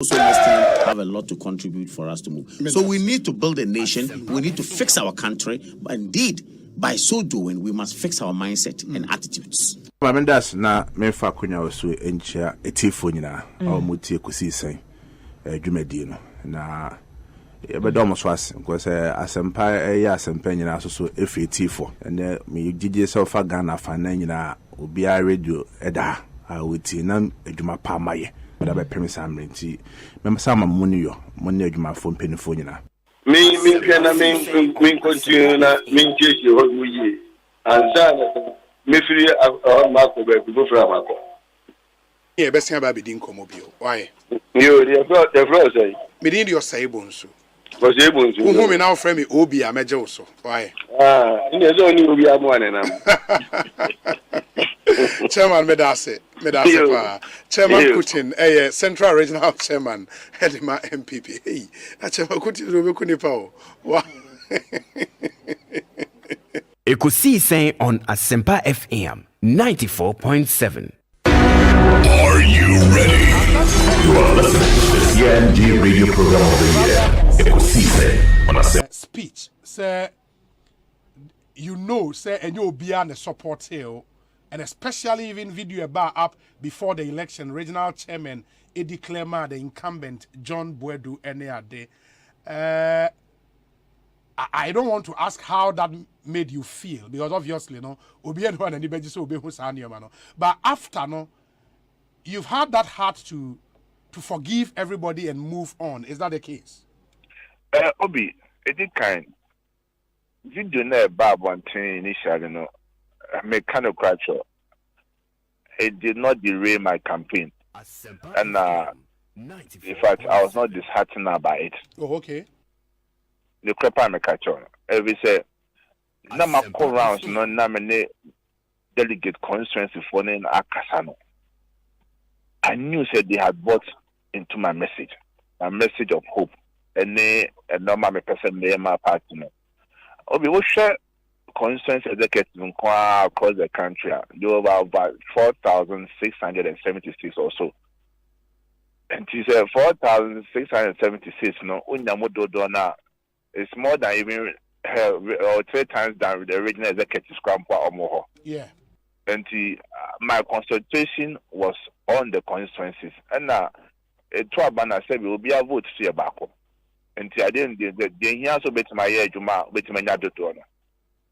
also listening have a lot to contribute for us to move. So we need to build a nation. We need to fix our country. But indeed, by so doing, we must fix our mindset and attitudes. Mamendas na memfa konya osu enchia etifo nyina o muti Ekosiisen dwumadi no na ebedo so ase because Asempa Asempa nyina so efi etifo ene me gigi selfa Ghana fa na nyina obia radio eda a wuti na adwuma pa maye bada be pemisa amrenti memsa mamuni yo monni adwuma fo mpenifo nyina me piana me continue na me chechi ho wuyi ansa me free mako be go fra mako ye be sen ba be din komo bio why yo the flow say me din your say Bonsu go say Bonsu who me now frame me obi a meje wo so why in the zone obi amu anenam Chairman Medase pa Chairman Kutin Central Regional Chairman Hedima MPP hey Chairman Kutin do be kunipa o wa Ekosiisen on Asempa FM 94.7. Are you ready? You are listening to the CNG radio program of the year. Ekosiisen on Asempa. Speech say you know say and you be on the support hill and especially even video about up before the election regional chairman Eddie Clermont, the incumbent John Boedu Eneade. I don't want to ask how that made you feel because obviously no but after no you've had that heart to forgive everybody and move on. Is that the case? Obi, it is kind. Video na bad one thing initially no mechanical. It did not derail my campaign. And in fact I was not disheartened by it. Oh, okay. The crepa me catch on. Every say na ma call rounds no na me delegate constituency for na akasano. I knew said they had bought into my message of hope. And they normal me person me my partner. Obi we share constituency executives across the country. There were about 4,676 or so. And she said 4,676 no unyamudo na. It's more than even or 3 times than the original executive scramble or more. Yeah. And my consultation was on the constituencies. And it said we will be a vote to see a back. And I didn't the also bet my age, bet my other donor.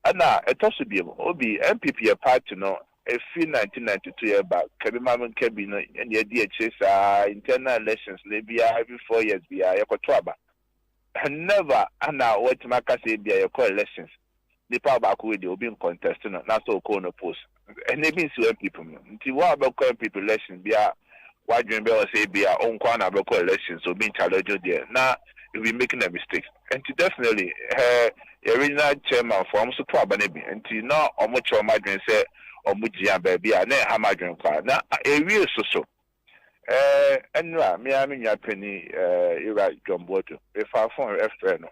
And it also be Obi MPP a party no a few 1992 year back, Kabiman Kabino and the DHS internal elections, Libya every 4 years be a Equatraba. And never, and now what Maka say be a coalitions. The power back with the being contested, not so corner post. And they been suing people. Until what about calling people elections be a why dream bell say be our own corner about coalitions so being challenged there. Now we're making a mistake. And to definitely original chairman for almost 12 until now or much of my dream say or Mujia baby and then how my dream car. Now a real so. And me I mean your penny John Boedu. If I found a friend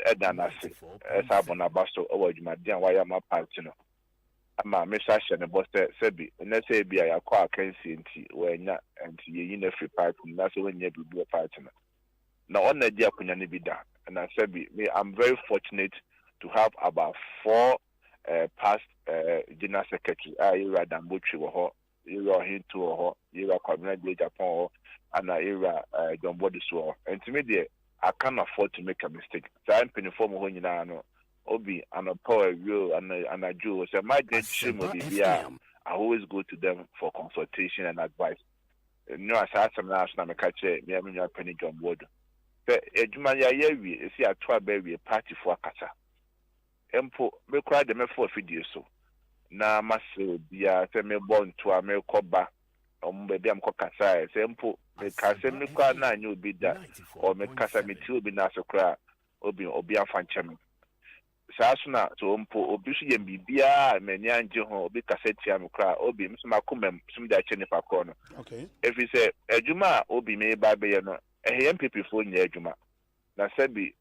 Edanasi Sabona Basto over my dear why am I partner. I'm a message and a boss Sebi and let's say be a car can see when not and you in a free partner. That's when you be a partner. Now on the dear Kunyani be done. And I said I'm very fortunate to have about 4 past general secretary Ira Dambuchi Ira Hintu or Ira Cabinet Japan and Ira John Boedu so. And to me I can't afford to make a mistake. So I'm penny for when you know Obi and a power real and a Jew. So my great shame will be I always go to them for consultation and advice. No, as I some last time I catch me having your penny John Boedu. The Jumaya Yewi is here to baby a party for Kata. Empo me cry the me for video so. Na maso bia se me born to a me koba baby am kokasa se empo me kase me kwa na anyu bi da or me kasa me ti obi na so kra obi afanchem sa so na so empo obi so yem bibia me nya anje ho obi kasa tia me kra obi mso makomam sum da che ne fa kro no okay if you say adwuma obi me ba be ye no MPP fo nya adwuma na sabi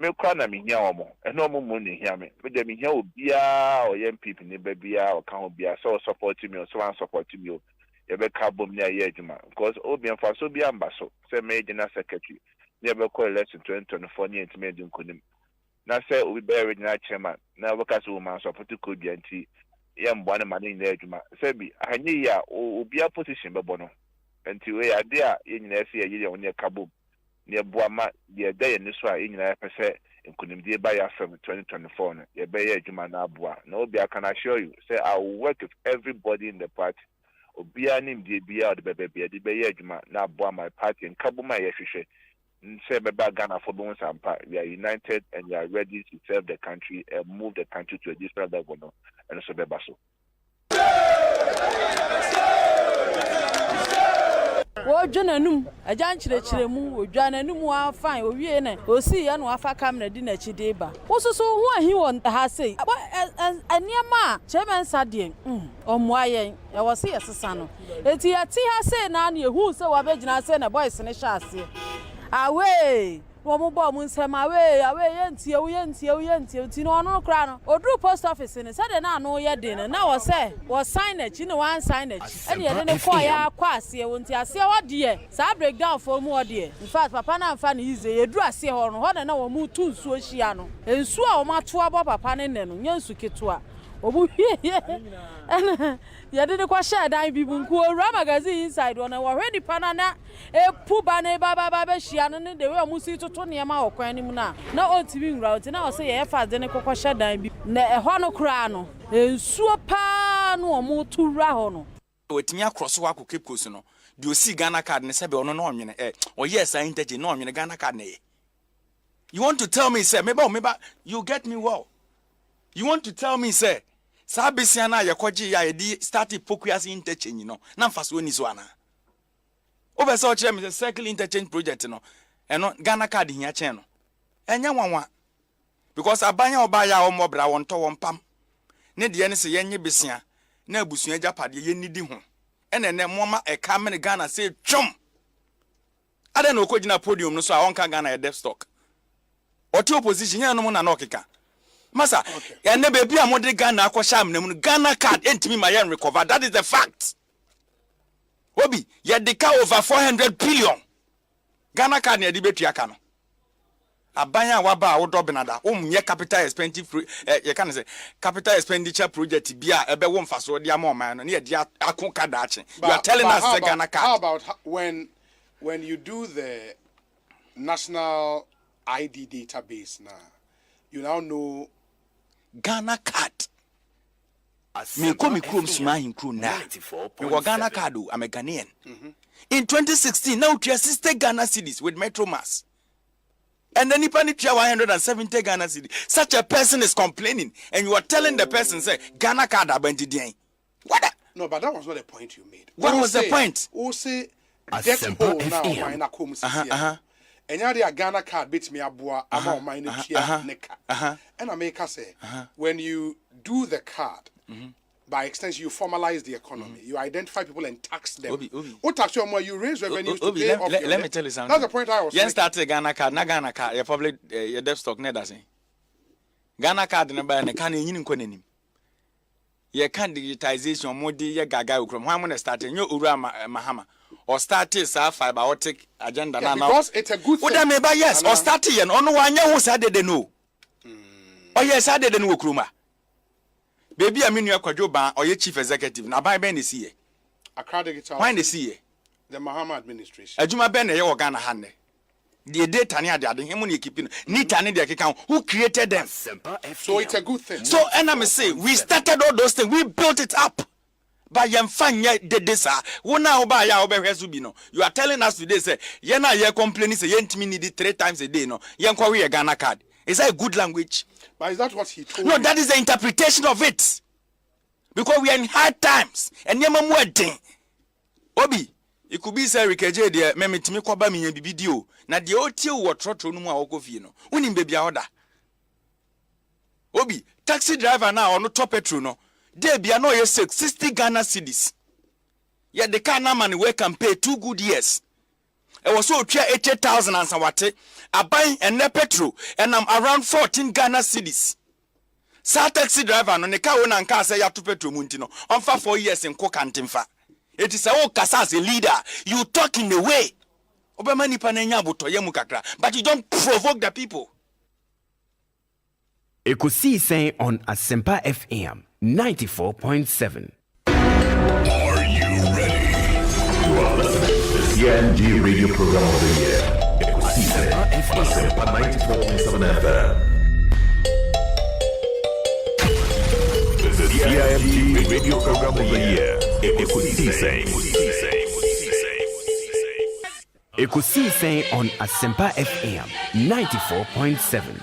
me kwa na me hia omo eno omo mu ne hia me de me hia obia o MPP ne ba bia o ka ho bia so support me o so support me o yɛbɛka bom ne ayɛ adwuma because obi mfa so bi amba so sɛ mɛ general secretary ne yɛbɛkɔ election 2024 ne yɛntumi adi nkonim na sɛ obi bɛyɛ regional chairman na wɔka sɛ wɔma support ko bia nti yɛmboa ne ma ne nyinaa adwuma sɛ bi ahanye yi a obia position bɛbɔ no nti we ade a yɛnyinaa sɛ yɛyɛ wɔn yɛ ka bom ne yɛboa ma deɛ ɛda yɛn so a yɛnyinaa yɛpɛ sɛ nkonimdie ba yɛ afɛm 2024 no yɛbɛyɛ adwuma na aboa na obi I can assure you say I will work with everybody in the party obia nim die bia ɔde bɛbɛ de bɛyɛ adwuma na aboa my party nka bom a yɛhwehwɛ say bɛba Ghana for bon sampa we are united and we are ready to serve the country and move the country to a different level no and so bɛba so wo dwananum agyan kyerɛkyerɛ mu wo dwananum wa fine wo wie ne osi ye no afa camera di na chide ba wo so ho ahi won ha sei aniama chairman sadien omoa yen e wo se yesesa no eti ati ha sei na na ehu se wa begina sei na boys ne hya ase awe wo mo bo mo nsem awe yentie ti no ono kra no odru post office ne said na no ye den na wo se wo sign na chi ne wan sign na chi ene ye ne ko ya kwa ase wo nti ase wo de sa breakdown for mu wo de in fact papa na mfa ne ize ye dru ase ho no ho na wo mu tu nsuo hia no ensu a wo mato abo papa ne ne no nyansu ketua obu hie ene ye de ko share dan bi bu nku owura magazine inside wo na wo hwe nipa na epu ba ne baba be hia no ne de we amusi toto ne ma okwan nim na ontimi nwura oti na wo se ye fa de ne kokko share dan bi na eho no kra no ensuo pa no omu to wura ho no otimi across wa ko Cape Coast no de osi Ghana card ne sebe ono na onwene o yes I interje na onwene Ghana card ne you want to tell me say meba you get me well you want to tell me say Sabisia na yakoji ya edi start pokuas interchange no na mfaso ni so ana obese o kire me circle interchange project no eno Ghana card hia chen no enya wanwa because abanya oba ya omobra wonto wompam ne de ne se yenye besia na abusua japade ye nidi ho ene moma e kamene Ghana say twom ada na okogina podium no so a wonka Ghana e dev stock oti opposition ya no mo na no keka Masa, and never be a modern Ghana Akwasham, Ghana card, entimi my recover. That is the fact. Obi, you had the car over 400 billion. Ghana card near debate yakano. Abaya waba or dobinada, ye capital expenditure, you can say capital expenditure project be a be one fast or the more man, near the Akunka Dachi. You are telling us the Ghana card. How about when you do the national ID database now, you now know Ghana card. Me come krom suma hin krom na. Me wo Ghana card I'm a Ghanaian. In 2016 now we assisted Ghana cities with Metro Mass. And then if any 170 Ghana cities. Such a person is complaining and you are telling the person say Ghana card abandoned. What? No, but that was not the point you made. What was the point? Osei Asempa now na kom sisi. Enya de Ghana card bit me aboa ama man na tia neka. And I make say when you do the card by extension you formalize the economy. You identify people and tax them. What tax you raise revenues to pay off. Let me tell you something. That's the point I was making. You started Ghana card, na Ghana card, you probably your dev stock ne da say. Ghana card na ba na kan yin nko nanim. Ye kan digitization modi ye gaga ukrom. How am start nyo ura mahama. Or started sa fiber optic agenda now. Because it's a good thing. Yes, or started yen ono wanya who said they know. Oh yes, I didn't know Kruma. Baby, I mean your Kwajoba or your chief executive. Now by Ben is here. Why is here? The Mahama administration. Ajuma Ben or Ghana Hande. The data near the him when you keeping Nita need their account. Who created them? So it's a good thing. So and I'm say we started all those things, we built it up. By Yamfanya did this, now by our Subino. You are telling us today, say, Yena, ye complaining, say, Yentimi need it 3 times a day, no. Yankwa Ghana card. Is that a good language? But is that what he told No, you? that is the interpretation of it. Because we are in hard times. And Yama wedding. Obi, it could be say Rikeje, dear, Mammy Timmy Kwabami and video. Now the old teal what trotro no more Okofino. Winning baby order. Obi, taxi driver now on no top petrol no. There be no 60 Ghana cedis. Yet the car man we can pay 2 good years. It was so 80,000 and sawate. I buy and ne petrol and I'm around 14 Ghana cedis. Sa taxi driver no ne car one and car say ya to petrol muntino. On for 4 years in Kokantimfa. It is our kasa as a leader. You talk in a way. Obama nipa nenya butoye mu kakra, but you don't provoke the people. Ekosiisen on Asempa FM 94.7. Are you ready? You are listening to the CNG radio program of the year. Ekosiisen on Asempa 94.7 FM. The CNG radio program of the year. Ekosiisen. Ekosiisen on Asempa FM 94.7.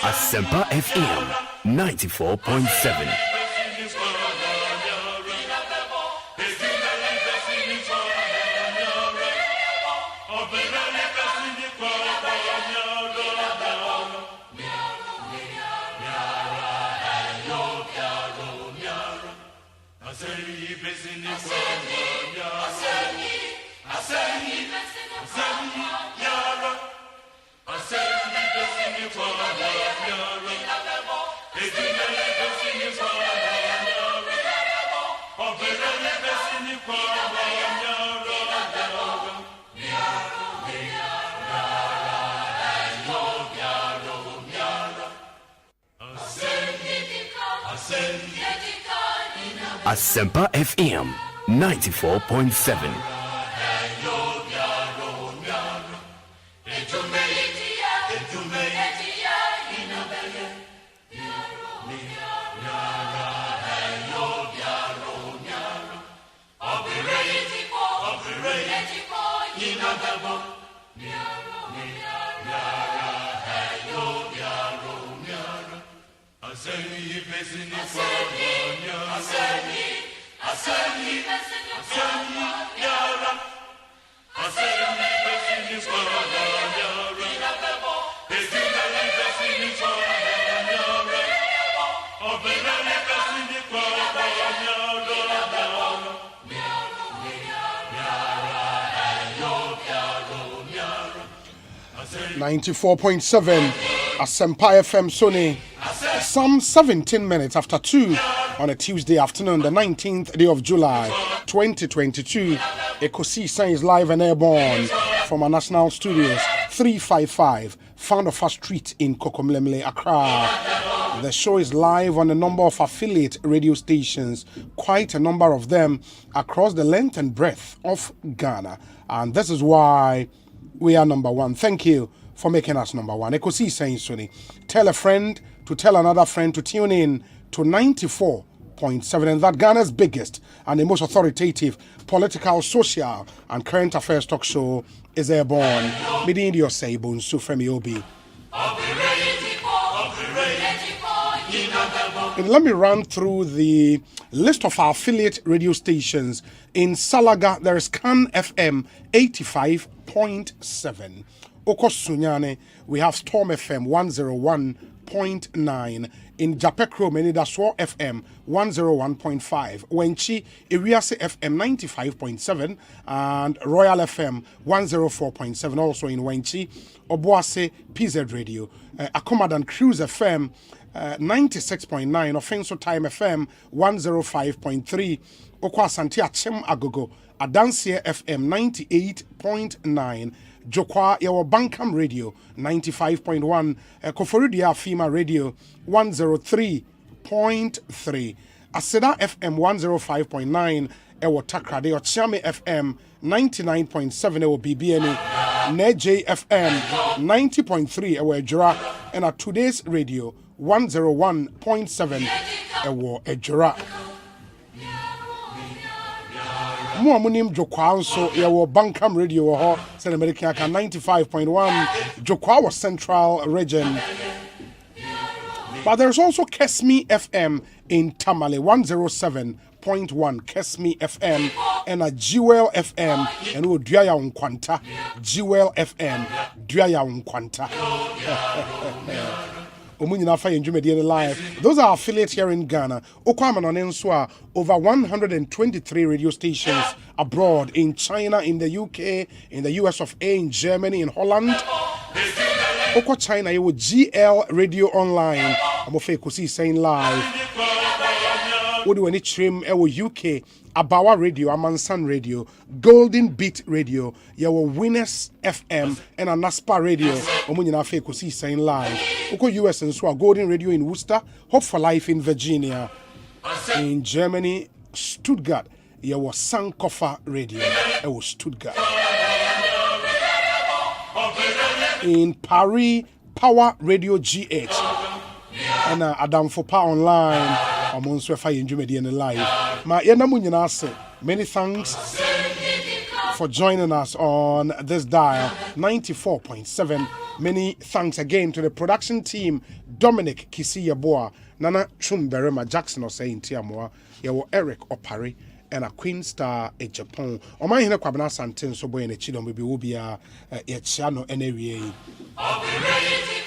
Asempa FM 94.7. Asempa FM 94.7. .7 Asempa FM Sony. Some 17 minutes after 2 on a Tuesday afternoon, the 19th day of July 2022. Ekosiisen is live and airborne from our national studios, 355 Fandofa Street in Kokomlemle, Accra. The show is live on a number of affiliate radio stations, quite a number of them across the length and breadth of Ghana. And this is why we are number one. Thank you for making us number one. Ekosiisen Sony. Tell a friend to tell another friend to tune in to 94.7, and that Ghana's biggest and the most authoritative political, social, and current affairs talk show is airborne. Meeting your say, Bonsu from Obi. And let me run through the list of our affiliate radio stations. In Salaga, there is Can FM 85.7. Okosunyane, we have Storm FM 101.9. In Japekro, Menidaswo FM 101.5. Wenchi, Iriase FM 95.7. And Royal FM 104.7. Also in Wenchi, Obuase PZ Radio. Akomadan Cruise FM 96.9. Offenso Time FM 105.3. Okwasanti Achem Agogo. Adansie FM 98.9. Jokwa Yawa Bankam Radio 95.1, Koforidia Fima Radio 103.3, Aseda FM 105.9, Ewo Takrade Ochame FM 99.7, Ewo BBNE, Neje FM 90.3, Ewo Ejura, and at Today's Radio 101.7, Ewo Ejura. Muamunim Jokwa also yawo Bankam Radio ho San American 95.1 Jokwa was Central Region. But there's also Kesmi FM in Tamale 107.9 98.1 Kesme FM and a Jewel FM and we Duaya Unquanta Jewel FM Duaya Unquanta. Live. Those are affiliates here in Ghana. Okwaman over 123 radio stations abroad in China, in the UK, in the US of A, in Germany, in Holland. Okwa China, you GL Radio Online. I'm of Ekosiisen Live. What do any trim? UK, Abawa Radio, Amansan Radio, Golden Beat Radio, your Winners FM, and Anaspa Radio. Omunina Ekosiisen Live. Oko US and so Golden Radio in Worcester, Hope for Life in Virginia, in Germany, Stuttgart. Your Sankofa Radio, Stuttgart. In Paris, Power Radio GH, and Adam Fopa Online. I'm on Swefa in Jumedi and Live. My Yenamunyana say many thanks for joining us on this dial 94.7. Many thanks again to the production team, Dominic Kisiyaboa, Nana Chumberema Jackson Osei in Tiamoa, Yawo Eric Opari, and a Queen Star in Japan. O my hina kwabana santen so boy in a chidom will be ubia chano NAVA.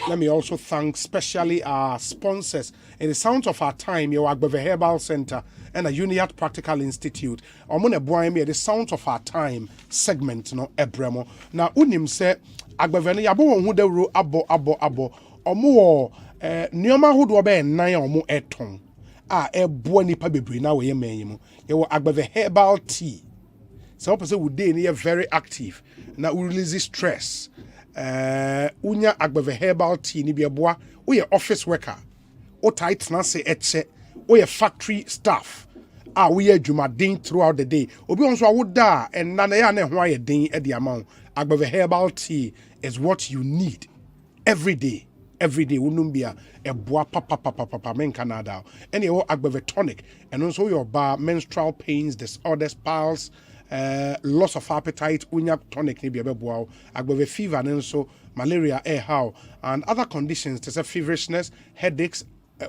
Let me also thank specially our sponsors in the sound of our time, your Agbeve Herbal Center and a Uniat Practical Institute. Omune boy the sound of our time segment no ebremo. Na unim se Agbeve ne yabo won de ro abo omo nioma hodo be nan omo eton ebo nipa bebre na we yeman mu ye wo Agbeve Herbal Tea. So person would dey ne very active na we release stress. Unya Agbeve Herbal Tea ni biaboa we office worker o tight na se eche we factory staff we adwumaden throughout the day obi on so awoda and na ya na ho ayeden e de amount. Agbeve Herbal Tea is what you need every day unumbia eboa papa men Canada and your Agbeve Tonic and also your bar menstrual pains disorders piles loss of appetite unya tonic ni biabeboa Agbeve fever and so malaria how and other conditions to say feverishness headaches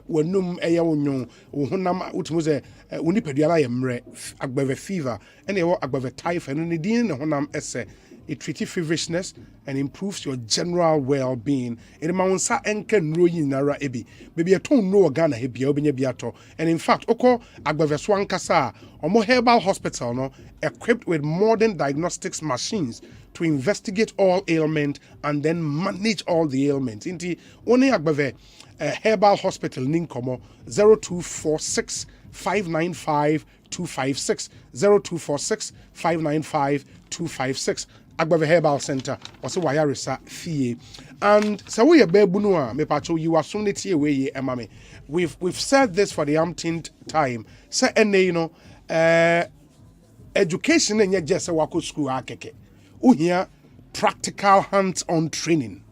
wenum eya wonyon honam utumuze unipeduala yemre Agbeve fever and your Agbeve typhoid and din ne honam ese. It treats feverishness and improves your general well-being. In Maunsa enke nroyi nara ebi. Baby a ton no Ghana hebia obenye biato. And in fact, oko Agbeve Swankasa, omo herbal hospital no equipped with modern diagnostics machines to investigate all ailment and then manage all the ailments. Inti only Agbeve Herbal Hospital ninkomo 0246 595 256 0246 595 256. Agbeve Herbal Center or so Wayarisa Fie. And so we a bebunua me pacho you are soon away emame. We've said this for the umpteenth time. Say you know education and yet just a wako school akeke. Uhia practical hands-on training.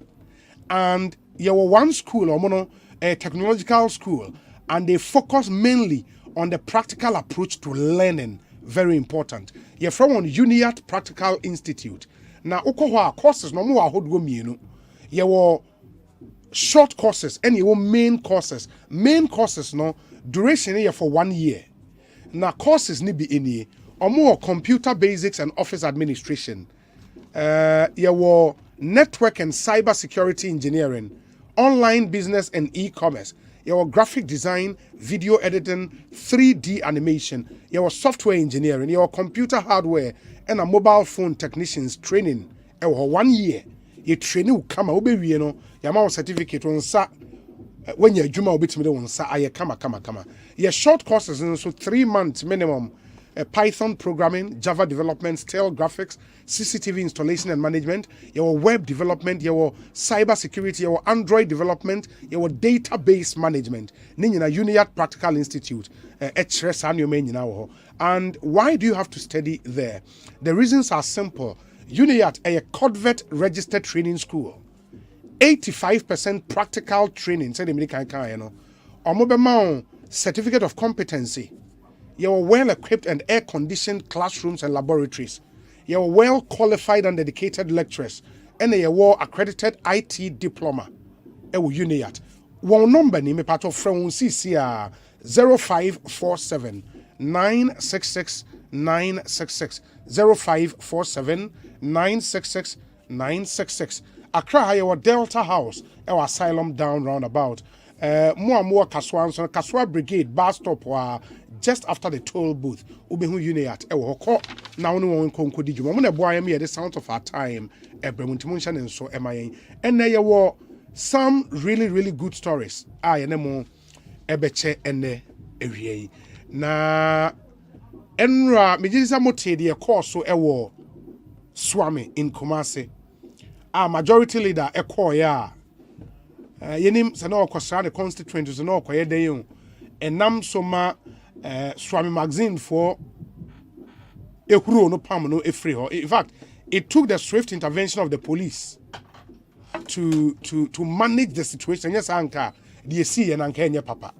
And you were one school or mono a technological school and they focus mainly on the practical approach to learning. Very important. You're from on Uniat Practical Institute. Now, Okoha courses no more hold women. You were short courses and your main courses. Main courses no duration here for 1 year. Now courses ni be any or more computer basics and office administration. You were network and cyber security engineering, online business and e-commerce. Your graphic design, video editing, 3D animation, your software engineering, your computer hardware, and a mobile phone technicians training. 1 year, your training will come out, you know, your certificate on sa when you're Juma bit me on sa aye kama. Your short courses and so 3 months minimum. Python programming, Java development, style graphics, CCTV installation and management, your web development, your cyber security, your Android development, your database management. Nina Uniat Practical Institute. And why do you have to study there? The reasons are simple. Uniat a Codvet registered training school. 85% practical training. Say the American you know. Omobema certificate of competency. You are well-equipped and air-conditioned classrooms and laboratories. You are well-qualified and dedicated lecturers. And you are accredited IT diploma. Uniat. One number ni me part of from CCR 0547 966 966 0547 966 966. Accra ha Delta House our asylum down roundabout. More Kaswa Brigade bus stop just after the toll booth. Ubehu Uniat Hoko now no one concodi you. Mona boy me the sound of our time. Bremuntimunshan and so MIA. And there were some really good stories. Enemo Ebeche ene ewie. Na enra mejisa mote de course so ewo Swami in Kumasi. Majority leader ekọ ya yenim se na okosra the constituents na okoye den yo enam so ma Swami magazine for ehuro no pam no efri ho. In fact, it took the swift intervention of the police to manage the situation. Yes, anka the see and anka enye papa,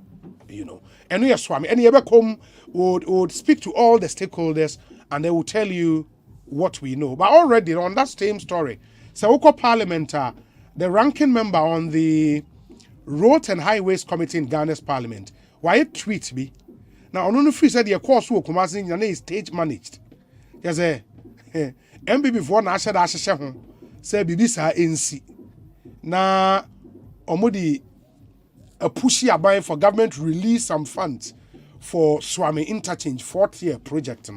you know. And we are Swami and you come would speak to all the stakeholders and they will tell you what we know. But already on that same story, so Parliament, the ranking member on the Roads and Highways Committee in Ghana's Parliament, why it tweet me. Now, on the free said the course will come as in stage managed. Yes, MB before na asha say bibisa NC. Na omodi a pushy abai for government to release some funds for Swami Interchange 4th year project.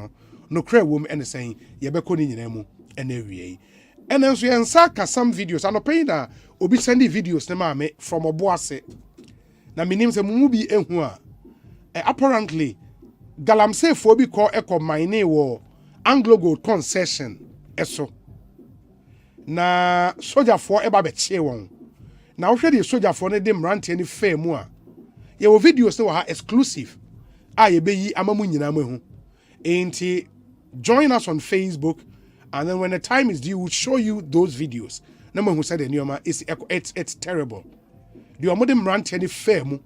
No cray woman and saying yebeko ni nyinemu ene and then so ensaka some videos and pay na obi sending videos na mame from Obuase. Na minim se mubi ehu a apparently galamsey fo bi call eco mine wo Anglo Gold concession eso. Na soldier for eba be che won. Na wo hwe de soldier for ne dem rant ani fair mu a. Ye wo videos no ha exclusive. Ye be yi amamu nyina mahu. Enti join us on Facebook. And then when the time is due, we'll show you those videos. Number who said it's terrible. The modern rant any fair mu.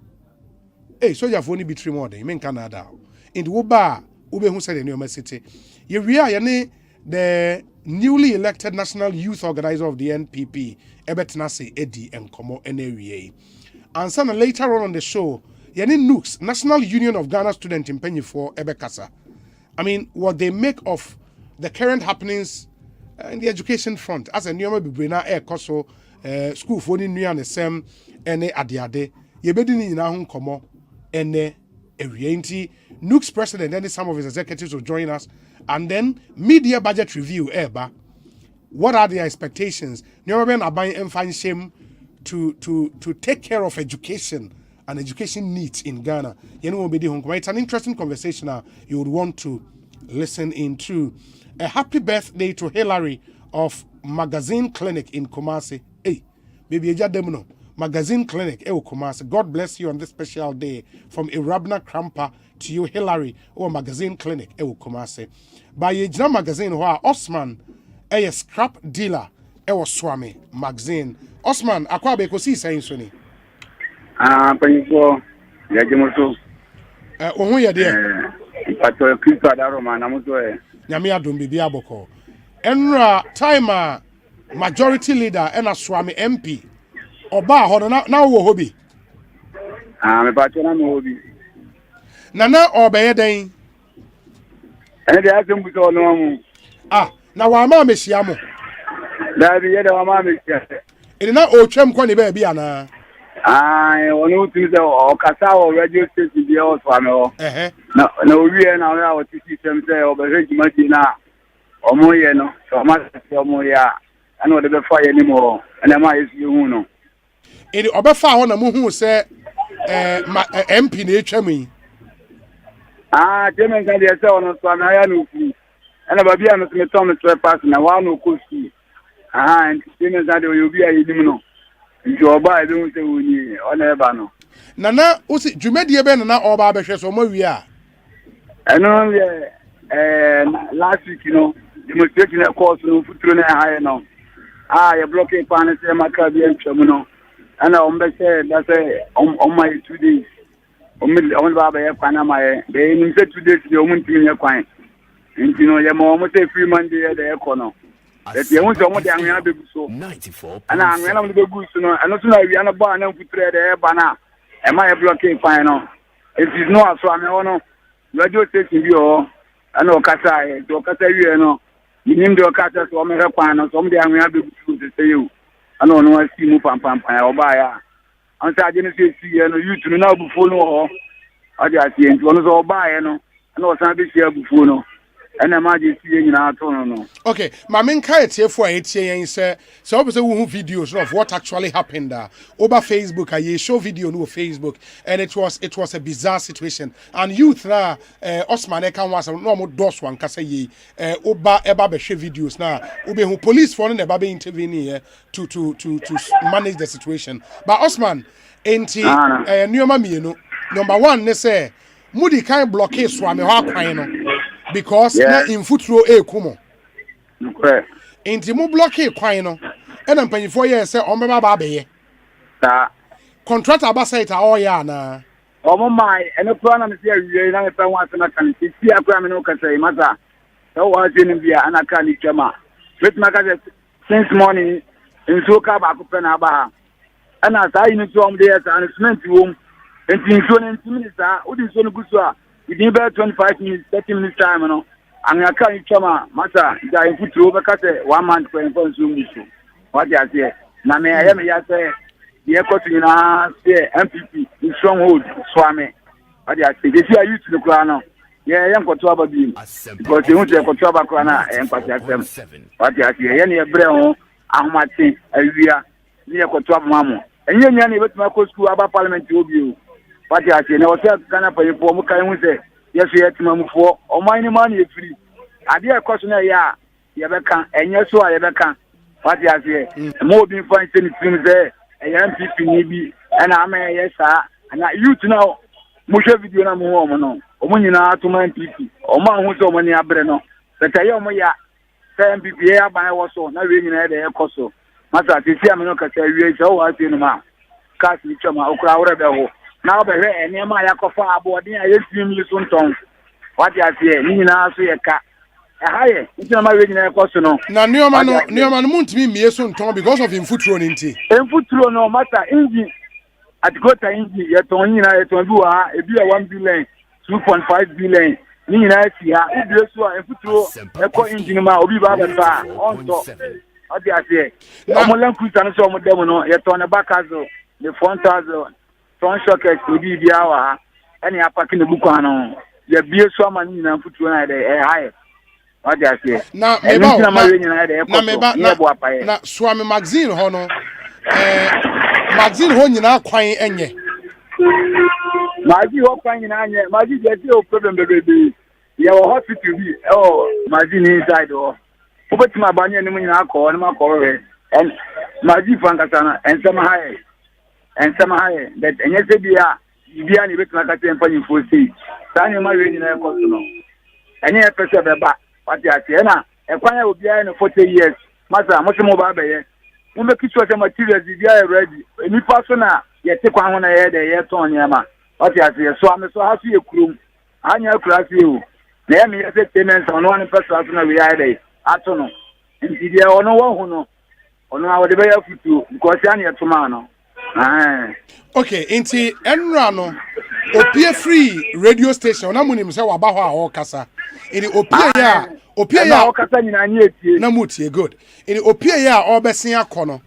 Hey, so you have only between more than you mean Canada. In the Uba, Ube who said in your city. You really the newly elected national youth organizer of the NPP, Ebet Nasi Eddie and Komo NAWA. And some later on the show, Yani Nooks, National Union of Ghana Student in Penny for Ebekasa. I mean, what they make of the current happenings in the education front, as a new Bibrina Air Koso, school for the new and the same, and Adiade, Yebedini in Ahun Komo, and Erienti, Nook's president, and some of his executives will join us, and then media budget review, Eba. What are the expectations? New men are buying and find shame to take care of education and education needs in Ghana. You know, it's an interesting conversation you would want to listen into. A happy birthday to Hillary of Magazine Clinic in Kumasi. Hey, baby, Ejademno, Magazine Clinic, Kumasi. God bless you on this special day. From Irabna Krampa to you, Hillary, or Magazine Clinic, Kumasi. By Ejna Magazine, who are Osman, a scrap dealer, Swami Magazine. Osman, Akwabe Ekosiisen Soni. Penny, Yajimutu. Oh, yeah, dear. Pato Kristo Adaroma na muto Nyame adom bibia boko. Enra time majority leader ena Swami MP. Oba ho na wo hobi. Me pato na mo hobi. Na obeye den. Ene de asem so no mu. Na wa ma mehia mo. Da bi ye da wa ma mehia. Ene na otwam kwa ne ba bia na. Onu tu se o kasa o radio station bi o Swami o. Na owie na o ya o titi sem se o be regiment na omo ye no so ma se omo ya ana o de be fa ye ni mo ana ma yesu hu no eni obefa ho na mo hu se MP na etwam yi jemen kan de se ono Swami ya no ku ana ba bia no se tom 12 pass na wa no ko ski jemen kan de o yobi ayi nim no njoba e be hu se woni ona e ba no nana usi dwumadie be nana oba behwe so mo wi a eno last week demonstration course no futuro na high no you blocking pan say maka bi entwam no ana ombe say that say on my 2 days on baba ye kwana my be nim say 2 days de omuntimi ye kwan ntino ye mo say free monday ye de ekono that ye won so de anwea be guso 94 ana anwea na be guso no ano so na wi ana ba na futuro de e ba na e ma ye blocking pan no it is no aso ame ono radio station bi o ana o kasa e do kasa wi no nim de o kasa so me rekwan no so me de anwe abebutu se seyu ana ono asi mu pam o ba ya ansa ade no se si no YouTube na obufuo no ho ade asie nti ono so o ba ya no ana o san be si abufuo no ana ma je si nyina ato no. Okay, my main character for it say so we videos of what actually happened over Facebook. I show video no Facebook, and it was a bizarre situation. And youth now, Osman Ekan was no more dos one kasa ye oba eba be share videos now. Ube who police for ne eba be intervene to manage the situation. But Osman, enti nneoma mienu. Number one, ne say mudi kan blockade swame ho akwan no. Because na in futuro kumo. Correct. Inti mu block kwan no. E na mpanyifo ye se o meba ba beye. Ta contractor abasite a o ya na. Omo mai eno pro na me se awie na me fa wan na kan ti akwa me no ka sai mata. So wa je ni bia ana kan ni chama. Let me ka since morning in so ka ba ko pe na ba ha. Ana sa yi ni to om de ya sa cement wo. Enti so na minutes odi so no guso a within about 25 minutes, 30 minutes time, you know. And I can't chama, master, I put over 1 month for information. What I say, now may I say, the Ekosiise say MPP in stronghold, Swami. What I say, they see a youth to the Krana. Yeah, I am got trouble being because they want to have trouble Krana and what I say. What I say, any Abraham, Ahmati, Avia, near Kotrab Mamu. And you know, with my school about Parliament to you. What I say, now, Ghana for you for Mukai, yes, we had to move for, or money is free. I did a question, yeah, Yabaka, and yes, so I ever can. What I say, more being fine things there, a young people need and I may, yes, sir, and you to know, Musha video no more, or when you know to my people, or man who's so many abreno. But I am ya, same people here by was so, not really had a coso. Master, you see, I'm not going to say, you so I see no man. Cast each of my okra. Now be here and my yakofa aboarding I assume you soon tongue. What you say, Nina so a cat. A higher, it's not my original question. Now, Neoman won't be me soon tongue because of him foot running tea. And foot run no matter engine at Gota engine, yet on you know, it be a 1 billion, 2.5 billion. Nina, see her, it is so and foot a co engine, my Obi Baba on top. What you say? Molan Kutan so much demon, yet on the back as the front as front shockers to be the hour, any packing the book on the beer swamman and put one at a high. What I say now, now, Swami Magazine Hono Magazine Honina Quine Enye Maggie Hopine in Anya, Maggie, there's no problem, baby. You are hospital, oh, Maggie inside or put my banyan in alcohol and my corner and Maggie Francasana and some high. And somehow that and yes, be any bit like a temple for sea. Signing my reading a customer. And here, person back. What you say, a choir will be in 40 years. Master, much more baby. We make it sure the materials is ready. Any person, yet take one I had a year on Yama. What you say, so I'm so happy a crew. I know class you. Name me as a tenant on one person we had a. I don't know. And if you are no one who know, or no, I would be able to because I'm here tomorrow. Okay, inti enrano opie free radio station na munim se waba ho a wo kasa. Ini opie ya wo kasa nyina nye tie. Na mutie good. Ini opie ya obesen akono.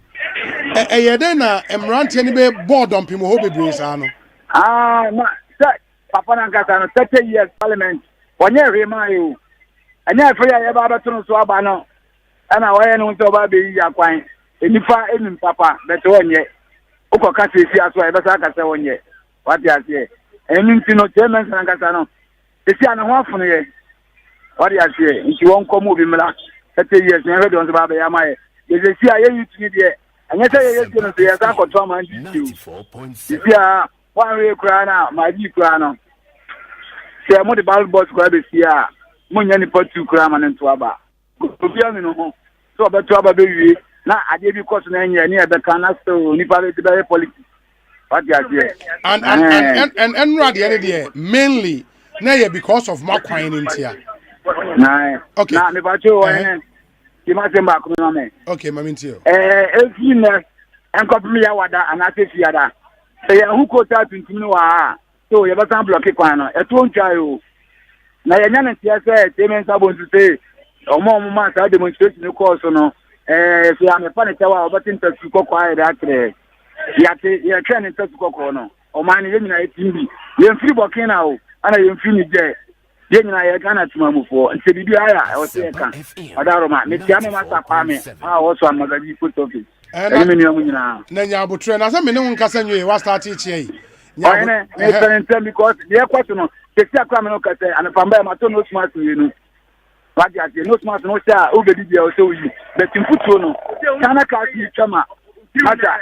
Eyede na emrante ni be board on pimo ho bebre sa no. Ma papa na kasa no 30 years parliament. Onye rema yo. Anya afre ya ba beto so aba no. Ana waye no so ba be yi akwan. Enifa enim papa beto onye. Uko kasi si aswa ebasa kasa wonye wati asie enti no chairman na kasa no esi ana ho afunu ye wati asie nti won komo bi mla 30 years na hedo nso baba ya maye ye si aye yutini de anya se ye yesi no se ya ka koto ma ndi si a wan we kura na ma ji kura no se mo de ball boss kura be si a mo nya ni patu kura ma nto aba obi ami no ho so obeto aba be wi na ade bi course na nya ni e be kan na so ni pa be be politics what you are and radio any there mainly na ye because of makwan intia okay na me ba cho ki ma se ba ko na me okay mami ntio efi na enkop mi ya wada ana se fi ada se ya hu ko ta tuntum ni wa so ye ba san block kwan no e to ntwa yo na yɛnya ne nteɛ sɛ Chairman Bonsu sɛ ɔmo ma saa demonstration kɔɔ so no sɛ amefa ne kyɛw a ɔbɛte ntasu kɔkɔɔ ayɛ de akyerɛ yɛtwɛ ne ntasu kɔkɔɔ no ɔman no yɛn nyinaa yɛtim bi yɛmfiri Burkina o ana yɛmfiri Niger yɛn nyinaa yɛ Ghana temamufoɔ nti biribi ayɛ a ɛwɔ sɛ yɛka ɔdaroma metia me masa kwame a wɔso amagadi post office ɛne me nua mu nyinaa na nya abotrɛ na sɛ me ne wo nkasa nwie wa start ikyia yi ɔyene me sɛ ntɛm because deɛ ɛkɔ so no sɛsi akora me no ka sɛ anafamba yɛ mato no smart wienu wadi ase no smart no sɛ a wobɛdi deɛ ɔsɛ woyi but mfutuo no Ghana kaa si twama mata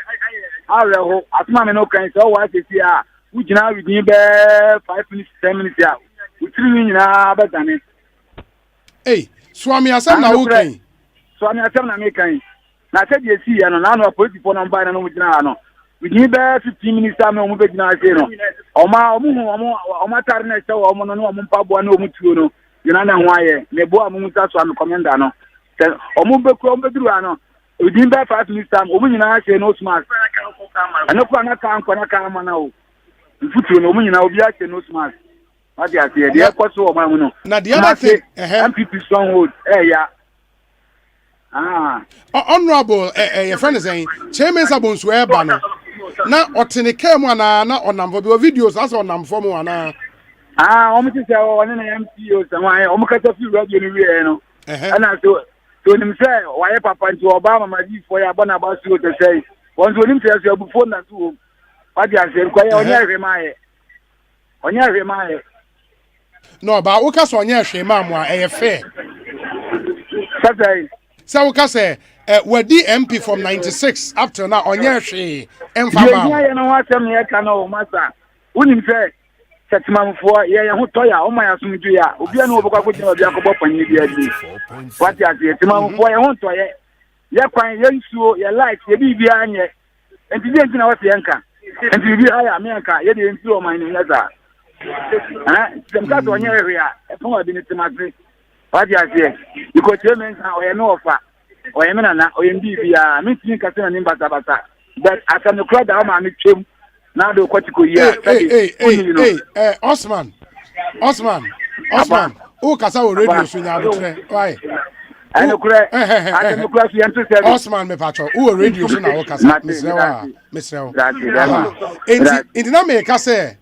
awerɛho asoma me no kan sɛ ɔwɔ asɛsi a wogyina within bɛɛ 5 minutes 10 minutes a wotiri no nyinaa bɛdane soame asɛm na wokan soame asɛm na mekan na sɛdeɛ siiɛ no naano apolisifoɔ no mbae no gyina ha no within bɛɛ 15 minutes a me ɔmo bɛgyina ase no ɔmo atare no ɛhyɛ wɔ ɔmo no ne ɔmo mpaboa ne ɔmo tuo no gyina ne ho ayɛ ne bo a mo sa soame kɔmenda no sɛ ɔmo bɛkura ɔmo bɛduru ha no within bɛɛ 5 minutes a ɔmo nyinaa hyɛ nose mask ɛno kora na ka nkɔ na ka ama na o mfutuo no ɔmo nyinaa obi ahyɛ nose mask wadi ase deɛ ɛkɔ so ɔmo no na the other thing MPP stronghold ɛya honorable your friend is saying Chairman Bonsu eba no na ɔtene kaa mu ana na ɔnam fo bi videos as ɔnam fo mu ana ɔmo ti sɛ ɔne na MPO sɛ ɔmo kasa fi radio no wie no ana so nim sɛ wɔyɛ papa nti ɔba mamaji fo ya bɔ na ba so to sɛ wɔn so nim sɛ abu fo na so wadi ase ko yɛ ɔnyɛ hwe maaye no ba wo ka so ɔnyɛ hwe ma mu a ɛyɛ fair sɛ wo ka sɛ wadi MP from 96 up to now ɔnyɛ hwe ɛmfa ma yɛ no wasɛm yɛ ka no masa wonim sɛ sɛtimamfoɔ yɛ ho tɔya ɔma yɛ asomdwe a obia no wɔbɛkɔ akɔgyina obi akɔbɔ panyin bi adi wate ase timamfoɔ yɛ ho tɔyɛ yɛ kwan yɛ nsuo yɛ light yɛ biribiara nyɛ nti bi ntina wɔte yɛnka nti biribi ayɛ amenka yɛde yɛ nsuo ɔman no nyɛ saa sɛm ka sɛ ɔnyɛ hwe a ɛfɔn ɔde ne temase wate ase ikɔkyerɛ me nsa ɔyɛ me wɔfa ɔyɛ me nana ɔyɛ mbiribiara mentumi ka sɛ na ne basabasa but asɛm no kora da ɔma me twam na do kwatiko ya Osman o kasa wo radio so nya abotre why Osman me patcho o radio so na wo kasa mesrewa enti na me ka say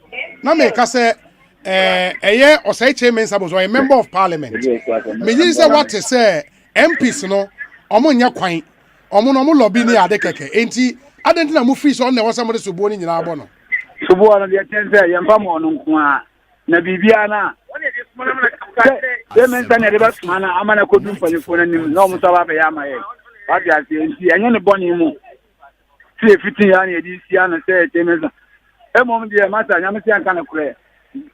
eye Osei Chairman Sabos or a member of parliament me yin say what say MPs no omo nya kwan omo lobby ni ade keke enti adenti na mu free so na wasa mo de sobo ni nyina abo no sobo na de tense yempa mo no nko a na bibia na Chairman na de ba suma na amana ko dum palifo na nim na mo saba be ya maye wadi ase enti enye ne boni mu tie fitin ya na edi sia na say Chairman emom de mata nya me sia kan kure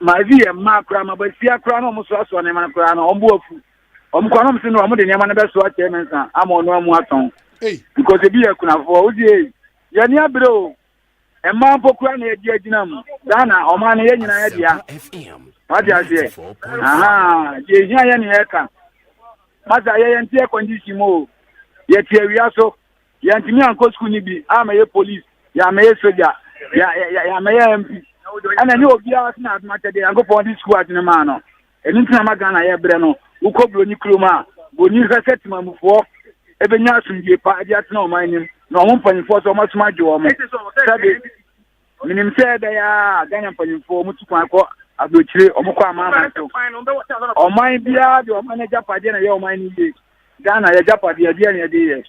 ma vi e ma kura ma ba sia kura na mo so aso na ma kura na ombo afu omko na mo se no mo de nyama na be so Chairman ama ono amu aton because e bi e kuna fo odi ya ni abro e ma pokura na e di agina mu Ghana o ma na ye nyina ya dia wadi ase je nya ya ni e ka masa ye ntie condition mo ye tie wiaso ye ntimi anko school ni bi ama ye police ya ma ye soldier ya ma ye MP ana ni obi a na admata de anko for this school atene ma no eni ntina ma Ghana ye bre no ukobro ni kroma boni resetima mufo ebenya asumdie pa ade atena o manim na o mpanifo so o masuma dwo mo sabe minim se da ya Ghana mpanifo mutukwan ko adochire o mko amama to o man bia de o manager pade na ye o man ni ye Ghana ye japade ye na ye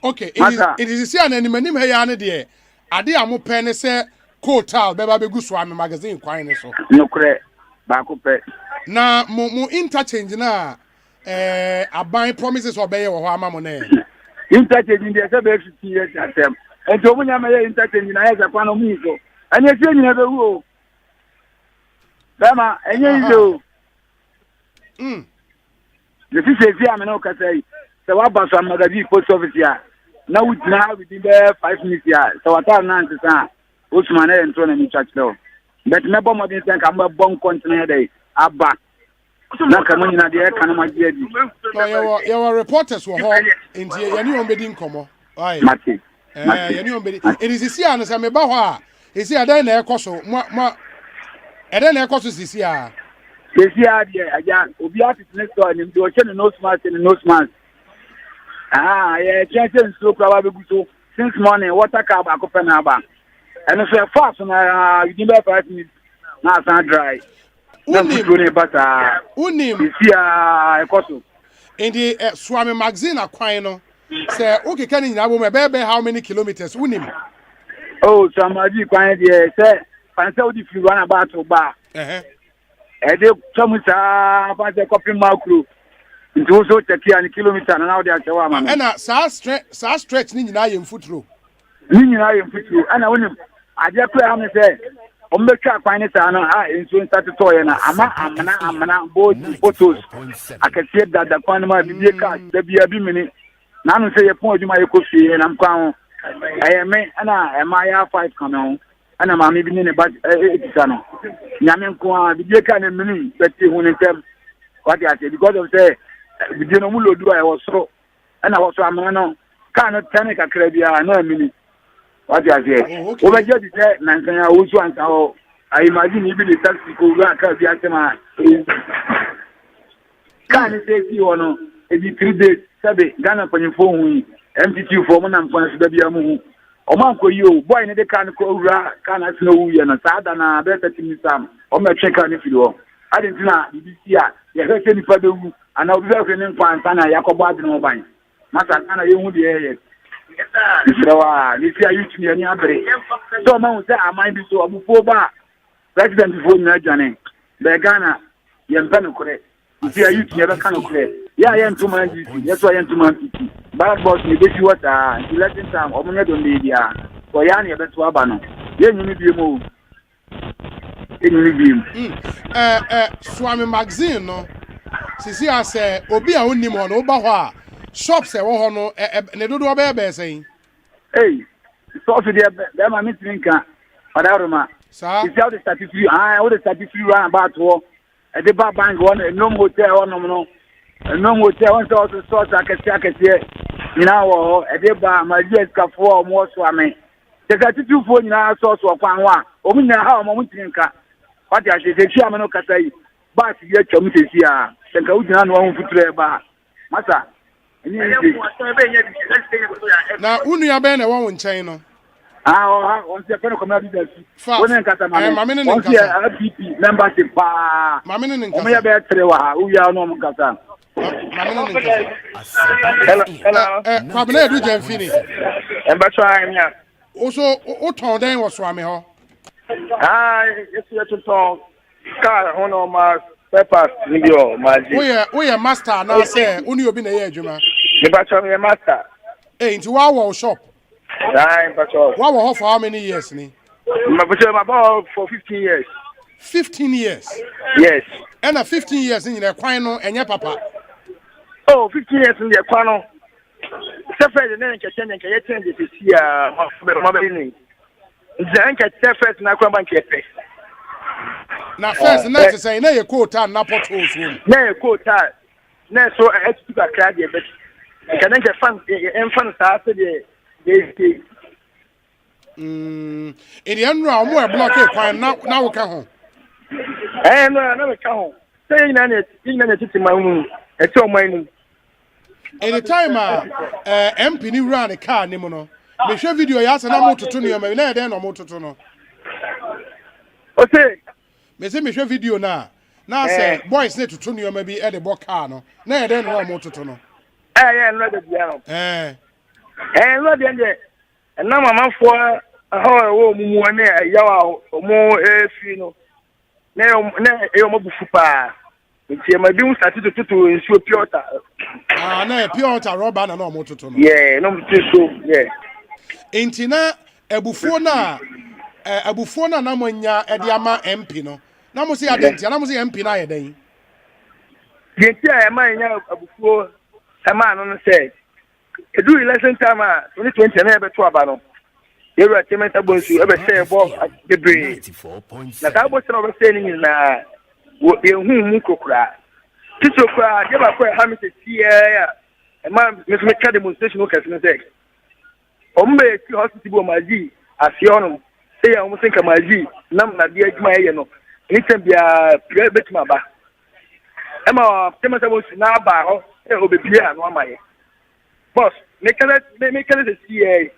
okay it is see an animanim he ya ne de ade amopɛ ne se kotal beba begu so am magazine kwan ne so no kure ba ko pe na mo interchange na aban promises obeye wo ho ama mo na interchange dey say be 15 years atem enti o munya me interchange na ye zakwa no mu so anya se nyina be hu o bema enye izo the sisi am na o ka say se wa ba so magazine post office ya na wudina within 5 minutes ya so wata na ntisa Osman e ntro na ni church do but me bo modern sen ka mba bon continue dey aba na ka munyina de e kan ma je di no your reporters were home inti ye ni ombedi nkomo ai mate ye ni ombedi it is see an say me ba ho a isi adan na ekoso And then Echo Sisia. Sisia, yeah, Obi artist next door, and you are no smart and no smart. Yeah, chances so probably so since morning, water cab, I could pen. And if you're fast, you give 5 minutes. Now it's not dry. Unim, Ekosu. In the Swami magazine, Aquino, say, okay, can you know how many kilometers? Unim. Oh, somebody quiet here, say, Fancy if you run about to bar. And they come with a copy macro. It also take a kilometer and now they are Chawama. And a stretch in foot row. And I wouldn't. I just play how say. Omeka finance and so started toy and amana both photos. I can see that the Panama be card, there be a bimini. None say a point you might coffee and I'm crown. I am I 5 canal and I'm even in a bad channel. Yamen the Jaka and Mini, but who in them what I say because of say we didn't know do I was so and I was a man cannot panic a credit no mini. What I say? Over just said, Nankana also and how I imagine even the taxi could go across the Asema. Can't say you or no? Every 3 days, Sabe, Ghana for your phone, MTQ for 1 and points to the Amu. O Manco, you, boy, in the can can I know you and a sad and a better to some. Or my check on if you are. I didn't know, you heard any further, and I'll be very in Fantana, Yacob, no buying. Master, you won't be here. This year you to me any other. So man say I might be so before bar. President before me Johnny. The Ghana yempano correct. This year you never can correct. Yeah, I am 2 months. Yes, I am 2 months. Bad boss me this what election time or money don't need ya. For yani better abano. Then you need to move. Swami magazine no. Sisi I say obi a onim ho no oba ho a shops e wo ho no ne dodo be saying. Hey, so for the my meeting can Adaroma. Sir, it's how the statistics all the statistics run about war. At the bank one no hotel one no. No hotel one also source I can see. You know, at the bar my just ka for more swami. The statistics for now source of one. Omina how mo mutinka. What I say chairman no katai. But you chomisi here. Senka udina no one futre ba. Masa. Now, unu ya be na wo nchen no. On se peno come leader. Wonen kata ma. Mamene On se RPP membership pa. Mamene nin kasa. O me ya be trewa, u ya no mo kasa. Mamene nin kasa. Hello. Kwabena edu Jamfini. E ba try me ya. Also, o ton den wo so ame ho. Yes to ton. Car hono ma peppers video maji. We are master na say uni obi na ye adwuma. Me ba try me master. Nti wa wo shop. Wa wo for how many years ni? About for 15 years. 15 years. Yes. And 15 years in the kwan no enye papa. Oh, 15 years in the kwan no. Sefer na nke change the see ma be ni. Nza sefer na kwa bank epe. Na first na to say na ye quota na portals room. Na ye quota. Na so to ka card e be. Kana nke fan sa se de in the end round more block e kwan na wo ka ho. No me ka ho. Say na titi ma hu. E ti o man. In the time MP ni run the car ni mo no. Me hwe video ya se na mo toto ni o me na e den no mo toto no. Osei. Me say me hwe video na say boys ne toto ni o me bi e de bo car no. Na e den no mo toto no. No de bia no. No de nje. Na mama fo wo mumu ne yawa mo efi no. Na e mo bufu pa. Nti ma bi start to tutu nsuo piota. Na piota rubber na mo toto no. Yeah, no mo so, yeah. Nti na abufuo na mo nya e de ama MP no. Na mo se adenti, na mo se MP na ye den. Denti a ma nya abufuo sama no say edu election time 2020 na ebe to aba no. Yeru atementa Bonsu ebe say bo bebre. Na ta bo se no be say ni na wo ehun mu kokura. Tito kwa je ba kwa ha mi se tie ya. E ma me ka demonstration o kasi no say. Ombe ti hospital bo maji afio no. Say ya mo senka maji nam na dia adwuma ye no. anytime be a bit my back. Emma, Timothy was now bar, it will be clear and one my boss. Make it CA.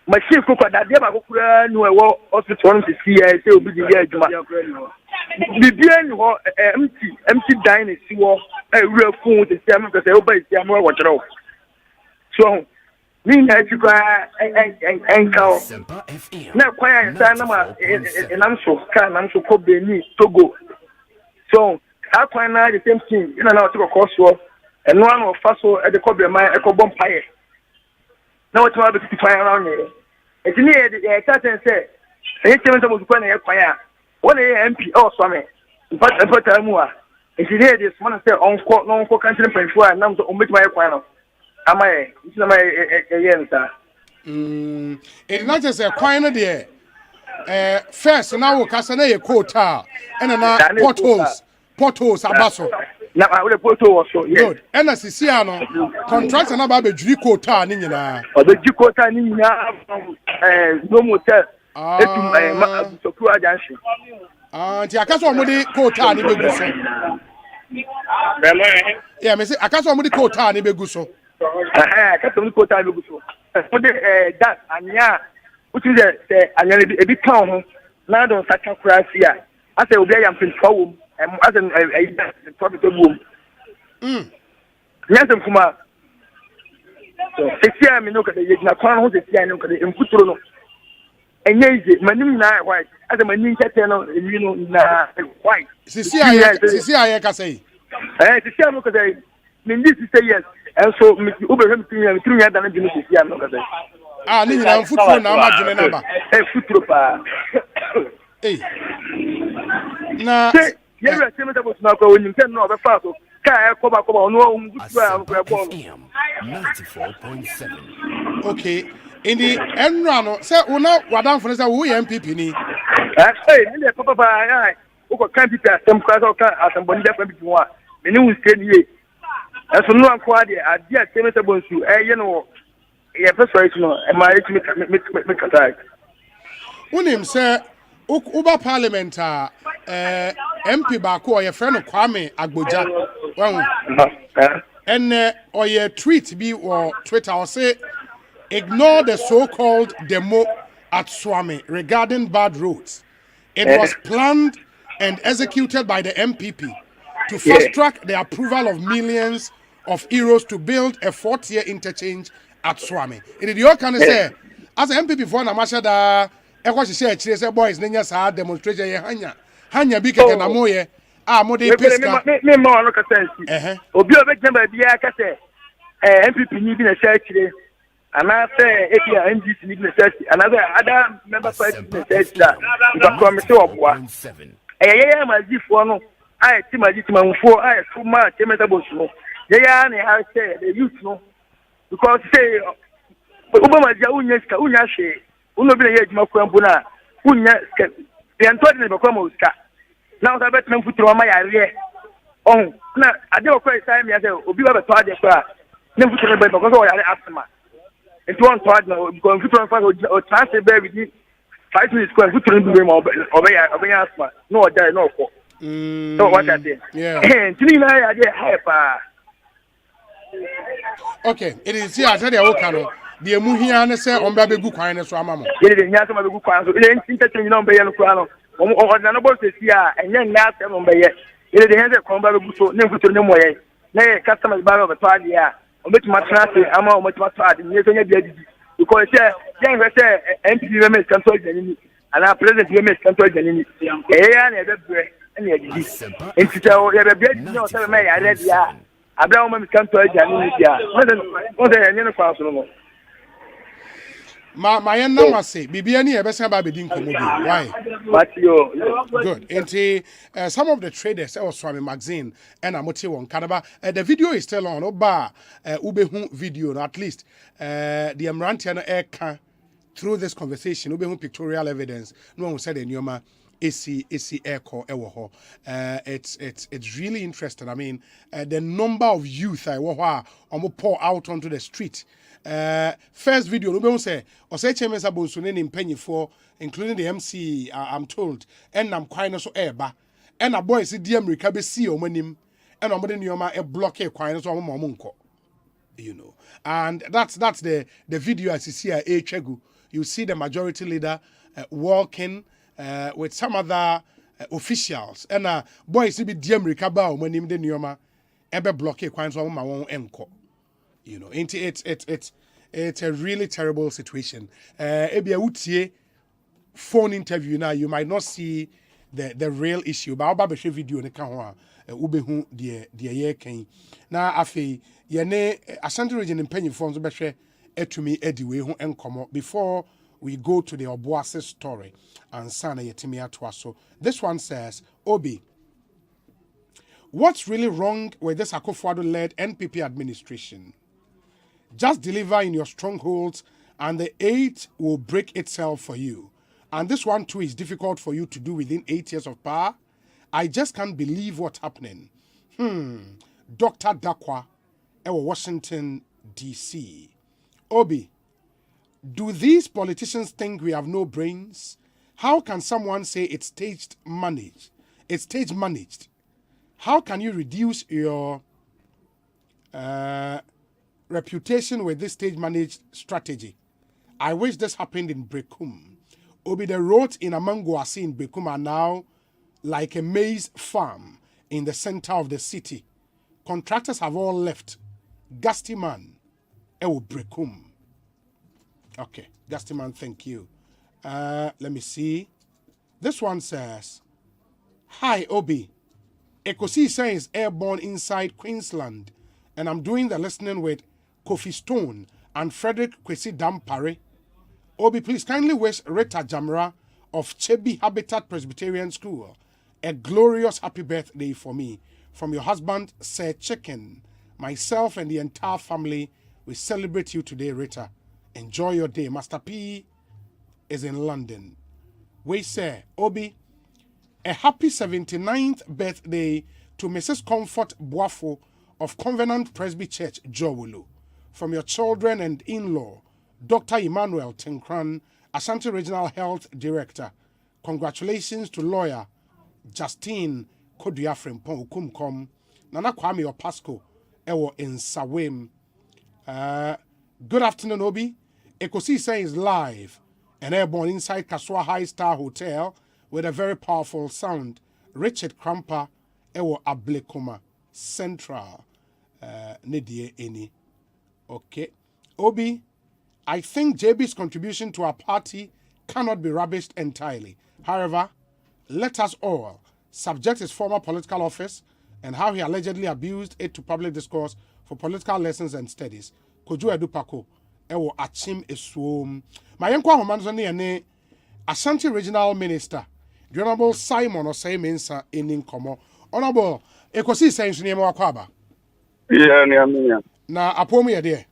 My chief cook that day, I go no hospital to CA, say will be the year. The beer empty dining, see what a real food is because everybody is more watch it off. So, me had to cry and cow. Now, quiet, and I'm so kind, I'm so cold, Togo. So, I find out the same thing, you know, now to a course and one of Faso at the Cobra, my echo bumpire. Now, what's my big fire around here? It's near the Tatan said, and it's was going to fire. What a MP or something. But I put a more. It's near this one said on court, no country for and now to omit my final. Am I? It's not my It's not just a coin there. First, now Casanay quota and potholes are basso. Now I would have put also good. And as you see, contracts and about the Jukota Nina or the Jukota Nina no motel. So poor junction. Tiakaso quota ni beguso. Yeah, Miss Akaso quota ni beguso. Akaso quota ni beguso. For the that and yeah, which is a big town. Now don't such a crash here. I say, Obey and Prince Home. As a tropical boom. Yes, and Kuma. So, 6 years, I look at the Yakan, who's a piano in Putrono. And yes, my name is white, as a man, you know, white. Cecilia, I can say. To see, I look at the this is a yes, and so Mr. Uber him to 3 years than a Genesis. Ah, Nina, football now, Martin, a foot trooper. Hey. Now, yes, I was not going to know the fast. FM 94.7. Okay. In the end run, say, we know what I'm for. We MPP ni. Hey, Papa, who can't be some class or some different one. The new state here. As for no one quality, I dear Senator Bonsu, you know, a personal, and my make a tag. When him say, Uber Parliament, MP Bako or your friend of Kwame Agboja. And or your tweet be or Twitter or say ignore the so-called demo at Swami regarding bad roads. It was planned and executed by the MPP to fast-track the approval of millions of euros to build a 4th-year interchange at Swami. It is your kind of say, as an MPP for Namashada, Ekosiise say boys, Nenya sa demonstration hanya bi keke na moye mode pesca me ma no ka sense obi obegamba bia ka say MPP ni bi na share kire ana say APA NGC ni bi na share another other member party na share that promise oboa mazifo no ai ti manfo ai so ma Temeta Bonsu no ne ha say the youth no because say Obama dia unya hwe uno bi na ye adwuma kwampo na unya yantode ne bekwa uska now I bet me futuro ma yare oh na ade okwa sai me say obi ba beto ade kwa ne futuro be because o yare asma into one third na because futuro fa o transfer be with 5 minutes kwa futuro bi ma obe asma no o die no ko so what that is yeah tini na ya dey help okay it is here I tell you o the emuhia ne say on ba begu kwan ne so amamo ye de nya so ma begu kwan so ile interchange no be ye no kwa no o na bo se sia enye nya se no be ye ile de hen se kon ba begu so ne futuro ne moye na customers ba ba to ade a o betima transfer ama o betima to ade ne so nya bia didi because say yen we say MP women can to jani and our president women can to jani ya na be bre na didi entita o ya be bia didi o se me ya ready ya abra o me can to jani dia o de enye no kwa so no my number say bibia ni e be san ba be din komo bi why good and some of the traders also Swami magazine and amote won kanaba the video is still on oba ubehu video at least the emrantia no eka through this conversation ubehu pictorial evidence no one said enyoma AC echo ewo ho it's really interesting. I mean the number of youth I wo ho a pour out onto the street. First video, no say Osei Bonsu ne mpanyifo, including the MC, I'm told, and I'm quite so eba. and a boy see DM recover see or manim and I'm in your a block a quine so monko. You know, and that's the video as you see at Chegu. You see the majority leader walking with some other officials and boys see be DM recover or manim the Nioma ebe block a quine so my own enko. You know, it's a really terrible situation. Ebi utie phone interview now, you might not see the real issue, but I'll be video ne kan ho a ubehu de ye kan. Na afi ye ne Ashanti region mpanyimfo nso behwe etumi ediwe ho enkomo before we go to the Obuase story and sana yetimi atwa so. This one says, Obi, what's really wrong with this Akufo-Addo-led NPP administration? Just deliver in your strongholds and the 8 will break itself for you. And this one too is difficult for you to do within 8 years of power. I just can't believe what's happening. Dr. Dakwa, Washington, D.C. Obi, do these politicians think we have no brains? How can someone say it's stage managed? It's stage managed. How can you reduce your reputation with this stage managed strategy? I wish this happened in Brekum. Obi, the roads in Amanguasi in Brekum are now like a maize farm in the center of the city. Contractors have all left. Gastiman, Brekum. Okay, Gastiman, thank you. Let me see. This one says, hi, Obi. Ekosiisen is airborne inside Queensland, and I'm doing the listening with Kofi Stone and Frederick Kwesi Dampare. Obi, please kindly wish Rita Jamra of Chebi Habitat Presbyterian School a glorious happy birthday for me. From your husband, Sir Chicken. Myself and the entire family, we celebrate you today, Rita. Enjoy your day. Master P is in London. We say, Obi, a happy 79th birthday to Mrs. Comfort Boafo of Covenant Presby Church, Jowulu. From your children and in-law, Dr. Emmanuel Tenkran, Ashanti Regional Health Director. Congratulations to lawyer Justine Kodua Frimpong Kumkom, Nana Kwame Opasco, Ewo in Sawem. Good afternoon, Obi. Ekosiisen is live and airborne inside Kaswa High Star Hotel with a very powerful sound. Richard Krampa, Ewo Ablekoma Central. Nedie Eni. Okay. Obi, I think JB's contribution to our party cannot be rubbished entirely. However, let us all subject his former political office and how he allegedly abused it to public discourse for political lessons and studies. Koju Edupako, Ewo Achim Esuom. My uncle Homanzoni Ashanti Regional Minister, the Honorable Simon Osei Mensa in Nkomo. Honorable Ekosiisen Sunyemo Akwaba. Yeah. Na apomu ya de.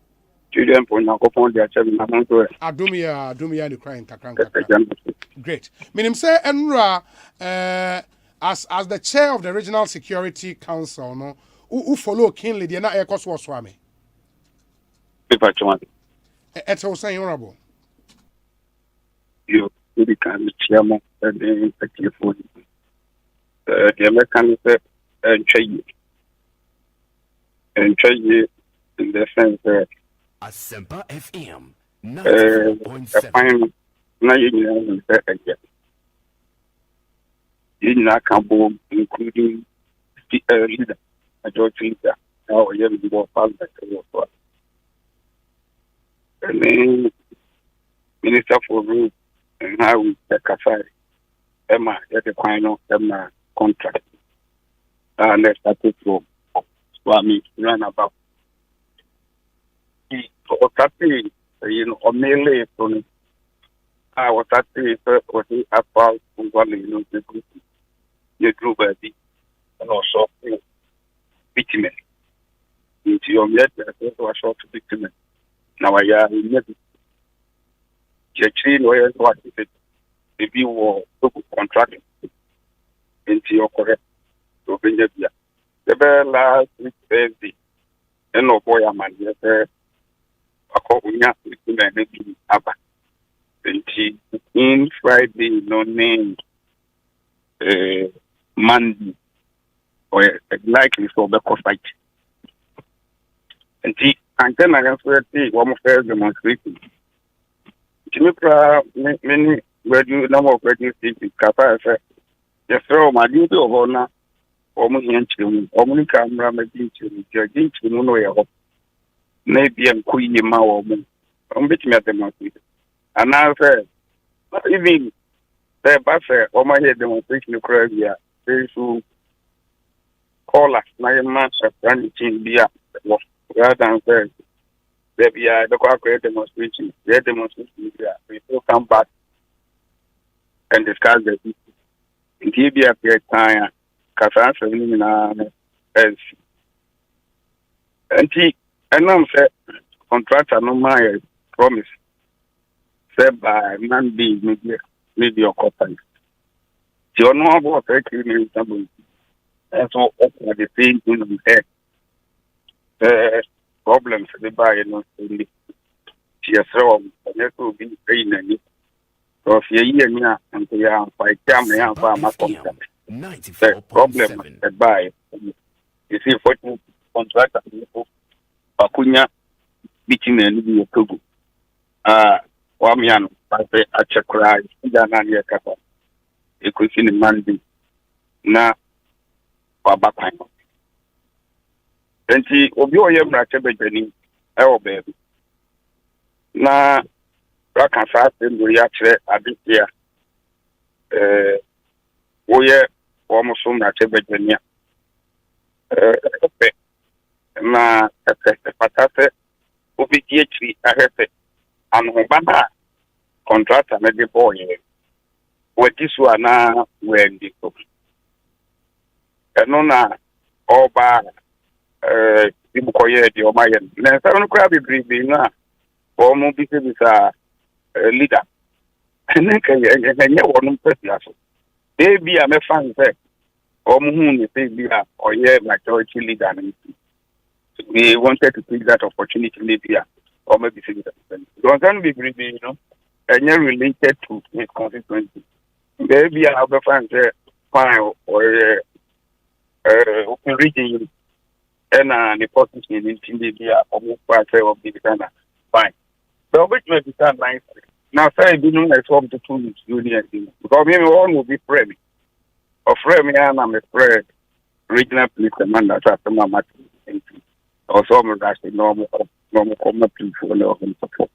Children for Nakopon, they are telling Adumia the crying kakran. Great. Minim say Enra as the chair of the Regional Security Council, no, who follow keenly the na Ekos Swami. Paper Chwan. Eto saying honorable. You become chairman and then the phone. The American and Chay in the sense that Asempa FM 94.7. Including the leader, majority leader. Now, you have more fun and then Minister for Road and how we take aside Emma, get the final Emma contract. And let's start it from Swami run about. What happened, on Mele, I was at the about one the group and also bitumen. Into your yet, was short bitumen. Now I am in the lawyers what is it? If you were contract into your correct to bring it here. The very last week, Thursday, and no boy, a man, yes, according to the Abba. In Friday, no name, Monday or likely so the fight. And the antenna has one of the demonstration. Jimmy many graduate number of graduate cities, Kappa said, yes, throw my duty of honor, Omni camera, making to judging to know maybe I'm queen in my woman. I'm betting at demonstration. And now said, even the buffer or my head demonstration of Korea, very soon call us 9 months of running beer rather than say, there be a great demonstration, their demonstration, we will come back and discuss the issue. In TB at the time, Casan as and he announced contractor no my promise said by Monday media company. You know about the and so the thing in the problems the buyer no she has thrown and will be paying any. So if you and they are by camera and farm the problem the buy you see for contractor Pakunya beating and be a kugu. Wamian, I say, I check cry, Janania Kappa. Ekosiise Monday. Na, Wabapine. And she will be all your bracketing, our baby. Na, Rakan and we actually a bit here. We are almost soon at Virginia. Na patase obigiechi ahese anobaba contractor na de boy we disu ana we ndiko eno na oba ibukoye de omaye na sa no kwa bibribi na o mu bi se bisa leader ene ka ye wonu pesiaso e bi a me fan se o mu hu ni se bi a oye majority leader na we wanted to take that opportunity maybe or maybe 70%. It was going to be, you know, and you're related to his constituency. Maybe I have a fan fine or open region and the position in India or part of the Ghana. Fine. The which may be done nicely. Now, say, you know, I form the 2 weeks union because maybe one will be friendly. Or friendly, and I'm a friend, regional police commander, after my match. Or some of that normal committee for the support.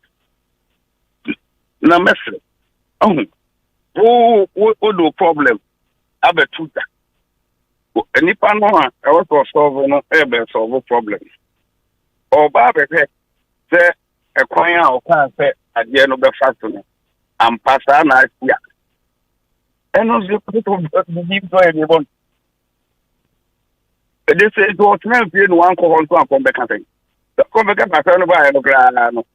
Now, Messi, no problem. Have a tutor. Any panel, I also solve no ever solve problems. Or Barbara say a choir or can't say at the end of the factory and pass on nice year. And also, people believe to anyone. They say it was not one call to come back and come back and turn by no grano.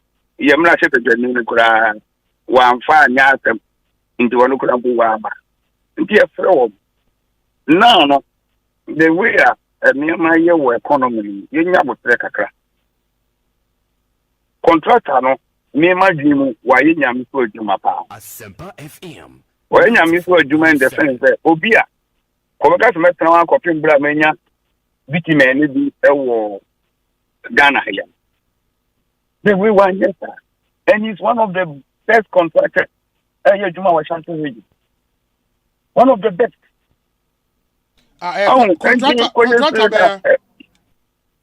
Yamna ship the new gran, one fine yasem into one Ukrabuama. Dear Fro, no, the way a near my year economy, you never take a crack. Contractor, no, me imagine why you am so Jumapa. Asempa FM. When you am so Juma in the sense that Obia, Covagas Metana copying Bramania. Bitime be Ghana here. Then we want yes, sir. And he's one of the best contractors. Juma Washington region. One of the best.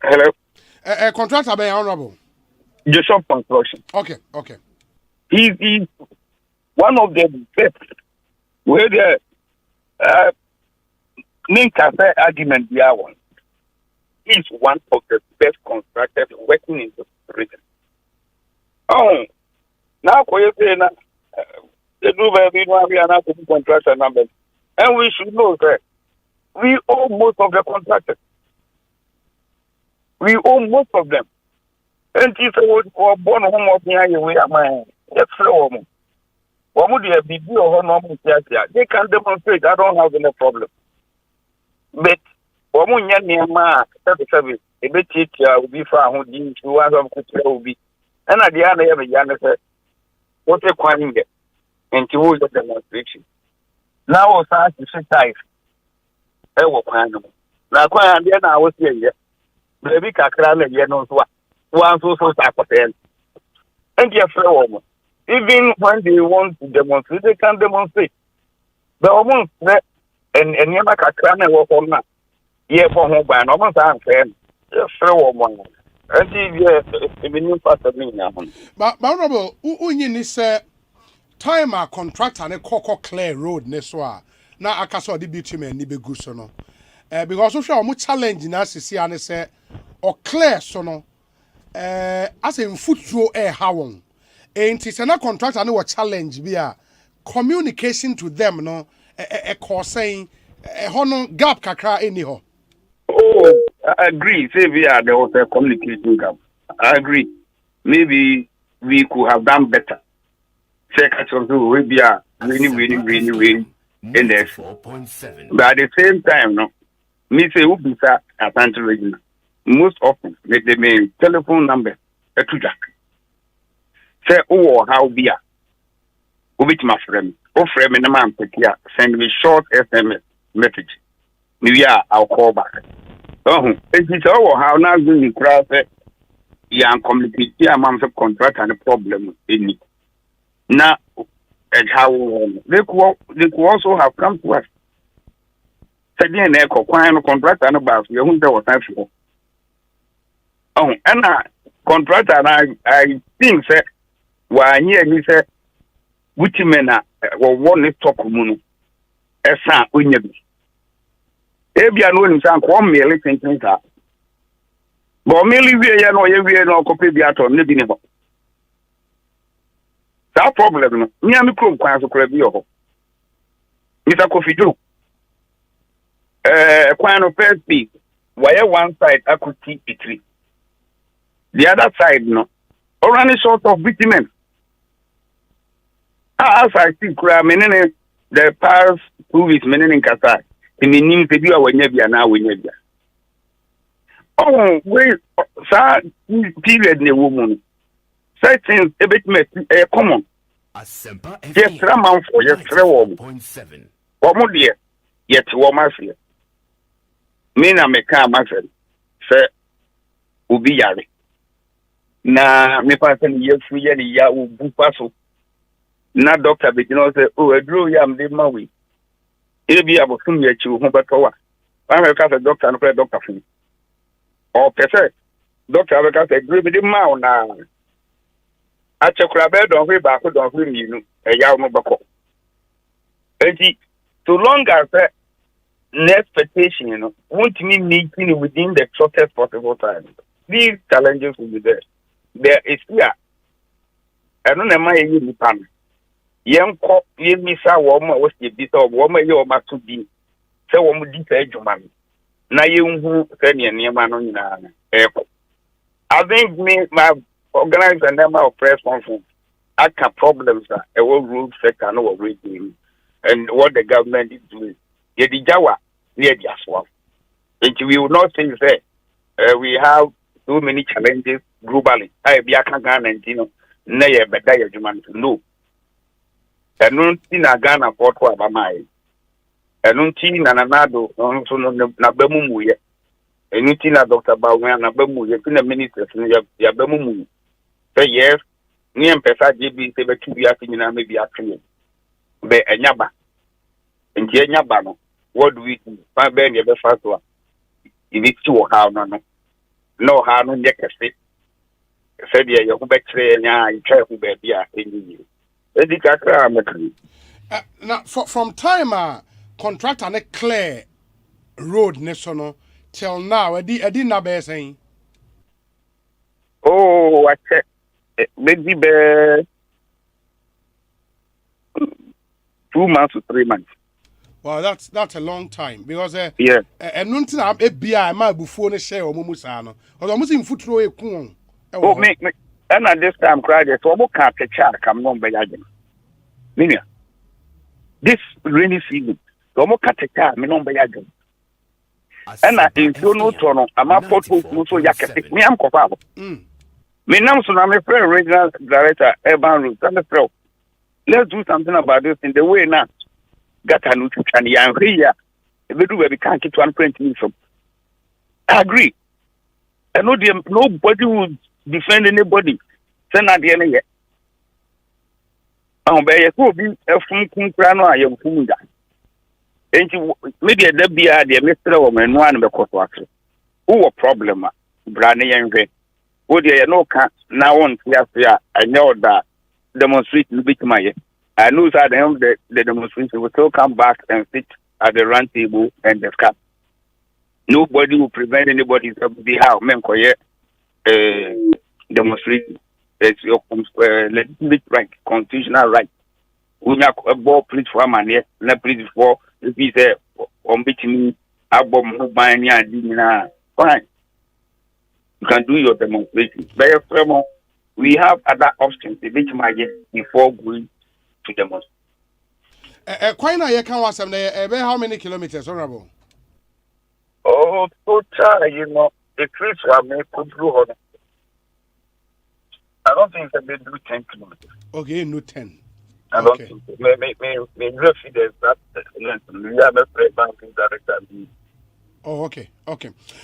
Hello. Contractor by honorable. Joseph Construction. Okay. He's one of the best. Where the Ninka argument the one. He's one of the best contractors working in the region. Now, you say, the Dubai, we are not the contractor numbers. And we should know that we owe most of the contractors. We owe most of them. And if I was born home of me, we are my home. What would you be or normal? They can demonstrate. I don't have any problem. But Omunya Niama, service, a bit will be far who didn't one of will be. And at the other, Yana said, what a quite and to hold the demonstration. Now, was asked to sit tight. ɛwɔ kwan no na kwan deɛ na awɔ sie yɛ baabi kakra na yɛ no so one so sakɔtɛn and yɛ frɛ wɔn even when they want to demonstrate they can demonstrate but almost that and nneɛma kakra na ɛwɔ hɔ no yɛ fɔ ho ban na ɔmo saa mfɛ yɛ frɛ wɔn and yɛ ebinim pastor mi nya ho. But honorable unyi ni sɛ time a contractor ne kɔkɔ clear road ne so a na aka sɛ ɔde bitumen ni bɛgu so no because wohwɛ a ɔmo challenge na asisi ane sɛ ɔclear so no asɛ mfutuo ɛha wɔn enti sɛ na contractor ne wɔ challenge bi a communication to them no ɛkɔɔ sɛn ɛhɔ no gap kakra ɛni hɔ. Oh, I agree. Say there was a communication gap. I agree. Maybe we could have done better. Check out something we be really in there. But at the same time, no, me say who be that at region. Most often they main telephone number to Jack. Say how be a which my friend. Oh friend and man send me short SMS message. Maybe I'll call back. It is how now doing crowd young communicate among the contract and the problem in it. Now, and how they could also have come to us. Said an echo, quite a contract and about your own was actual. Oh, and contract and I think that why here he said, which men are one is talk moon. As some Ebi anu ni san kwa mmele tenten ta. Bo mmele wie ya no ye wie no kope bi ato ne bi ne ho. That problem no, me am krom kwan so kra bi ho. Mr. Kofi Joe. Kwan no first be wire one side akuti itri. The other side no, already short of bitumen. As I see kra menene the past 2 weeks menene Qatar. In the name of you, when now, when you oh, wait, sir, period, the woman. Such things a bit common. Asempa Yes, Raman for yes, 94.7. What more dear? Yet, woman, Mina make a master, sir, Ubi Yari. Na, me person, yes, we had a yaw, Bupaso. Na doctor, but you know, say, oh, I drew yam the Maui. Ebi abosun ye chi ho beto wa am ka say doctor no play doctor fun o pese doctor be ka say gree bi ma na a chekura be don hwe ba ko don hwe minu e ya no beko enti so long as expectation you know won't meet within the shortest possible time these challenges will be there is here I don't know my you pan yenko yemisa wo ma wo se bi so wo ma ye o ma to bi se wo mu di fa adwuma na yenhu se ne niema no nyina eko I think me my organize a number of press conference aka problems that a road sector no we doing and what the government is doing ye di jawa near the aswa and we will not say we have so many challenges globally I be aka Ghana and you know na ye beda ye adwuma no enun ti na Ghana port wa ba mai enun ti na nanado so no na bamumu ye enun ti na Dr. Bawo na bamu ye ti na ministers ya bamumu say yes ni empesa JB se be tu bi afanyina me bi atwe be enyaba nti enyaba no what do we do fa be ne be fa so a ibi ti wo ha no ha no nye kese se de ye ho be kire nya itwa ho be bia enyi now from time contractor ne clear road ne so no till now edi na be saying oh I check maybe be 2 months to 3 months. Well, that's a long time because yeah and nothing e bia ma bufuo ne share omumu sa no because omumu sin futuro eku oh me and at this time cried it omo ka techa kam no be yaje minia this rainy season omo ka techa me no be yaje and na info no to no ama photo no so yakete me am kofa abo me nam so na me friend regional director urban road and the let's do something about this in the way now gata no twani yan hia Ebe do we can't keep one print from. I agree. I know nobody would defend anybody. Send at the end yet. But you could be a fun crano. I am fun that. And maybe a debut idea, Mr. Woman, one because what? Who a problem? Brandy and Red. Would you know? Now on, I know that demonstration bit my. I know that the demonstration will still come back and sit at the round table and discuss. Nobody will prevent anybody from the how men demonstrate. It's your legitimate right, constitutional right. We have a ball please for money, not please for if he's there on between album buying fine. You can do your demonstration. We have other options before going to demonstrate. Quite now, you can watch them there. How many kilometers, honorable? Oh, total, the trees are made to through. I don't think that they do 10 kilometers. Okay, no 10. I don't think so. May refill that length. We have a free banking director. Oh, okay.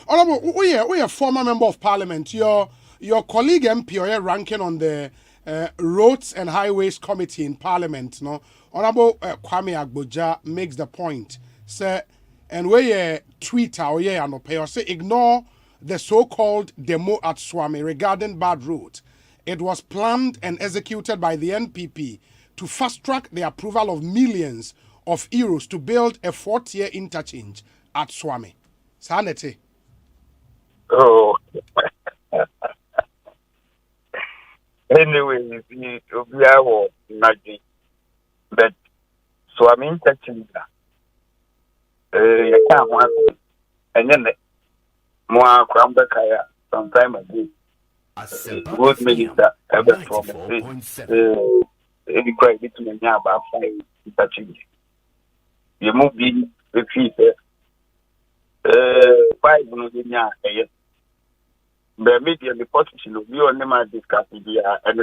Honorable, we are former member of parliament. Your colleague MP or ranking on the Roads and Highways Committee in Parliament, no? Honorable Kwame Agboja makes the point, say, and we Twitter or say ignore the so-called demo at Swami regarding bad roads. It was planned and executed by the NPP to fast-track the approval of millions of euros to build a 4-tier interchange at Swami. Sanity. Oh. Anyway, we are imagine that Swami interchange. You can't want and then more Krambakaya sometime ago. Asempa Good minister ever from any quite between about 5 interchange. You move in the feet 5 million a year. The media the position of you and them discussing here and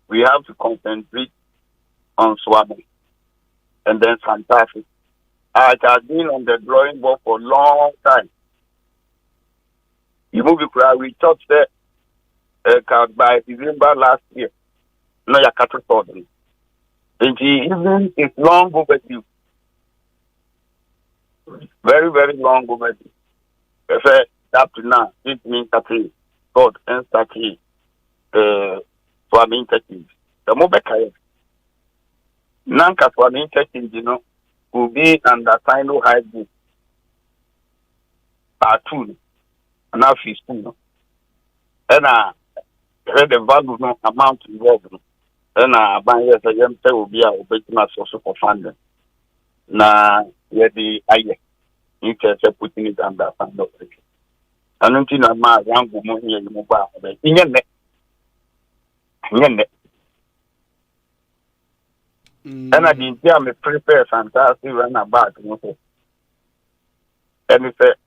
we have to concentrate on Swami and then fantastic. I have been on the drawing board for a long time. You move it, we touched that by December last year. No, you can't afford it. And even it's long overdue. Very, very long overdue. Up to now, it means that God and Saki for me interchange. The mobile Nanka for me interchange, will be under final high book. Part 2. And now 15. And the value no amount involved. And by years a young will be our business also for funding. Now, the idea. You can putting it under funding. And until I'm a young woman here in the mobile. In your neck. And I didn't tell me prepare fantastic run about. And he said,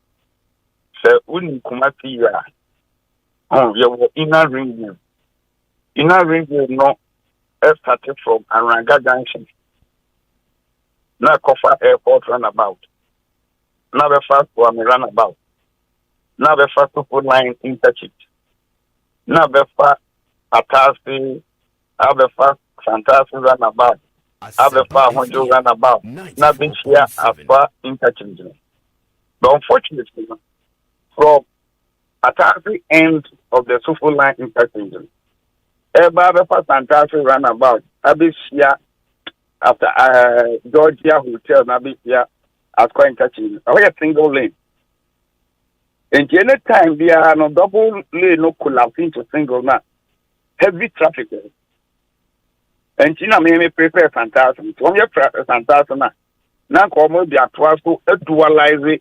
wouldn't come at you. Oh, your inner ring. Inner ring will not started from Aranga Junction. Now, Kofa Airport runabout. Now, the first one runabout. Now, the first foot line interchange. Now, the first fantastic, have the first fantastic runabout. Have the far when you run about. Now, this year, after interchange. But unfortunately, from at the end of the Sufu line interchange, the first fantastic runabout. This year, after Georgia Hotel, this year, at quite interchange. I have a single lane. And any time they are no double lane, no collapse into single now. Heavy traffic. And China may prepare fantastic. When you prepare fantastic now come be at to dualize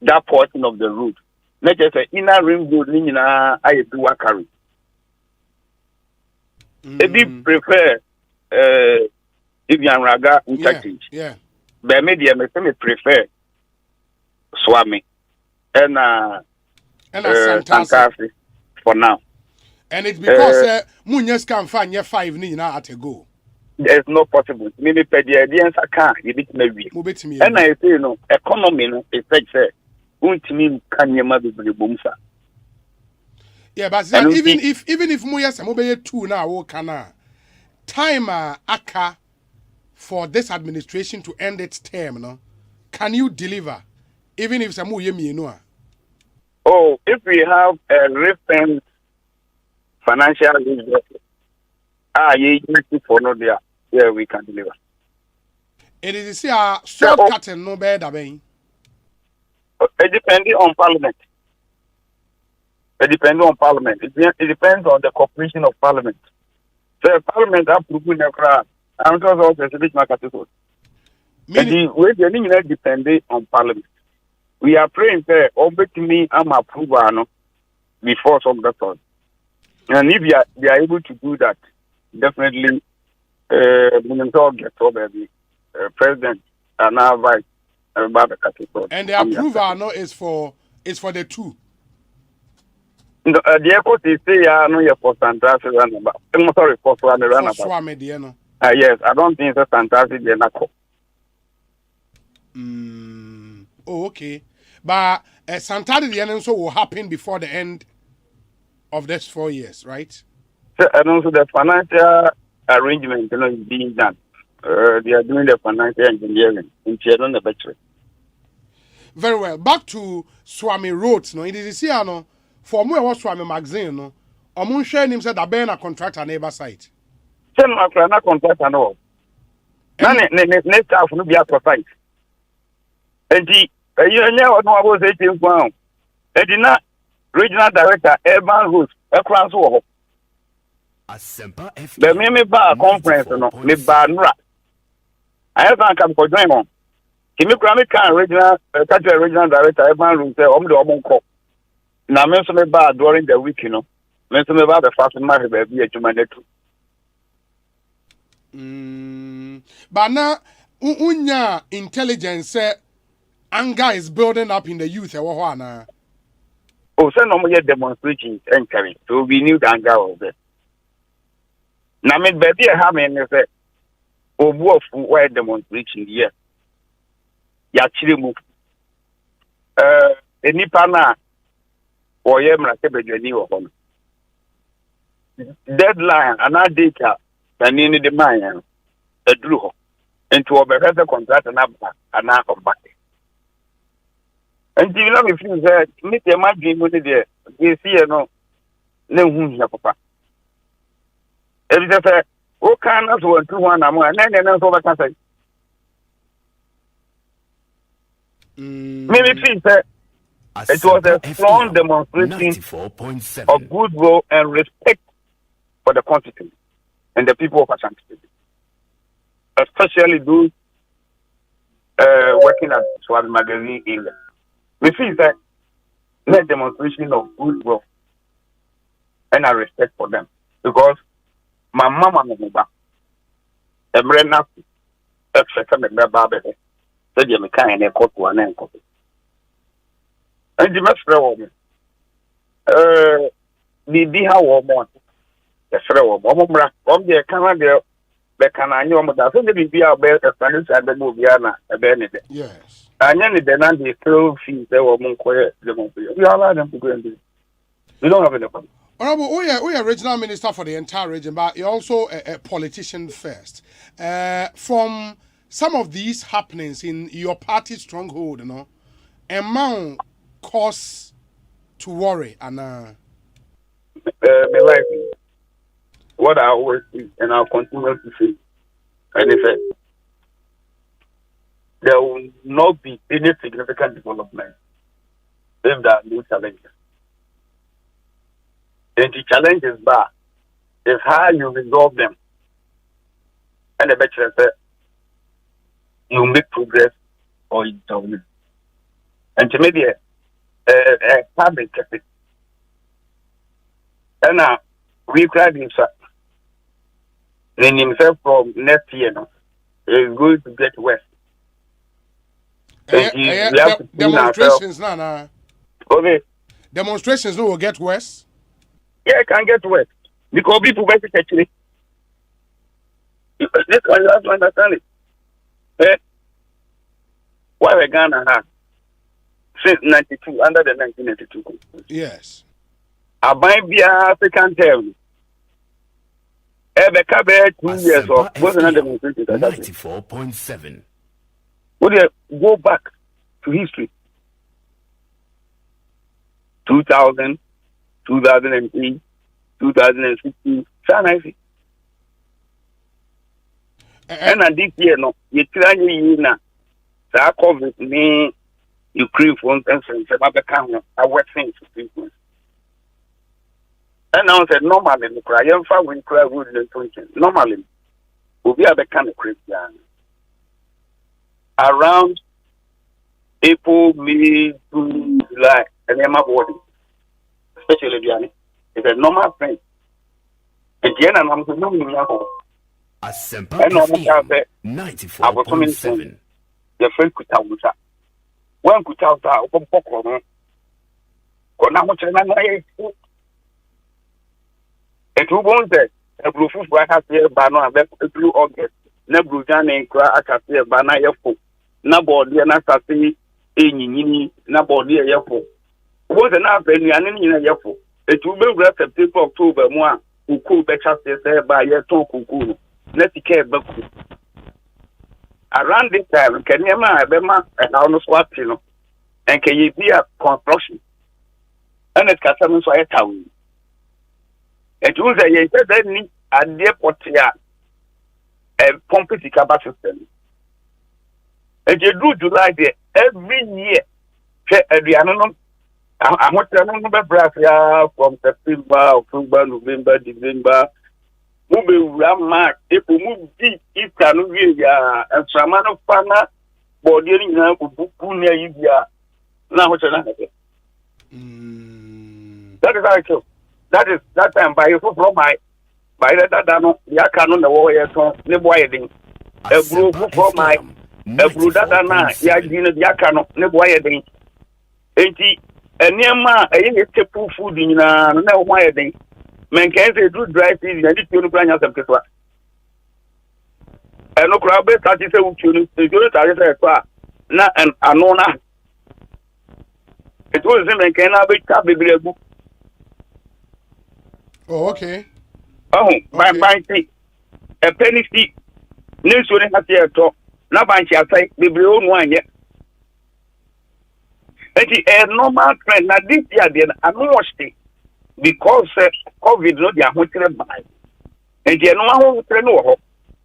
that portion of the route. Let us say inner ring road in I do a carry. If you prefer if you are raga interchange. Yeah. But maybe I may prefer Swami and fantastic for now. And it's because Munyes can find your 5 ni na at a go. there's no possible. Maybe per the audience account, you bit maybe. And I say, no, economy, no, it's like, say, ultimately, can you maybe be boomsa? Yeah, but even if Moya Samobe 2 now, what can time aka for this administration to end its term, no? Can you deliver? Even if Samu Yemi no? Oh, if we have a recent financial resources, you for no there, yeah, we can deliver. It is a shortcut and no better, it depends on Parliament. It depends on Parliament. It depends on the cooperation of Parliament. So Parliament approving the crowd. I'm just also a bit market. We depend on Parliament. We are praying that me I'm approval before some doctors. And if they are able to do that, definitely President and our vice and the approval is for the two. No, the airport is say no for fantastic runabout. I'm sorry for runabout. Yes, I don't think it's a fantastic runabout. Oh, okay. But Santari the end also will happen before the end of this 4 years, right? So, and also the financial arrangement is being done. They are doing the financial engineering in Children the battery. Very well. Back to Swami Roads. No, it is here no. For me, was Swami magazine no. Omun share him said that be na contract a neighbor site. Same na contract and all. Na ne staff no be a site. Enti you know no about 18 pound. Enti na regional director urban roads ekran so ho. Asempa FM. The me ba conference no me ba nra. I have come for join on. Kimi kura kan regional regional director urban roads say om de om ko. Na me so me ba during the week, me so me ba the fast market be adwuma netu. But now unya intelligence anger is building up in the youth na. Oh, so no more demonstrations encourage. So we knew the anger of it. Na me baby ha me say obu of where demonstration here. Ya chire mu. Enipa na oye mrake bedwani wo hono. Deadline ana data tani ni de man eduru ho. Enti obehwese contract na ba ana back. And you know, if you say, meet your magic with it, you see, no who's your papa. If you say, oh, can us one, 2, 1, and then over can say, maybe she said, it was a strong demonstration of goodwill and respect for the constitution and the people of Ashanti, especially those working at Swami Magazine area. We see that a demonstration of goodwill and a respect for them. Because my mama and my back, a brand new, a second baby, said you can't and a court one and copy. And the master woman, the how woman, the throw of Omra, from the Canada, the Canadian, but I think it be our best Spanish and the Moviana, a Benedict. Yes. And then they still feel they were more quiet. We allow them to go and do it. We don't have any problem. Honorable, we are regional minister for the entire region, but you're also a politician first. From some of these happenings in your party stronghold, amount cause to worry and my life, what I always see and I'll continue to see, and it's there will not be any significant development if there are new challenges. And the challenges is how you resolve them. And the better say you make progress or you don't. And to maybe a public capital. And now we cried himself. Then himself from next year is going to get west. Demonstrations now. Okay. Demonstrations will get worse. Yeah, it can get worse. Because people basically This one you have to understand it. Why we Ghana have since 92 under the 1992 constitution. Yes. Aban bia African term. Ebeka be 2 years of both another demonstration. 94.7. Would you go back to history? 2000, 2003, 2016. And this year, no, you try na sa COVID ni Ukraine for instance, I become a wet thing to people. And now said normally the cry, young far when cry wood and thinking. Normally, will be a kind of Christian. Around April, May, June, July, and then my body, especially Diani, it's a normal thing. And then I'm going to know. Asempa FM 94.7. The friend could tell us. One could tell us, open popcorn. It will say a blue food by half year banner, a blue August, Nebru Jane, cry at a year banner, yafo. Nobody and assassin, in nobody a yafo. Was enough any in a yafo. It will be rest of October, one who could be just by your talk. Let's care Baku. Around this time, can you remember and almost what you know? And can you be a construction? And it's customers for a town. It was a year that need a dear potia a pumping capacity. And you do July there every year. I'm what I remember Brazil from September, October, November, December. Move Rama, if we move deep, if can we and Samana Pana, bordering now with Bukunia India. Now what's another? That is how I feel. That is that time by from my by that dano, Yakan on the warrior song, the boying. A group from my a brudana, Yagina Yakano, the boying. Ain't he a near ma, a tapu food in no wiring. Men can say do dry season and you plan yourself to work. And no crowd best at this you na and anona. It was him and can have a book. Oh, okay. Oh, my see a penny seat. News wouldn't have to talk. Now, by shall say, the blue one yet. And a normal trend. Now, this year, I'm watched it. Because COVID no dia ho tere bai and je no ho tere no ho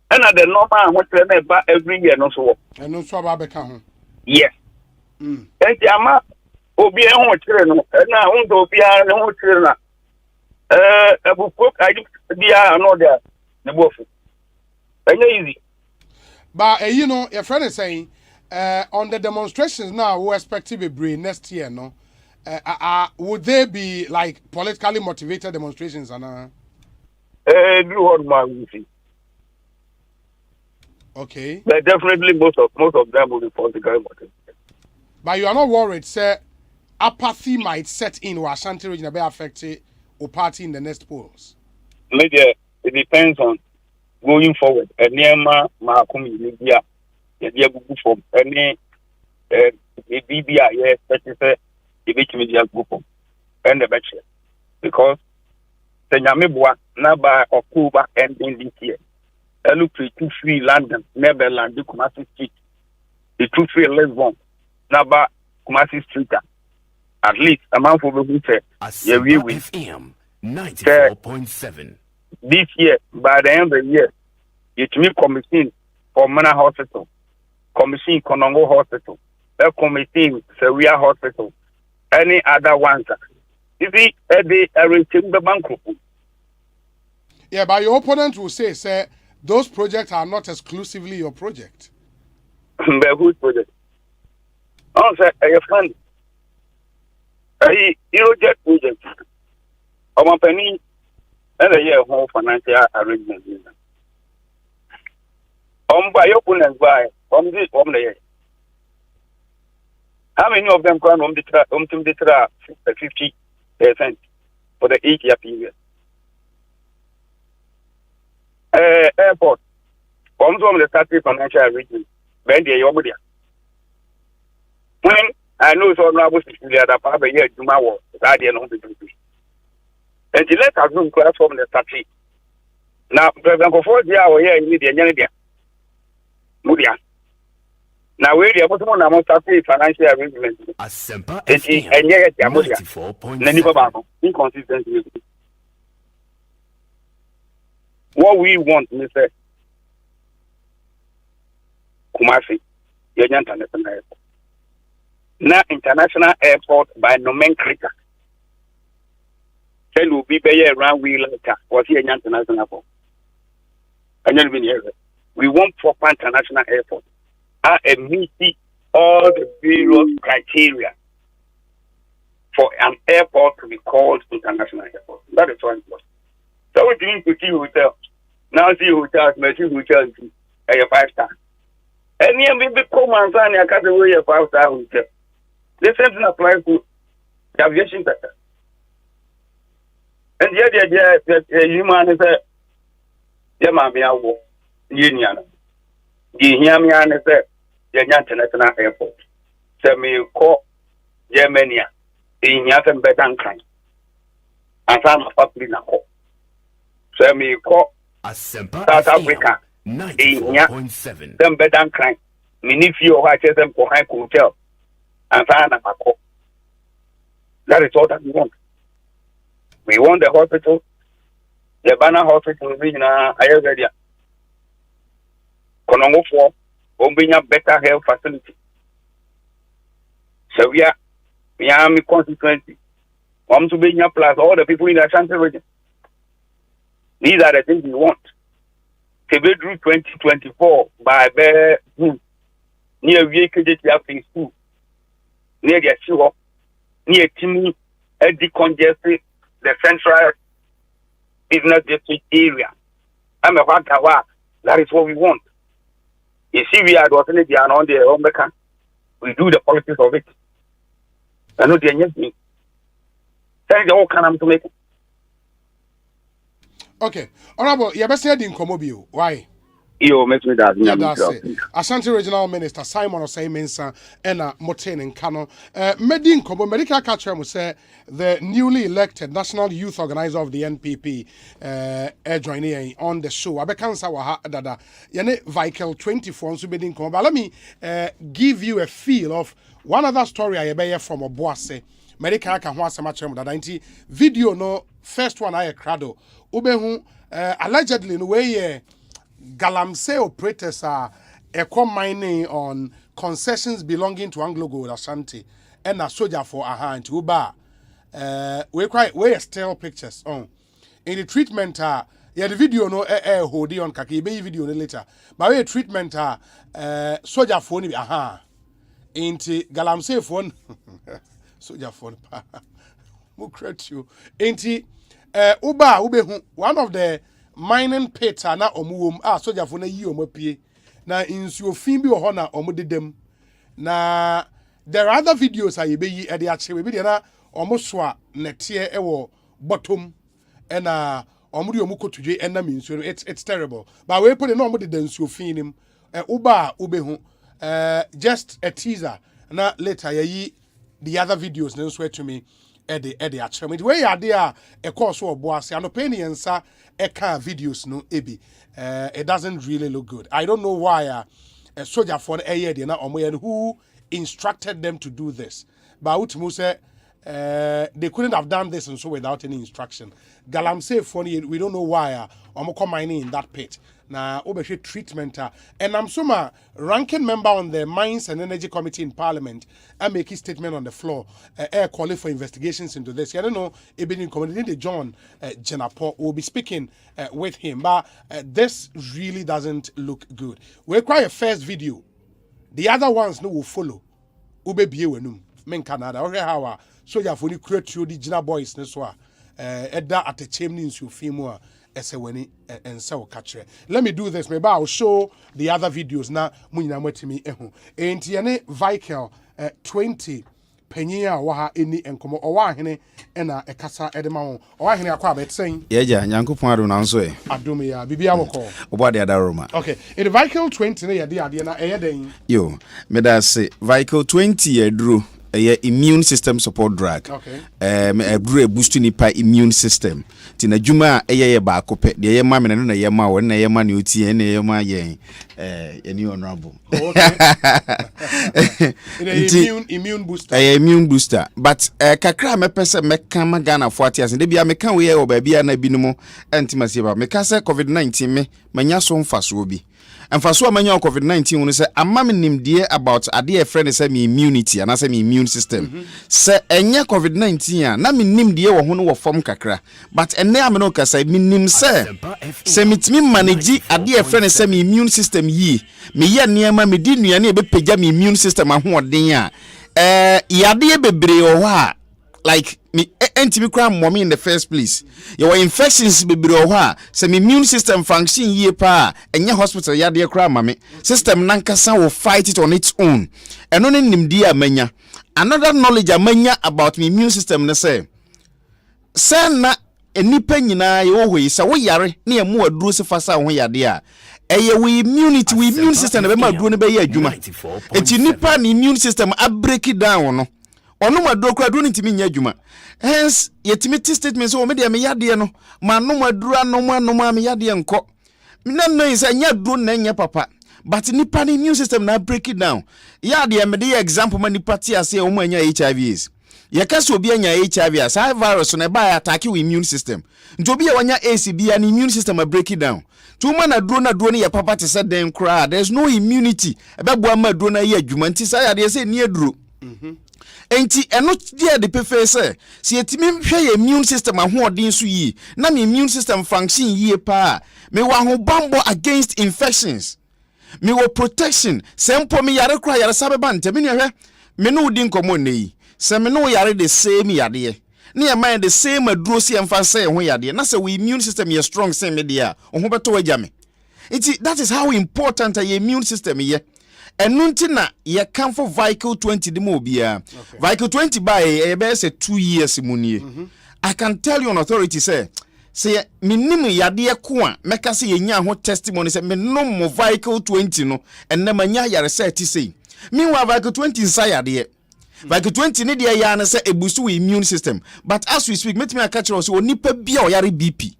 and the normal ho tere na ba every year no so and no so ba beka ho yes and ama obi e ho tere no na ho do obi a ne ho tere na abuko aji dia no dia ne bofu easy but you know your friend is saying on the demonstrations now we expect to be brave next year no. Would they be like politically motivated demonstrations? Okay. But definitely most of them will be politically motivated. But you are not worried, sir. Apathy might set in or Ashanti region be affected or party in the next polls. Maybe it depends on going forward. Nema Mahakumi Libya, the from any BBI, yes, the media group and the bachelor because the Yamibwa Naba or Cuba ending this year. I look to 2-3 London, Neverland, the Kumasi Street, the 2-3 Lisbon, Naba Kumasi Street. At least a month of the winter. Yeah, we will. FM 94.7. This year, by the end of the year, it will commission for Mana Hospital, commission Konongo Hospital, a commission Seria Hospital. Any other ones. You see, they are reaching the bankrupt. Yeah, but your opponent will say, those projects are not exclusively your project. But whose project? Oh, sir, your friend. You get project. Our penny and a year home financial arrangement. By your opponent, by this from the year. How many of them come the 50% for the 8-year period? Airport, Bonsu on the starting financial arrangement. Ben de yomudia. When I know so now was the other part of the year, Juma was that the no be. And the let us know class from the starting. Now, President Kofo dia o here in the Nyandia. Mudia. Now we are able to know starting financial arrangement. Asempa And yet, Yamudia. 94.7. Inconsistency. What we want, Mr. Kumasi, Union International Airport. Now, international airport by nomenclature. Then will be by around we later. Was here international airport? And then we want proper international airport. And meet all the various criteria for an airport to be called international airport. That is what it was. So we didn't put you hotel. Now see hotels, Mercy Hotel, a 5-star. And here we become Manzania, I can't away a 5-star hotel. The same thing applies to the aviation sector. And yet, human is a Yamamia Union. The Yamian is a international airport. So me call Germany in Yatem Bedankai. And some of us in a call. So me call Asempa South Africa. 94.7. Them Bedankai. Minifio Hatchem for High Hotel. And find a call. That is all that we want. We want the hospital, the Banner Hospital in Ayurveda. Konongo for Ombinya better health facility. So we are Miami constituency. To be plus all the people in the Ashanti region. These are the things we want. Kebedru 2024 by Bear near VKJT phase 2. Near the Shiho, near Timi, at decongested the central business district area. I'm a Wakawa. That is what we want. You see, we are on the home. We do the politics of it. I know the young thing. Tell the whole can to make it. Okay. Honorable, you ever said in Komobio. Why? You make me that. Yeah, that's it. Ashanti Regional Minister Simon Osei Mensah and Moten and Kano. Medin Kobo Medical Catcher will say the newly elected National Youth Organizer of the NPP joining on the show. Abekansa Waha Dada. Yane Vikel 24 on Subedin Kobo. But let me give you a feel of one other story I hear from Obuase. Medical can want some much that video no first one I crado. Ubehu allegedly in way Galamsey operators are mining on concessions belonging to Anglo Gold Ashanti and a soldier for a hand to Uba. We still pictures on in the treatment. Yeah, the video no hold on kaki be video later. But we treatment soldier phone aha. Ain't Galamsey phone soldier phone. Mukret you. Ain't Uba Ubehu one of the mining pits na omuwom soldier for na yi omapie na insuo fin bi ho na omudedem na there are other videos aye be yi e de achewe bi de na omoso a nete e wo bottom e na omude omukotudwe e na minsuo it's terrible but we put no omudede nsuo fin nim uba ubehu just a teaser na later yi the other videos na nso to me Eddie Acham. Where you are there, a course of boss, and opinion, sir, videos no ebi. It doesn't really look good. I don't know why a soldier for a year and who instructed them to do this. But they couldn't have done this and so without any instruction. Galamsey funny, we don't know why mining in that pit. Na obeshe treatment and I'm suma ranking member on the Mines and Energy Committee in Parliament and make a statement on the floor calling for investigations into this. I don't know if in community John Jenapo will be speaking with him, but this really doesn't look good. We'll cry a first video. The other ones no will follow. Ube biye wenum men Canada. Okay, how so ya for ni create you the Jina boys neswa edda at the chimney in su film and so catch. Let me do this. Maybe I'll show the other videos now. Munina mwetimi ehu. Entiane Vikel 20 panyia wa ha eni enkomo owa hene ena ekasa edema ho owa hene akwa betsen yeja nyankopon ado na nso e adom ya bibia woko obade adaroma okay in the vehicle 20 na yede ade na eyeden yo me da say vehicle 20 yedro immune system support drug. Okay. A boost nipa immune system. Tina juma ye ba kope. De ye ma me no na ye ma wo na ye ma ne oti na ye ma ye any honorable. Okay. immune booster. Immune booster. But kakra me pese me kan ma Ghana for atias. De bia me kan we ye oba bia na binumo antimasi ba. Me ka say COVID-19 me manya so mfaso bi. And for so many COVID-19, when say I'm nimdie about a dear friend say me immunity and I say me immune system. Say enya COVID-19 na me nimdie wo hono wo form kakra. But enne ameno ka say me nim say me manage a dear friend say me immune system yi. Me ye niam me di nuane e be pagya me immune system ahoden a. Yade bebre o ha like me entimi kra mommy in the first place. Your infections bebre o ha say me immune system function ye pa enye hospital yade kra mame system nankasa will fight it on its own. Eno ne nimdi amanya. Another knowledge amanya about me immune system ne say na enipa nyina ye wo hoi say wo yare na ye mu aduro se fasa ho yade a we immunity we immune system be ma aduro ne be ye adwuma. Enti nipa ni immune system a break it down no ono maduro kra do ntimi nya adwuma. Hence yetimi statement so o me de me yade no ma no maduro anom me yade enko na no is anya aduro na nya papa but nipa ni immune system na break it down. Yade me de example ma nipa ti ase o ma nya HIV is ye ka so obi anya HIV as high virus na ba attack your immune system nti obi ya wanya ACB and immune system a break it down. Two man aduro na ye papa te say dem kra there's no immunity ebebo ama aduro na ye adwuma nti say yade say ni aduro. Enti eno dia de pefe se yetimi hwe ye immune system ahoden so yi na me immune system function yi pa me wa ho bambo against infections me wo protection sempo me yare kra yare sabeba ntemi ne hwe me no udi nkomo nei se me no yare the same yade na ye mind the same aduro si emfa say ho yade na se we immune system ye strong say me dia ho beto waja me. That is how important your immune system ye. Enunti na ye come for vehicle 20 de mo bia. Vehicle 20 by e say 2 years munie. I can tell you on authority say minimum yade ko a meka say ye nya ho testimony say me no mo vehicle 20 no enne manya yare say ti say. Meanwhile vehicle 20 inside yade. Vehicle 20 ne de ya na say ebusu we immune system. But as we speak metimi catch us onipa bia o yare BP.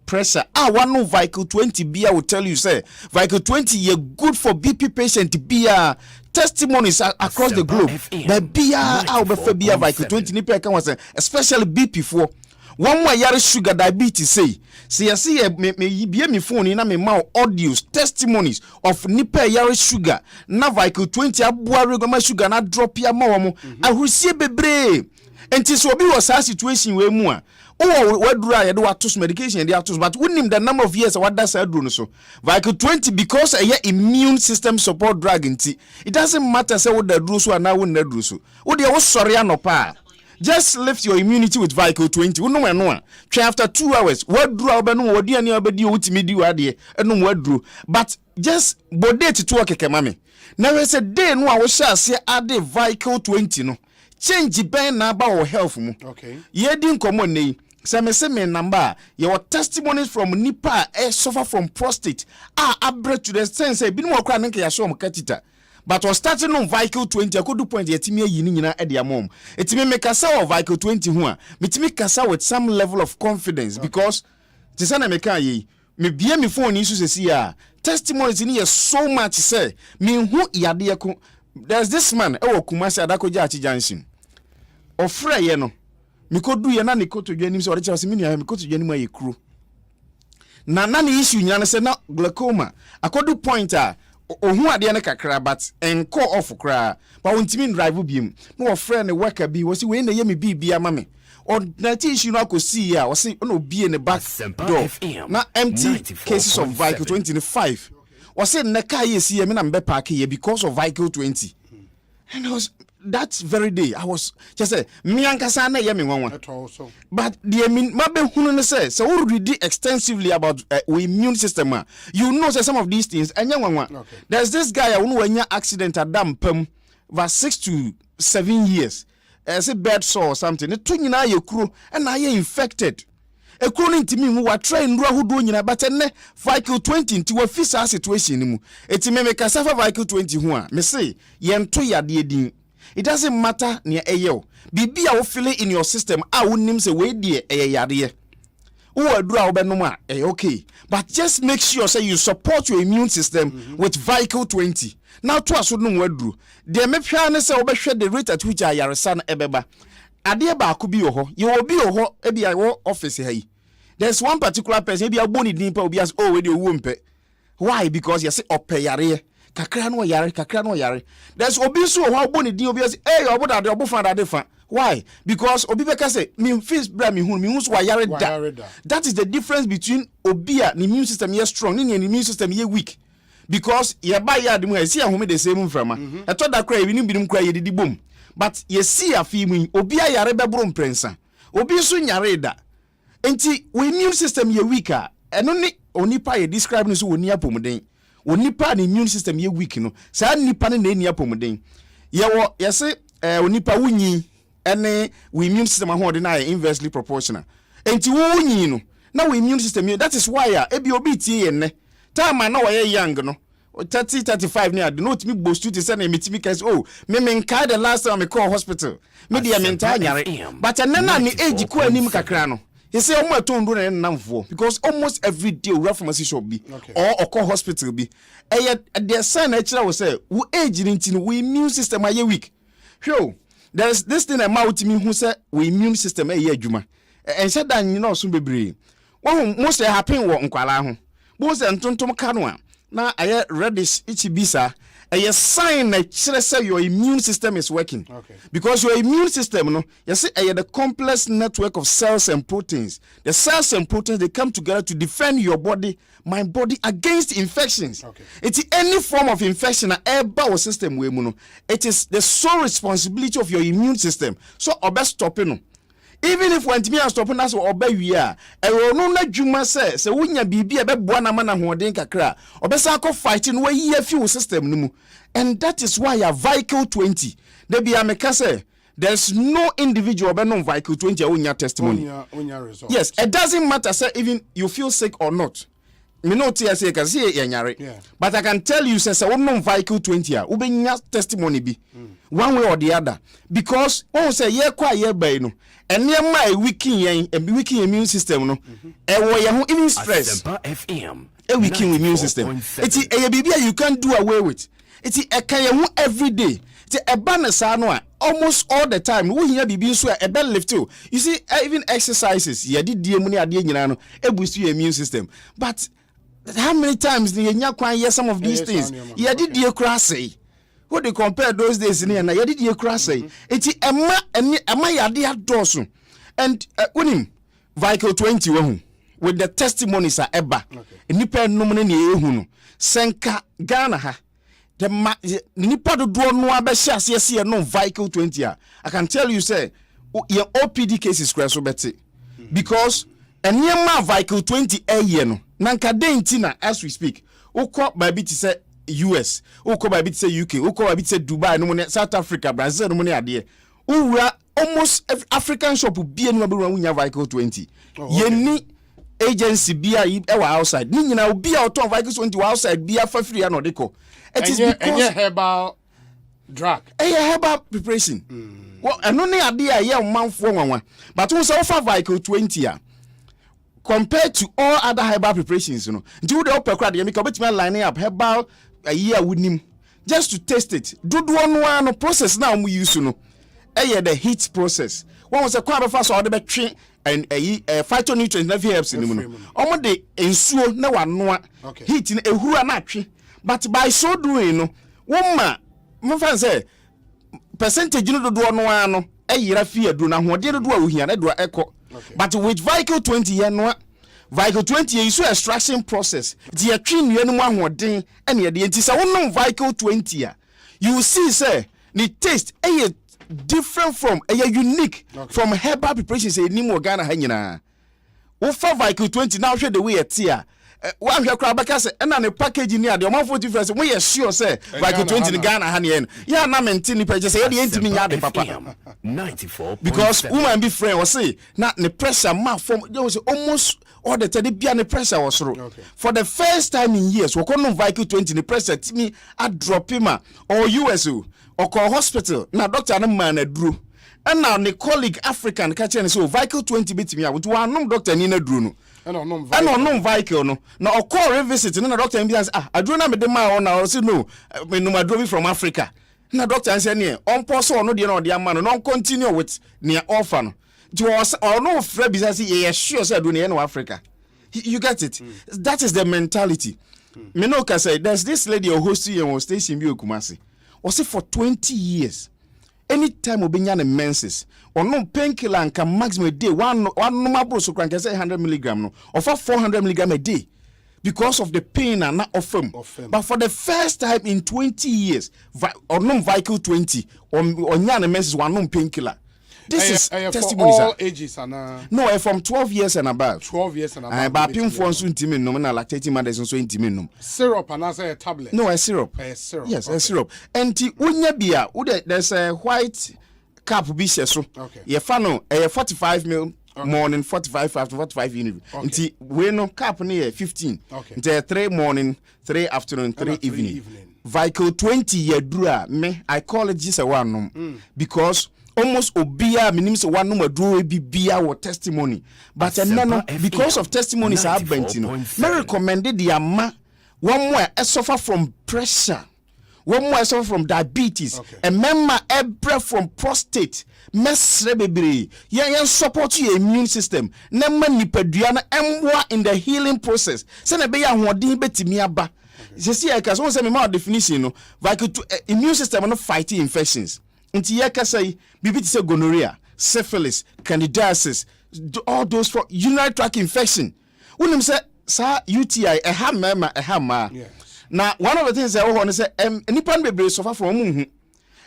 Pressure. One no vehicle 20 beer will tell you say vehicle 20 ye good for BP patient beer testimonies across the globe. The beer our beer vehicle 20 ni can was especially BP for one more yare sugar diabetes say you see me be me phone na me ma audios testimonies of nipa yare sugar na vehicle 20 aboa regular sugar na drop ya ma wo ahusie bebre enti so obi was a situation we mu a waduru a yede watos medication yede atos but wouldn't the number of years what does aduru no so vehicle 20 because a immune system support drug nti it doesn't matter say what the aduru so na won aduru so wo de wo sori anopa just lift your immunity with vehicle 20 wo no eno a try after 2 hours waduru a obenu wodi ani obedi wutimi di wade eno waduru but just bodate to okeke mame na we say day no a wo sha ase ade vehicle 20 no change ben na ba wo health mu okay ye di nkomo nei se me number your testimonies from nipa suffer from prostate abre to the sense say binu okra nka ya show am katita but was starting on vehicle 20 akodu point yetimi ayi ni nyina e de amom etimi me kasa o vehicle 20 ho a metimi kasa with some level of confidence because tisana me kan yi me bia me phone ni so sesi a testimonies ni so much say me hu yade ko there's this man e Kumasi Adakoja Achi Junction ofra ye no mikodu ye na nikoto dwanim se ore che minu ya mikoto dwanim aye kuro na ni issue nyane se na glaucoma akodu point a ohu ade ne kakra but enko off kra ba wontimi drive biem na ofra ne worker bi wo se we na ye me bibia ma me o na ti issue no akosi ya wo se na obie ne back door na empty cases of vehicle 25 wo se ne ka ye si ye me na mbe park ye because of vehicle 20 and I was that very day I was just say me ankasa na ye me nwanwa but the mabe hunu ne say so we read extensively about we immune system you know say some of these things anya nwanwa there's this guy who wanya accident at dampam for 6 to 7 years say bed sore or something ne to nyina ye kuro and na ye infected e kuro no ntimi mu wa try nduru ahodo nyina but enne Vicle 20 nti wa fi sa situation ni mu eti me ka safa Vicle 20 ho a me say ye nto yade din. It doesn't matter near ayo bibia wo feel in your system a wonim say we die yade who adura obenom a okay, but just make sure say you support your immune system with Vicle 20. Now to aso no waduru de me hwa ne say obehwe the rate at which ayaresa na ebeba ade ba ko bi ho ye obi ho e bia wo office hai. There's one particular person e bia boni din pa obi as oh we dey wo mpe. Why? Because you say opeyare kakra no yare. There's obi so ho boni din obi as eh oboda de obofa da defa. Why? Because obi beka say me face bra me hu so yare da. That is the difference between obia the immune system ye strong ni immune system ye weak. Because ye ba ya dem ha see ahome the same frama. E to da kra e binim kra ye didi bom. But ye see afi mu obia yare bebro mprensa. Obi so nyare da. Enti we immune system ye weak a eno ni onipa ye describe no so woni apomden. Onipa ni immune system ye weak no. Sa nipa ne na ni apomden. Ye wo ye se onipa wunyi ene we immune system ho de na inversely proportional. Enti wo wunyi no na we immune system that is why ebi obi tie ye ne time na wo ye young no 30 35 ni ade no timi boast to say na metimi case oh me nkai the last time me call hospital me dia mental nyare but na ni age ko anim kakra no he say omo atondo na namfo because almost every day we pharmacy shop bi or call hospital bi the sign actually was say we age ni we immune system are weak. Sure, there's this thing about me who say we immune system ye adwuma and said that you know so bebre one most happen wo nkwala ho bo se ntontom ka no a na aye reddish ichibisa a sign that say your immune system is working. Because your immune system no you see the complex network of cells and proteins. The cells and proteins they come together to defend your body, my body against infections. It's any form of infection our system we no it is the sole responsibility of your immune system. So obey stopping no. Even if when me stopping us obey we are no na dwuma say wonya bibia be boa na mana hoden kakra obesa ko fighting we ye fuel system no mu. And that is why a Vicle 20 there be ameka say there's no individual be no Vicle 20 onya testimony. Yes, it doesn't matter say even you feel sick or not. Me no tia say ka say yanyare. But I can tell you say we no Vicle 20 a we nya testimony bi one way or the other because on say ye kwa ye by no enema e weaken immune system no e wo ye ho even stress e weaken immune system it e bibia you can't do away with it e kan ye ho every day it e ba na sa no a almost all the time we hia bibi so e be lift you see even exercises ye die mu ne ade nyina no e boost your immune system but how many times the nya kwan ye some of these things ye die kura say what they compare those days in here na yedi die kura say enti ema yade adoso and unim Vicle 20 with the testimonies are eba nipa nom ne ehu no senka Ghana ha the nipa do no abehia ase no Vicle 20 I can tell you say your OPD cases crash so better because eniema Vicle 20 no nanka dentina as we speak ukọ baby ti say US, ukọ baby ti say UK, ukọ baby ti say Dubai, no South Africa, Brazil, no money ade. Uwa almost every African shop bi enu be run nya Vicle 20. Ye ni agency bia e outside. Ni nyina obi a oton Vicle 20 outside bia fa free na odeko. It is because herbal drug. Herbal preparation. Well, eno ne ade a ye manfo nwanwa. But won say ofa Vicle 20 a compared to all other herbal preparations, you know. Do the upper crowd, you make a bit lining up herbal a year with him just to taste it. Do one process now we use to know. The heat process. One was a quite fast order battery and a phytonutrients never helps in the moon. Almost the ensure no one heat in a huanatri. But by so doing, no woman, my friend say percentage you do no a year fear do not what did do here and do echo. But with Vicle 20 no Vicle 20 is so extraction process. The train you no one thing and the entity no Vicle 20 you see say the taste different from unique from herbal preparations say ni mo Ghana ha nyina. Wo fa Vicle 20 now share the way it here one hwe kra baka say na ne package ni ade o man 40 friends we sure say Viking 20 in Ghana ha ne ya na maintain ni page say you ntimi nya de papa 94 because woman be friend was say na the pressure ma from almost all the time bia the pressure was through for the first time in years we come no Viking 20 the pressure timi a drop him or USO or call hospital na doctor na man adru and now the colleague African catch and so Viking 20 bit me with one doctor ni na dru no and no Viking no na o call revisit na doctor be say adru na me de ma on na say no me no adru from Africa na doctor say ne on pause on no de na de ama no continue with near offer no was or no free business ye sure say adru na Africa you get it that is the mentality me no can say there's this lady hosting your station bi Okumasi or say for 20 years anytime obenya na menses or no painkiller and can maximum a day one normal bro so can say 100 milligram no or for 400 milligram a day because of the pain and not of them. But for the first time in 20 years or no Viking 20 or nyana menses one no painkiller. This is testimony for all ages and no from 12 years and above. 12 years and above. But pin for so intimate no na lactating mothers so intimate. Syrup and as a tablet. No, a syrup. A syrup. Yes, a syrup. And unya bia there's a white cap bi so. Okay. Ye fa no 45 mil morning 45 after 45 evening. Nti we no cap na 15. Okay. Nti 3 morning, 3 afternoon, 3 evening. Viking 20 year dura me I call it just a one because almost obia minim say one no aduro bibia wo testimony but no because of testimonies are bent you know me recommended the ama one more suffer from pressure one more suffer from diabetes and member ebre from prostate mesre bebre yen support your immune system na manipadua na emwa in the healing process say na be ya hoden betimi aba see I can say me more definition no like immune system no fight infections nti yakasai bibi say gonorrhea syphilis candidiasis all those for urinary tract infection unim say sa UTI ma na one of the things I want to say nipa no bebre suffer from hu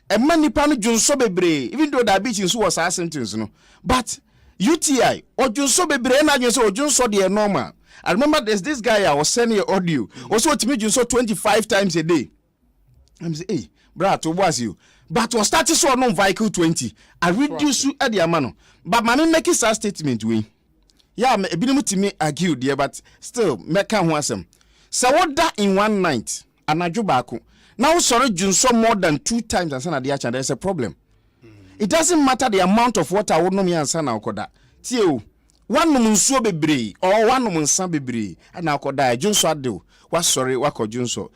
emma nipa no dwonso bebre even though diabetes was our symptoms no but UTI or dwonso bebre na dwonso dwonso de normal. I remember there's this guy I was sending an audio also to me dwonso 25 times a day. I'm say hey bra to was you but was starting so no Viking 20 I reduce you at the amano but my make a statement we yeah me ebi mu timi argue there but still make ho asem so what that in one night anajo baako now sorry junso more than 2 times and sana dey acha there's a problem. It doesn't matter the amount of water wo no me ansa na okoda tie o one num nsuo bebre or one num nsa bebre na okoda junso ade wa sorry wa ko junso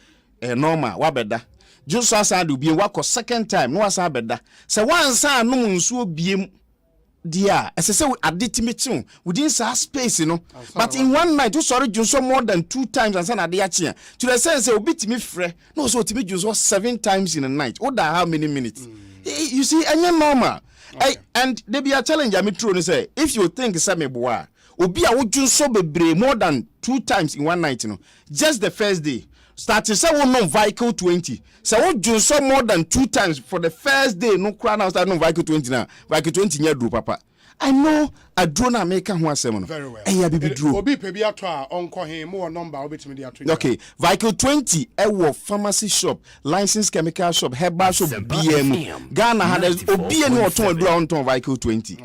normal wa beda junso asa de obi wa ko second time no asa beda se one sa num nsuo biem dia esese aditimitu within sa space no but in one night you sorry junso more than 2 times and sana de acha to the sense obi timi frɛ no so timi junso 7 times in a night or how many minutes you see any normal and they be a challenge me true no say if you think say me boa obi a wo junso bebre more than 2 times in one night no just the first day start to say one no Viking 20 so wo junso more than 2 times for the first day no cry now start no Viking 20 na Viking 20 nya do papa I know a drone American who asem no very well baby draw obi pe bi ato a onko him mo number obetimi dey ato okay Viking 20 wo pharmacy shop licensed chemical shop herbal shop BM Ghana had obi any oton adura onton Viking 20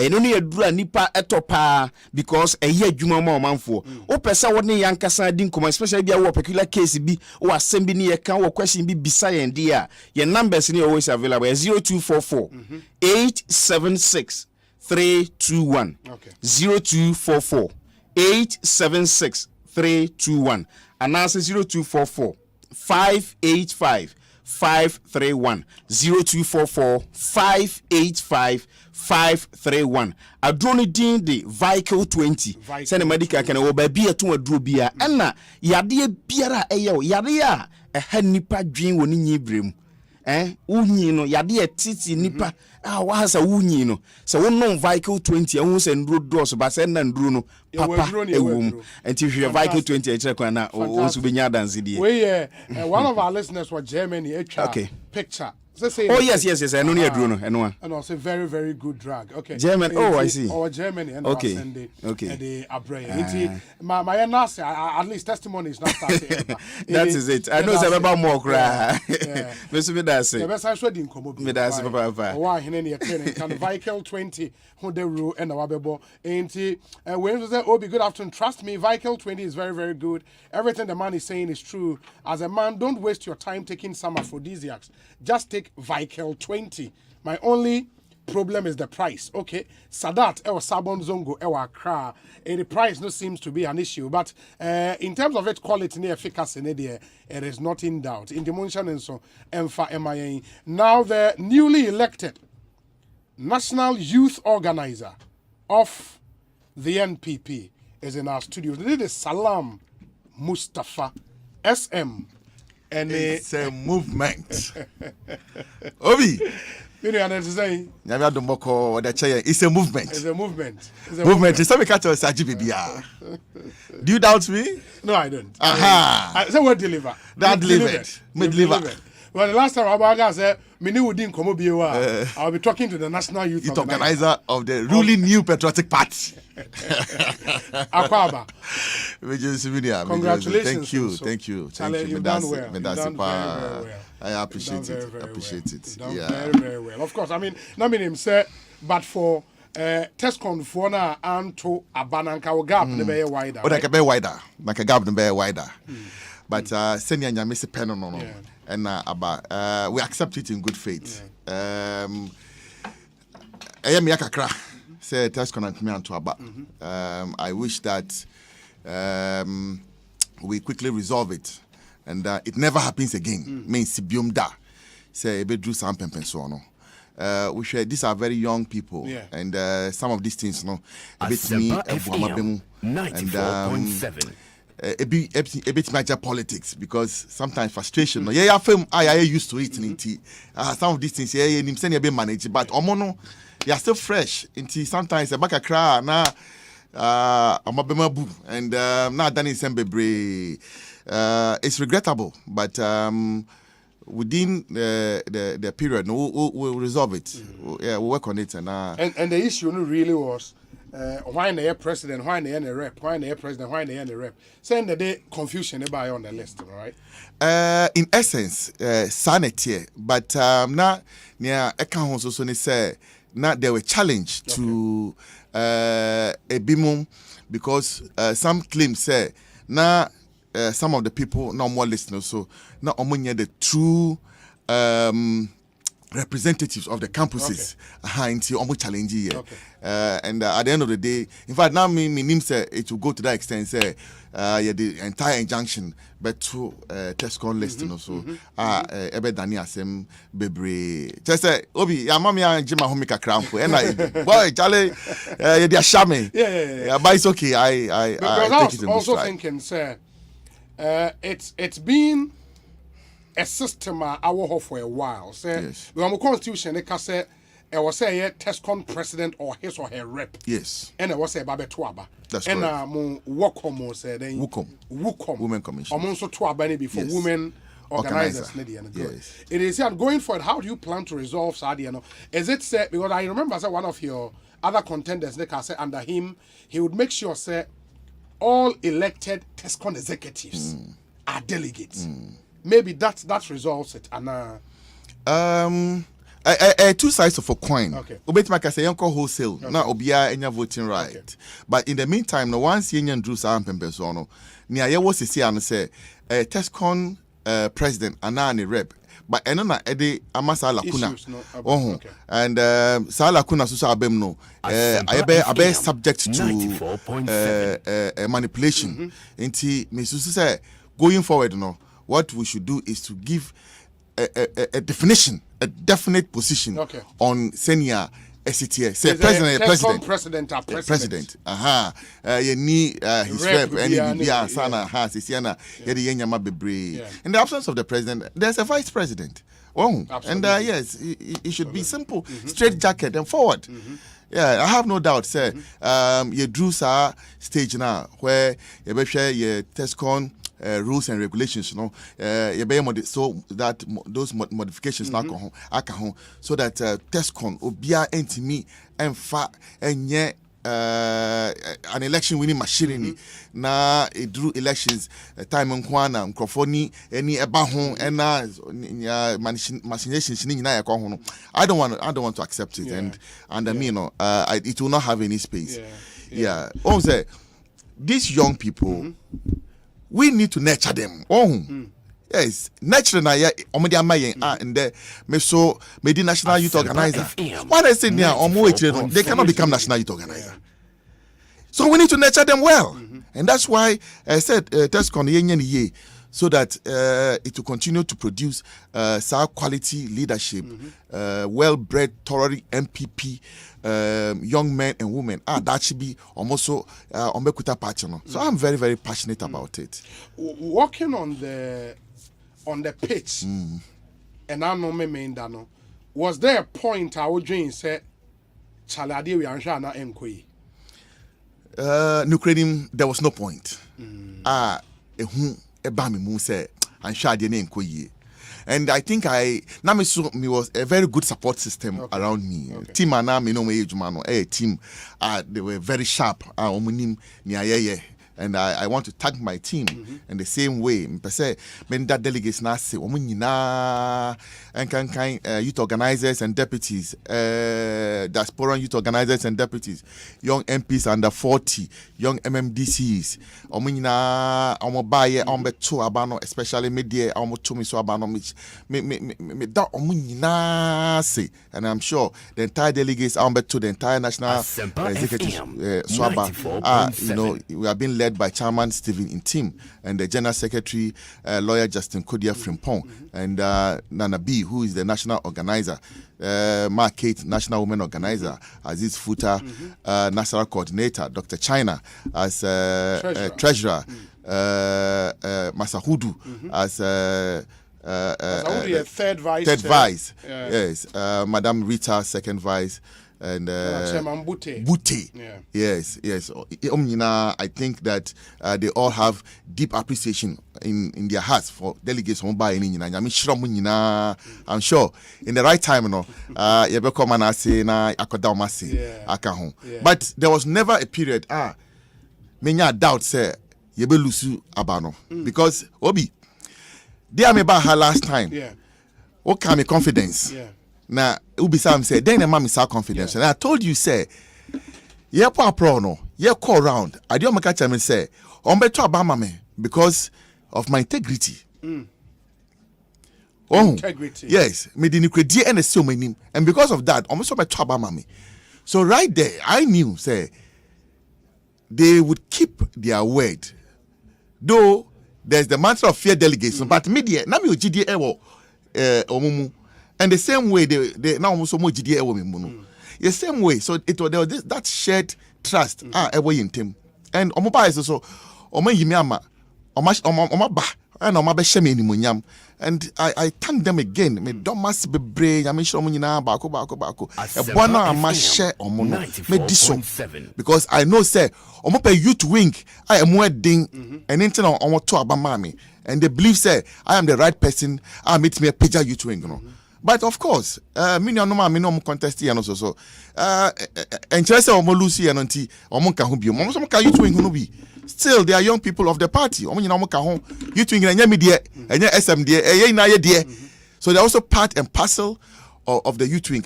no no adura nipa etopa because eye adwuma ma omanfo o pesa wo ne yankasa din koma especially bia wo peculiar case bi o asem bi ne ye kan wo question bi bisa yen dia your numbers ni always available 0244 876 321 0244 876 321 and answer 0244 585 531 0244 585 531 adroni din de Viking 20 send medical can o ba bia to adro bia na yade biara eyo yade a nipa dwen woni nyibrem unyi no yade titi nipa wa hasa wunyi no se wonom vehicle 20 ehun se nduro dos ba se na nduro no papa ewum enti hwe vehicle 20 e kire kwan na o so benya dance die we one of our listeners was Germany picture. Oh yes. I know near Bruno. And also very, very good drag. Okay. German. Oh, I see. Or Germany. And okay. The Abre. My nurse, at least testimony is not started. That is it. I know about more cry. Miss Medasi. The best I should in Komo. Medasi Papa. Why he any can vehicle 20 who the rule and our bebo. Ain't he? When you say, oh, be good afternoon. Trust me, vehicle 20 is very, very good. Everything the man is saying is true. As a man, don't waste your time taking some aphrodisiacs. Just take vehicle 20. My only problem is the price. Okay, Sadat or Sabon Zongo or Accra, the price no seems to be an issue. But in terms of its quality near efficacy, it is not in doubt. In the mention and so MIA. Now the newly elected National Youth Organizer of the NPP is in our studio. This is Salam Mustafa SM. And it's a movement. Obi. You understand? It's a movement. It's a movement. Movement. It's something catch us. Do you doubt me? No, I don't. Aha. I said what deliver. That delivered. Me deliver. Well, the last time Abaga said, I'll be talking to the National Youth Organizer of the ruling New Patriotic Party. Akwaba. Congratulations. Thank you. You've done well. Very well. I appreciate it. Very, very well. Of course, I mean, him say, but for Tescon for now and to Abananka gap the be wider. Like a be wider. Like a gap the be wider. But senior Nyamisi Pen no. And we accept it in good faith. I am Yakakra. Say Tescon and me and to Aba. I wish that we quickly resolve it. And it never happens again. Means Sibium da. Say Ebedru Sam Pempensono. We share these are very young people. And some of these things, Asempa 94.7. A bit major politics because sometimes frustration. I used to it. Some of these things, you be managed, but omono, they are still fresh. Sometimes a back a cry now. And now done in Sembebre. It's regrettable, but within the period, we'll resolve it. We'll work on it, and the issue really was. Why the president, why the rep, why the president, why the rep. Saying that they confusion about on the list, right? In essence, sanity, but now near account also say now they were challenged to a bimum because some claims say now some of the people no more listeners so now among the true representatives of the campuses into almost challenging and at the end of the day, in fact, now me say it will go to that extent. Say, the entire injunction, but to Tescon listing so ebe Dani Asem bebre. Just say, Obi, ya mami ya jima homika crampo. And boy, Charlie, they are shamming. Yeah. But it's okay. I take it in also stride. Thinking, sir, it's been a system our for a while. Say, we have a constitution. They can say. I was say Tescon president or his or her rep. Yes. And I was say Babe Tuaba. That's correct. And Wokom said Wukom. Women Commission. Also Tuaba before women organizers. Yes. It is here going forward. How do you plan to resolve Sadiano? Is it said because I remember one of your other contenders, they can say under him, he would make sure say all elected Tescon executives are delegates. Maybe that resolves it. And two sides of a coin. Okay. Ubetmaka say yanko wholesale. Now obia enya voting right. Okay. But in the meantime, no once yenyan drew Sam Pempesono, nia ye was see and say Tescon president anani rep. But enona ede amasa lakuna. And Sala Kuna Susa Abemno. Abe subject to manipulation. Inti Misusu say going forward, what we should do is to give a definition, a definite position on senior SCTA. Say president. You need his rep, and Sana has Siana, Yedi Yanyama Bebre. In the absence of the president, there's a vice president. Oh, and yes, it should be simple, straight jacket and forward. Yeah, I have no doubt, sir. You drew stage now where you share your TESCON rules and regulations, you know, so that those modifications now so that TESCON will be me and an election winning machine na it drew elections time nkwana microphone any ebahon and machinations ni na yakọ ho. I don't want to accept it, and I mean, you know, it will not have any space. Yeah. Also, these young people, we need to nurture them. Yes, naturally, and the national youth organizer. Why they say they cannot become national youth organizer. So we need to nurture them well, and that's why I said TESCON ye so that it will continue to produce quality leadership, well-bred, thoroughly MPP. Young men and women that should be almost so so I'm very, very passionate about it. Working on the pitch, and I know me main dano. Was there a point I would dream said, "Chaladi we anshana enkoi"? Nucredium, there was no point. Ebami mu say anshadi enkoi. And I think me was a very good support system around me. Team team, they were very sharp. And I want to thank my team in the same way. That delegates na say youth organizers and deputies, diaspora youth organizers and deputies, young MPs under 40, young MMDCs, especially media, and I'm sure the entire delegates to the entire national executive we have been led by Chairman Stephen Intim and the General Secretary Lawyer Justin Kodia Frimpong and Nana B, who is the national organizer, Mark Kate, national women organizer, Aziz Futa, national coordinator, Dr. China as treasurer, Masahudu as third vice. Yes, Madam Rita, second vice. And Bute. Yes. I think that they all have deep appreciation in their hearts for delegates from by I'm sure in the right time, but there was never a period many doubt say Yebelusu Abano because Obi they me ba her last time. What kind of confidence? Now, Ubisam said, then the mom is confidence. And I told you, say, pro no, call around. I don't make a say, Obama me because of my integrity. Integrity. Yes, me didn't create and so many, and because of that, almost my Obama me. So right there, I knew, say, they would keep their word. Though there's the matter of fear delegation, but media, na me GDA omumu. And the same way they now almost so much GDA the same way, so there was that shared trust every in team. And Omoba is also Omayimiama, and and I thank them again. Me don't must be brave. I mean, bako. Ebwana ama share omono. Me diso because I know say omope youth wing. I am wedding and internet omo to abamami, and they believe say I am the right person. I meet me a pager youth wing, you know. But of course, me no contest here and so. And just omo Lucy and auntie omo kahubi. Omo some ka youth wing no be. Still, they are young people of the party. You think so they're also part and parcel of the youth wing.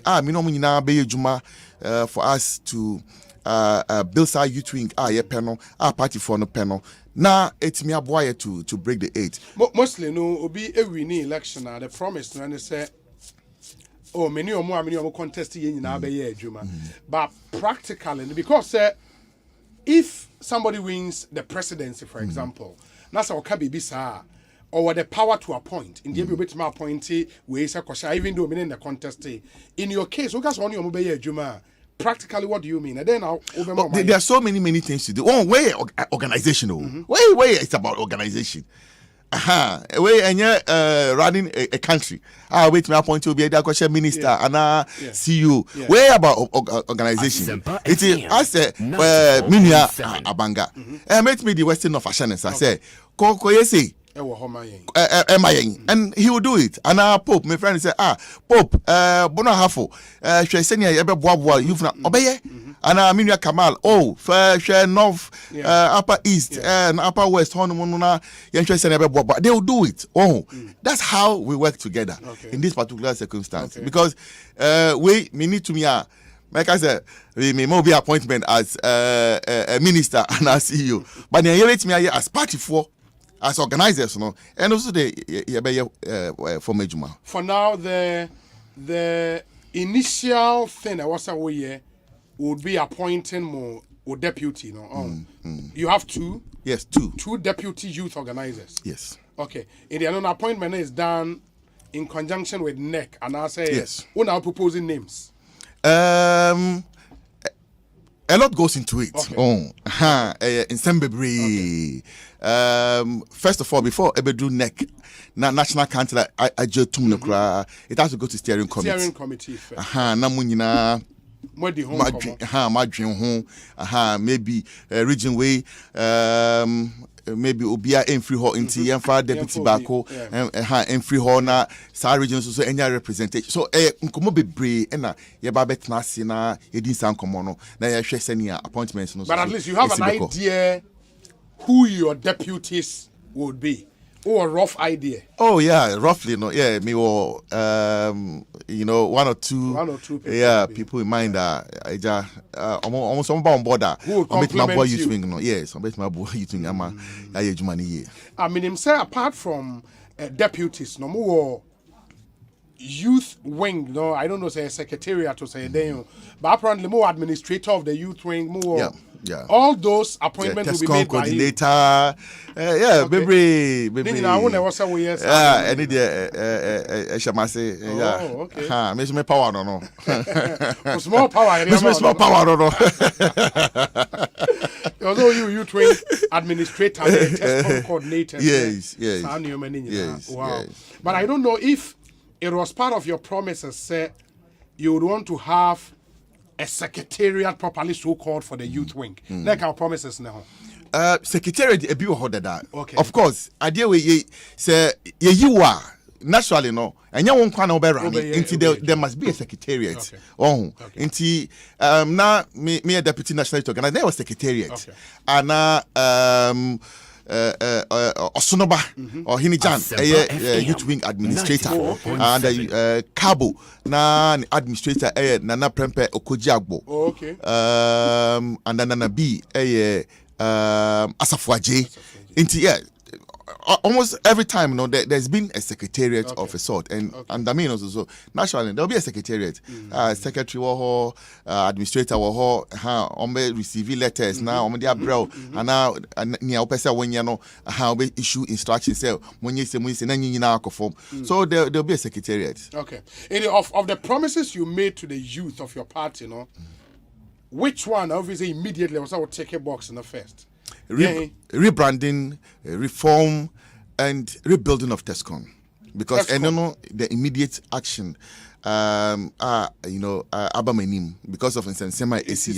For us to build our youth wing, party for no panel. Now it's me boy to break the 8. Mostly no be a winning election. The promise and they say, oh, many more contest in Juma. But practically, because if somebody wins the presidency, for example, that's our bisa or the power to appoint. In the bit my appointee, even though in the contest. In your case, Juma, practically what do you mean? And then there are so many things to do. Oh, way organizational. Way it's about organization. We running a country. Wait, me appoint to be a question minister and CEO. Where about organization? It is as a Minia Abanga. Met me the Western of Ashanes. I say, Koko Yesi. And he will do it. And Pope, my friend said, Pope, Bona Hafo, Shesenia, Ebe you've not obey. And Minia Kamal, share North, Upper East, and Upper West, Honumuna, but they will do it. That's how we work together in this particular circumstance. Because we need to be like I said, we may more be appointment as a minister and as CEO, but they rate me as party for. As organizers, and also the for Mejuma. For now, the initial thing I was aware would be appointing more deputy. You have two. Yes, two. Two deputy youth organizers. Yes. Okay. And the appointment is done in conjunction with NEC, and I say yes. Who now proposing names? A lot goes into it. Okay. In Sembebri. First of all, before ever do NEC, National Council, I just it has to go to steering committee. Steering committee first. Namunina. Maybe region way, maybe Obia in free hall into Yanfa deputy Bako and free hall na sa region so any representation. So nkomo bebre na ye ba betna se na edin san komo no na ye hwe senia appointments no. But at least you have an idea who your deputies would be. Or a rough idea. Oh yeah, roughly no. Yeah, me or one or two people. Yeah, people in mind that almost some on board that. Who would compliment boy you? Swing, no. Yes, I bet my boy you swing. I mean, him say apart from deputies, no more youth wing. No, I don't know say secretariat to say then, but apparently more administrator of the youth wing. More. Yeah. All those appointments will be made by you. Coordinator. Baby. I wonder what's our yes. I need Shamase. Oh, okay. Miss me power, no. Small power. Miss me small power, no. Although you train administrator, test coordinator. Yes. Wow. But I don't know if it was part of your promises, say you would want to have a secretariat properly so called for the youth wing. Like our promises now. Secretariat a bit harder that. Okay. Of course, idea we say you are naturally no. And you won't come over until there must be a secretariat. Okay. Until now me a deputy national organizer. There was secretariat. Okay. And Osonoba or Hinijan, youth wing administrator, and Cabo, na administrator, Nana Prempe Okojagbo. Okay. And then Nana B, Asafwaje. Almost every time, there's been a secretariat of a sort, and I mean also naturally there'll be a secretariat, secretary or administrator or receive letters now on the umbrella, and now near person when you know how we issue instructions. When you say so there'll be a secretariat. Okay. Of the promises you made to the youth of your party, which one obviously immediately was I would take a box in the first? Rebranding, reform, and rebuilding of TESCON, because the immediate action, Abamenim, because of Nsema AC,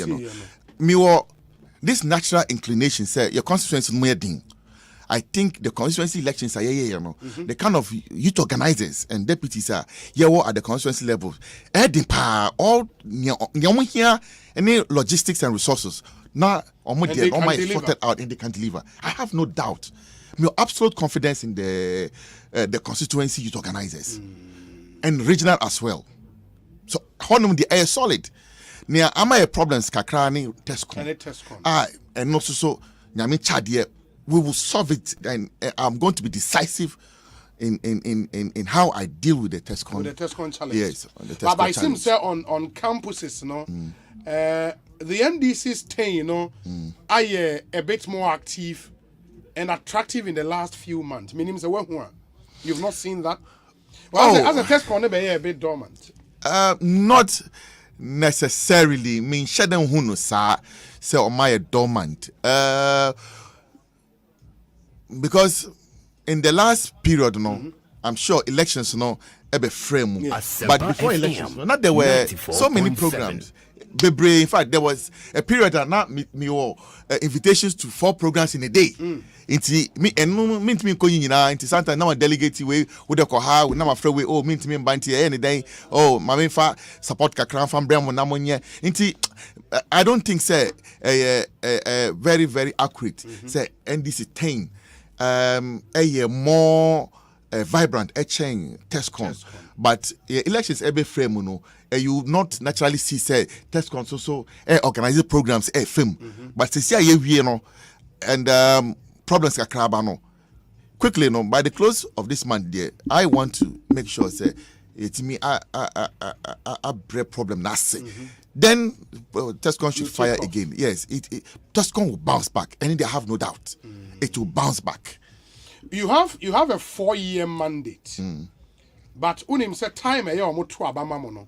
this natural inclination say your constituency more ding. I think the constituency elections are the kind of youth organizers and deputies are at the constituency level. All here any logistics and resources. Now, sorted out and they can deliver. I have no doubt. I have absolute confidence in the constituency youth organizers and regional as well. So, the air solid. Near am problems kakrani TESCON. And also so nyame chadie we will solve it, and I'm going to be decisive in how I deal with the TESCON. With the TESCON challenge. Yes, on the TESCON but it seems on campuses, the NDC stay, are a bit more active and attractive in the last few months. Meaning, you've not seen that? Well, as a TESCON, a bit dormant. Not necessarily. Mean, Shaden Hunu, sir, say, my dormant. Because in the last period, I'm sure elections, ebe frame. But before elections, not there were so many programs. In fact, there was a period that not me invitations to 4 programs in a day. Into me and mean me going into Santa now a delegate way with the Koha, with now afraid way, oh, mean to me banty any day, oh, my fa support Kakran from Bremo Namonia. Into I don't think say very, very accurate. Say NDC 10 a year more vibrant a chain test but elections every frame you not naturally see say test so organize programs film but see and problems kakraba quickly by the close of this month there I want to make sure say it's me a break problem then Tescon should fire again. Yes, Tescon will bounce back, and they have no doubt it will bounce back. You have a 4-year mandate, but unim said time a year or more to Abama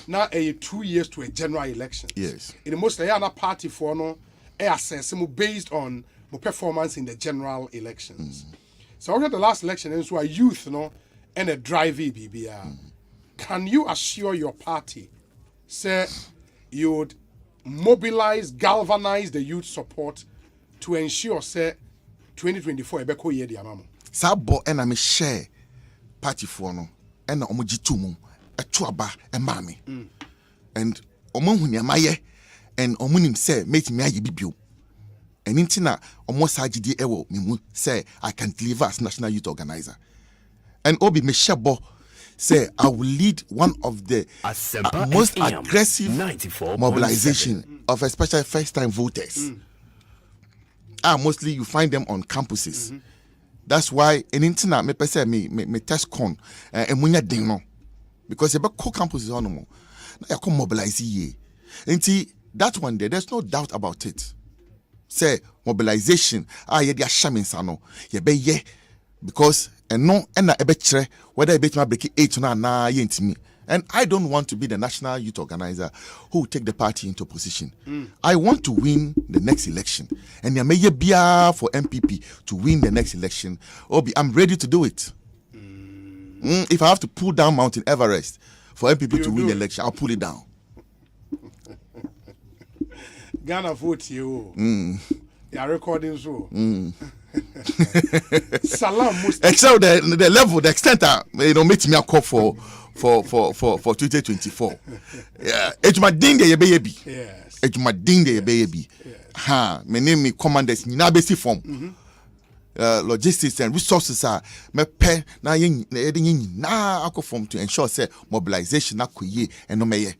now 2 years to a general election. Yes, in the most a party for no assess based on performance in the general elections. So after the last election, and so a youth and a drive BBR. Can you assure your party? Say you would mobilize, galvanize the youth support to ensure say 2024 ebeko year di amamo. Sabo and I'm share party for no and omoji tumu etuaba e mami. And omo hu nyamaye and omunim say make me aye bibio. And intina omo sagidi ewo me say I can deliver as national youth organizer. And obi me shebo say I will lead one of the most aggressive mobilization of especially first-time voters. Mostly you find them on campuses. That's why in internet me pese me test con and munya ding because you call campuses on no you can mobilize ye. That one there's no doubt about it. Say mobilization ye dia shamin sano ye be ye because and no and na whether I bet my break 8 na yentimi. And I don't want to be the national youth organizer who will take the party into position. I want to win the next election. And there may be for MPP to win the next election. I'm ready to do it. If I have to pull down Mountain Everest for MPP to win the election, I'll pull it down. Ghana vote you. They are recording so. Salam Mustafa. Except the level, the extent that makes me a call for 2024. Yeah, Ejmadin de yebeyebi. Yes. Ejmadin de yebeyebi. Ha, my name is commanders ni na basic form. Logistics and resources are me pe na yin na akofom to ensure say mobilization na koye and no meye.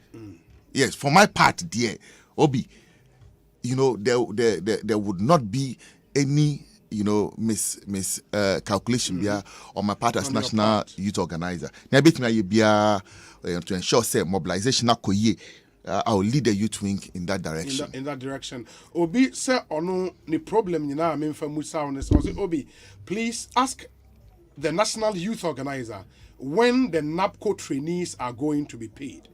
Yes, for my part there, Obi, there would not be any calculation on my part as national youth organizer. Now, to ensure say mobilization I will lead the youth wing in that direction. In that direction. Obi say ono ni problem nyina I mean for Musa on this. Obi, please ask the national youth organizer when the NAPCO trainees are going to be paid.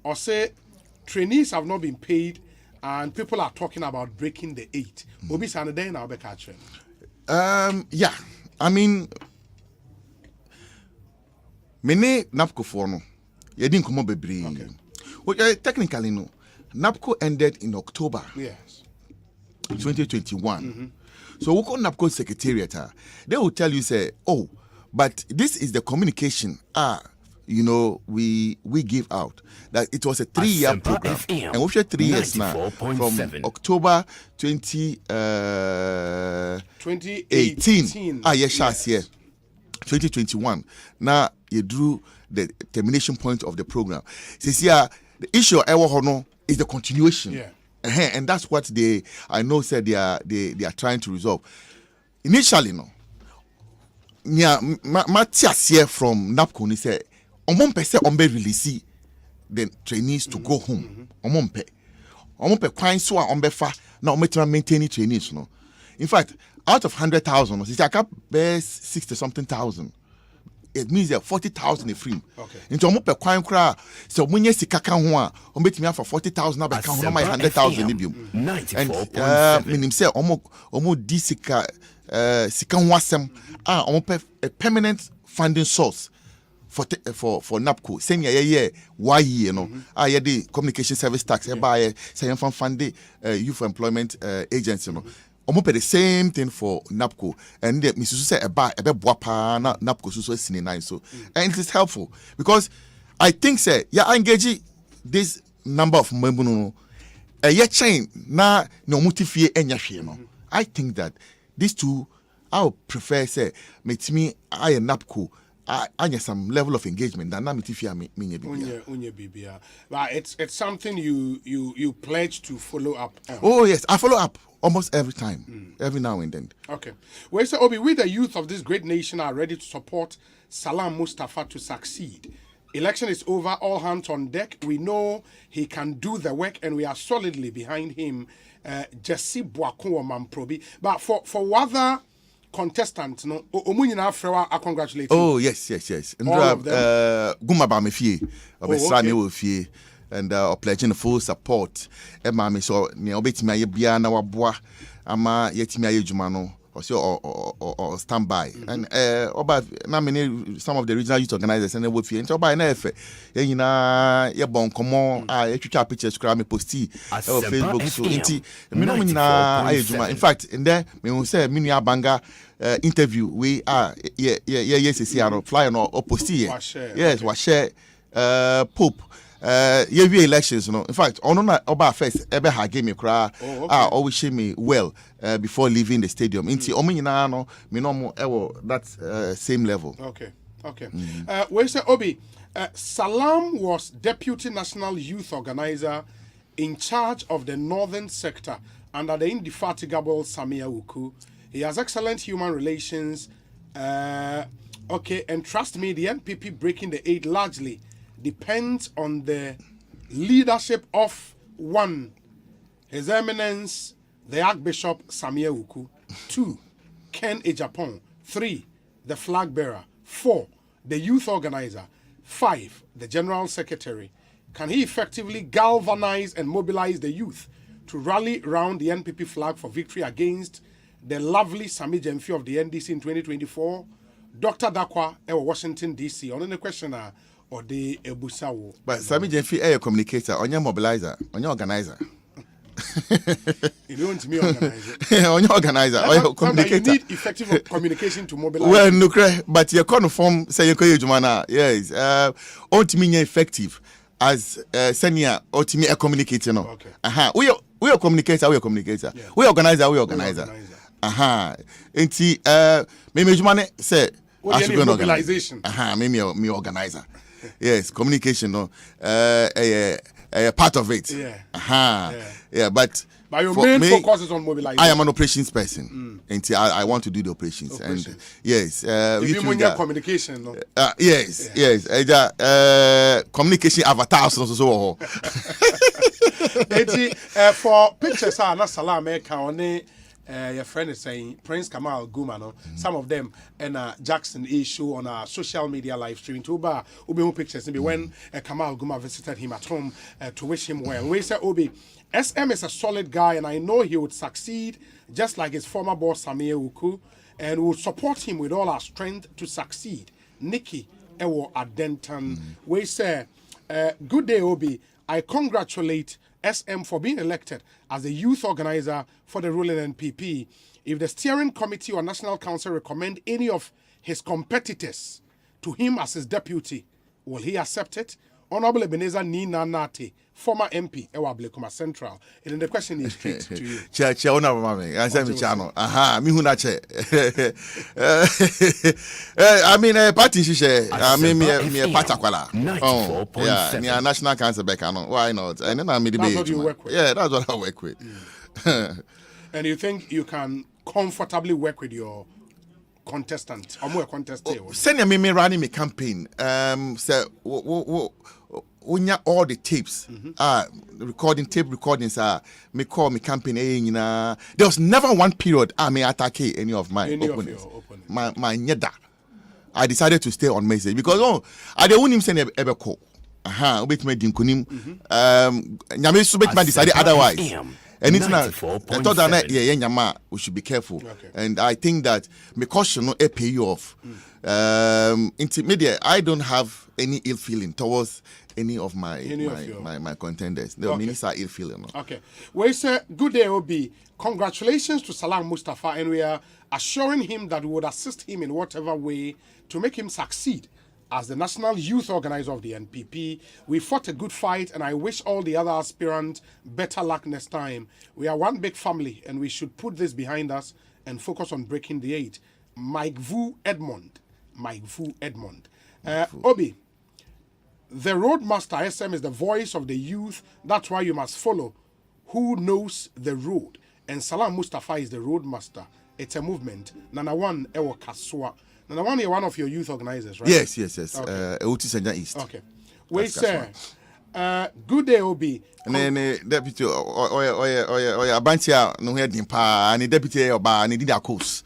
Or say trainees have not been paid and people are talking about breaking the 8. Obi say na day na be catch. Yeah, I mean, many NAPCO for no, you didn't come up with technically no. NAPCO ended in October. Yes. 2021. So we call NAPCO secretariat. They will tell you say, oh, but this is the communication. We give out that it was a 3-year program, and we've had 3 years now from October 2018. Yes, 2021. Now you drew the termination point of the program. The issue is the continuation, and that's what I know said they are trying to resolve. Initially, no. Matthias here from NAPCO said. Omompe say ombe release the trainees to go home. Omompe kwan so ombe fa na ometra maintain trainees no. In fact, out of 100,000, it's like best 60 something thousand. It means there 40,000 free. Okay. Into omompe kwan kra so munye sika kan ho a ombetimi for 40,000 na be kan ho na 100,000 biom. And minim say omo di sika ho asem a permanent funding source for NAPCO. Saying why you know the communication service tax by saying from funding youth employment agency, you know. Pay the same thing for NAPCO, and the Mrs. say about NAPCO so so, and it is helpful because I think say I engage this number of members chain na no mutifie enya no. I think that these two I would prefer say me I NAPCO I need some level of engagement than mutifia me bibia. But it's something you pledge to follow up on. Oh yes, I follow up almost every time, every now and then. Okay. Well, so Obi, we the youth of this great nation are ready to support Salam Mustafa to succeed. Election is over, all hands on deck. We know he can do the work and we are solidly behind him. Jesse Boako Mamprobi. But for other contestants, no, I congratulate you. Oh, yes. And all of them. Gumaba Mefie, Obesrani Wofie, and pledging full support. Emma, so neobit me biana wabwa, ama yetimi jumano. Or stand by and about some of the regional youth organizers and we feel by NF ya bon comment pictures scram posty Facebook so in fact in there me say mini abanga interview we are yes flyer no posty yes was share Pope elections, you know. In fact, on Oba first ever had game me cry. Always shame me well before leaving the stadium. Inti ominyina no me no mo that same level. Okay. Where say Obi? Salam was deputy national youth organizer in charge of the northern sector under the indefatigable Samia Uku. He has excellent human relations. And trust me, the NPP breaking the 8 largely depends on the leadership of 1, His Eminence, the Archbishop Samia Uku, 2, Ken Ejapon, 3, the flag bearer, 4, the youth organizer, 5, the general secretary. Can he effectively galvanize and mobilize the youth to rally around the NPP flag for victory against the lovely Sami Jemfi of the NDC in 2024? Dr. Dakwa, Washington, D.C. On the question or the Ebusawo. But Sami Jemfi a communicator, on your mobilizer, on your organizer. You don't me organizer. On your organizer, or your communicator. You need effective communication to mobilize. Well, no, but you're conform say you jumana. Yes. Ultimately effective as senior ultimately a communicator. No. Okay. We are communicator. Yeah. We organizer. Enti me jumane say I should be an organization. Me organizer. Yes, communication, no, part of it. Yeah, but your main focus is on mobilization. I am an operations person, and I want to do the operations. And yes, communication, no? Yes. Communication avatars so. For pictures, not Salam your friend is saying Prince Kamal Guma, no? Some of them and Jackson issue on a social media live stream to Ubi pictures maybe when Kamal Guma visited him at home to wish him well. We say Obi, SM is a solid guy and I know he would succeed just like his former boss Samia Uku, and we'll support him with all our strength to succeed. Nikki Ewo Adentan. We say good day Obi. I congratulate SM for being elected as a youth organizer for the ruling NPP. If the steering committee or national council recommend any of his competitors to him as his deputy, will he accept it? Honorable Ebenezer Nina Nate, former MP, Ewa Blekuma Central. And then the question is straight to you. Che honorable mami, answer me channel. Mi huna che. I mean, party shishe. I mean, me patakwala. Oh, yeah, me a national council back. Why not? And then I'm the That's what you work with. Yeah, that's what I work with. And you think you can comfortably work with your contestant or more contestant? Send me running my campaign. So all the tapes, recordings are me call me campaign. There was never one period I may attack any of my opponents. My nyeda. I decided to stay on message because I don't him send ever call. Ubet me dinkunim. Nyame subet man decided otherwise. And it's not. I thought that we should be careful. Okay. And I think that my caution no pay you off. Intermediate, I don't have any ill feeling towards any of my contenders. The minister ill feeling. No? Okay. We say good day, Obi. Congratulations to Salam Mustafa, and we are assuring him that we would assist him in whatever way to make him succeed. As the national youth organizer of the NPP, we fought a good fight, and I wish all the other aspirants better luck next time. We are one big family, and we should put this behind us and focus on breaking the 8. Mike Vu Edmond. Obi, the roadmaster SM is the voice of the youth. That's why you must follow who knows the road. And Salam Mustafa is the roadmaster. It's a movement. Nana One Ewo Kaswa. Nana One, you're one of your youth organizers, right? Yes. Okay. Ekosiisen East. Okay. We say, good day, Obi. Ne deputy oya abantia no he din pa ne deputy oba ne did course.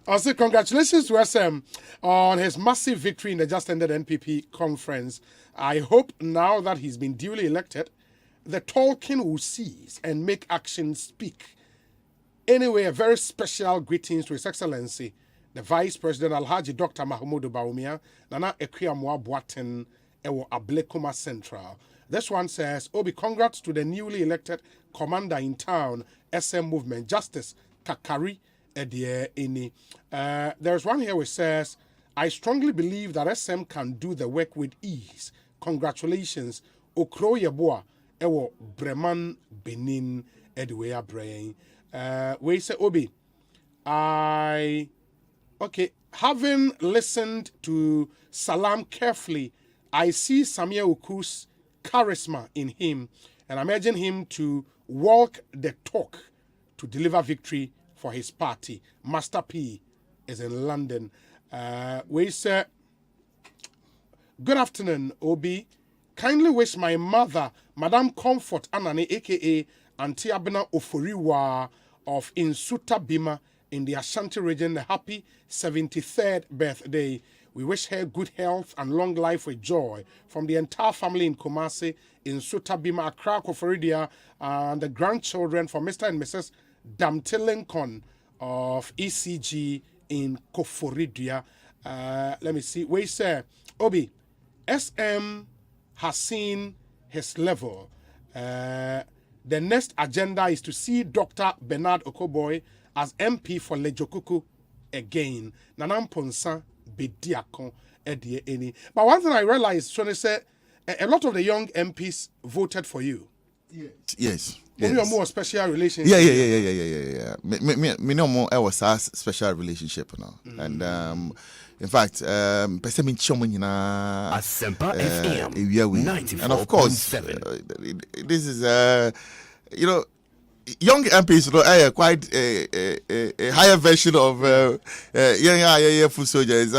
I'll say congratulations to SM on his massive victory in the just ended NPP conference. I hope now that he's been duly elected, the talking will cease and make action speak. Anyway, a very special greetings to His Excellency, the Vice President Alhaji Dr. Mahmoud Baumia, Nana Ekwiyamwa Boaten, Ewo Ablekuma Central. This one says, Obi, congrats to the newly elected commander in town, SM Movement, Justice Kakari Edieni. There's one here which says, I strongly believe that SM can do the work with ease. Congratulations, Okro Yeboa, Ewo Breman Benin, Edwea Brain. We say, Obi, having listened to Salam carefully, I see Samia Oku's charisma in him, and I imagine him to walk the talk to deliver victory for his party. Master P is in London. We say, good afternoon, Obi. Kindly wish my mother, Madam Comfort Anani, aka Auntie Abena Oforiwa of Insuta Bima in the Ashanti region, a happy 73rd birthday. We wish her good health and long life with joy from the entire family in Kumasi, Insuta Bima, Accra, Koforidia, and the grandchildren for Mr. and Mrs. Damte Lincoln of ECG in Koforidia. Let me see. We say, Obi, SM has seen his level. The next agenda is to see Dr. Bernard Okoboy as MP for Lejokuku again. Nanam Ponsa Bediakon Edie Eni. But one thing I realized, Shone said, a lot of the young MPs voted for you. Yes. You have more special relationship. Yeah. Me no more I was a special relationship now. And in fact, Asempa FM 94.7. And of course, this is young MPs are quite a higher version of food soldiers.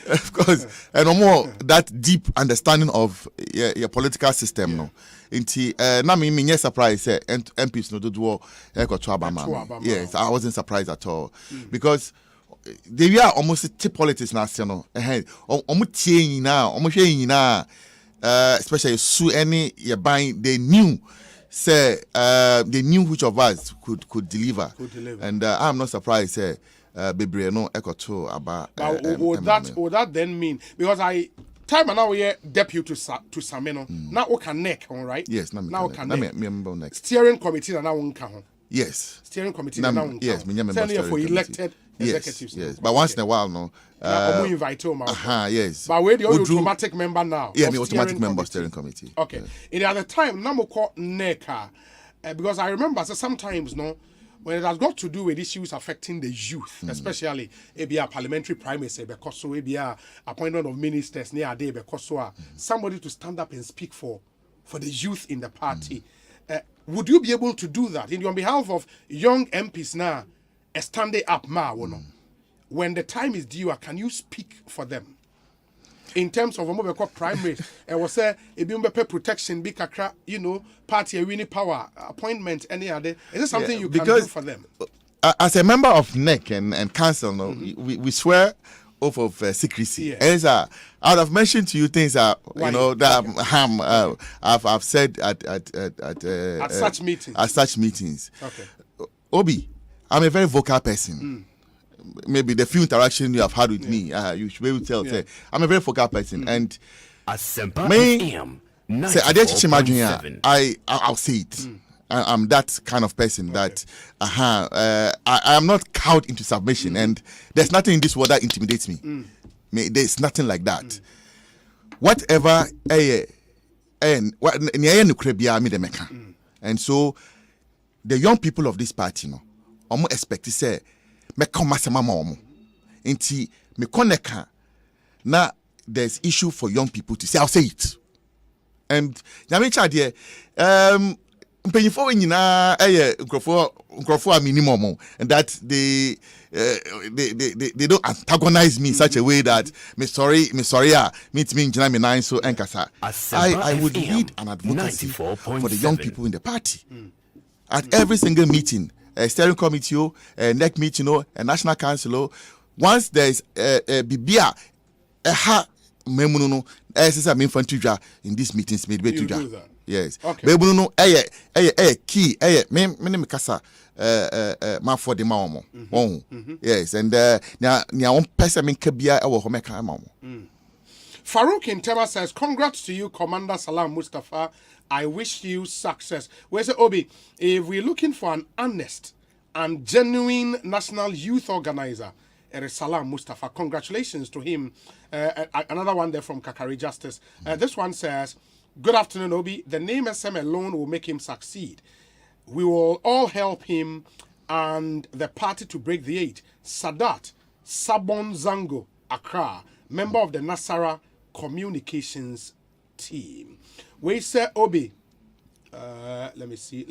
Of course, and no more that deep understanding of your political system. No, into na me surprised MPs no do Ekotwabama. Yes, I wasn't surprised at all because they were almost t politics now. Especially Sue any buying, they knew. They knew which of us could deliver. And I'm not surprised. Bebre no ekoto about. Would that then mean because time and now we are deputy to Sameno. Now we can neck on right? Yes, now we can neck. Steering committee now we can. Yes. Steering committee now we can. Yes, for elected executives. Yes. But once in a while, no. Invite him. Yes. But where the automatic member now? Yeah, me automatic member steering committee. Okay. In the other time, now we call NECA because I remember sometimes when it has got to do with issues affecting the youth, especially a parliamentary primacy, because so a appointment of ministers near a day, because somebody to stand up and speak for the youth in the party. Would you be able to do that on behalf of young MPs now? Stand up, when the time is due, can you speak for them? In terms of primary, I was say protection, be party winning power, appointment, any other. Is it something you can do for them? As a member of NEC and council, we swear oath of secrecy. Yeah. And I would have mentioned to you things that Why? that I've said at such meetings. At such meetings. Okay. Obi, I'm a very vocal person. Maybe the few interactions you have had with me, you should be able to tell. Say, I'm a very vocal person, and Asempa FM say, 94.7. I'll say it. I'm that kind of person that I am not cowed into submission, and there's nothing in this world that intimidates me. There's nothing like that. Whatever and so the young people of this party, no, omo expect to say me come masama omo. Inti me koneka na there's issue for young people to say. I'll say it. And nyame chade mpanyifo nyina nkrofo minimum, and that they don't antagonize me in such a way that me sorry meet me njina me nine so enkasa. I would lead an advocacy for the young people in the party. At every single meeting, a steering committee, a NEC meeting, a national council, once there is a bibia, a ha memuno, as I mean in these meetings, made you do that. Yes. Okay. Bebuno, key, me kasa, ma for the mamo. Yes, and nya one person min kabia our homeka mamo. Farouk in Tema says, congrats to you, Commander Salam Mustafa. I wish you success. Where's the Obi? If we're looking for an honest and genuine national youth organizer, it is Salam Mustafa. Congratulations to him. Another one there from Kakari Justice. This one says, good afternoon, Obi. The name SM alone will make him succeed. We will all help him and the party to break the 8. Sadat Sabon Zango Accra, member of the Nasara Communications team. We say Obi. Let me see.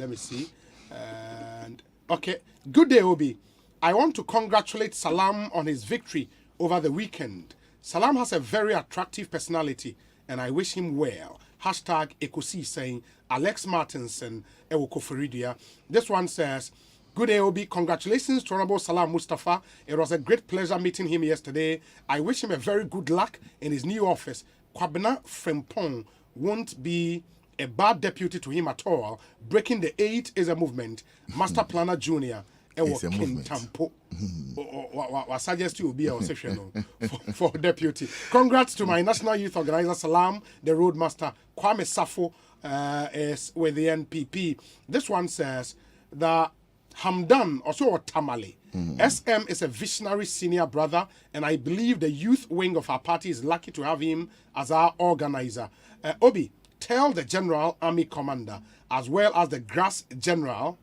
And okay. Good day, Obi. I want to congratulate Salam on his victory over the weekend. Salam has a very attractive personality, and I wish him well. Hashtag Ekosiisen Alex Martinson Ewokoferidia. This one says, good day, Obi. Congratulations to Honorable Salam Mustafa. It was a great pleasure meeting him yesterday. I wish him a very good luck in his new office. Kwabena Frempong won't be a bad deputy to him at all. Breaking the 8 is a movement. Master Planner Junior. It's a movement. I suggest you will be our section for deputy. Congrats to my national youth organizer Salam, the roadmaster. Kwame Safo is with the NPP. This one says that Hamdan, also Tamale. SM is a visionary senior brother, and I believe the youth wing of our party is lucky to have him as our organizer. Obi, tell the General Army Commander, as well as the Grass General,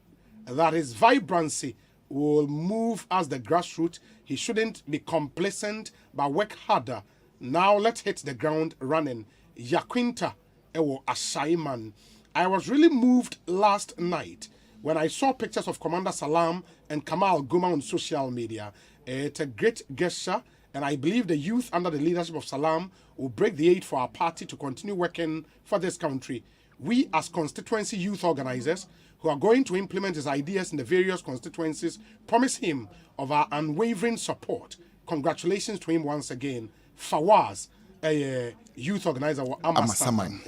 that his vibrancy will move as the grassroots. He shouldn't be complacent, but work harder. Now let's hit the ground running. Yaquinta Ewo Ashaiman. I was really moved last night when I saw pictures of Commander Salam and Kamal Guma on social media. It's a great gesture, and I believe the youth under the leadership of Salam will break the 8 for our party to continue working for this country. We as constituency youth organizers who are going to implement his ideas in the various constituencies promise him of our unwavering support. Congratulations to him once again. Fawaz, a youth organizer, Amasaman.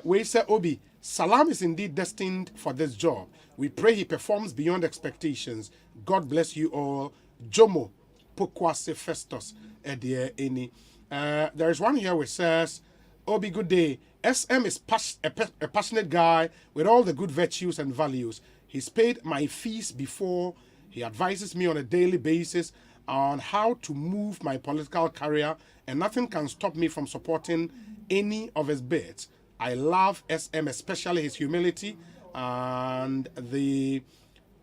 We say, Obi, Salam is indeed destined for this job. We pray he performs beyond expectations. God bless you all. Jomo Pokwase Festus. There is one here which says, Obi, good day. SM is a passionate guy with all the good virtues and values. He's paid my fees before. He advises me on a daily basis on how to move my political career, and nothing can stop me from supporting any of his bids. I love SM, especially his humility and the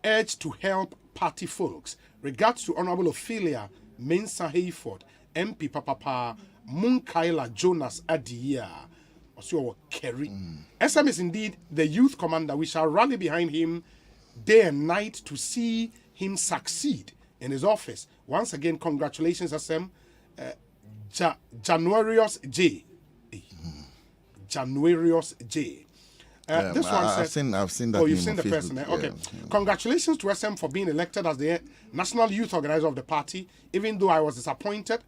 urge to help party folks. Regards to Honorable Ophelia Mensah Hayford, MP Papa Munkaila Jonas Adia. Also Kerry. SM is indeed the youth commander. We shall rally behind him day and night to see him succeed in his office. Once again, congratulations, SM. Januarius J. Januarius J. This one says, I've seen that. Oh, you've name seen the on person. Facebook. Okay. Congratulations to SM for being elected as the national youth organizer of the party, even though I was disappointed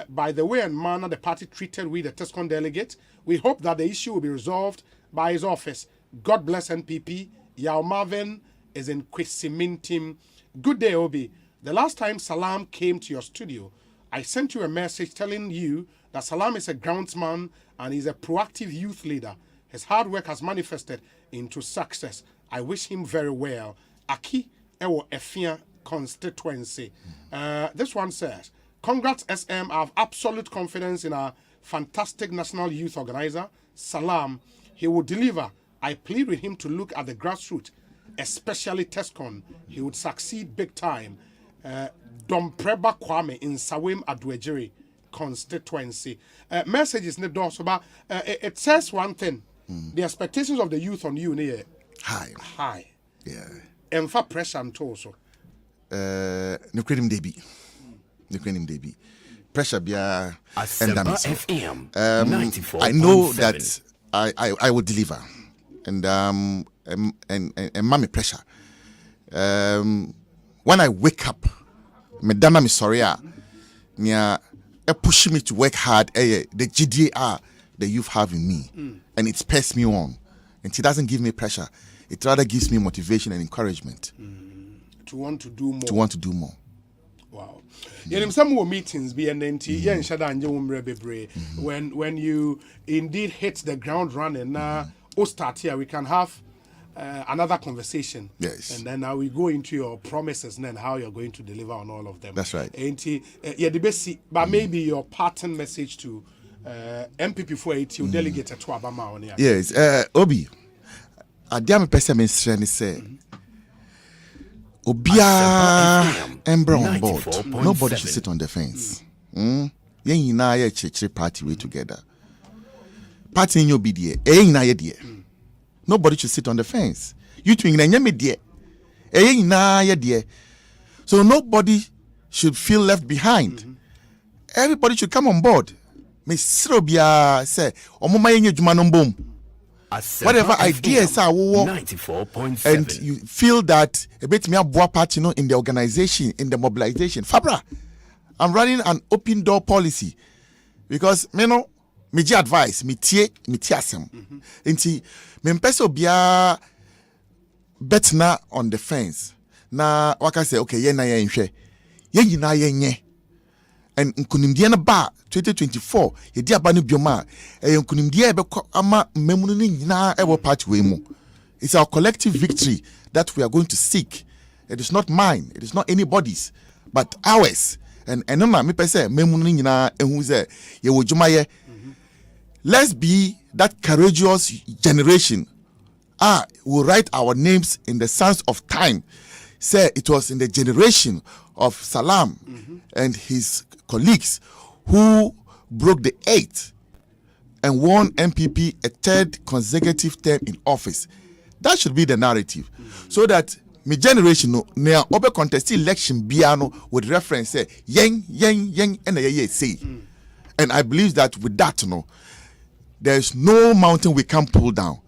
by the way and manner the party treated with the TESCON delegate. We hope that the issue will be resolved by his office. God bless NPP. Yao Marvin is in Kwesimintim. Good day, Obi. The last time Salam came to your studio, I sent you a message telling you that Salam is a groundsman and is a proactive youth leader. His hard work has manifested into success. I wish him very well. Aki Ewo Efia constituency. This one says, congrats SM. I have absolute confidence in our fantastic national youth organizer, Salam. He will deliver. I plead with him to look at the grassroots, especially TESCON. He would succeed big time. Dompreba Kwame in Sawim Adwejiri constituency. Messages in the door, but it says one thing. The expectations of the youth on you near high. Yeah. And for pressure and also. No credit Debbie. Pressure be Asempa FM 94.7. I know that I will deliver. And mommy pressure. When I wake up, Madame Missoria, push me to work hard. The GDR the youth have in me, and it spurs me on. And it doesn't give me pressure. It rather gives me motivation and encouragement to want to do more. Wow. In some more meetings, when you indeed hit the ground running, start here, we can have another conversation. Yes. And then now we go into your promises and then how you're going to deliver on all of them. That's right. The best, but maybe your pattern message to MPP for it, you delegate to Abama on here. Yes. Obi, I damn person mention say Obia Embra on board. Nobody should sit on the fence. Yen na ye church party way together. Party in your BDA. Na ye die. Nobody should sit on the fence. You twing na nyame die. Na ye die. So nobody should feel left behind. Everybody should come on board. Miss Robia say, Omoma yenye juma no boom. Whatever ideas are 94.7. and you feel that a bit me a part, in the organization, in the mobilization. Fabra, I'm running an open door policy because me advice, me tiasem. Inti me mpeso bia betna on the fence. Na waka say okay, ye na ye nhwe. Ye nyina ye nye. And nkunimdie na ba 2024 ye di aba no bioma nkunimdie e be ama memunu ni nyina e wo party we mu. It's our collective victory that we are going to seek. It is not mine, it is not anybody's, but ours. And no na me pese memunu ni nyina ehu ze ye wo djuma ye. Let's be that courageous generation. We'll write our names in the sands of time. Say it was in the generation of Salam and his colleagues who broke the 8th and won MPP a 3rd consecutive term in office. That should be the narrative. So that my generation now open contest election biano with reference say yang and say. And I believe that with that there is no mountain we can pull down.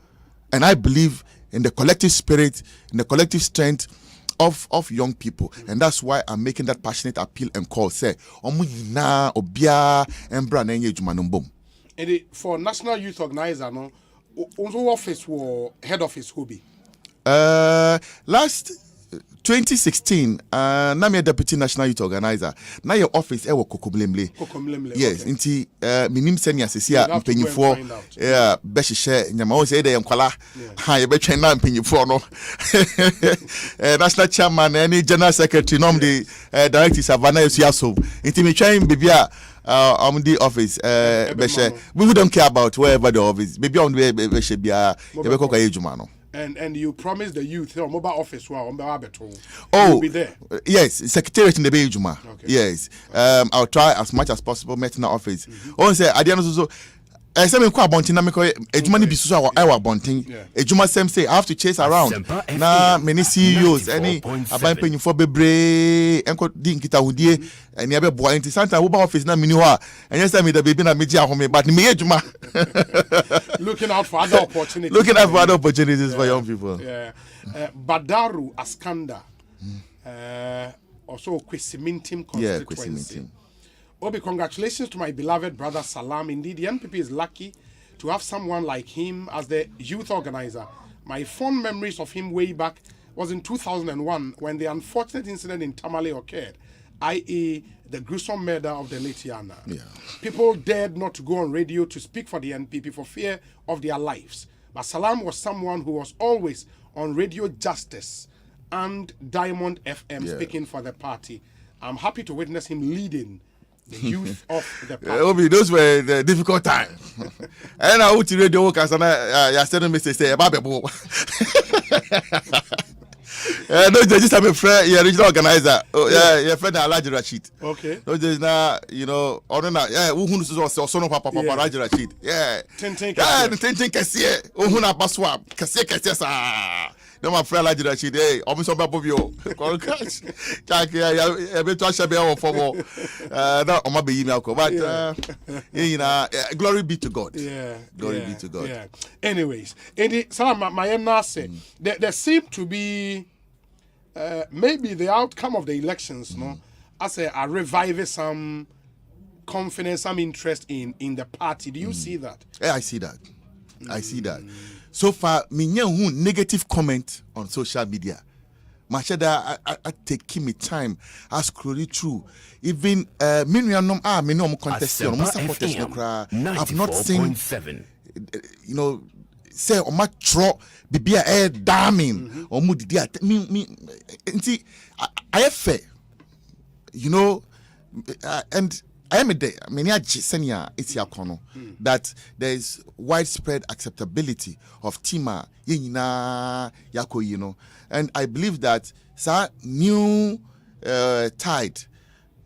And I believe in the collective spirit, in the collective strength of young people. And that's why I'm making that passionate appeal and call. Say, obia embra na enye juma no bom. And for National Youth Organizer, office or head office who be? Last 2016, na me deputy national youth organizer. Na your office ewo kokomlemle. Yes, inti minim senior sesia mpanyifo behihye nyama o say dey enkwala. Ha ye betwen na mpanyifo no. National chairman and general secretary nom the director Savannah Esuaso. Inti me twen bibia the office we don't care about wherever the office. Maybe on we behye bia ye be kokwa ejuma no. And you promised the youth your mobile office will be there. Yes, secretariat in the Bejuma. Okay. Yes. I'll try as much as possible meeting the office. Say at the end of say me kwa bontin na me ko ejuma ni bisu so I wa bontin ejuma same say I have to chase around na many CEOs any aban panyufo bebre enko di nkita hudie eni abe boa nti santa wo ba office na mini ho a enye say me da baby na meji ahome but me ejuma looking out for other opportunities for young people. Badaru Askanda also Kwesimintim constituency. Obi, congratulations to my beloved brother Salam. Indeed, the NPP is lucky to have someone like him as the youth organizer. My fond memories of him way back was in 2001 when the unfortunate incident in Tamale occurred, i.e. the gruesome murder of the late Yana. People dared not to go on radio to speak for the NPP for fear of their lives. But Salam was someone who was always on Radio Justice and Diamond FM speaking for the party. I'm happy to witness him leading the youth of the party. Obi, those were the difficult times. And I went to radio workers and I said to me, say, Babebo. No, just have a friend, your regional organizer. Oh, yeah, your friend Alaji Rashid. Okay. No, there's now, you know, or not, who son of Papa Alaji Rashid. Yeah. Tintin Cassia. Uhuna Baswab. Cassia. No, my friend Alaji Rashid. Hey, almost on Babio. Jack, yeah, been to Shabby for more. Not on my email, but, you know, glory be to God. Yeah. Glory be to God. Yeah. Anyways, my nurse, there seemed to be maybe the outcome of the elections, no, as I revive some confidence, some interest in the party. Do you see that? Yeah, I see that. I see that. So far, me negative comment on social media. Machada, I take me time. I scroll it through. Even minimum contestation. I've not seen. You know, say on my tro bibia air damning or moody. See, I have fair. You know, and I am a day. That there is widespread acceptability of Tima Yako, you know, and I believe that new tide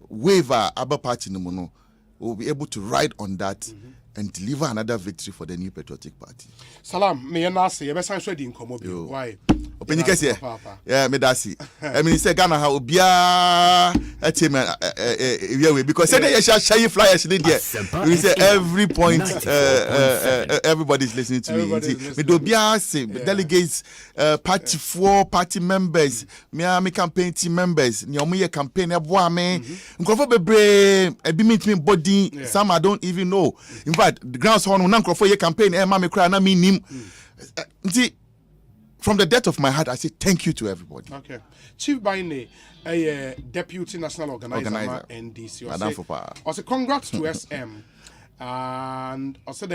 waiver Abba Party no will be able to ride on that and deliver another victory for the New Patriotic Party. Salam, me and Nasi, you say in Komobi. Why? Open yeah, me dasi. I mean, say Ghana ha obia a team because say they share flyers in there. We say every point everybody's listening to me. Me do bia say delegates, party members, me campaign team members, ni omo ye campaign eboa me. Nkrofo bebre e bi meet me body, some I don't even know. In fact, the grounds horn na nkrofo ye campaign e ma me kra na me nim. From the depth of my heart, I say thank you to everybody. Okay. Chief Baine, a deputy national organizer. NDC. Also, congrats to SM. And also,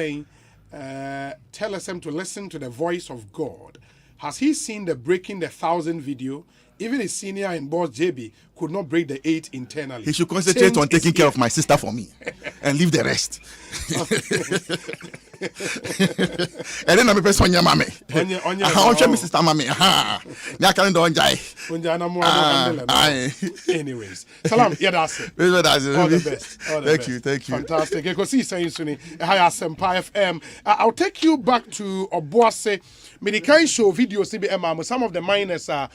tell SM to listen to the voice of God. Has he seen the breaking the 1,000 video? Even his senior and boss JB could not break the 8 internally. He should concentrate on taking care of my sister for me and leave the rest. And then I'm a person on your mommy. On your sister mommy. Anyways, Salam, yeah, that's it. All the best. Thank you. Fantastic. Ekosiisen On Asempa FM. I'll take you back to Obuase. Medical show videos CBM. Some of the miners are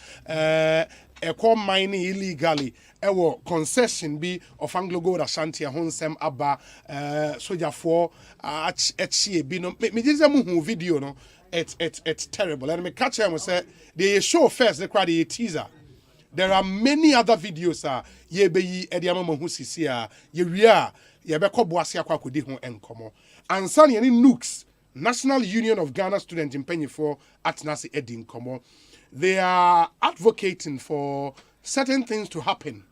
mining illegally. Ewo concession be of Anglo Gold Ashanti Honsem Abba Soja 4 HCA be no me just a video no it's terrible. And me catch them say they show first the crowd teaser. There are many other videos ye be ediama hu sisi ye wia ye be ko boase akwa kodi ho enkomo. Ansan ye ni Nooks National Union of Ghana Students in Penyifo at Nasi Edin Komo. They are advocating for certain things to happen.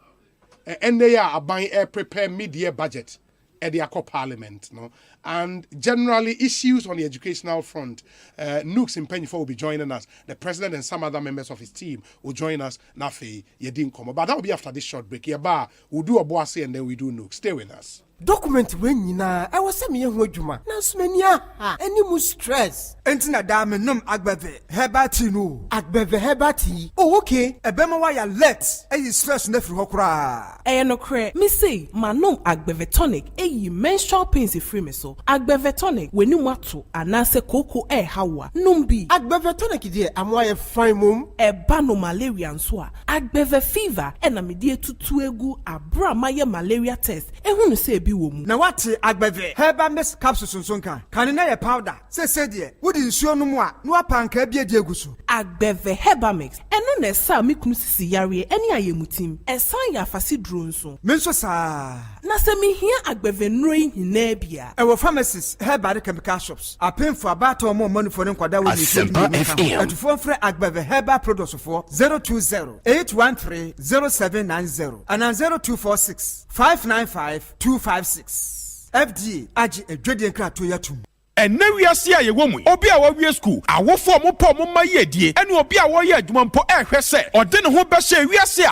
And they are buying a prepare mid-year budget at the Parliament. No? And generally issues on the educational front. Nooks in Penyifo will be joining us. The president and some other members of his team will join us. Nafi Yedin Komo. But that will be after this short break. We'll do a boase and then we do Nooks. Stay with us. document we nyina e wo se me ho adwuma na so mani aha any mu stress enti na da me nom agbeve hebati no agbeve hebati oh okay e be ma wa ya let e stress na firi hokora no kre me say manom agbeve tonic e menstrual pains free me so agbeve tonic we ni mato anase koko hawa nom bi agbeve tonic die amwa ye fine mum e ba no malaria nso a agbeve fever e na me die tutu egu abra maye malaria test e hunu se bi wo mu na wate agbeve herbal mix capsules nso nka kan na ye powder se die wodi nsuo no mu a no apanka bia die egu so agbeve herbal mix eno na sa me kunu sisi yare eni ayemutim esan ya afasi duro nso me nso sa na se me hia agbeve nroi hina bia e wo pharmacies herbal chemical shops apemfo abato mo manufo ne nkwada wo ni atufo frɛ agbeve herbal products for 020-813-0790 and 0246-595-256 FDA agi edwedie nkrato yatum And now we are seeing a woman. Obi a we school. I will form a poem on my yedi. And obi a we adwuma mpo ehwese. Or then who be say we are see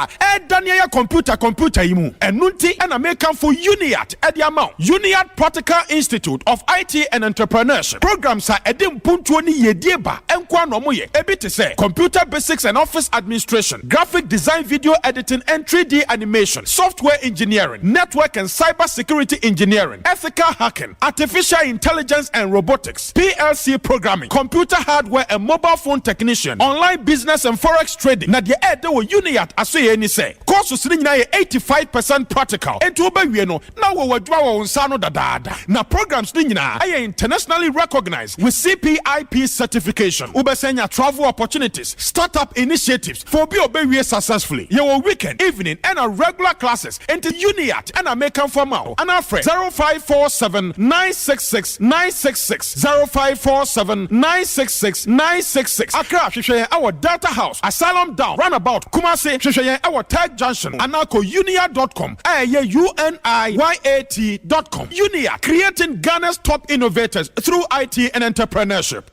Daniel computer imu. And nunti and American for Uniat at the amount. Uniat Practical Institute of IT and Entrepreneurship. Programs are edim puntuoni yedieba. Enkwa no moye. Ebiti say computer basics and office administration, graphic design, video editing and 3D animation, software engineering, network and cyber security engineering, ethical hacking, artificial intelligence and robotics, PLC programming, computer hardware and mobile phone technician, online business and forex trading. Na the ed wo Uniat asoye ni say. Courses ni nyina 85% practical. Enti obawie no na wo wadwa wo nsa no dadada. Na programs ni nyina ay internationally recognized with CPIP certification. Ubesenya travel opportunities, startup initiatives for be obawie successfully. Your weekend, evening and a regular classes. Enti Uniat and American formal. And our friend 0547 966 966 0547 966 966. Accra Shishaya our data house, Asylum Down, Runabout, Kumasi, Shishaya our Tag Junction, Anako Unia.com, UNIYAT.com. Unia, creating Ghana's top innovators through IT and entrepreneurship.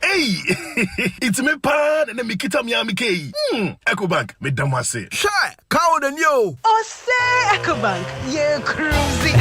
Hey, it's me pan and me kita Miami K. Ecobank, me damase. Shy, cow than you. Osei Ecobank, ye cruising.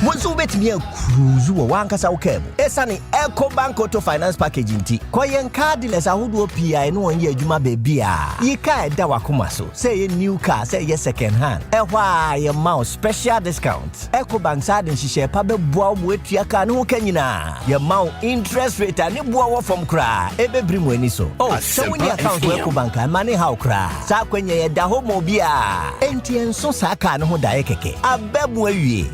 Bonsu bet me a cruise wanka sa ukebo. Esani Ecobank Auto Finance Package inti. Kwa yen cardless ahudu PI no one ye juma bebia. Ye ka da wakuma so. Say ye new car, say ye second hand. Ehwa ye mouse special discount. Ecobank sa den shishe pa be bua wetu ka no kenyina. Ye mount interest rate ani bua from cry. Ebe brimu eni so. Oh, so when you account with Ecobank money how cry. Sa kwenye ye da homo bia. Enti enso sa ka no ho da keke. Abebu awie.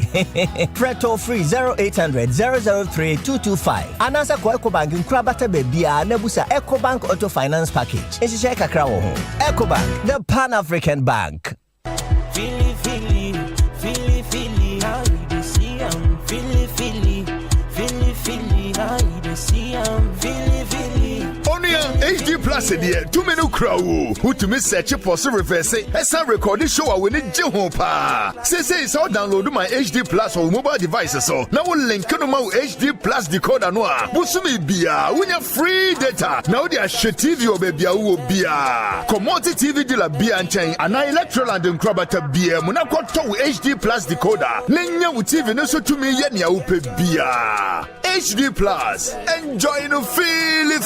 Preto free 0800 003 225. Anasa kwa Ecobank nkra bata bebia na busa Ecobank Auto Finance Package. Enshishe kakra wo ho. Ecobank, the Pan-African Bank. Fili, how you dey see am? Fili, how you dey see am? HD Plus here, 2 minute crow. Who to miss search for so reverse. Esa recording show I will need pa. Say so download my HD Plus on mobile devices so. Now we'll link no my HD Plus decoder no. Busumi bia, we have free data. Now they are shit TV or baby u bia. Commodity TV dealer bia and chain and Electroland and Krabata bia. Muna kwa to HD Plus decoder. Nenya u TV no so to me yenya upe bia. HD Plus. Enjoy no feely.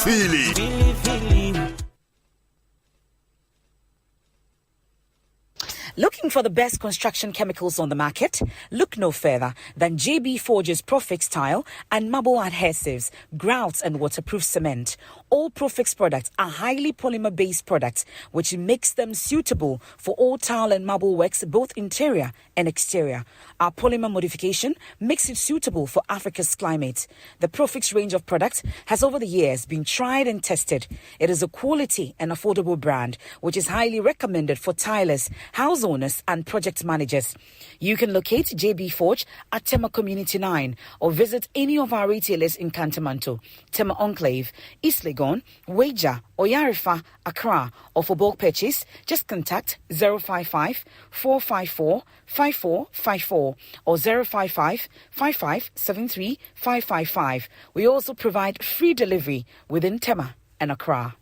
Looking for the best construction chemicals on the market? Look no further than JB Forge's Profix Tile and Marble Adhesives, Grouts and Waterproof Cement. All Profix products are highly polymer-based products, which makes them suitable for all tile and marble works, both interior and exterior. Our polymer modification makes it suitable for Africa's climate. The Profix range of products has over the years been tried and tested. It is a quality and affordable brand, which is highly recommended for tilers, house owners and project managers. You can locate JB Forge at Tema Community 9 or visit any of our retailers in Kantamanto, Tema Enclave, East Legon, Weija, Oyarifa, Accra, or for bulk purchase, just contact 055 454 5454 or 055 5573 555. We also provide free delivery within Tema and Accra.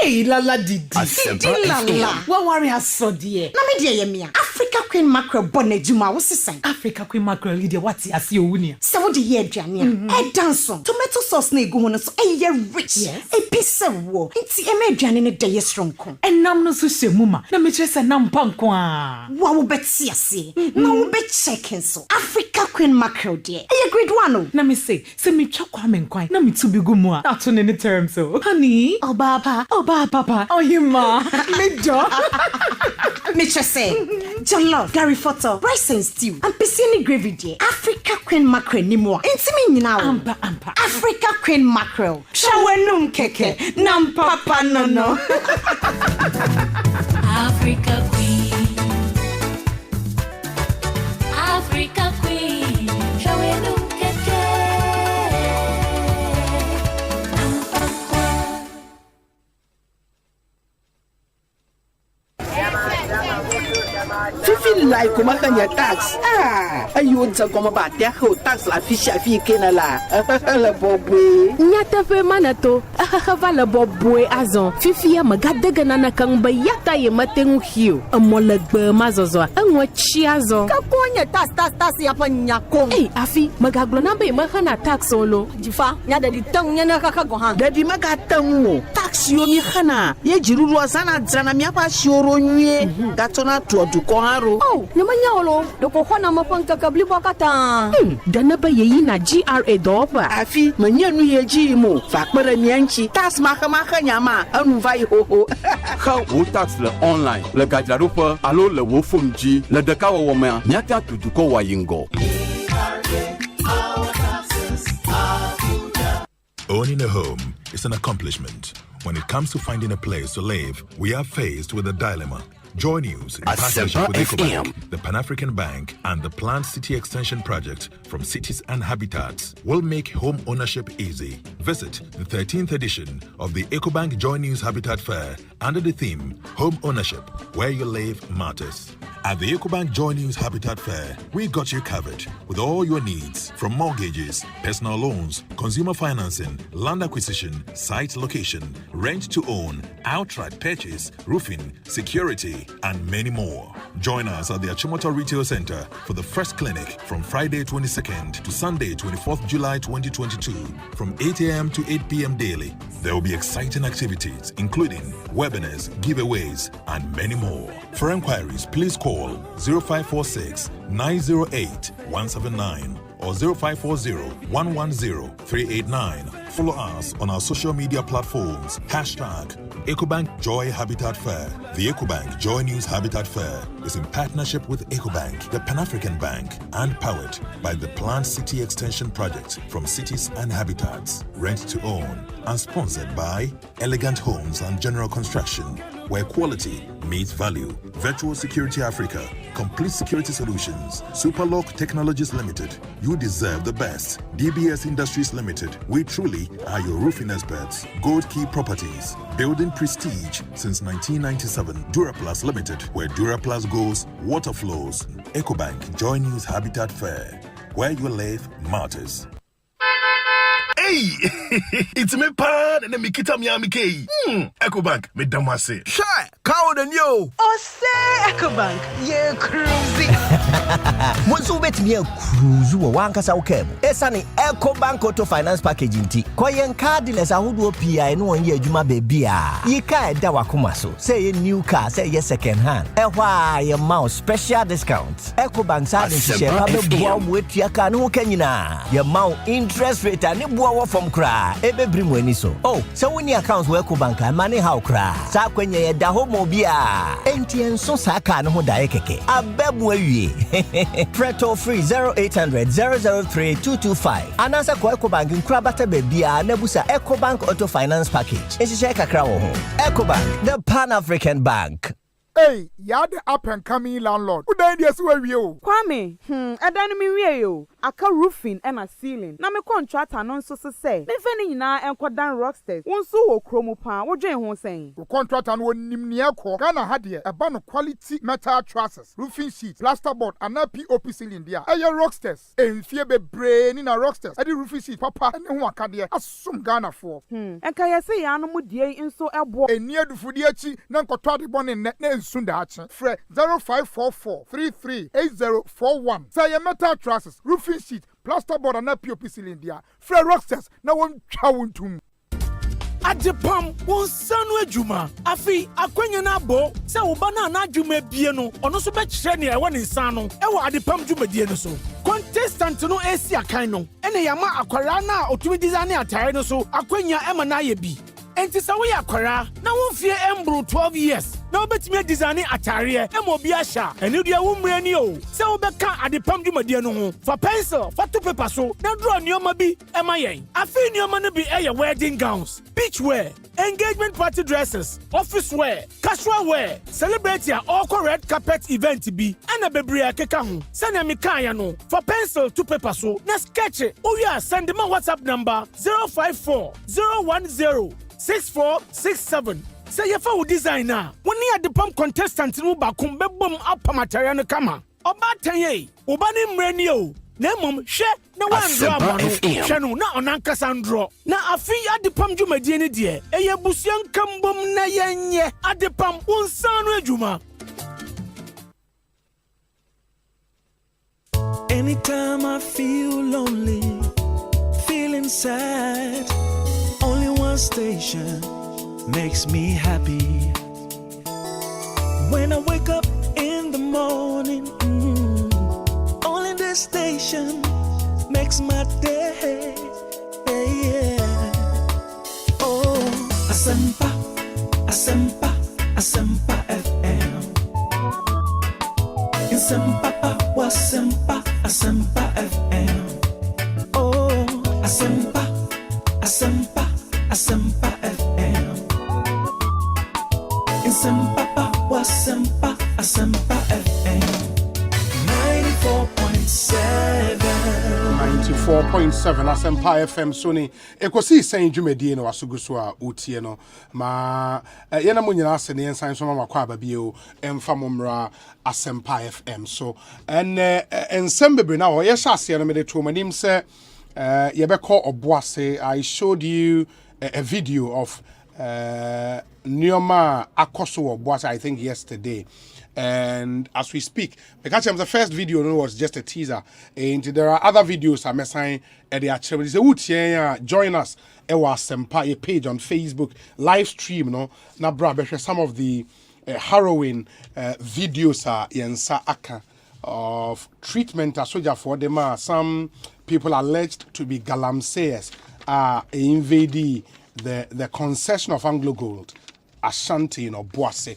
Hey, Lala Didi. Didi Lala. What worry has so dear? Na me dear yemia. Africa Queen Mackerel Bonejuma was the Africa Queen Mackerel, you what's as you win. So what the year, Jania? A dance tomato sauce, nego, so a year rich, yes, a piece of war. It's a median in a day strong. And nam no sushi muma, na me just a nam pankwa. Wow, bet see, no bet checking so. Africa Queen Mackerel, dear. A great one. Na me say me chokwamen quine, na me to be gumwa. Not on any terms so. Honey, oh papa, oh you ma, me dog. Mitch say, John Love, Gary Photo, rice and stew, and piscine gravy, dear. Africa Queen Mackerel, ni more. Intimate now. Ampa. Africa Queen Mackerel. Shawenum keke, nam papa no. Africa Queen. Africa Queen. Shawenum keke. Nam papa. Fifi like kumakanya tax. Ayo nza koma ba dia ho tax la fishi afi kena la. La bobwe. Nyata fe manato. Va la bobwe azon. Fifi ya magadega nana kang ba yata ye matengu hiu. Amolegbe mazozo. Anwa chi azon. Ka konya tax ya pa nyako. Afi magaglo na be mahana tax ono. Jifa nya da di tang nya na kaka gohan. Da di magatangu. Tax yo mi khana. Ye jiruru asana dzana mi apa shioro nye. Gatona to dukoharo. Oh, namanya olo. Doko khona mapanka kabli bakata. Dana ba yeyi na GRA dopa. Afi manyanu ye jimo. Fakbere mianchi. Tas maka nyama. Anu vai ho. How wo tax le online. Le gajlarupa alo le wo funji. Le dekawa woma. Nyata to duko wayingo. Owning a home is an accomplishment. When it comes to finding a place to live, we are faced with a dilemma. Joy News in partnership with Ecobank, the Pan-African Bank, and the Planned City Extension Project from Cities and Habitats will make home ownership easy. Visit the 13th edition of the Ecobank Joy News Habitat Fair under the theme Home Ownership, Where You Live Matters. At the Ecobank Joy News Habitat Fair, we got you covered with all your needs from mortgages, personal loans, consumer financing, land acquisition, site location, rent to own, outright purchase, roofing, security, and many more. Join us at the Achimota Retail Center for the first clinic from Friday 22nd to Sunday 24th July 2022 from 8 a.m. to 8 p.m. daily. There will be exciting activities including webinars, giveaways, and many more. For inquiries, please call 0546 908 179 or 0540-110-389. Follow us on our social media platforms. #Ecobank Joy Habitat Fair. The Ecobank Joy News Habitat Fair is in partnership with Ecobank, the Pan-African Bank, and powered by the Planned City Extension Project from Cities and Habitats. Rent to own and sponsored by Elegant Homes and General Construction, where quality meets value. Virtual Security Africa, Complete Security Solutions, Superlock Technologies Limited. You deserve the best. DBS Industries Limited. We truly are your roofing experts. Gold Key Properties, building prestige since 1997. Duraplus Limited, where Duraplus goes, water flows. Ecobank Joy News Habitat Fair, where you live matters. Hey, it's me pan and me kita mi amike. Ecobank me damase. Shy, cow than you. Osei Ecobank, ye cruising. Bonsu bet me cruise wo wankasa wokem. Esane Ecobank Auto Finance Package nti. Koyen cardless ahodo PI no won ye adwuma bebia. Yi ka eda wakoma so. Say ye new car, say ye second hand. Ehwa ye mouse special discount. Ecobank sa den share pa be boa mo etua ka no kanyina. Ye mouse interest rate ani boa from kra. Ebe brim wani so. Oh, so when your accounts work Ecobank money how kra. Sa kwenye ye da homo bia. Enti enso sa ka no ho da keke. Abebu awie. Preto free 0800 003 225. Anasa kwa Ecobank nkra bata bebia na busa Ecobank Auto Finance Package. Enshisha kakra wo ho. Ecobank, the Pan-African Bank. Hey, you're the up and coming landlord. Who died yes we you? Kwame, I don't mean we you. aka roofing and a ceiling na me contractor no nso se say me fa ni nyina enkodan rocksters wonso wo kromo pa wo dwen ho sen wo contractor no nim ne ekọ Ghana ha de eba no quality metal trusses roofing sheet plasterboard and POP ceiling dia eye rocksters enfie bebre ni na rocksters ade roofing sheet papa ne ho akade asum Ghana for enka yesi ya no mu die nso ebo eni adufudi achi na nkoto ade bone ne na ensu da achi frɛ 0544338041 say metal trusses roofing sheet plasterboard and POP ceiling dia frɛ rocksters na won twa wontum Adepam wonsanu adwuma afi akwanya na abo se wo ba na adwuma bie no ono so be kyerɛ ne ɛwɔ ne nsa no ɛwɔ adepam dwumadie no so contestant no esi akan no ene yama akwara na otumi design atare no so akwanya ema na ye bi enti sa wo ya akwara na wo mfie embro 12 years na obetimi design atare ema obi ahya ene dua wo mre ni o se wo beka adepam dwumadie no ho for pencil for to paper so na draw nioma bi ema yen afi nioma no bi eye wedding gowns beach wear engagement party dresses office wear casual wear celebrity all red carpet event bi ana bebre akeka ho se na meka ya no for pencil to paper so na sketch o ya send my WhatsApp number 054 010 6467 say you for designer when you the pump contestant no ba kum bebom apa material no kama oba tanye oba ni mreni o na mom hwe na wan drama no hwe no na onankasa ndro na afi adepam dwumadie ne de eye busuan kambom na yenye adepam wonsanu adwuma. Anytime I feel lonely, feeling sad, only one station makes me happy. When I wake up in the morning, only this station makes my day. Yeah. Oh, Asempa, Asempa, Asempa FM. Asempa, Asempa, Asempa FM. Oh, Asempa, Asempa, Asempa FM. Asempa, Asempa, Asempa FM. 94.7 Asempa FM Sony Ekosiisen dwumadie no asuguso a otie no ma yena mo nyina ase ne ensan so ma kwa babie emfa momra Asempa FM so ensem bebre na ho ye hyase no me de to manim se ye beko oboase. I showed you a video of Nioma Akoso oboase I think yesterday. And as we speak, because the first video was just a teaser, and there are other videos I'm saying at the actual. Join us at Asempa page on Facebook, live stream. No, now, bro, some of the harrowing videos are yensa aka of treatment as soldier for them. Some people alleged to be galamseyers invading the concession of Anglo Gold, Ashanti or Boise.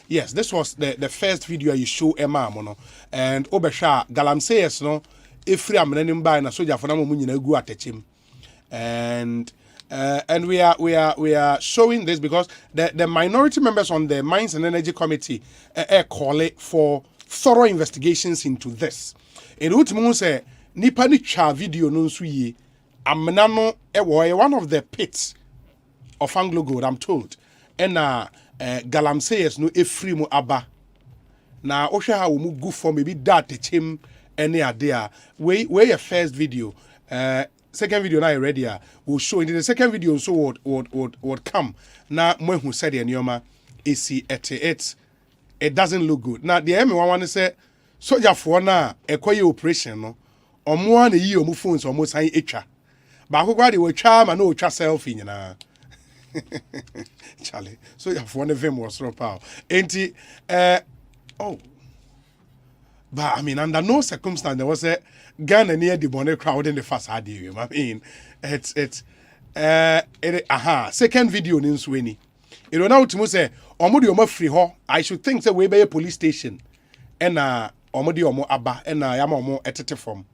Yes, this was the first video you show Emma Mono and Obesha galamseyers no if I'm running by na soldier for na mu nyina gu atechim. And we are showing this because the minority members on the Mines and Energy Committee call it for thorough investigations into this. And what means nipa ni cha video no nso yi amena no one of the pits of Anglo Gold, I'm told. And galamseyers no efri mu aba na ohwe ha wo mu gu for maybe that techim any idea we your first video second video now already will show in the second video so would come na mo hu said enioma esi it doesn't look good now the me one say soldier for na ekoye operation no omo na yi omo phones omo san etwa ba akogwa de wo twa ma na o twa selfie nyina Charlie, so you have one of them was so power. Ain't but I mean, under no circumstance there was a Ghana near the bonnet crowd in the first idea. I mean, it's second video in Sweeney. You know now to say Omodi Omo free ho. I should think say we be a police station. And Omodi Omo Aba and Yama Omo etete from.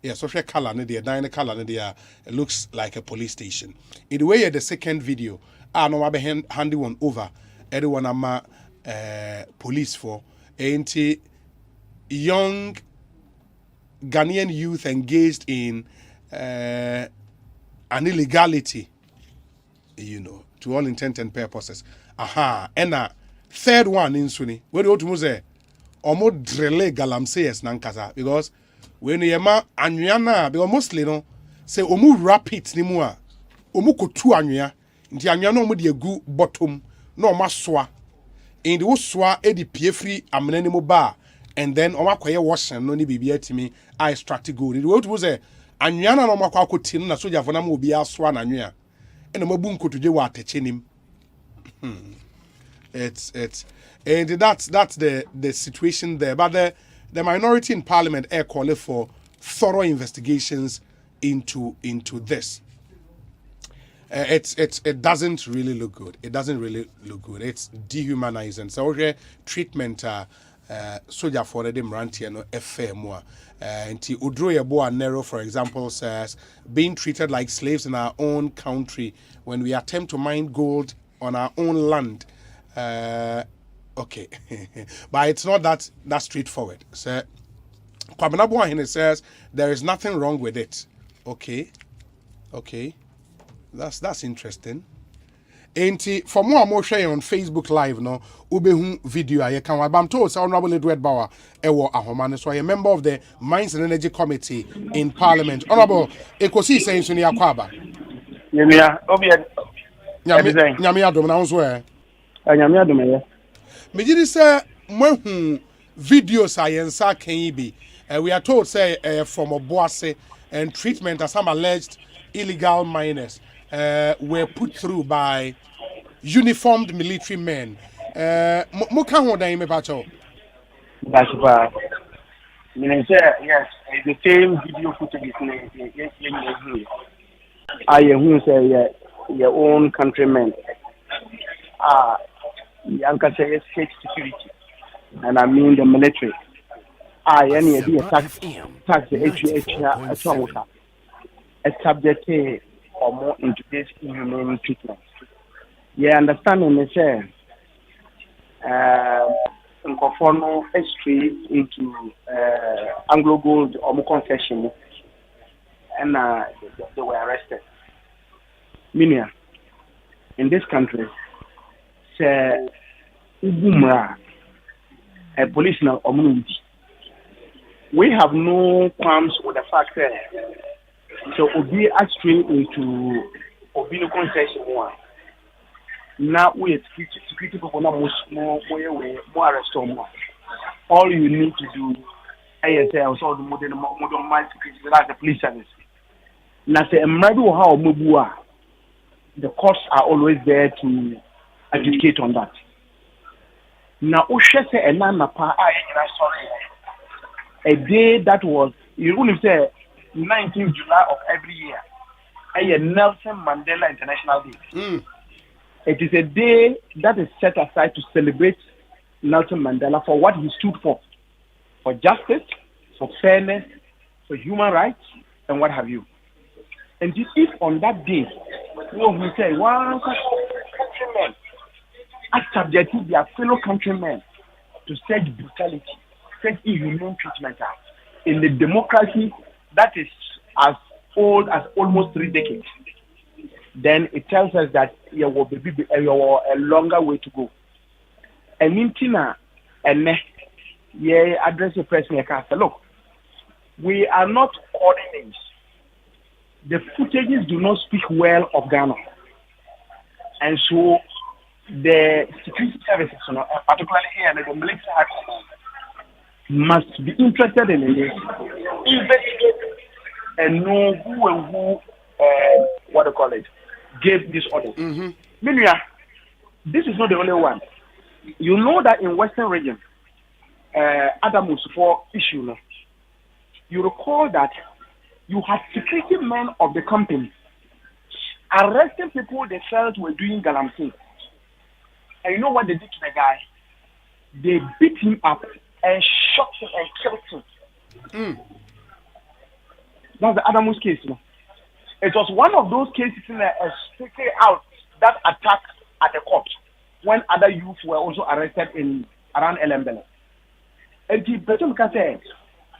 Yeah, social color, the color, it looks like a police station. In the way, the second video, I know I handy one over. Everyone I'm police for. Ain't young Ghanaian youth engaged in an illegality, to all intent and purposes. And third one in Sunni, where do you say? Omo drele galamseyes nankasa because when you ma anyana because mostly no say omu rapid ni mu a omu kotu anya nti anya no omu de egu bottom na omu soa in the soa e di pie free amena ni mu ba and then omu akoye washing no ni bibia timi I extract gold the way to say anyana no omu akoti na soja fo na ma obi asoa na anwa e na mabu nkotuje wa ateche nim it's and that's the situation there. But the minority in parliament are calling for thorough investigations into this. It doesn't really look good. It doesn't really look good. It's dehumanizing. So treatment soldier for them ranty no FM and Udroya Boa Nero, for example, says being treated like slaves in our own country when we attempt to mine gold on our own land. Okay, but it's not that straightforward. So, Kwabena says there is nothing wrong with it. Okay, that's interesting. And for more share on Facebook Live, no, ubehu video I can. I'm told so Honorable Edward Bauer, Ewo Ahomane, so I am a member of the Mines and Energy Committee in Parliament. Honorable Ekosiisen On Asempa. Nyamia dom na unso Nyamia dom ye. Mejidi say mohu videos ayensa kan bi. We are told say from Obuase and treatment as some alleged illegal miners were put through by uniformed military men. Mo kan ho dan me bacho. That's bad. Meaning say yes, the same video footage is I who say your own countrymen. Yanka say state security, and I mean the military. Any idea tax the a subject or more into this inhumane treatment. Yeah, understanding the say in conformal history into Anglo Gold or more concession, and they were arrested. Meaning, in this country, say Ubumra, a police now community. We have no qualms with the fact that so Obi actually into Obi no concession one. Now we security people now more arrest more. All you need to do, ASL so the modern mind security like the police service. Now say how Mubua. The courts are always there to educate on that. Now, a day that was, you only say 19th July of every year, a Nelson Mandela International Day. It is a day that is set aside to celebrate Nelson Mandela for what he stood for justice, for fairness, for human rights, and what have you. And if on that day, we say, one countrymen are subjecting their fellow countrymen to such brutality, such inhumane treatment in the democracy that is as old as almost 3 decades, then it tells us that there will be a longer way to go. And in Tina, and address the president, look, we are not calling names. The footages do not speak well of Ghana. And so the security services, particularly here in the military must be interested in this, investigate, and know who and who, gave this order. Meanwhile, this is not the only one. You know that in Western region, Adamus for issue, you recall that you had security men of the company arresting people they felt were doing galamsey. And you know what they did to the guy? They beat him up and shot him and killed him. That's the Adamus case. It was one of those cases in speaking out that attack at the court when other youths were also arrested in around Elembele. And the person can say,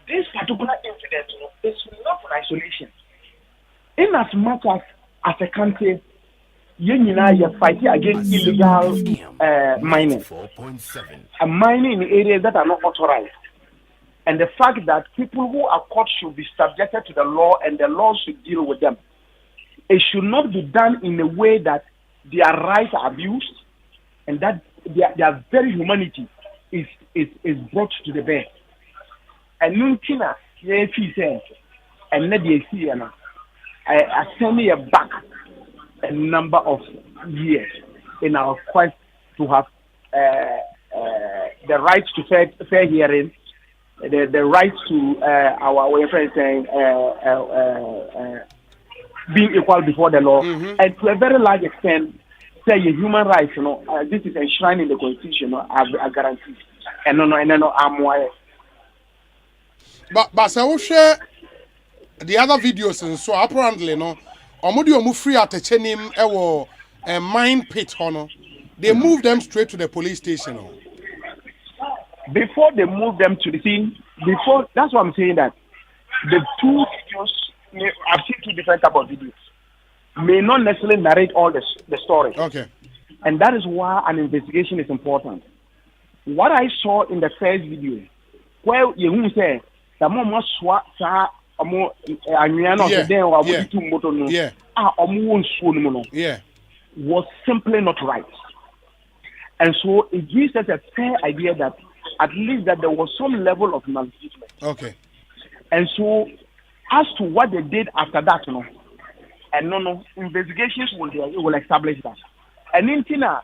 this particular incident is not in isolation. In as much as a country, you fight against illegal mining. And mining in areas that are not authorized. And the fact that people who are caught should be subjected to the law and the law should deal with them. It should not be done in a way that their rights are abused and that their very humanity is brought to the bear. And Nuntina, and I send you back a number of years in our quest to have the right to fair hearing, the right to our way of saying being equal before the law, and to a very large extent, say your human rights. This is enshrined in the Constitution. I guarantee. And no, I'm why. But so we share the other videos and so apparently omu free at a chenim ewo a mine pit hono. They move them straight to the police station. Before they move them to the scene, that's why I'm saying that the two videos, I've seen two different type of videos, may not necessarily narrate all the story. Okay. And that is why an investigation is important. What I saw in the first video, where you say the mama swat was simply not right. And so it gives us a fair idea that at least that there was some level of maltreatment. Okay. And so as to what they did after that, investigations will establish that. And in Tina,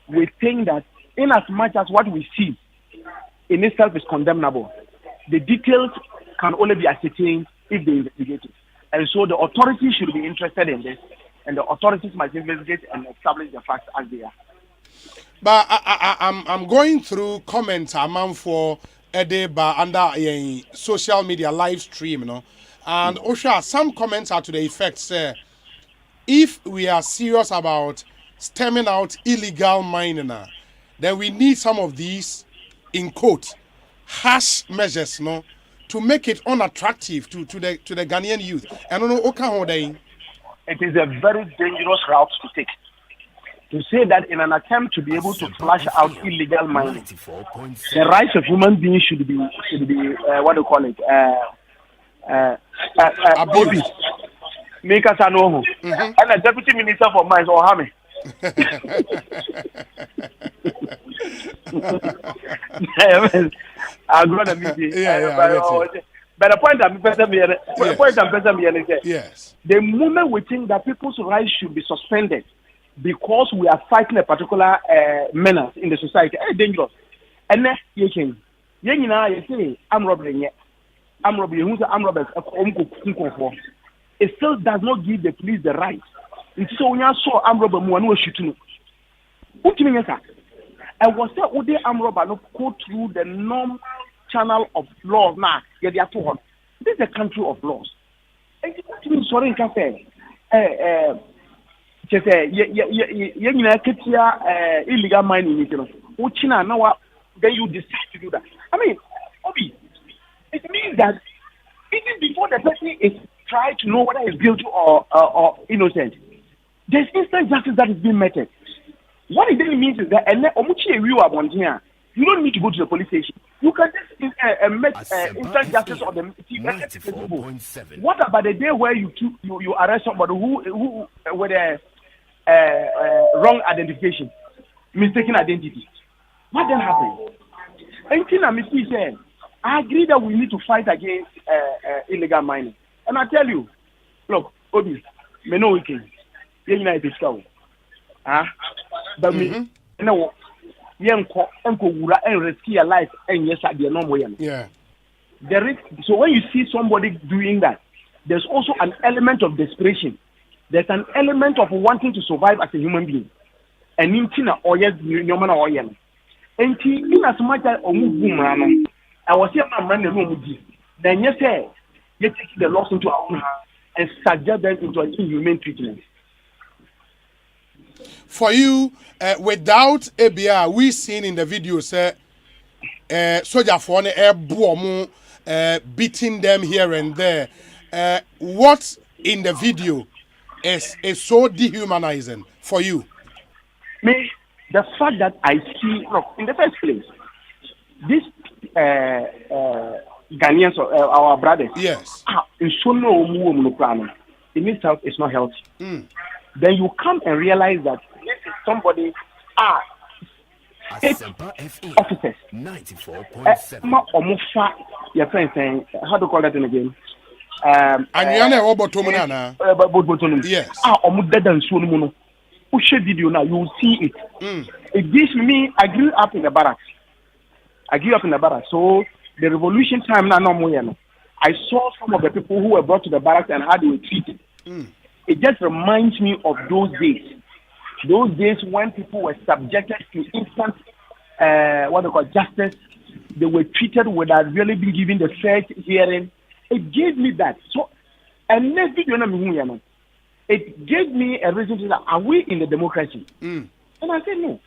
we think that in as much as what we see in itself is condemnable, the details can only be ascertained if they investigate it. And so the authorities should be interested in this, and the authorities must investigate and establish the facts as they are. But I'm going through comments among for Edeba under a social media live stream, and Osha, some comments are to the effect, say, if we are serious about stemming out illegal mining, then we need some of these, in quote, harsh measures, to make it unattractive to the Ghanaian youth. And it is a very dangerous route to take. To say that in an attempt to be able to flush out illegal mining, the rights of human beings should be what do you call it? Abused. Make us know. And a deputy minister for mines or Hame. I'll go to the meeting. But the point I'm is yes, the moment we think that people's rights should be suspended because we are fighting a particular menace in the society, it's dangerous. And then you say, I'm robbing. It still does not give the police the right. So when you saw armed robber, no shooting. What do you mean, sir? I was there, would the armed robber not go through the normal channel of laws now? This is a country of laws. And what do you mean, sorry, cafe? Illegal mining, then you decide to do that. I mean, Obi, it means that even before the person is trying to know whether he's guilty or innocent, there's instant justice that is being meted. What it really means is that you don't need to go to the police station. You can just make instant justice on the people. What about the day where you arrest somebody who with a wrong identification, mistaken identity? What then happens? And I agree that we need to fight against illegal mining. And I tell you, look, Obi, me no weekend. You know it is so. But me, no, yanko wura and risk your life and yes, I be no more. Yeah. So when you see somebody doing that, there's also an element of desperation. There's an element of wanting to survive as a human being. And in China, or yes, no man or yen. And in as much as I was here, my man, then you say, you take the laws into our hands and subject them into an inhumane treatment. For you, without ABR, we seen in the video, say, soldier for beating them here and there. What in the video is so dehumanizing for you? Me, the fact that I see, look, in the first place, these Ghanaians, our brothers, yes, in it means it's not healthy. Then you come and realize that this is somebody Asempa FM officers 94.7. Your friend saying, how do you call that in again? Yes. Push video now, you will see it. It gives me. I grew up in the barracks. So the revolution time now, I saw some of the people who were brought to the barracks and how they were treated. It just reminds me of those days. Those days when people were subjected to instant, what they call justice. They were treated without really being given the fair hearing. It gave me that. So, and next video, it gave me a reason to say, are we in the democracy? And I said no.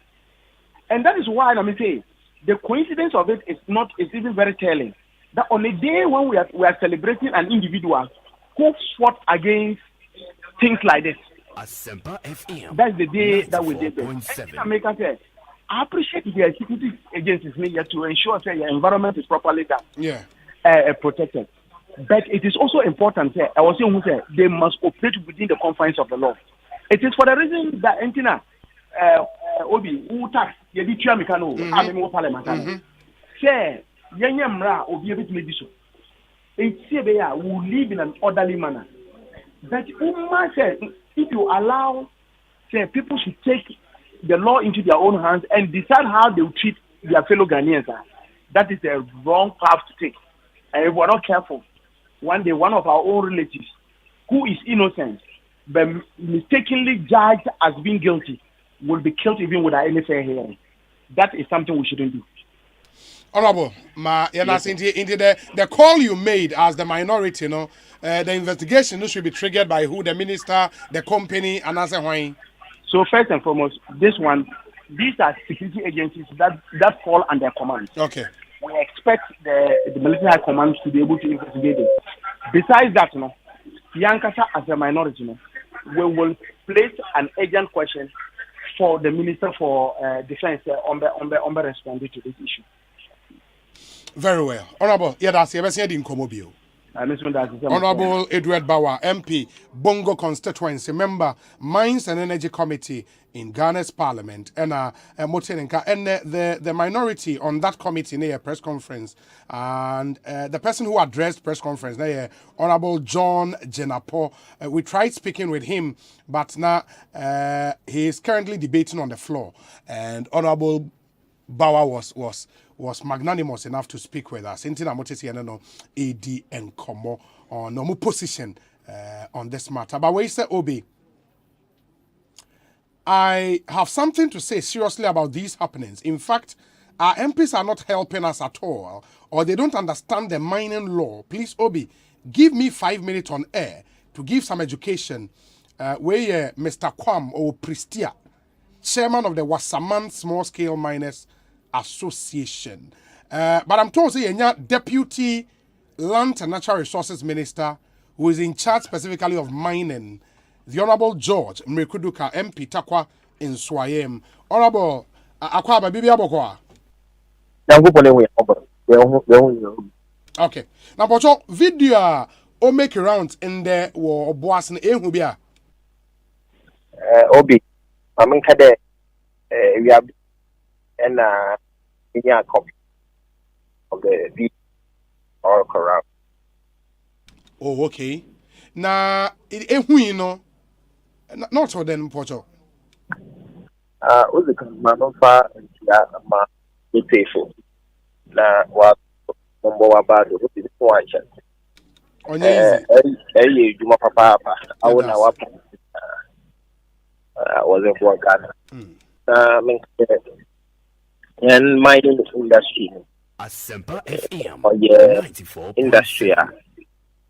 And that is why I'm saying the coincidence of it is even very telling. That on a day when we are celebrating an individual who fought against things like this. Asempa FM. That's the day that we did it. I appreciate the security agencies needed to ensure that your environment is properly done. Yeah. Protected. But it is also important that I was saying they must operate within the confines of the law. It is for the reason that Obi who tax ye di tua mekano amemo parliament say yenya obi ebitime di so etie be ya we live in an orderly manner. But if you allow people should take the law into their own hands and decide how they will treat their fellow Ghanaians, that is a wrong path to take. And if we're not careful, one day one of our own relatives who is innocent but mistakenly judged as being guilty will be killed even without any fair hearing. That is something we shouldn't do. Honorable, the call you made as the minority, the investigation should be triggered by who? The minister, the company, and as a why? So first and foremost, these are security agencies that fall under command. Okay. We expect the military high command to be able to investigate it. Besides that, Yankasa as a minority, we will place an urgent question for the Minister for Defense on responding to this issue. Very well. Honorable, that's the Komobio. Honorable Edward Bauer, MP, Bongo constituency member, Mines and Energy Committee in Ghana's Parliament, and the minority on that committee near a press conference, and the person who addressed press conference, Honorable John Jenapo. We tried speaking with him, but now he is currently debating on the floor, and Honorable Bauer was magnanimous enough to speak with us. AD and Komo on no position on this matter. But we say, Obi, I have something to say seriously about these happenings. In fact, our MPs are not helping us at all, or they don't understand the mining law. Please, Obi, give me 5 minutes on air to give some education. Where Mr. Kwam or Pristia, chairman of the Wasaman Small Scale Miners Association. But I'm told say Deputy Land and Natural Resources Minister who is in charge specifically of mining, the Honorable George Mrekuduka MP Takwa in Swayem. Honorable Akwaba Bibi Abokwa. Okay. Now Pocho video o make rounds in the war boas in Ehubia. Obi Aminkade we have and in a copy of the video or corrupt. Oh, okay. Now, it not so then, Pocho. Uzi Manofa and Yama, you pay for. Now, what number about the watch? On you, Juma Papa, I would know what wasn't working. And mining industry. Asempa FM. Oh, yeah, 94. Industry.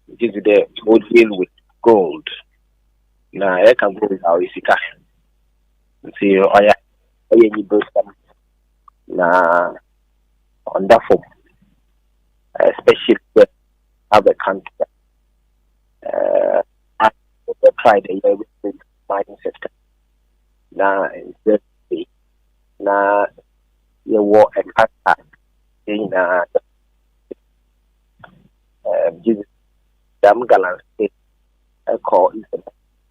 This is the would deal with gold. Now, I can go with our Isika. See, you build some. Now, on that form, especially when other countries try the year with the mining sector. Now, now you walk and attack in Jesus Dam Galan State, call is the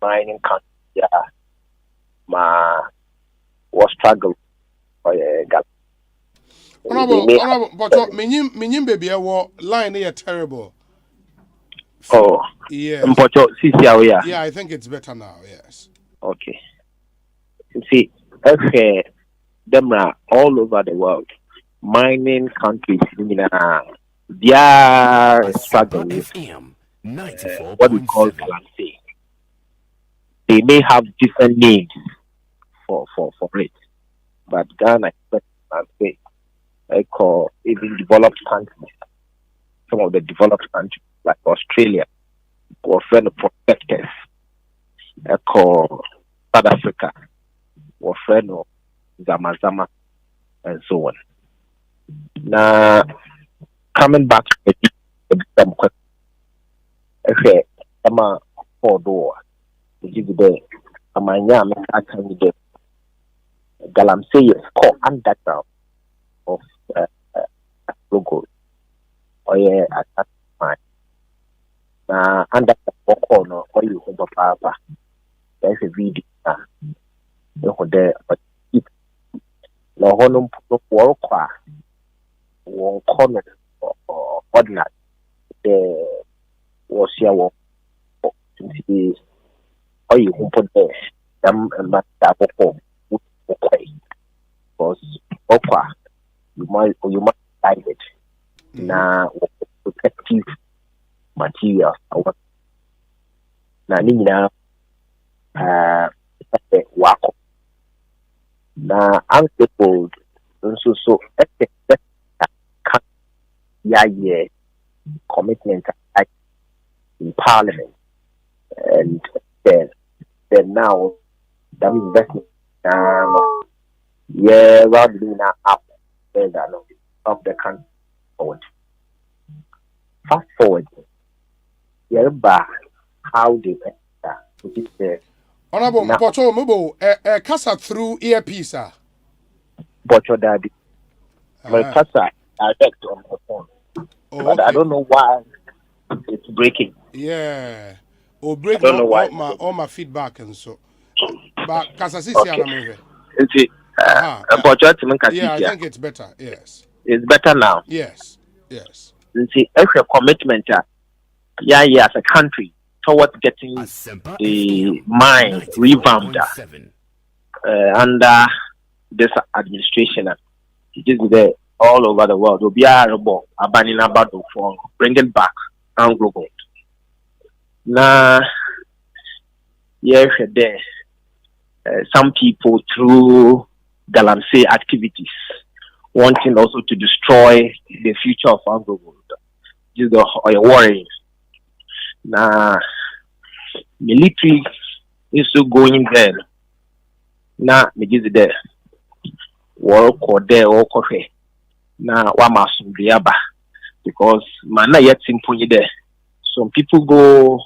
mining country. Yeah, was struggle for a gap. Honorable, but minyim baby, line here terrible. Oh, yes. Yeah, I think it's better now. Yes. Okay. You see, them are all over the world. Mining countries, they are struggling with what we call currency. They may have different names for it, but Ghana, I call even developed countries. Some of the developed countries like Australia, or friend of protectors, I call South Africa, or friend of Zama, and so on. Now, coming back to the question, okay, I'm a four-door. Which is the Amanyam and the Galamsey is called underground of logo. Or yeah, at that time. Under the corner, or you have a papa. There's a video. There, but it no honum put work one corner or ordinary. There was your work. Or you can put there, and that because you might hide it. Now, protective materials. Now, work. Now, unstable, so commitment in Parliament, and then now that investment rather than up of the country forward. Fast forward, how they which is the Honorable Boto Mubo Casa through earpiece. Boto Daddy. My Casa direct on the phone. But okay. I don't know why it's breaking. Yeah. Or break all my feedback and so. But Casa okay. Yeah, I think it's better. Yes. It's better now. Yes. You see, every commitment, as a country towards getting the mine revamped under this administration. It is there all over the world. Will be able abandoning about for bringing back Anglo gold. Now, yes, there. Some people through Galamsey activities wanting also to destroy the future of Anglo gold. This is the worrying. Now, military is still going there. Now, me is there. Work or there or coffee. Now, one must be aba because man not yet simple there. Some people go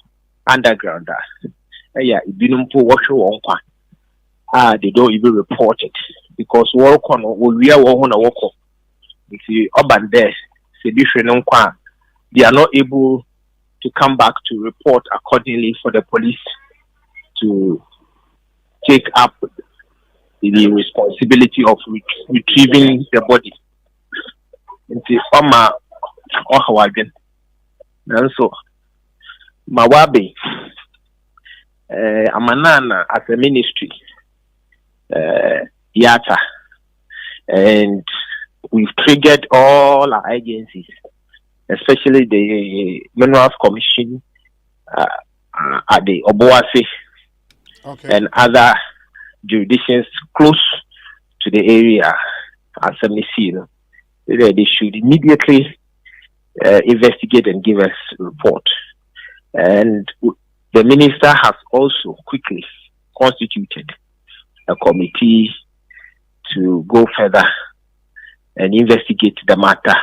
underground. Yeah, they don't even report it because work on we are on a work. If you urban there, they are not able to come back to report accordingly for the police to take up the responsibility of retrieving the body. And so, Mawabe, Amanana as a ministry, Yata, and we've triggered all our agencies, especially the Minerals Commission at the Obuasi and other jurisdictions close to the area as a missile. They should immediately investigate and give us a report. And the minister has also quickly constituted a committee to go further and investigate the matter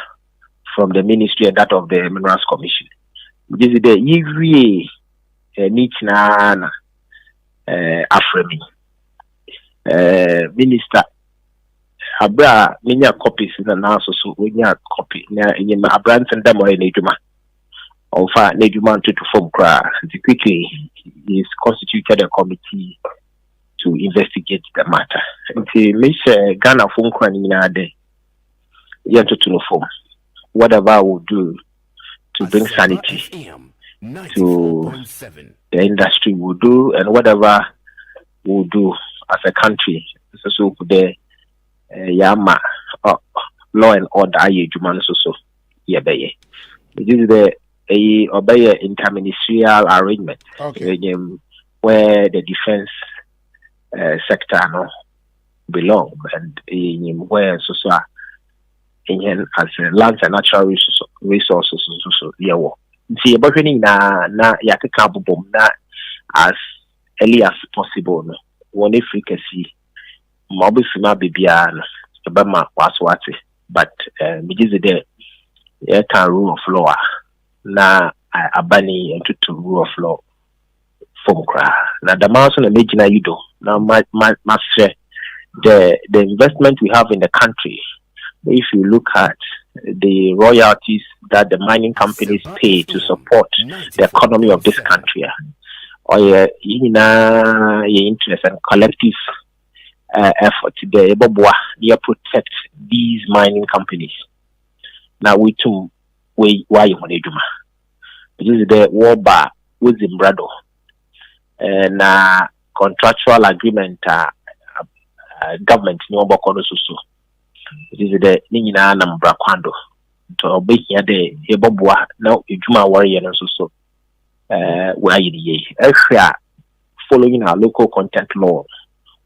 from the ministry and that of the Minerals Commission. This is the EVA Nichna Afremi Minister Abra many copies in the now so we have copy in my brands and demo in Neduma. Of Neduma to form quickly is constituted a committee to investigate the matter. Until Miss Ghana phone crying in a day. You have to know form. Whatever I will do to bring sanity to the industry will do, and whatever we'll do as a country. So the Yama law and order so this is the obey interministerial arrangement where the defense sector belong, and where so as lands and natural resources so see about na as early as possible one efficacy mobisima bibiana ebama waswati, but the rule of law na abani into to rule of law from kra na the mouse na major yudo na master the investment we have in the country. If you look at the royalties that the mining companies pay to support the economy of this country, or your interest and collective effort, the Ebobwa, protect these mining companies. Now we too, why you want to do? This is the war bar with Zimbrado and contractual agreement. Government no bokono susu. This is the Nina Nambra Kwando to obey here the Ebobwa now Ijuma warrior and so where you following our local content law.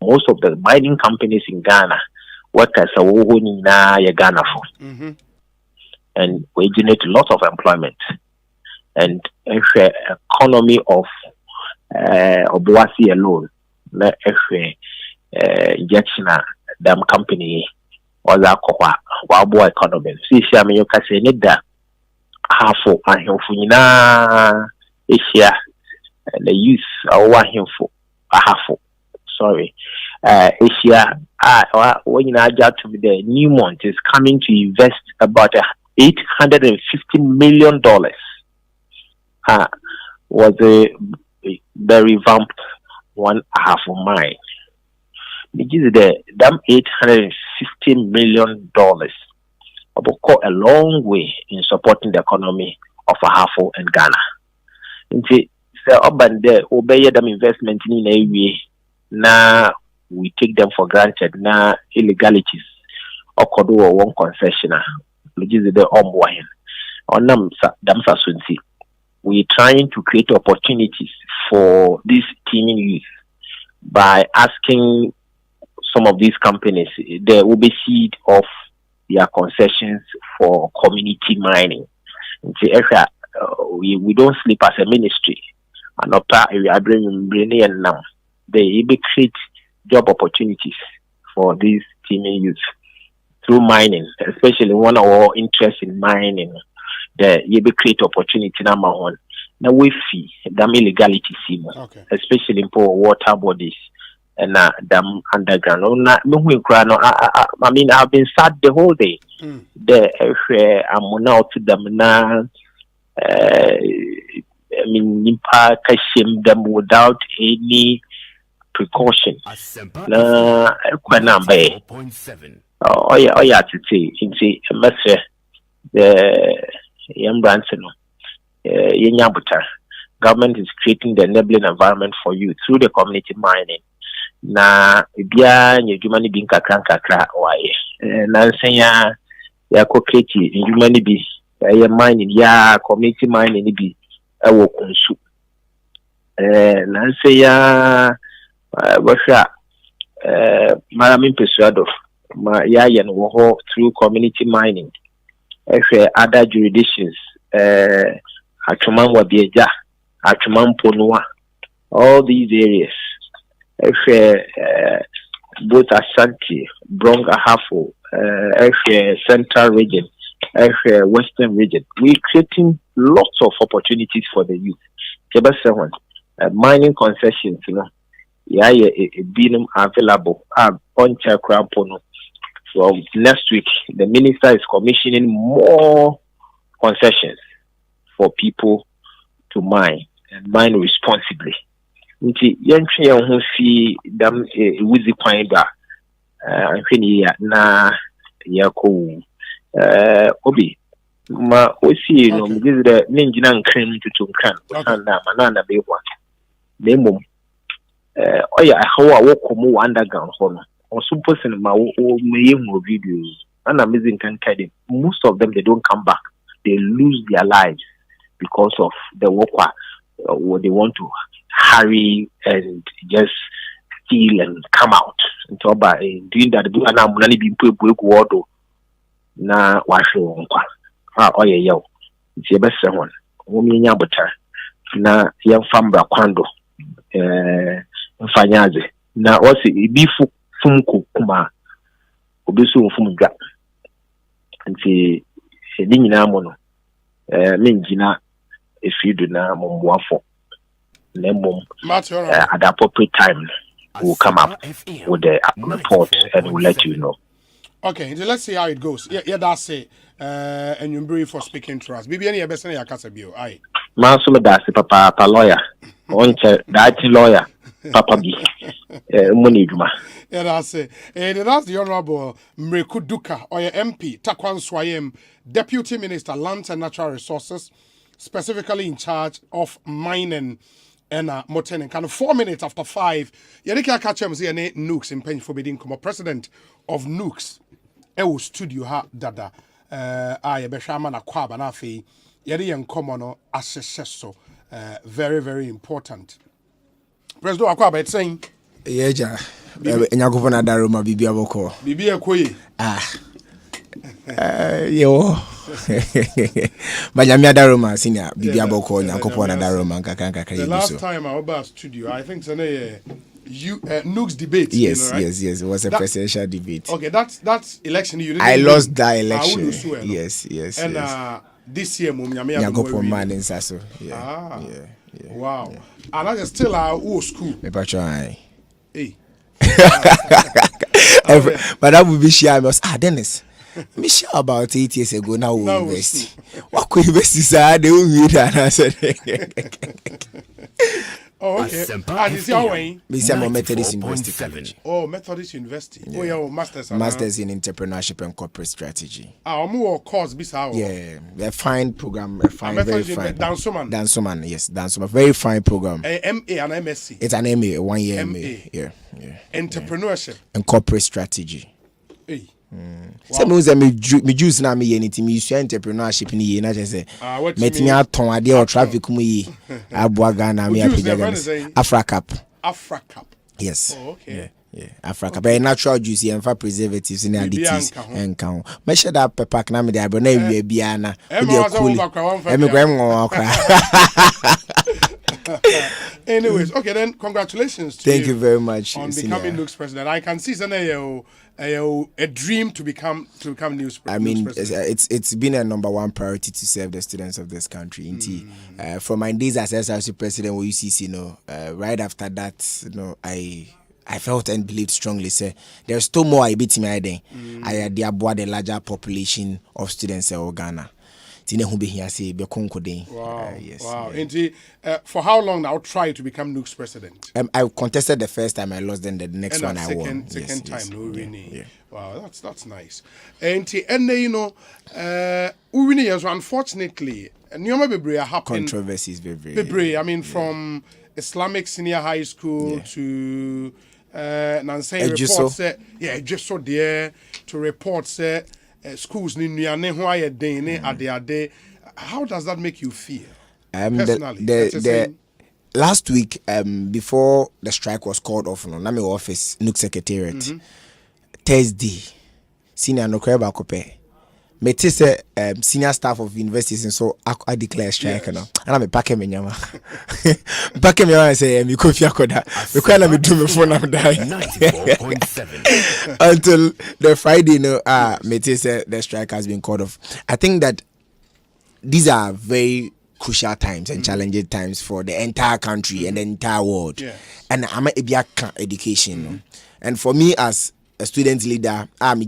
Most of the mining companies in Ghana work as a Nina Ghana for, and we generate a lot of employment and economy of Obuasi alone. Injection dam company or the Wabo economy. See, I mean, you can say that half of Funina Asia and the youth are one him for a half. Sorry, Asia. When you to the Newmont is coming to invest about $850 million. Was a very revamped 1.5 mile. It is the damn $850 million. Will go a long way in supporting the economy of Ahafo and Ghana. And say, urban there obey them investment in a way. Now we take them for granted. Now illegalities or kodo one concessioner, which is the omwain. On them damsa sunsi. We're trying to create opportunities for these teeming youth by asking some of these companies, they will be seed of their concessions for community mining. We don't sleep as a ministry. And we are bringing and now they will create job opportunities for these teeming youth through mining, especially one of our interests in mining. You will create opportunity number one. Now we fee the illegality sim, especially in poor water bodies. And dam underground. I mean, I've been sad the whole day. I'm now to them now. I mean, Nimpa Kashim them without any precaution. Oh yeah, to say, the young Branson, government is creating the enabling environment for you through the community mining. Na bia nyedwuma ni bi nkakra waye na nsenya ya koketi nyedwuma ni bi ya mining ya community mining ni bi ewo kunsu na nsenya washa marami pesuado ma ya ye no ho through community mining other jurisdictions atwman wa bieja atwman ponua, all these areas. Both Ashanti, Bronga Hafo, Central region, Western region. We're creating lots of opportunities for the youth. Mining concessions, being available. On Chakrampono. So next week, the minister is commissioning more concessions for people to mine and mine responsibly. Nti yentwe ye ho fi dam wuzi kwan ba ahweni ya na yako obi ma osi no mgizire ninjina nkran tutu nkran na manana bebwa nemum oya hawa wokomu underground hono also person ma wo meye mo videos and amazing can kid most of them they don't come back, they lose their lives because of the work what they want to hurry and just steal and come out. And so by doing that, na munani bi mpo ebu na wahwe nkwa. Oye yo. Nti ebese hon. Wo mi nya bota na yemfambra kwando mfanyaze. Na osi ibifu fumku kuma obisu mfumga. Nti edi nyina mo no menjina efidu na momwafo. At the appropriate time, we'll come up with the report and we'll let you know. Okay, so let's see how it goes. Yeah, that's it. And you're brave for speaking to us. Bibi, any best in your casabio? Aye. Mansum, that's the papa lawyer. That lawyer, Papa B. Moniduma. Yeah, that's it. And that's the Honorable Mreku Duka, or your MP, Takwan Swayem, Deputy Minister, Lands and Natural Resources, specifically in charge of mining. And Moten kind of 4 minutes after 5. Yerika catch him say Nooks in Penny Forbidding come president of Nooks. Ewo studio ha dada. I be shaman akwaba na fe. Yeri yen komono aseseso. Very, very important. President akwaba it's saying. Yeja. Enyakopo na daroma bibi aboko. Bibi ekoyi. Yo. Banyamia daroma senior bibi aboko nyakopo na daroma nkaka the last time I was at studio I think Nooks debate. Yes, right? yes. It was a presidential debate. Okay, that's election you didn't I win. lost that election. Yes. And this year nyakopo man in Sasso. Yeah. Wow. Yeah. And that's still our old school. Me patron. Hey. But that would be shy. Dennis. Me sure about 8 years ago now we university. What could university say? They will read and I said. Oh, okay. And is your way? Me say I'm Methodist University College. Oh, Methodist University. Yeah. Oh, yeah, masters. Masters in entrepreneurship and corporate strategy. More course beside. Yeah, a fine program. A fine, very fine. Dansoman. Yes, Dansoman. Very fine program. A MA and MSc. It's an MA, 1 year MA. Yeah. Entrepreneurship and corporate strategy. Hey. So me juice na me anything me use entrepreneurship ni ye na je say metimi aton ade o traffic mu yi aboa Ghana me apega Africap. Yes. Oh, okay. Yeah. Africa but natural juice and for preservatives and additives and count. Me share that pepper na me dey abro na ewie bia na e dey cool. E me gwem won akra. Anyways, okay then congratulations to Thank you very much on becoming Nooks president. I can see a dream to become news president. I mean it's been a number one priority to serve the students of this country. From my days as SRC president with UCC, right after that, I felt and believed strongly, say there's still more I beat me I had the larger population of students in Ghana. Wow. Yes. Wow. For how long now try to become Nooks president? I contested the first time I lost, then the next one I won. Second time, yes. no winning. Yeah. Wow, that's nice. And unfortunately, controversies bebree. I mean, from Islamic Senior High School to Nansei reports just so there to reports schools how does that make you feel personally? The last week before the strike was called off no my office Nook Secretariat Thursday senior no kweba kope me say senior staff of universities and so I declare strike no and I'm packing me nyama packing me and say me kofi akoda me kwala me do me phone am die 94.7 until the Friday me say the strike has been called off. I think that these are very crucial times and challenging times for the entire country and the entire world. And I'm a education and for me as a student leader, I'm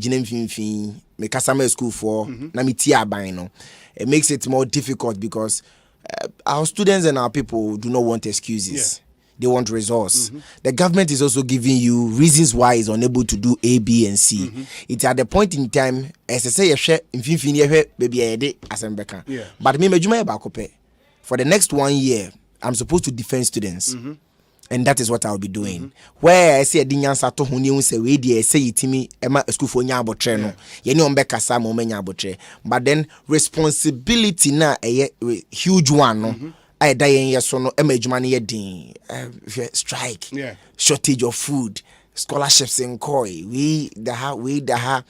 me kasama school for na me tia ban no. It makes it more difficult because our students and our people do not want excuses. They want resource. The government is also giving you reasons why it's unable to do A, B, and C. It's at the point in time, as I say, baby, but me for the next 1 year, I'm supposed to defend students. And that is what I'll be doing. Where I say a dinyan sato huni say we dey say itimi ema school for nya abotre no. Ye ni ombeka sa mo nya abotre. But then responsibility na a huge one no. I die yen yeso no ema adwuma na ye din. Strike. Shortage of food, scholarships in koi. We the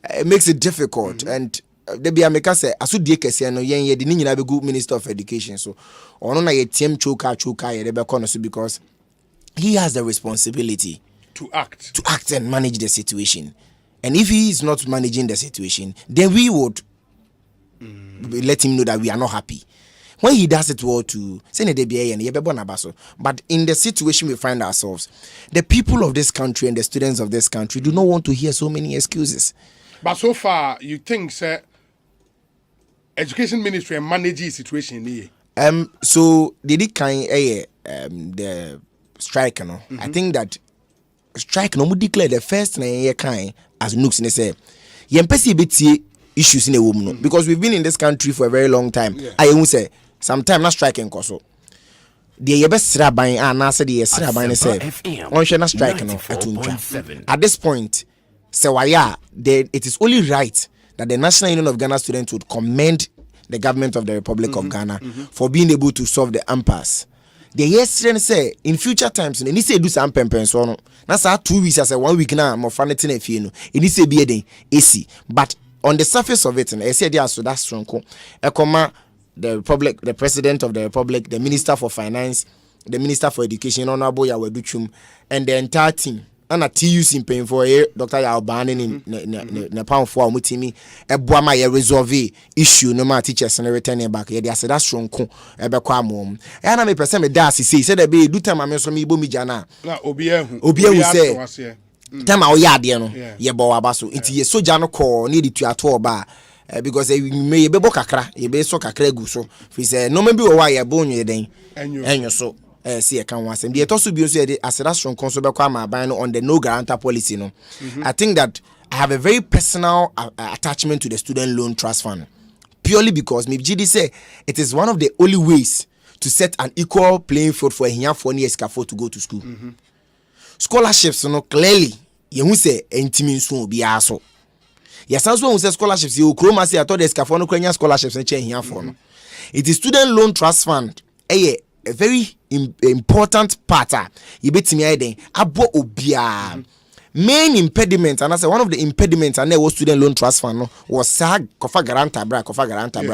it makes it difficult and the be ameka say asudie kese no yen ye di ni nyina be go Minister of Education so ono na ye tiem choka ye de be kono so because he has the responsibility to act and manage the situation. And if he is not managing the situation, then we would let him know that we are not happy. When he does it well to but in the situation we find ourselves, the people of this country and the students of this country do not want to hear so many excuses. But so far, you think, sir, Education Ministry manages the situation here? So they did kind the strike, no. I think that strike no declare the first kind as nooks and say yempesi issues in a woman because we've been in this country for a very long time. I won't say sometime not striking koso. The best rabbin and answer the rabbin say on shall not strike no at this point. So it is only right that the National Union of Ghana students would commend the government of the Republic of Ghana for being able to solve the impasse. The yesterday say in future times, and he say do some so no. That's 2 weeks as a 1 week now. More funny thing if you know. It is a be AC, but on the surface of it, and I said so that's strong. The Republic, the President of the Republic, the Minister for Finance, the Minister for Education, Honorable Yaweduchum, and the entire team. And a TUC in pain for Dr. Yalbani in pound for Mutimi, a Buama resolve issue no matter teachers and returning back. Yeah, that's strong. Ebequam. And I may present a dasy said a be do time I mention me Bumijana. Obia say, Tama Oyadiano, Yaboabaso. It is so jano call needed to at all bar. Because may be bokakra, ye be so kakregu so. He said, no maybe why a bone ye then, and you so. See, I can once and the also be said as a strong consumer on the no guarantor policy. No, I think that I have a very personal attachment to the student loan trust fund purely because MIBGD say it is one of the only ways to set an equal playing field for a young 4 years to go to school. Scholarships, no clearly you who say intimate soon be also. Yes, as well as scholarships, you chroma say I thought there's California scholarships and change here for no. It is student loan trust fund. A very important part. You bet me then abo obia main impediment and I say one of the impediments and there was student loan trust fund no was sag kofa garanta bra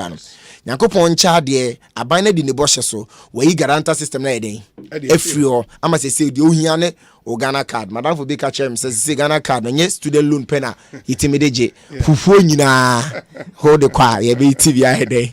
no Yankopon cha de abane di neboshe so we guarantor system na den efrio ama say the ohia ne Ghana card madam for beka chem say Ghana card na student loan pena itimideje fufuo nyina hold the kwa ye be TV ahead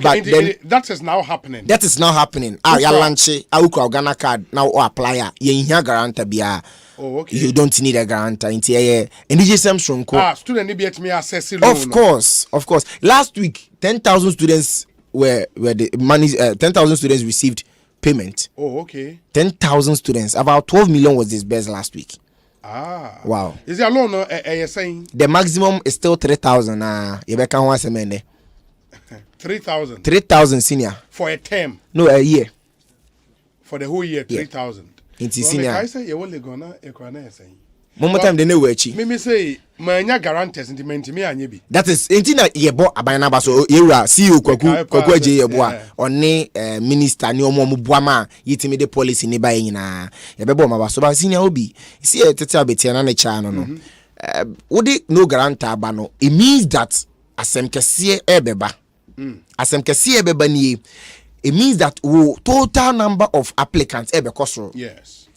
but then, that is now happening. That is now happening. Ya launch Ghana card now or apply ye guarantor bia. Oh, okay. You don't need a guarantor into and DJ strong. Student be at me access Of course. Last week 10,000 students were the money 10,000 students received payment. Oh, okay. 10,000 students. About 12 million was disbursed last week. Wow. Is it alone you're saying? The maximum is still 3,000. You can once a minute. 3,000. 3,000 senior. For a term? No, a year. For the whole year, 3,000. Into senior. I say you only gonna say. Moment time they know where chi. Me say my guarantors intimate me anyebi. That is intina yebo abana ba so yewura CEO kwaku aje yebo a oni minister ni omo buama yitimi de policy ni ba nyina yebebo ma ba so ba senior obi see tete abetia na ne cha no Wodi no guarantor ba no, it means that asem kese ebeba. Asem kese ebeba ni, it means that total number of applicants ebe kosro. Yes.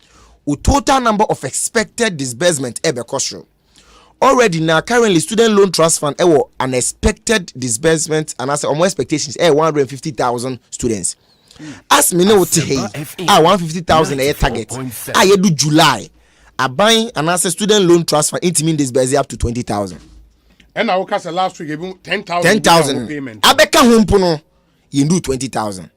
Total number of expected disbursement ebe kosro. Already now currently student loan trust fund an expected disbursement and as almost expectations 150,000 students. As me know 150,000 a target. I do July. I buy and as a student loan trust fund it mean disburse up to 20,000. And I work as a last week gave 10,000 payment. Abeka humpuno you do 20,000.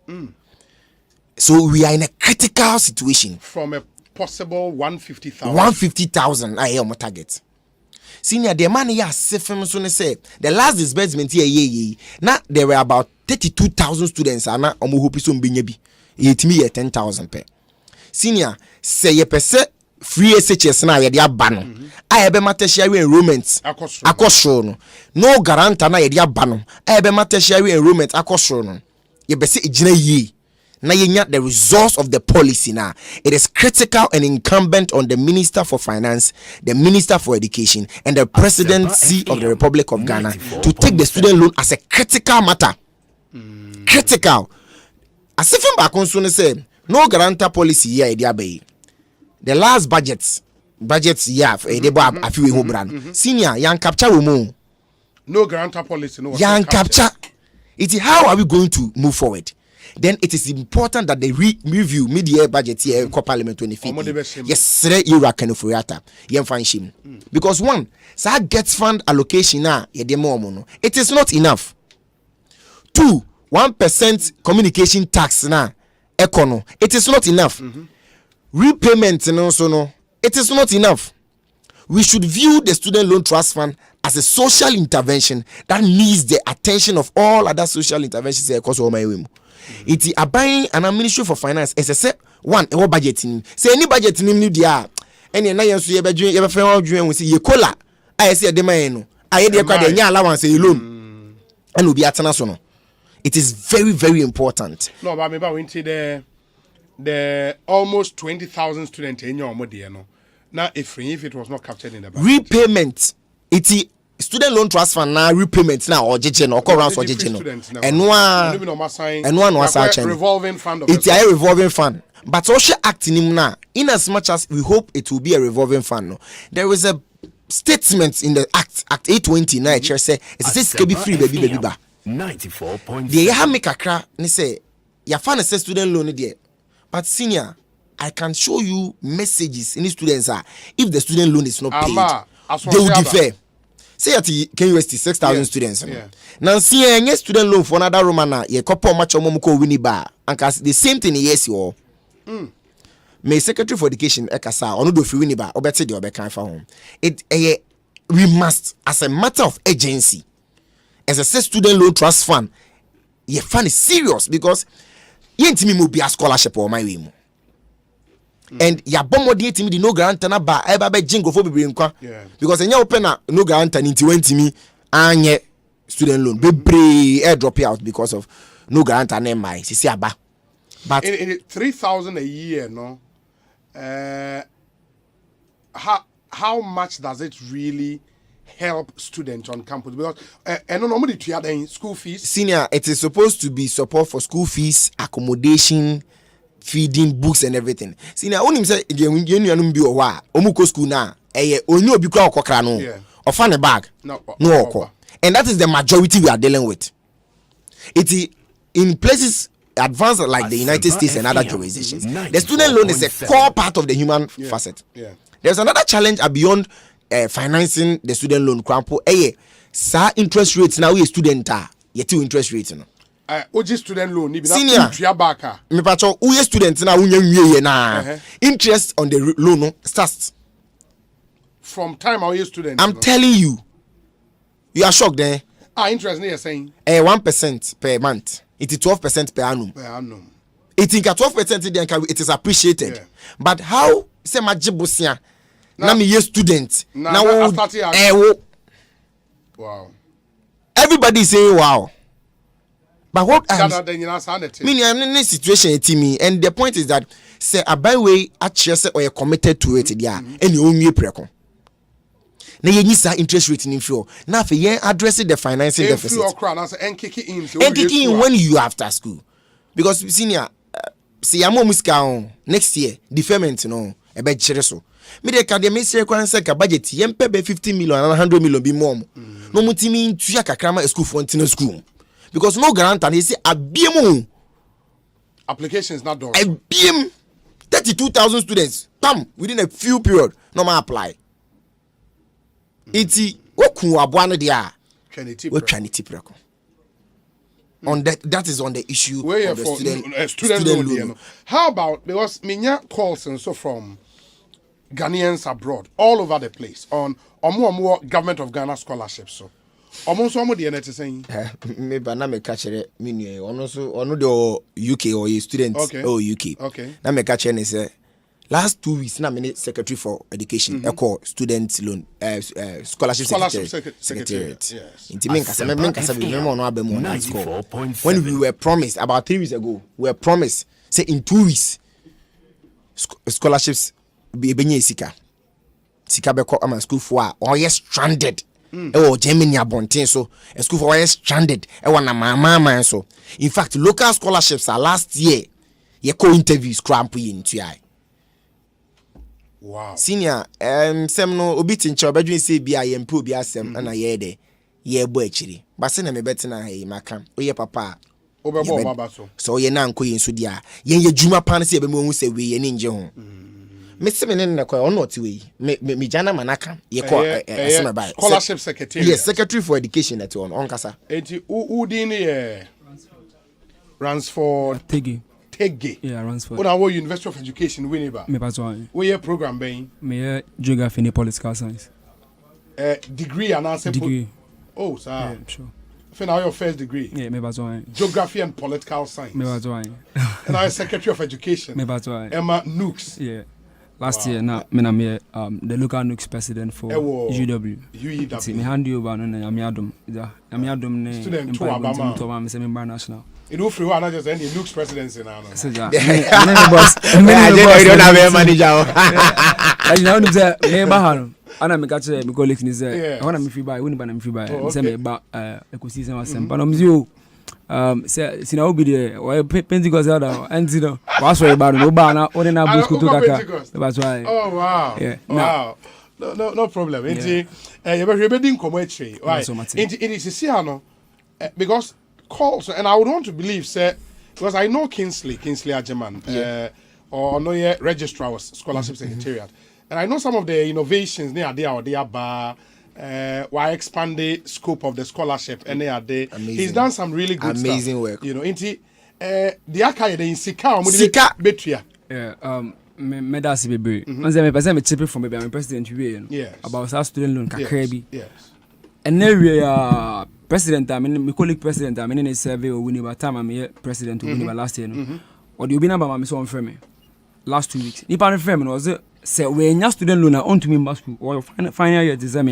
So we are in a critical situation. From a possible 150,000. 150,000 I am target. Senior, the money ya sefem so ne say the last disbursement here now there were about 32,000 students and omo hope so mbenye bi yetimi ye 10,000 per. Senior, say ye pese free SHS na ye dia ba no. I be tertiary enrollment akosro no. No guarantor na ye dia ba no. I be tertiary enrollment akosro no. Ye be say ejina yi. Na yenya the results of the policy now. It is critical and incumbent on the Minister for Finance, the Minister for Education, and the Presidency of the Republic of Ghana to take the student loan as a critical matter. Critical. As if in back on say no guarantor policy here the last budgets year a few brand senior young capture woman. No guarantor policy no young capture. It is how are we going to move forward? Then it is important that they review mid-year budget here for Parliament 2050. Yes, because one, so gets fund allocation now, it is not enough. 2, 1% communication tax now, econo, it is not enough. Repayment and also no, it is not enough. We should view the student loan trust fund as a social intervention that needs the attention of all other social interventions across all my way. It is a buying and a Ministry for Finance as a set one a budgeting. Say any budgeting in India. Any na so you ever friend we see ye cola. I say no. I dey kwa dey allowance alone. And will be atanaso. It is very, very important. No, but maybe we into the almost 20,000 students in your model, no. Now if it was not captured in the budget. Repayment. It is student loan trust fund now repayment now or JJ no occurrence or JJ no and one revolving fund it's a revolving fund but social act in now in as much as we hope it will be a revolving fund no there is a statement in the act 820 now church say it says can be free baby ba 94.7 the ya make akra ni say ya fan say student loan there but senior I can show you messages in the students are if the student loan is not paid they will defer. Say at KUST 6,000 students. Now see any student loan for another Romana, ye couple much omomuko winnie bar, and cause the same thing yes you all. May Secretary for Education Ekasa or no do free winnie bar or better the can for home. We must as a matter of agency as a student loan trust fund, ye fund is serious because ye intimi will be a scholarship or my way. And ya bomodi timi di no guarantee na ba eba be jingo fo bebre nkwa because enya open na no guarantee nti wantimi anye student loan bebre air drop out because of no guarantee na mai sisi aba but in 3,000 a year no how much does it really help students on campus because and no normally to your school fees senior it is supposed to be support for school fees accommodation feeding books and everything. See now only say you bi o wa omuko school na only obi kwa okokra no or fan a bag no okko and that is the majority we are dealing with. It is in places advanced like the United States and other jurisdictions. The student loan is a core part of the human facet. There's another challenge beyond financing the student loan crampo sa interest rates now we student yet interest rates no OG student loan ni bi na baka me pacho uye student na unya nwie na interest on the loan no starts from time our student. I'm telling you are shocked there. Interest ni you saying 1% per month. It is 12% per annum. It think at 12% then it is appreciated. But how say majibusia na me student now wow everybody is saying wow. But what meaning in this situation to me, and the point is that say a by way actually say or committed to it, yeah, and you only preko. na yenisa interest rate in fuel. Now for yen addressing the financing deficit. And kick it in. And kick in when you after school. Because senior see amo muska next year deferment no e be chere so. Me de ka de me say kwan say ka budget yen pe be 50 million and 100 million be more. No mutimi ntua kakrama school for ntina school. Because no guarantor they say abiem applications not done. Abiem 32,000 students come within a few period no ma apply. Iti okun aboa no dia we twanity preko. On that is on the issue of the student loan. How about, because minya calls and so from Ghanaians abroad all over the place on more government of Ghana scholarships so almost the net is saying me bana me catch it me ono the UK or a student or UK na me catch it say last 2 weeks na me secretary for education student loan scholarship secretariat inti me nkasa be me no abemu na score when we were promised about 3 weeks ago we were promised say in 2 weeks scholarships be benye sika be ko am school for or yes stranded Germany abontin so a school for yes stranded na mama so in fact local scholarships are last year ye co interviews cramp in TI. Wow. Senior sem no obi tinche obedwin say bia ye mpo obi asem na ye de ye bo akiri ba se na me betina he maka oye papa obebo baba so ye na nko yin so dia ye juma pan se be mo hu se we ye ni nje ho me se me ne ko ono ti we me jana manaka ye ko asema ba scholarship secretary. Yes, secretary for education at on kasa enti udin ye Ransford Tege. Yeah, Ransford. When I was University of Education, we never. Me pass Where your program being? Me geography and political science. Degree and answer. Degree. Oh, sir. Yeah, sure. I now your first degree. Yeah, me pass Geography and political science. Me pass And I Secretary of Education. Me pass Emma Nooks. Yeah. Last year, now me the local Nooks president for UW. UEW. Me hand you over no I'm yadom ne. Student to Obama. To Obama me bar national. You know, free one just any Nooks presidency now. So yeah. Boss. Me don't have a manager. I know me bahano. Ana me catch me colleagues ni say. I wanna me free buy. We ni ba na me free buy. Me say me ba Ekosiisen On Asempa. No mzio. Say sina obi there. Why Pentecost ada? And you know, was so about no ba na. One na boost kutu kaka. That's why. Oh wow. Yeah. Wow. No problem. Enti you be din komo eche. Why? Enti it is see ano because calls and I would want to believe say because I know Kingsley Ajeman or no yeah registrar was scholarship secretariat and I know some of the innovations they are there or they are why expand the scope of the scholarship and they are there. He's done some really good amazing stuff. Work. You know, into the akaye the Sika betria. Yeah, me da si bebre. Once me person me chip from me president we yes. About our student loan kakrebi. Yes. And then we are president I mean my colleague president I mean in survey or win about time I'm president to win about last year no. Or the obi na ba me so on frame me last 2 weeks. Ni pa frame no was say we nya student loan on to me back school or final year exam.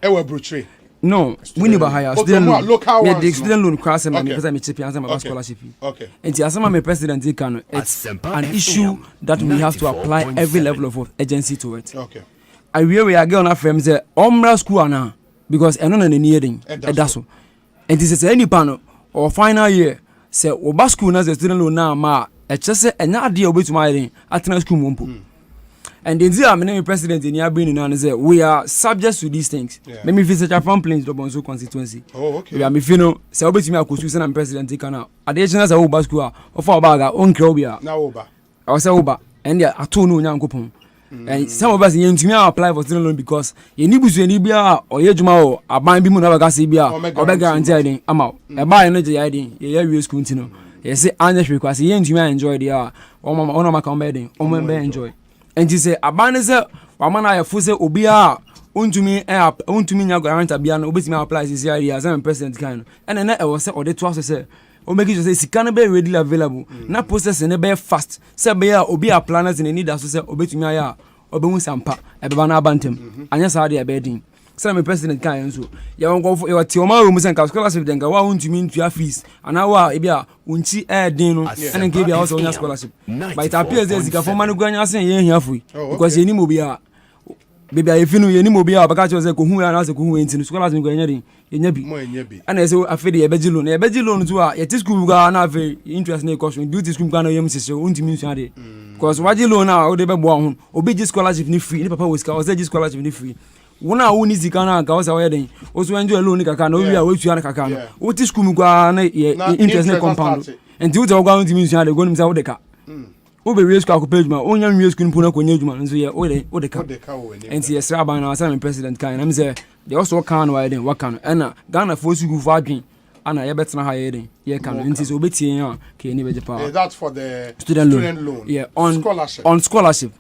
Ewe brochure. No, we never hire student loan. Local ones. The student loan cross and because I'm a chip and my scholarship. Okay. And the Asema president it's an issue that we have to apply every level of agency to it. Okay. I really are going on frame say omra school now because I don't know anything. That's so. And this is any panel or final year say oba school na the student loan now ma e just say enya ade obetu my den atena school mumpo. And the Nigerian president in Yabini now say we are subject to these things. Let me visit our farm plains to Bonsu constituency. Oh, okay. We are me fino say obeti me akosu and president kana. Additional say oba school offer oba on krobia. Na oba. I say oba and there ato no nyankopon. And some of us yentumi apply for student loan because ye ni busu ni bia or ye djuma o aban bi mu na baka se bia oba guarantee den ama e ba ye no je yadin ye we school ntino. Ye say anjesh because yentumi enjoy there. Ona maka ombe den. Ombe enjoy. And you say abanese wamana ya fuse obia untumi nya guarantee bia no obetimi apply this year as am president kan and na e was say ode to aso say o make sure say sika no be readily available na process ne be fast say be ya obi a planners in need aso say obetimi aya obehu sampa e be ba na abantem anya sa de be din say me president kan enso ya wonko e wati o ma ro mu say scholarship den ga wa untumi ntua fees ana wa e bia unchi din no and nke bia also onya scholarship but it appears that sika for man go anya say ye hia fui because ye ni mo bia baby I feel you ni mo bia obaka cho say ko hu ya na say ko hu enti scholarship ko enya bi ana say afi de ebeji loan to a yet school ga na afi interest na cost duty school ga na yem sese untimi nsu ade because waji loan na o de be bo ho obi scholarship ni free ni papa we ska o say scholarship ni free wona wo ni zika na ka o say we den o so enjoy loan ni kaka na o wi a we tua na kaka no o ti school ga na interest na compound enti wo to ga untimi nsu ade go nim say wo de ka wo be we school ko page ma o nya we school mpuna ko nya adwuma nso ye o de ka enti yes raban na say president kan na me say they also can why then what can and Ghana force you for adwin ana ye betena ha ye den ye kan nti so obetie yan ke ni beje pa that's for the student loan yeah on scholarship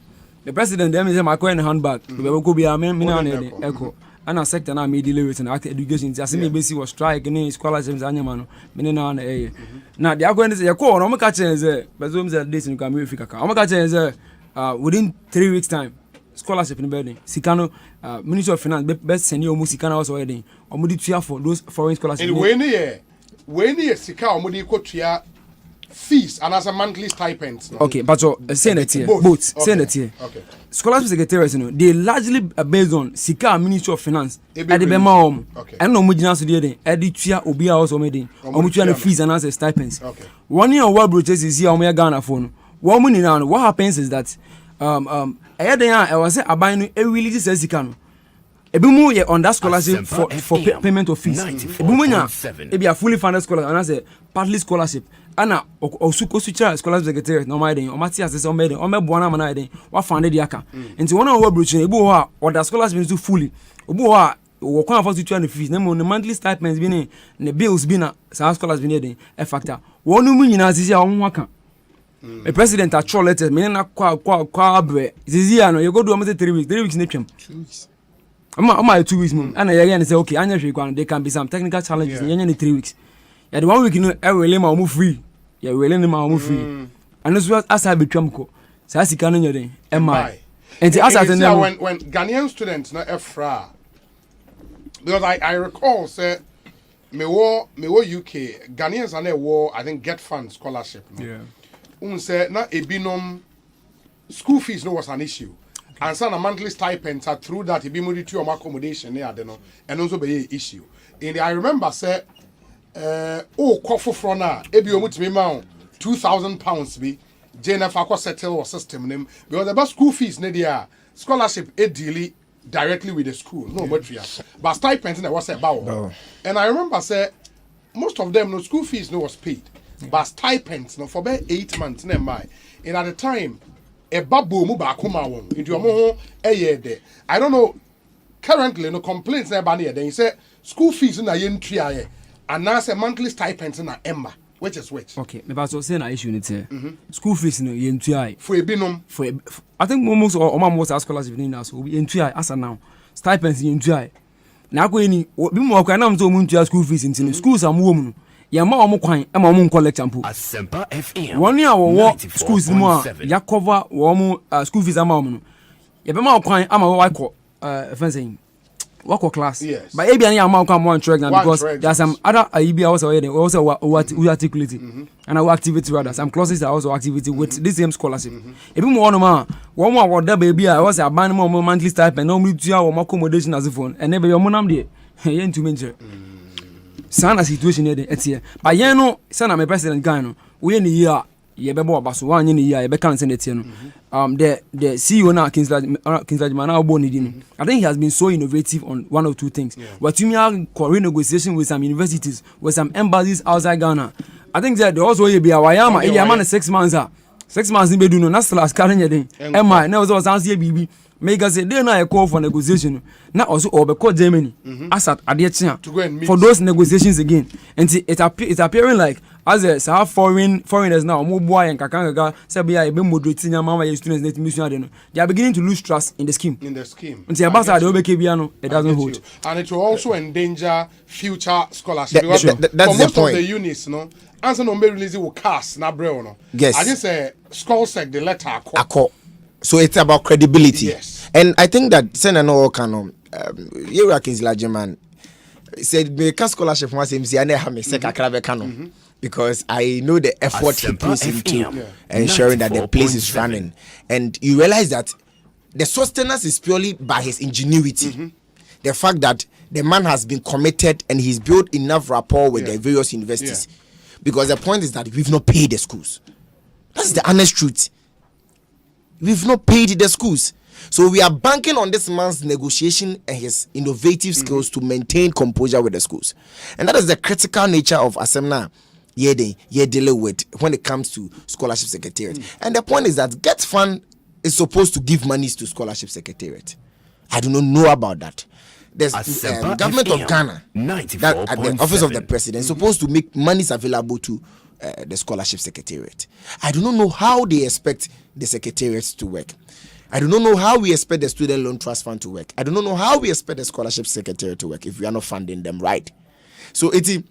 the president dem say my coin handbag we go be am me na ne echo ana sector na me deal with na education ti asemi be see was strike ni scholarships anyama no me na na na they are going to say ko no me ka chen say bezo me say this in ka me fika ka o me ka chen say within 3 weeks time scholarship in building sikano Ministry of Finance best send you almost sikana also wedding omudi tua for those foreign scholarships and when ye sika omudi ko tua fees and as a monthly stipends okay but so say that here both say that here okay scholarship secretaries they largely based on sika Ministry of Finance at the bema and no mujina so dey e tua obi a also medin omutua na fees and as stipends okay one year world broadcast is here omo Ghana phone one money now what happens is that I was say aban no e really just sika no ebimu ye on that scholarship for payment of fees ebimu nya e be a fully funded scholarship and say partly scholarship ana osuko sucha scholarship secretary no my den o mati asese o meden o mebo na mana den wa funded yaka nti wona wo bruche ebu ho a order scholarship is fully obu ho a wo kwa for sucha no fees na mo monthly stipends bi ne bills bi na sa scholars bi ne den e factor wonu mu nyina sisi a wo aka a president a troll letter me na kwa bre zizi ano you go do almost 3 weeks na twam 2 weeks ama 2 weeks mum and I say okay anya hwe kwa there can be some technical challenges nya ni 3 weeks ya the 1 week no e wele ma o mu free ya wele ni ma o mu free and so asa betwam ko sa sika no nya den e mai enti asa ten when Ghanaian students na efra because I recall say me wo UK Ghanaians are na I think get fund scholarship no say na ebinom school fees no was an issue and some monthly stipends are through that ebimu to your accommodation near the no and also be issue and I remember say kofo from na ebi omutimi ma £2,000 be Jennifer ko settle or system name because the school fees ne dia scholarship deal directly with the school no but stipends na was about and I remember say most of them no school fees no was paid but stipends no for about 8 months na mai and at the time e babo mu ba akoma won into omo ho de I don't know currently no complaints na ba na then say school fees na ye ntua ye and now say monthly stipends na emma which is which okay me ba so say na issue ni te school fees no ye ntua ye for ebinom for I think most or most scholarship ni na so ye ntua as now stipends ye ntua ye na ko ni bi mo kwa na mzo mu ntua school fees nti schools am wo mu no ya ma omo kwan e ma omo collect ampo Asempa FM one ya wo schools mu a ya cover wo omo school fees ama omo no ya be ma kwan ama wo wako fencing wako class yes. But ebi ya ma kwan one track because there are some other IB also we articulate and our activity rather some classes are also activity with this same scholarship ebi mo ono ma wo mo award baby a was aban mo monthly stipend no mo tua wo accommodation as phone and ebe yo mo nam de ye ntumi nche sana situation here etie but yen no sana me president guy no we ni year ye bebo abaso wan ye ni year ye be kan send etie no the CEO na Kingsley Man na obo ni di no I think he has been so innovative on one or two things but you are renegotiation with some universities with some embassies outside Ghana I think that they also ye be awayama e yama na 6 months 6 months be do no na slash carry den e mai na was san see bibi make say they na call for negotiation na also obeko Germany asat ade chia for those negotiations again and it's appearing like as a foreigners now mo boy and kakanga say be a be moderate nyama my students net mission ade no they are beginning to lose trust in the scheme and ambassador they obeke bia no it doesn't hold and it will also endanger future scholarship that's for most the point. of the units no answer no be release will cast na brel no yes I just say school sec the letter accord. So it's about credibility. Yes. And I think that Senator no can Kingsley Lajeman said me scholarship from ASMC and I have me second canon because I know the effort he puts into ensuring that the place is running. And you realize that the sustenance is purely by his ingenuity. The fact that the man has been committed and he's built enough rapport with the various universities. Because the point is that we've not paid the schools. That's the honest truth. We've not paid the schools. So we are banking on this man's negotiation and his innovative skills to maintain composure with the schools. And that is the critical nature of Asemna you're dealing with when it comes to scholarship secretariat. And the point is that Get Fund is supposed to give monies to scholarship secretariat. I do not know about that. There's government of Ghana that at the office of the president is supposed to make monies available to the scholarship secretariat. I do not know how they expect the secretariat to work. I do not know how we expect the student loan trust fund to work. I do not know how we expect the scholarship secretariat to work if we are not funding them right. So it is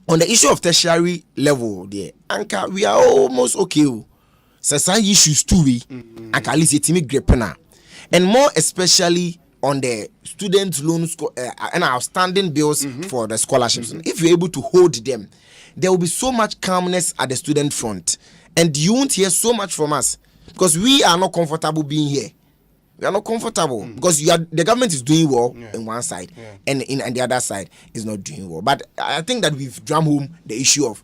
on the issue of tertiary level there, Anka, we are almost okay. So some issues too, and at least it's me grepena, and more especially on the student loans and outstanding bills for the scholarships. If you're able to hold them, there will be so much calmness at the student front, and you won't hear so much from us because we are not comfortable being here. We are not comfortable because the government is doing well in one side, and the other side is not doing well. But I think that we've drummed home the issue of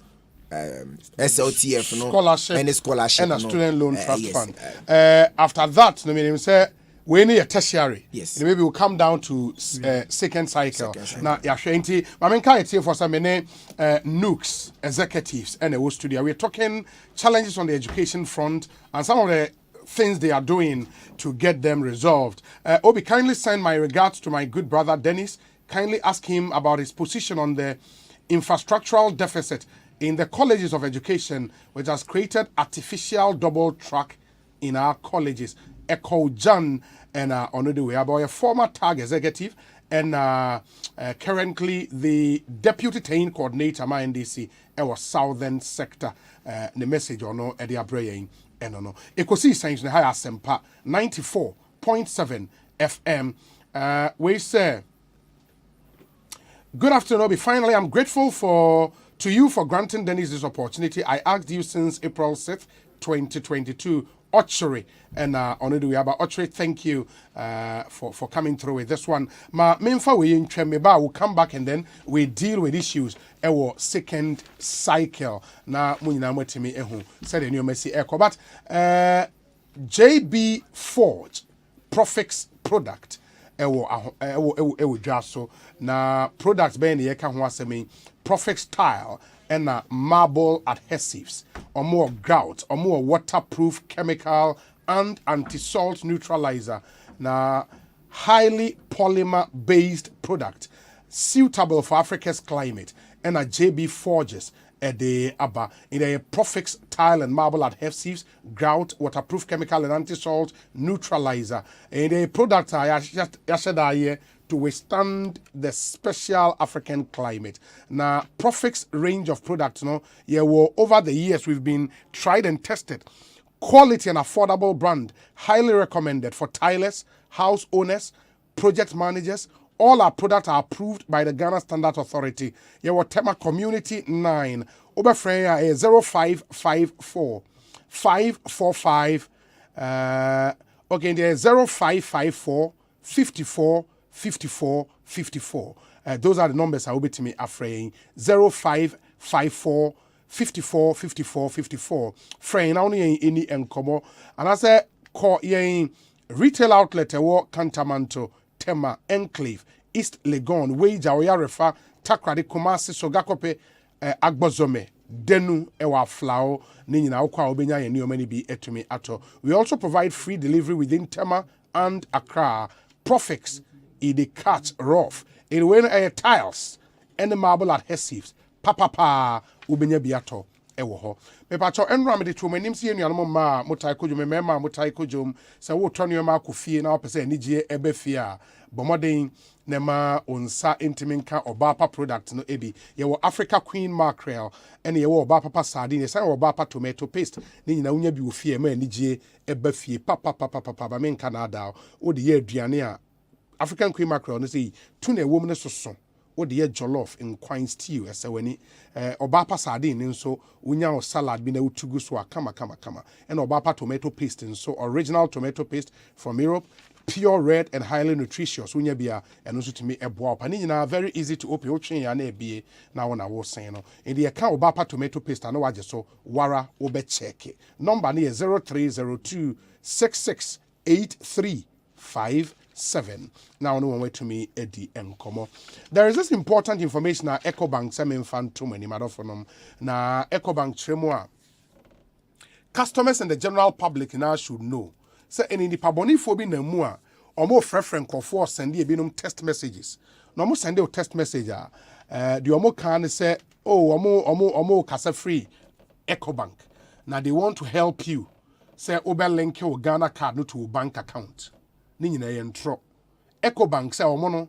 SLTF, scholarship, and a scholarship, and a student loan trust fund. After that, I mean, say we need a tertiary. Yes. Maybe we'll come down to second cycle. Now, yeah, Shanti, I mean, can you for some NUCs executives and a studio? We're talking challenges on the education front and some of the things they are doing to get them resolved. Obi, kindly send my regards to my good brother Dennis. Kindly ask him about his position on the infrastructural deficit in the colleges of education, which has created artificial double track in our colleges. Echo John and Onodiwe about a former TAG executive and currently the deputy training coordinator my NDC our southern sector. The message or no Eddie Abraying and no Ekosiisen On Asempa 94.7 FM. We say good afternoon, Obi. Finally, I'm grateful to you for granting Dennis this opportunity. I asked you since April 6th, 2022. Ochre and Onodiwe about Ochre, thank you for coming through with this one. Ma memfa we in Tremeba will come back and then we deal with issues our second cycle. Na munina mwetimi ehu said the new Messi echo but JB Forge Profix product ewo draso na products ben ye ka ho asemi Profix tile and marble adhesives, or more grout, or more waterproof chemical and anti-salt neutralizer. Now, highly polymer-based product, suitable for Africa's climate, and a JB Forges the Abba in a Profix tile and marble adhesives, grout, waterproof chemical and anti-salt neutralizer. And a product I said to withstand the special African climate. Now, Profix range of products, over the years we've been tried and tested. Quality and affordable brand, highly recommended for tilers, house owners, project managers. All our products are approved by the Ghana Standard Authority. Tema Community 9. Oberfreya 0554 545 okay, there's 0554 54 54. Those are the numbers I will be to me afraid. 0554 54 54. Frame only any encomo. And I say call ye retail outlet Cantamanto, Tema, Enclave, East Legon, Waja Oyarefa, Takradi Kumasi, Sogakope, Agbozome, Denu, Ewa Flow, Nina Okwa Obenya, and New Many be etumi ato. We also provide free delivery within Tema and Accra. Profix. The cut rough in when tiles and the marble adhesives papa ubenya biato ewo ho me pacho enra me de to manim sie nuanom ma motai kodwom me ma motai kodwom se wo tonu ma akofie na opese anigye ebe fie a bomoden ne ma onsa intiminka obapa product no ebi ye wo Africa Queen mackerel ene ye wo obapa sardine se wo obapa tomato paste ni nyina unya bi wo fie ma anigye ebe fie papa ba menka na da wo de ye aduane a African Queen mackerel no say tuna woman so what the jollof in quine stew as a weni obapa sardine in so unya or salad bina utugu so kama and obapa tomato paste and so original tomato paste from Europe, pure red and highly nutritious unya bia and also to me a boa panina very easy to open ochen ya na be now when I was saying no in the account obapa tomato paste I know I just so wara obe check it number near 0302 668357. Now, no one way to me, Eddie and Como. There is this important information now. EcoBank, some fan too many madophonum. Now, EcoBank Tremoa. Customers and the general public now should know. Say, any the paboni phobi ne mua, or more friend for send you binum text messages. No more send you text message. The omo can say, oh, omo kasa free EcoBank. Now, they want to help you. Say, ober link your Ghana card no to bank account. Nini na yentro. EcoBank say omono.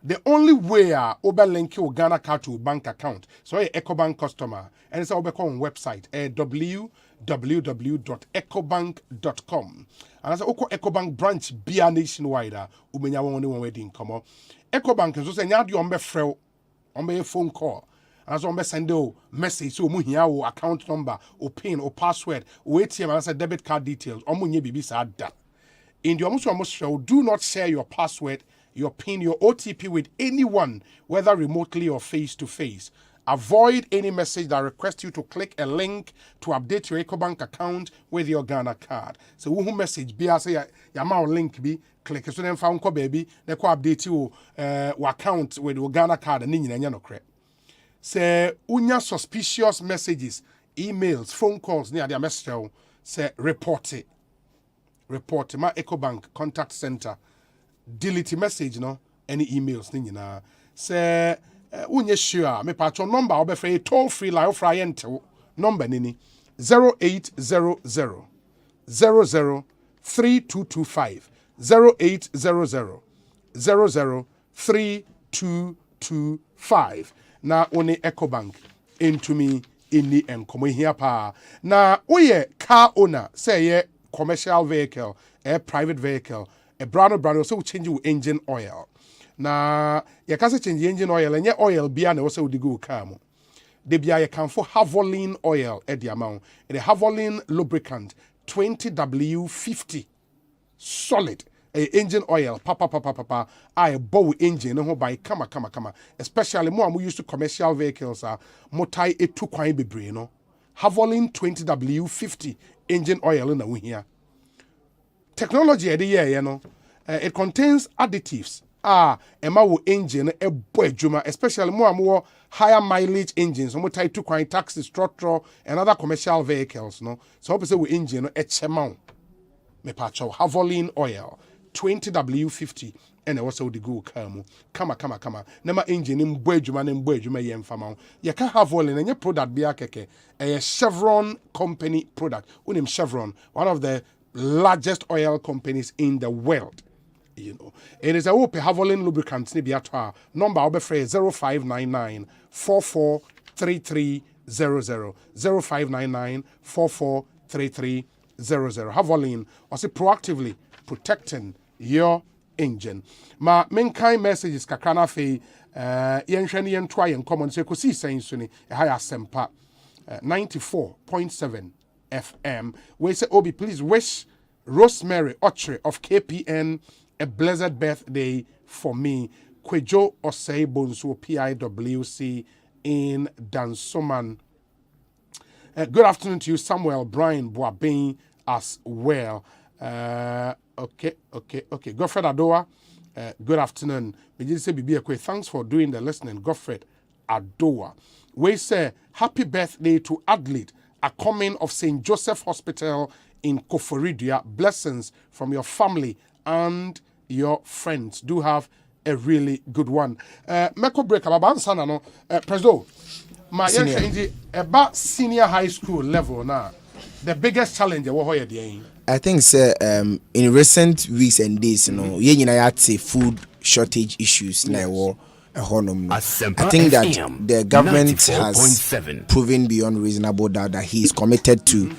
The only way ober link your Ghana card to bank account. So a EcoBank customer and it's ober on website www.ecobank.com. And as oko EcoBank branch bia nationwide umenya won one wedding come. EcoBank so say nya de ombe frɛ ombe phone call. And so send a message so mu hia wo account number or pin or password or ATM and say debit card details or mu nye bibi sa da. In the almost show, do not share your password, your PIN, your OTP with anyone, whether remotely or face-to-face. Avoid any message that requests you to click a link to update your EcoBank account with your Ghana card. So who message be say your link be click so then found ko baby they ko update you account with your Ghana card and nyina no correct. Say unya suspicious messages, emails, phone calls near their message say report it. Report my EcoBank contact center. Delete message no any emails ni nyina. Say unye sure me patch number obefre toll free line ofra yento number nini 0800 00 3225 0800 00 3225. Na one EcoBank into me in the enkomo here pa. Na oye car owner say ye commercial vehicle, a private vehicle, a brand so change your engine oil. Na you can change the engine oil and your oil be an also the go car. The bia you can for Havoline oil at the amount. The Havoline lubricant 20W50 solid. Engine oil, papa. I bow engine no by kama. Especially more we used to commercial vehicles motai e two kwai bebre no. Havoline 20W50 engine oil in the here. Technology at the year, you know. It contains additives. Emma engine a boy juma, especially more higher mileage engines, motai two kwai taxis, trotro, and other commercial vehicles, no. So obviously we engine a chemon. Me pacho Havoline oil. 20W50 and also the go kama nema engine in bwejuma yen fama you can have all in any product be a Chevron company product unim Chevron, one of the largest oil companies in the world, you know. It is a open Havoline lubricants ni biatwa number obe phrase 0599 443300 0599 443300 Havoline also proactively protecting your engine. Ma menkai messages kakana fe yenhwene yentwa yen common say kosi senso ni Asempa 94.7 FM. We say Obi please wish Rosemary Ochre of KPN a blessed birthday for me. Kwejo Osei Bonsu PIWC in Dansoman. Good afternoon to you, Samuel Brian Boabin as well. Okay. Godfred Adoa, good afternoon. Thanks for doing the listening, Godfred Adoa. We say happy birthday to Adelaide, a coming of St. Joseph Hospital in Koforidia. Blessings from your family and your friends. Do have a really good one. Meko break about no Presto. My about senior high school level now. The biggest challenge I think in recent weeks and days, you know, food shortage issues now. I think that the government has proven beyond reasonable doubt that he is committed to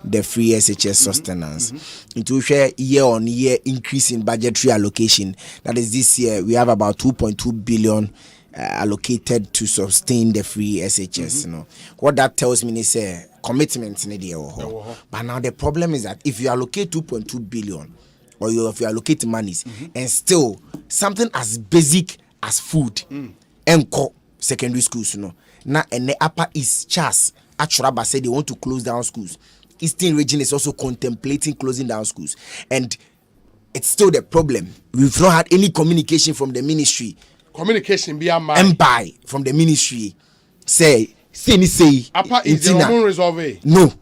the free SHS sustenance. Into share year-on-year increase in budgetary allocation. That is this year we have about 2.2 billion allocated to sustain the free SHS. You know what that tells me is commitment in the but now the problem is that if you allocate 2.2 billion or if you allocate monies and still something as basic as food and secondary schools, you know, now and the Upper East Chas Achuraba said they want to close down schools. Eastern region is also contemplating closing down schools, and it's still the problem. We've not had any communication from the ministry. Communication be by from the ministry. Say Upper East they won't resolve it. No.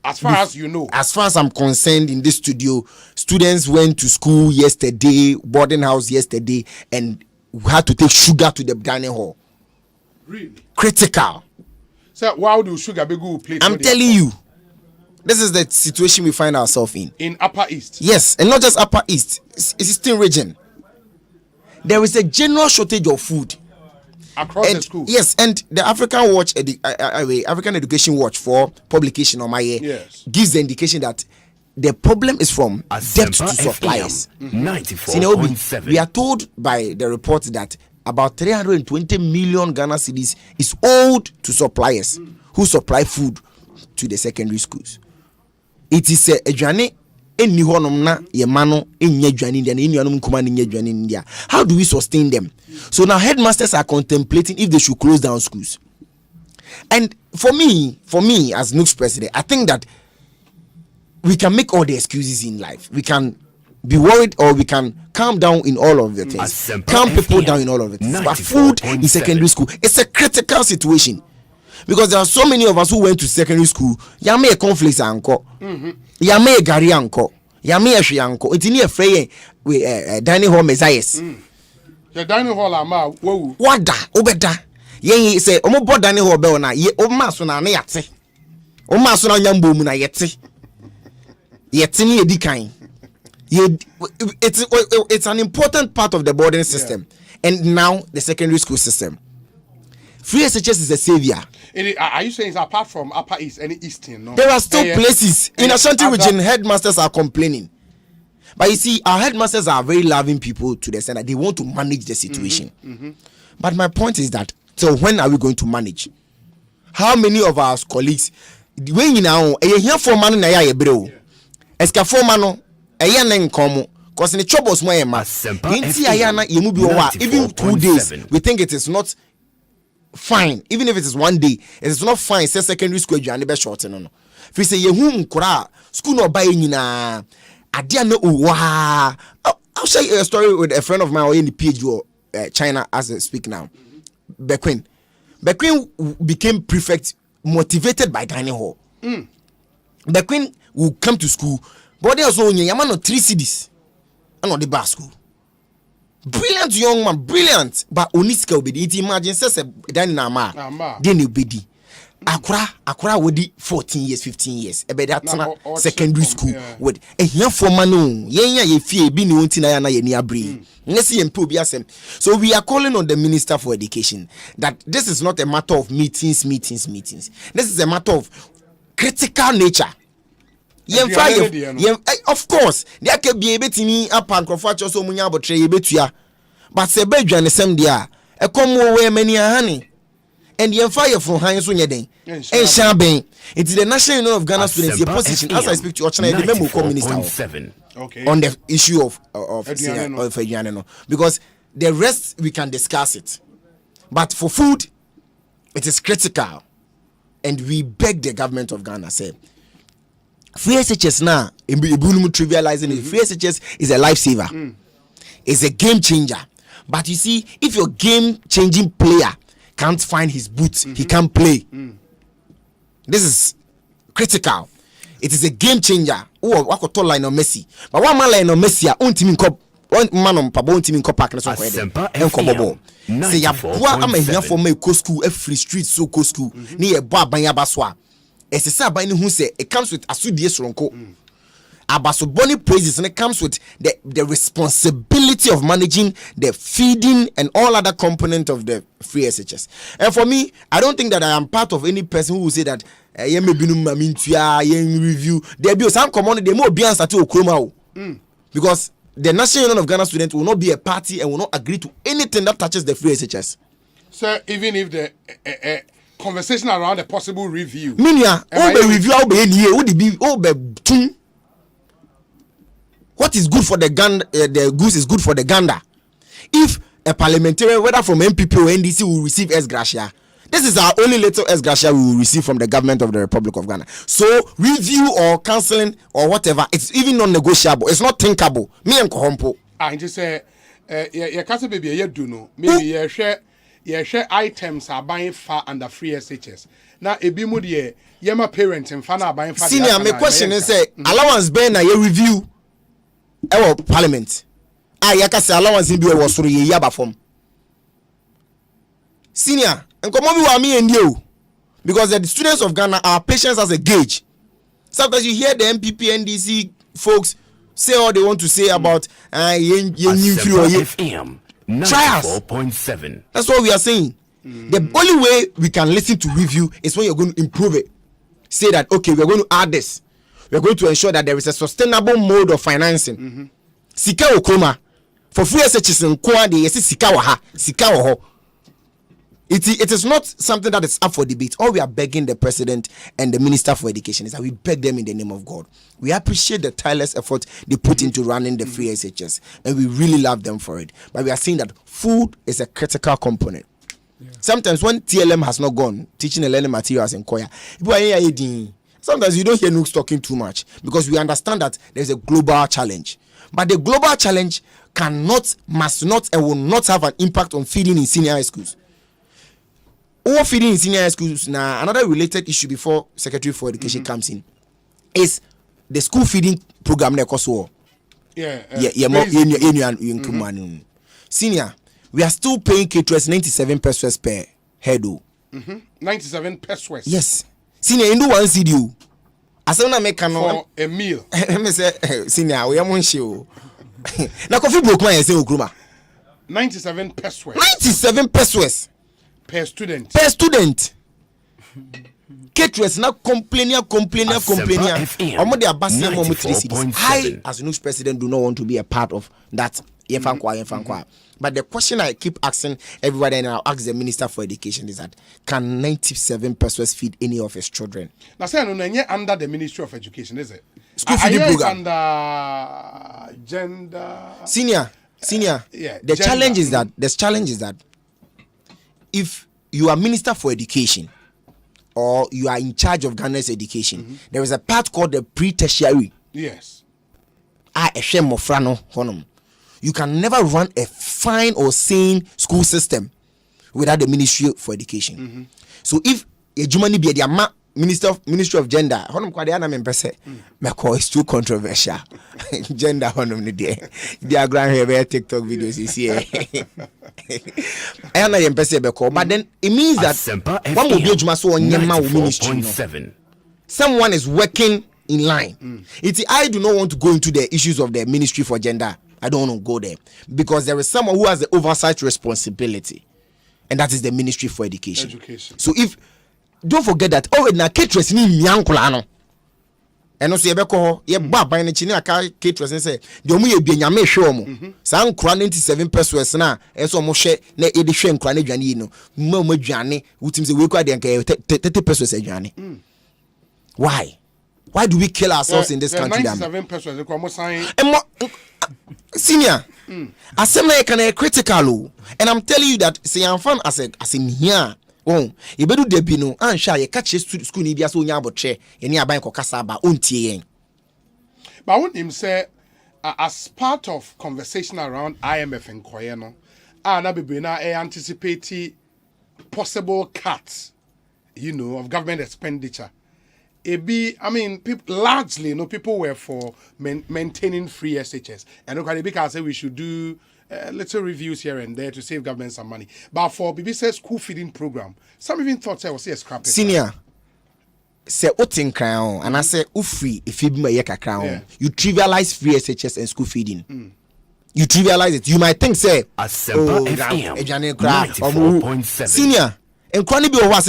As far as you know. As far as I'm concerned, in this studio, students went to school yesterday, boarding house yesterday, and we had to take sugar to the dining hall. Really? Critical. So why do sugar be good plate? I'm telling you, this is the situation we find ourselves in. In Upper East? Yes, and not just Upper East. It's Eastern region. There is a general shortage of food. Across the school? Yes, and the African Watch, African Education Watch for publication on my gives the indication that the problem is from debt to suppliers. 94.7. We are told by the report that about 320 million Ghana cedis is owed to suppliers who supply food to the secondary schools. It is a journey. How do we sustain them? So now headmasters are contemplating if they should close down schools. And for me as NUC's president, I think that we can make all the excuses in life. We can be worried or we can calm down in all of the things. Calm people down in all of the things. But food in secondary school, it's a critical situation. Because there are so many of us who went to secondary school. Yame conflicts anko. Yame gari anko. Yame ashwi anko. It's near free dining hall mesias. The dining hall ama wo. Wada obeda. Ye say omo board dining hall be na ye oma so na yate. Oma so na nyambo mu na yete. Yete ni edi kan. It's an important part of the boarding system. And now the secondary school system. Free SHS is a savior. Are you saying it's apart from Upper East, any Eastern? No? There are still places in Ashanti region. Headmasters are complaining, but you see, our headmasters are very loving people to the extent that they want to manage the situation. But my point is that, so when are we going to manage? How many of our colleagues, when you know, here for man na ya bro, eska for mano, eya na nkomo, cause in the troubles mo ema. Inti ayana yemu bi owa, even 2 days, we think it is not fine. Even if it is 1 day, it is not fine. Say secondary school you and be short no. If you say ye hu nkura school no buy nyina adia no wa. I'll share a story with a friend of mine in the PhD China as I speak now. Bequin became prefect motivated by dining hall. Bequin will come to school, but there's only no 3 cities and on the bar school. Brilliant young man, brilliant, but oniska obedi. It imagine says a dining ama. Then obedi. Akura wodi 14 years, 15 years. Ebe that secondary school with a young former no. Ye fie bi ni wonti na ya na ye ni abre. Nesi yempo bi asem. So we are calling on the Minister for Education that this is not a matter of meetings. This is a matter of critical nature. Of course, there can be a betini upon Crawford so munya botre yebetua. But se bedwan sem dia e come we many honey. And the fire from hands on your day. And Shaben. It is the National Union of Ghana Students position as I speak to Ochana the memo minister on the issue of Adriano. Because the rest we can discuss it. But for food, it is critical. And we beg the government of Ghana say free SHS now, trivializing it. Free SHS is a lifesaver. It's a game changer. But you see, if your game changing player can't find his boots, he can't play. This is critical. It is a game changer. Oh, what could line on Messi? But one man line on Messi, one team in cop, one man on Pabo, one team in cop, Asempa FM. Say ya boy, I'm here for me co school, every street so co school near Baba Baswa. As a sabine who say it comes with Asudies Ronco. Abaso Bonnie praises and it comes with the responsibility of managing the feeding and all other component of the free SHS. And for me, I don't think that I am part of any person who will say that review there be some common the more be answer to Okroma because the National Union of Ghana Students will not be a party and will not agree to anything that touches the free SHS. So even if the conversation around a possible review. Minya, what is good for the gander, the goose is good for the gander. If a parliamentarian, whether from MPP or NDC, will receive S gratia, this is our only little S gratia we will receive from the government of the Republic of Ghana. So review or cancelling or whatever, it's even non-negotiable. It's not thinkable. Me and Kohompo. I just say, you can't baby, you do know. Maybe you share items are buying far under free SHS. Now, a bimudi, you my parents and fan are buying far. Senior, my question is, allowance ben na your review. Our parliament. Yaka say allowance in be was through ye yaba form. Senior, and come on me and you. Because the students of Ghana are patients as a gauge. Sometimes you hear the MPP NDC folks say all they want to say about FM 94.7. That's what we are saying. The only way we can listen to review is when you're going to improve it. Say that, okay, we're going to add this. We're going to ensure that there is a sustainable mode of financing. Sika okoma for free SHS in Kwadi, yes, Sika waha, Sika waho. It is not something that is up for debate. All we are begging the president and the minister for education is that we beg them in the name of God. We appreciate the tireless effort they put into running the free SHS, and we really love them for it. But we are saying that food is a critical component. Yeah. Sometimes when TLM has not gone, teaching and learning materials in Koya, sometimes you don't hear Nooks talking too much because we understand that there's a global challenge. But the global challenge cannot, must not, and will not have an impact on feeding in senior high schools. Over feeding in senior high schools, now another related issue before Secretary for Education comes in is the school feeding program. Senior, we are still paying caterers 97 pesos per head. 97 pesos. Yes. Senior, you do one CD. For a meal. Senior, we are one show. Now, coffee broke my say Okruma. 97 pesos. 97 pesos per student. Per student. Caterers now complaining. I, as news president, do not want to be a part of that. But the question I keep asking everybody, and I'll ask the Minister for Education, is that can 97 pesos feed any of his children? Now, say no, under the Ministry of Education, is it? School feeding program under gender. Senior. Yeah. The challenge is that if you are Minister for Education or you are in charge of Ghana's education, there is a part called the pre-tertiary. Yes. You can never run a fine or sane school system without the Ministry for Education. So if a Germany be the Ministry of Gender, it's too controversial. Gender, diagram here, TikTok videos is here. But then it means that someone is working in line. I do not want to go into the issues of the Ministry for Gender. I don't want to go there because there is someone who has the oversight responsibility, and that is the Ministry for Education. So if don't forget that na caterers ni nyankola and also ye ba ban ni chini aka caterers say the omu ye bia nyame hwe omo sa nkura 97 pesos na enso omo hwe na e de hwe nkura na dwane yi no ma dwane wutim se we kwa de nka 30 pesos adwane. Why do we kill ourselves in this country? 97 pesos e kwa mo sign Senior, Asempa can critical, and I'm telling you that say I'm fan as a here. Oh, you better do debino and shy catch school media so nyabo che any aban kokasaba untie. But I want him say as part of conversation around IMF and Koyeno, na be na anticipate possible cuts, of government expenditure. People largely, people were for maintaining free SHS, and because say we should do little reviews here and there to save government some money. But for BBC school feeding program, some even thought I was a scrap. Senior, say otin crown, and I say free if you be my crown. You trivialize free SHS and school feeding. You trivialize it. You might think say Asempa FM 94.7. Senior, and chronic be was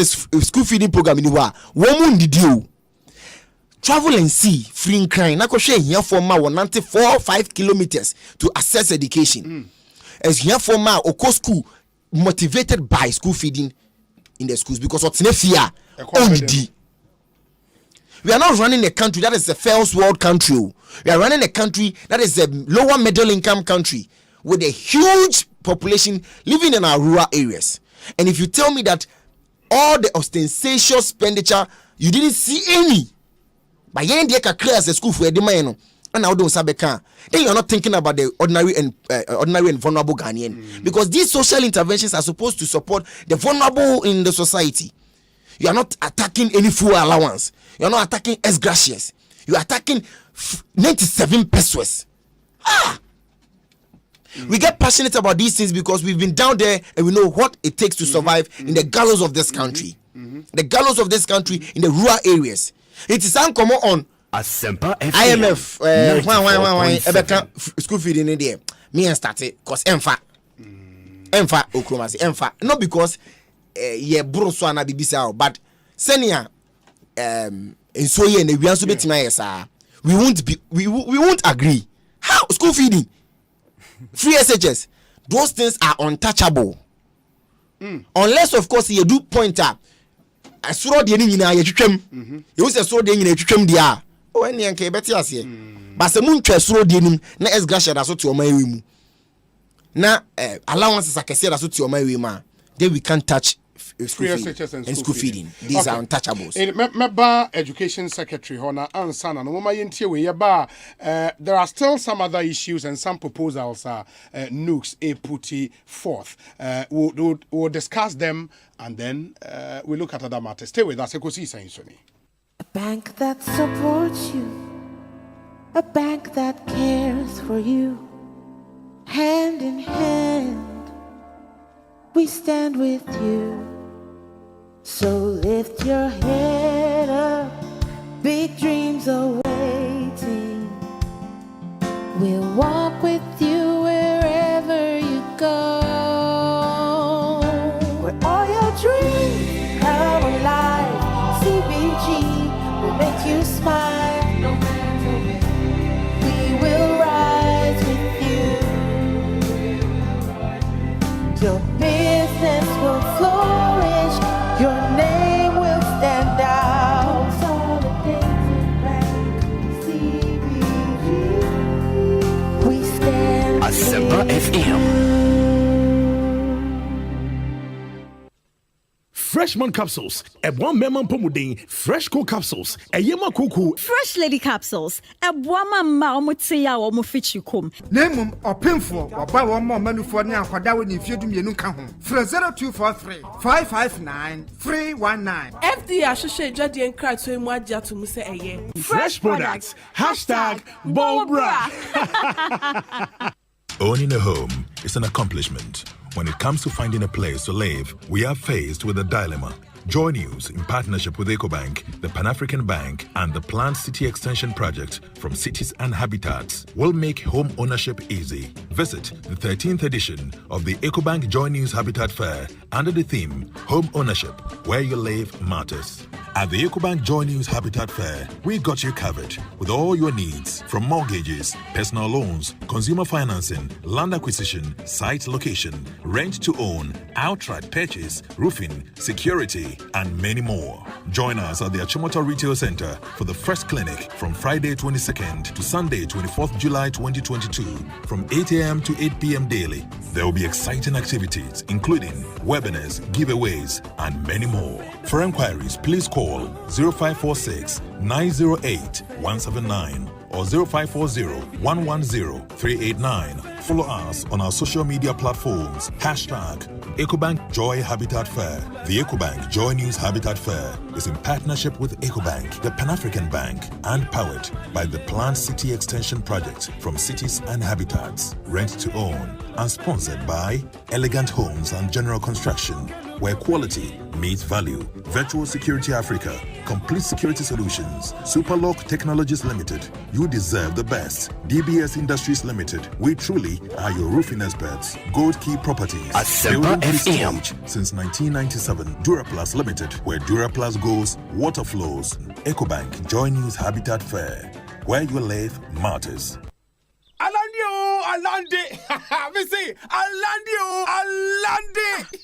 school feeding program in the woman did you. travel and see free crime. Na kwhwe here for ma 4-5 kilometers to access education. As here for ma oko school motivated by school feeding in the schools because what's ne fear only. We are not running a country that is a first world country. We are running a country that is a lower middle income country with a huge population living in our rural areas. And if you tell me that all the ostentatious expenditure you didn't see any, but yen dey ka clear as a school for edema and now don't sabeka, then you're not thinking about the ordinary and vulnerable Ghanaian. Because these social interventions are supposed to support the vulnerable in the society. You are not attacking any fuel allowance. You are not attacking ex gracias. You are attacking 97 pesos. We get passionate about these things because we've been down there and we know what it takes to survive in the gallows of this country. The gallows of this country in the rural areas. It is uncommon on Asempa IMF. School feeding in there. Me and started because Enfa Okromasi Enfa. Not because broswa na bibisa, but senior in so ye ne wianso betima yesa. We won't agree. How school feeding? Free SHS. Those things are untouchable. Unless of course you do pointer. I saw the nyina ye twetwam. You say saw the nyina twetwam dia. O ene enke beti ase. Ba se mun twa saw the nim na esgasha da so to oman mu. Na allowances akese da so to oman we ma. Then we can't touch school feeding and school feeding. These are untouchables. Member Education Secretary Hona Ansana no mama yentie we yeba. There are still some other issues and some proposals nukes put forth. We'll discuss them and then we look at other matters. Stay with us. Ekosiisen On Asempa. A bank that supports you, a bank that cares for you, hand in hand, we stand with you. So lift your head up, big dreams are waiting. We'll walk with you wherever you go. Where all your dreams come alive, CBG will make you smile. No matter where, we will rise with you. Your business will flourish. Your name will stand out. Consolidated Bank, CBG. We stand Asempa FM. Freshman capsules. One memon pomudin. Fresh cool capsules. Yema kuku. Fresh lady capsules. One ma omutia or mufichukum. Name or pinful or buy one more menu for now for that when you feed me no come home. From 0243 559 319. FDA associate Jadi and Cry to him what Jatu Muse Aye. Fresh products. #Bobra. Owning a home is an accomplishment. When it comes to finding a place to live, we are faced with a dilemma. Joy News, in partnership with EcoBank, the Pan-African Bank, and the Planned City Extension Project from Cities and Habitats, will make home ownership easy. Visit the 13th edition of the EcoBank Joy News Habitat Fair under the theme, Home Ownership, Where You Live Matters. At the EcoBank Joy News Habitat Fair, we got you covered with all your needs, from mortgages, personal loans, consumer financing, land acquisition, site location, rent to own, outright purchase, roofing, security, and many more. Join us at the Achimota Retail Center for the first clinic from Friday 22nd to Sunday 24th July 2022 from 8 a.m. to 8 p.m. daily. There will be exciting activities including webinars, giveaways, and many more. For inquiries, please call 0546 908 179 or 0540 110 389. Follow us on our social media platforms. #EcoBank Joy Habitat Fair. The EcoBank Joy News Habitat Fair is in partnership with EcoBank, the Pan-African Bank, and powered by the Planned City Extension Project from Cities and Habitats. Rent to own and sponsored by Elegant Homes and General Construction, where quality meets value. Virtual Security Africa, Complete Security Solutions, Superlock Technologies Limited. You deserve the best. DBS Industries Limited. We truly we are your roofing experts. Gold Key Properties. Asempa FM. Since 1997, Duraplus Limited, where Duraplus goes, water flows. Ecobank, Joy News Habitat Fair, where you live matters. Alande. Me say Alande.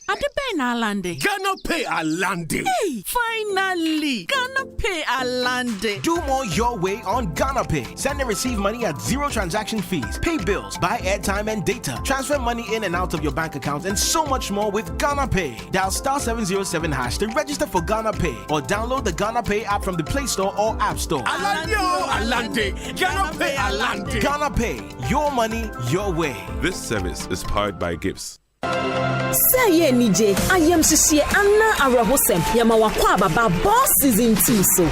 Adepen Alande. Ghana Pay Alande. Hey, finally. Ghana Pay Alande. Do more your way on Ghana Pay. Send and receive money at zero transaction fees. Pay bills, buy airtime and data. Transfer money in and out of your bank account and so much more with Ghana Pay. Dial *707# to register for Ghana Pay or download the Ghana Pay app from the Play Store or App Store. Alande. Ghana Pay Alande. Ghana Pay. Your money, your way. This service is powered by Gibbs. Say nije, I am Sisi Anna Arahosem, Yamawakwa Baba Boss Season 2 so.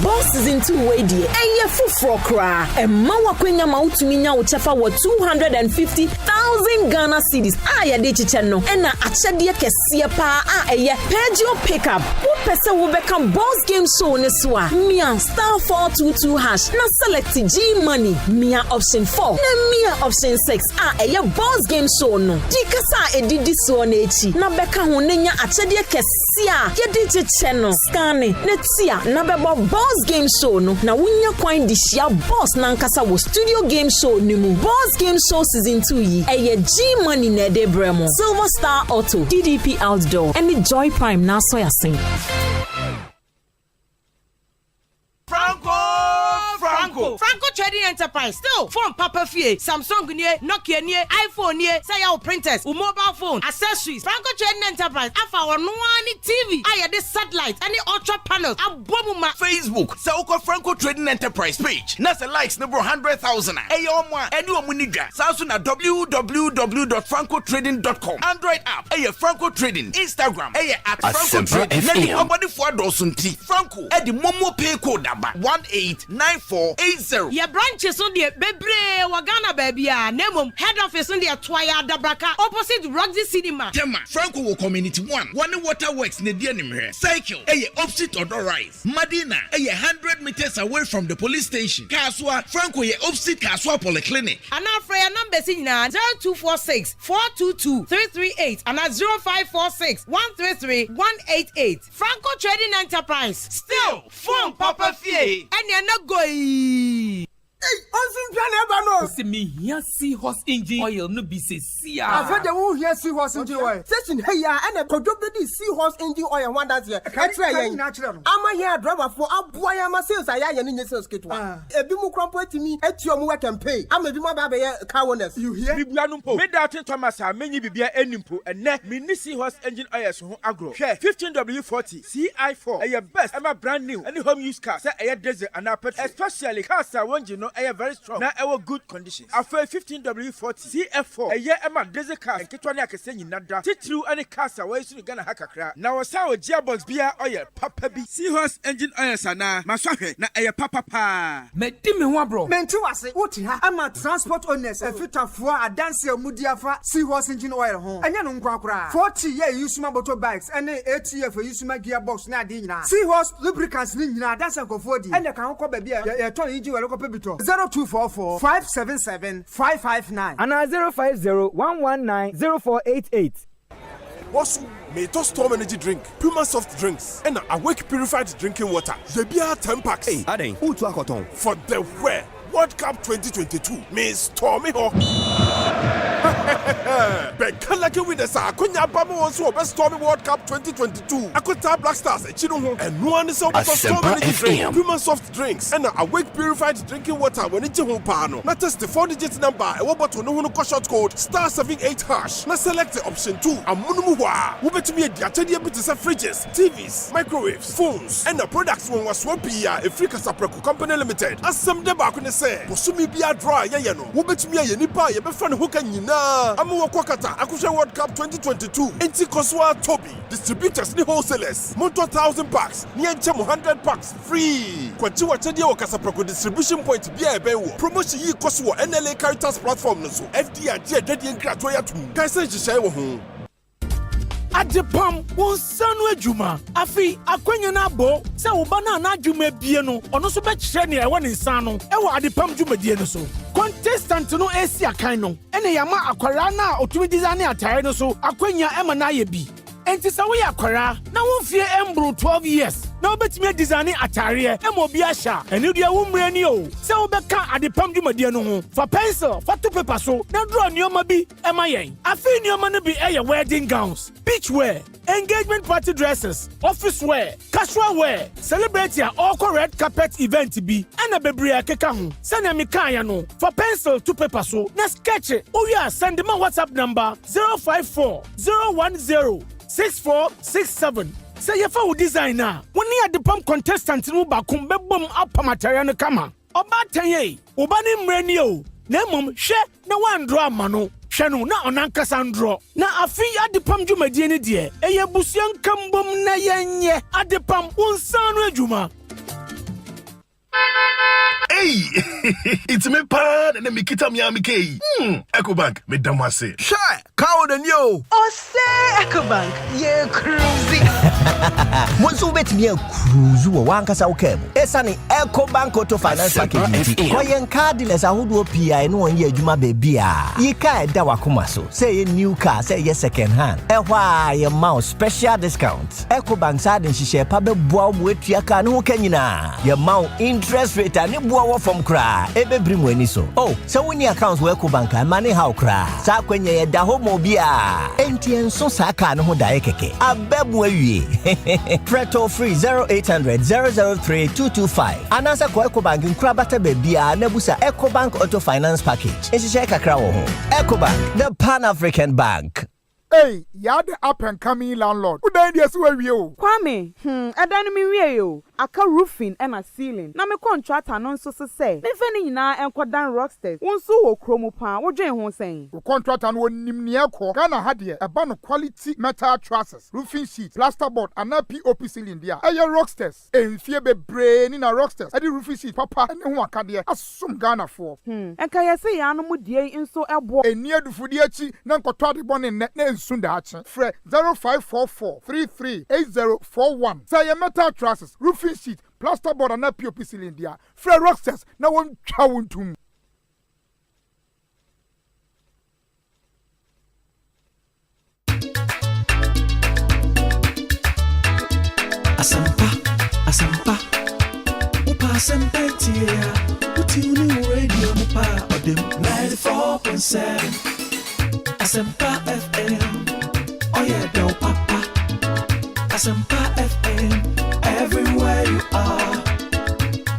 Boss Season 2 way die, eye fufro kra. Mawa kwenya mautuminya uchafa wa 250,000 Ghana cedis. Aya de chicheno. Ena achadie kesie pa eye Peugeot pickup. Wo pese wo become Boss Game Show ne soa. Mia *422# na select G money. Mia option 4. Na mia option 6. Eye Boss Game Show no. Jikasa edidi so na echi na beka ho nenya achede kese a yedi channel scanning netia na bebo Boss Game Show no na wunya kwan di shia boss na nkasa wo studio game show ni mu Boss Game Show season 2 yi eye G money na de bremo Silver Star Auto DDP Outdoor and Joy Prime na so ya sing Franco Trading Enterprise still phone Papa Fie Samsung nie Nokia nie iPhone nie say your printers or mobile phone accessories Franco Trading Enterprise afa ono ani TV aye the satellite any ultra panels abomuma Facebook Sauko Franco Trading Enterprise page nasa likes number 100,000 eyomwa eni omunidwa saso na www.francotrading.com Android app Franco Trading Instagram @Franco Trading na di company for dosunti Franco the momo pay code number 189480 your branches on the bebre wagana baby nemum head office on the Twaya Dabraka opposite Roxy Cinema Tema Franco will community 1 water works ne dia nimre cycle opposite Odor Rise Madina 100 meters away from the police station Kaswa Franco opposite Kaswa Polyclinic and our prayer number is 0246 422 338 and 0546 133 188 Franco Trading Enterprise still phone Papa Fie and you're not going. Hey, onsin plan eba no. Se me here seahorse engine oil no be se sia. Afa de wo here seahorse engine oil. Session hey ya and kodo be di seahorse engine oil one that here. Ka try yen. Ama here driver for aboa ya ma sales aya ye no sales kit wa. Ebi mu krompo etimi etuo mu work and pay. Ama bi mu ba be car owners. You hear? Bibia no mpo. Me da Thomas a menyi bibia enimpo ene me ni seahorse engine oil so ho agro. Share 15W40 CI4 eye best ama brand new any home use car say eye diesel and petrol especially cars are one no eye very strong na our good conditions after 15W40 CF4 eye ema diesel cars nketwa ne akese nyina da titru any cars away so Ghana hakakra na wasa o gearbox bia oil papa bi seahorse engine oil sana masahwe na eye papa pa medi me ho abro menti wase woti ha ama transport owners efitafo adanse amudiafa seahorse engine oil ho anya no nkwa 40 year usuma motorbikes and 80 year for usuma gearbox na ade nyina seahorse lubricants ni nyina adanse nkofo di ene kan ho ba bia ye ton engine oil ko pebito 0244 577 559 and 050 119 0488 Bonsu, Meto Storm Energy Drink, Puma Soft Drinks, and Awake Purified Drinking Water. Zebia 10 packs. Hey, Aden, who to Akoton? For the where? World Cup 2022. Me Stormy Hawk. Bekalaki with the Sakunya Bama also best Stormy World Cup 2022. Akota Black Stars, Chino, and one is over Storm Energy Drink, Puma Soft Drinks, and Awake Purified Drinking Water when it's your pano. Not just the 4-digit number, I want to know short code *78#. Now select the option 2. Amunumuwa. Who bet me a diatedia bit fridges, TVs, microwaves, phones, and the products when was Swapia, a free Casapreco Company Limited. As some debakune say, Posumi be a dry, yano. Who bet me a nipa, a befan who can you know? Amu Kwakata, Akusha World Cup 2022. Inti Koswa Toby, distributors ni wholesalers. Moto 1,000 packs, Niancha 100 packs free. Kwachiwa Chedia Casapreco distribution point Bia Bewo. Promotion yi Koswa NLA Caritas platform no so. FDI Dedi and Kratoya to Kaisa Jishawo home. Adepam wonsanu adwuma afi akwanya na bo se wo ba na adwuma bie no ono so be kire ne e wo ne nsan no e wo adepam dwumadie no so contestant no esi akan no ene yama akwara na otumi design atare no so akwanya ema na ye bi enti sa we akwara na won fie embro 12 years na obetimi design atare ema obi ahya ene dua wo mre ni o se wo beka adepam dwumadie no ho for pencil for to paper so na draw nioma bi ema yen afi nioma no bi eye wedding gowns beach wear engagement party dresses office wear casual wear celebrity all red carpet event bi ana bebre akeka ho se na meka ya no for pencil to paper so na sketch o ya send my WhatsApp number 054 010 6467 say you for designer when you the pump contestant no ba kum bebom apa material no kama oba tanye oba ni mreni o na mom hwe na wan draw ama no hwe no na onankasa ndro na afi adepam dwumadie ne de eye busuan kambom na yenye adepam unsanu adwuma. Hey, it's me pad and me kita mi amike. Ecobank, me damase. Sure, cow the new. Osei Ecobank, ye cruising. Bonsu bet me cruise wo wankasa ukebo. Esani Ecobank Auto Finance Package. Koyen cardless ahodo PI no onye adwuma bebia. Ye ka eda wakoma so. Say new car, say ye second hand. Ehwa ye mouse special discount. Ecobank sa den hihye pa beboa mo etua ka no ho kanyina. Ye mouse interest rate ani boa from cry. Ebe brim weni so. Oh, so when your accounts work bank and money how cry. Sa kwenye ye da ho mobia. Enti enso sa ka no ho da ekeke. Abebu awie. Preto free 0800 003 225. Anasa ko Ecobank nkrabata bebia na busa Ecobank Auto Finance Package. Ehihye kakra wo ho. Ecobank, the Pan-African Bank. Hey, you're the up and coming landlord. Who died yes where you? Kwame, adani mi wie yo. Aka roofing and a ceiling. Na me contract anonso se say. Me feni na enkodan rocksters. Wonso wo kromo pa. Wo dwen ho sen. The contract and won nimni ekọ. Ghana hadie a ban quality metal trusses, roofing sheets, plasterboard and POP ceiling dia. Eye rocksters. Enfie bebre ni na rocksters. Edi roofing sheet papa ene ho akade asum Ghana for. Enka yesi ya no mu die nso ebo. Eni adufudi achi na nkoto ade bone ne Sundachi. Fre 0544 338041. Say your metal trusses, roofing sheet, plasterboard and POP cylinder. Fre rocksters na won chawuntum. Asempa. Upa Asempa tia. Utuni radio mupa odem 94.7. Asempa FM, oh yeah, do papa. Asempa FM, everywhere you are.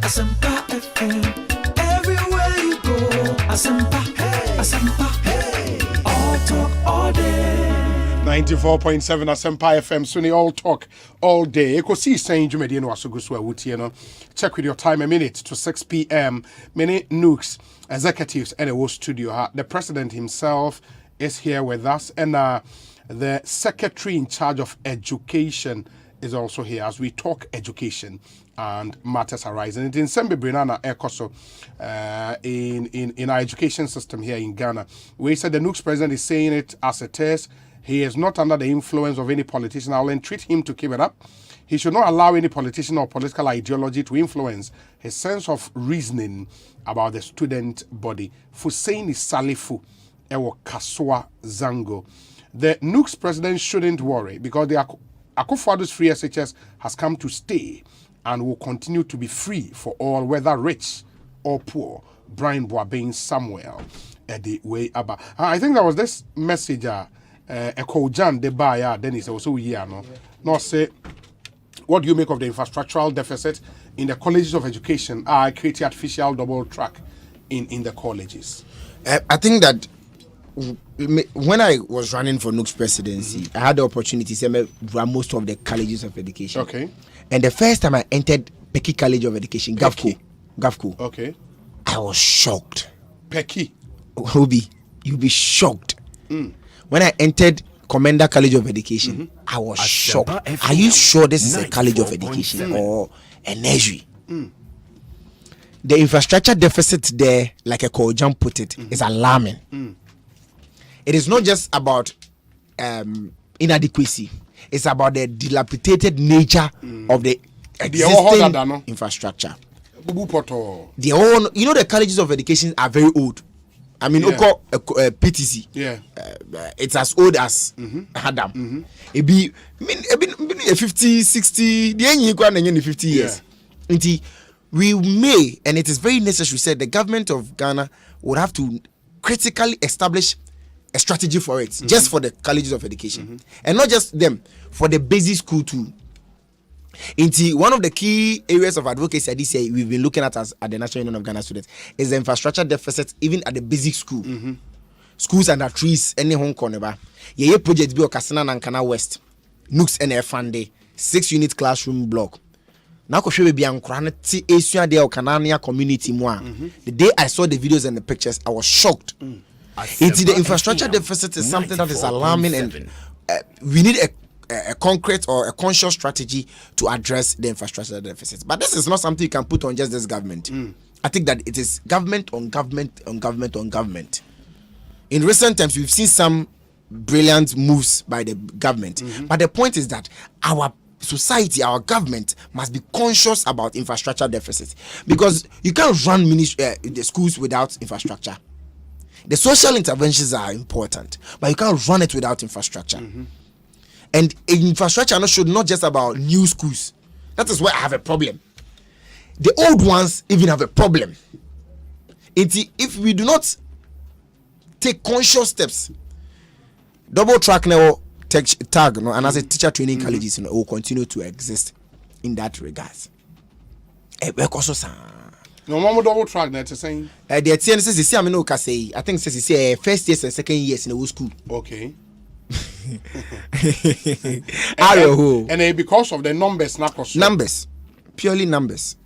Asempa FM, everywhere you go. Asempa, hey, Asempa, hey. All talk all day. 94.7 Asempa FM, Sunny all talk all day. Ekosiisen On Asempa no asogusu awutie no. Check with your time a minute to 6 p.m. Many Nooks executives at the studio. The president himself is here with us, and the secretary in charge of education is also here as we talk education and matters arising. It in Sembe Brinana Ekoso in our education system here in Ghana. We said the Nooks president is saying it as it is. He is not under the influence of any politician. I'll entreat him to keep it up. He should not allow any politician or political ideology to influence his sense of reasoning about the student body. Fusaini Salifu Ewo Kaswa Zango. The Nooks president shouldn't worry because the Akufo-Addo's free SHS has come to stay and will continue to be free for all, whether rich or poor. Brian Boabin Samuel the way Abba. I think there was this message Ekojan de Baya Dennis also here no say what do you make of the infrastructural deficit in the colleges of education? Creating artificial double track in the colleges. I think that when I was running for Nooks presidency, I had the opportunity to run most of the colleges of education. Okay. And the first time I entered Peki College of Education, GAFCO. Okay. I was shocked. Peki. Obi, you'll be shocked. When I entered Commander College of Education, I was shocked. Are you sure this is a college of education or a nursery? The infrastructure deficit there, like a Kojan put it, is alarming. It is not just about inadequacy. It's about the dilapidated nature of the existing infrastructure. Bubu poto. They all, you know, the colleges of education are very old. I mean, PTC. Yeah. It's as old as Adam. It be 50, 60, the end 50 years. We may, and it is very necessary, said the government of Ghana would have to critically establish a strategy for it, just for the colleges of education. And not just them, for the basic school too. One of the key areas of advocacy this year we've been looking at as at the National Union of Ghana Students is the infrastructure deficit even at the basic school. Schools under trees, any home corner. Ye project be Okasana Nankana West, Nooks and Fande, 6-unit classroom block. Now Koshe be Ankranati Asia de Okanania community moi. The day I saw the videos and the pictures, I was shocked. The infrastructure deficit is something that is alarming, and we need a concrete or a conscious strategy to address the infrastructure deficit. But this is not something you can put on just this government. I think that it is government on government on government on government. In recent times, we've seen some brilliant moves by the government. But the point is that our society, our government must be conscious about infrastructure deficit, because you can't run the schools without infrastructure. The social interventions are important, but you can't run it without infrastructure. And infrastructure should not just about new schools. That is where I have a problem. The old ones even have a problem. If we do not take conscious steps, double track now tag and as a teacher training colleges will continue to exist in that regards. No more double track that saying. The TN says I know say I think says first years and second years in the school. Okay. And because of the numbers numbers, purely numbers.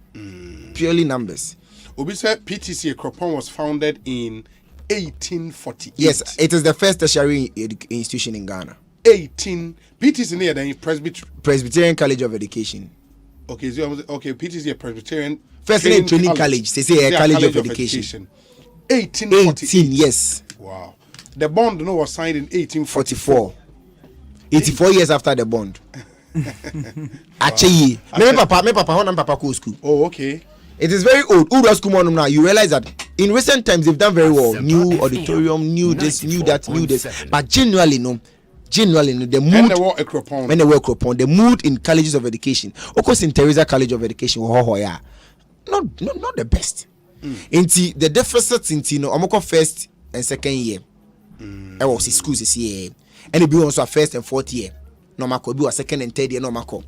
Purely numbers. Obi said PTC Ekropon was founded in 1848. Yes, it is the first tertiary institution in Ghana. PTC near the Presbyterian College of Education. Okay, PTC a Presbyterian first training college. They say a college of education. 1848. Yes. Wow. The bond was signed in 1844. 84 years after the bond. Actually, me papa school. Oh, okay. It is very old. Ura school now. You realize that in recent times they've done very well. New auditorium, new this, new that, new this. But generally, the mood when they work upon the mood in colleges of education, of course in Teresa College of Education, not the best. Into the deficits into Omoko first and second year. I was in schools this year, and it be also a first and fourth year. No mako be a second and third year. No mako.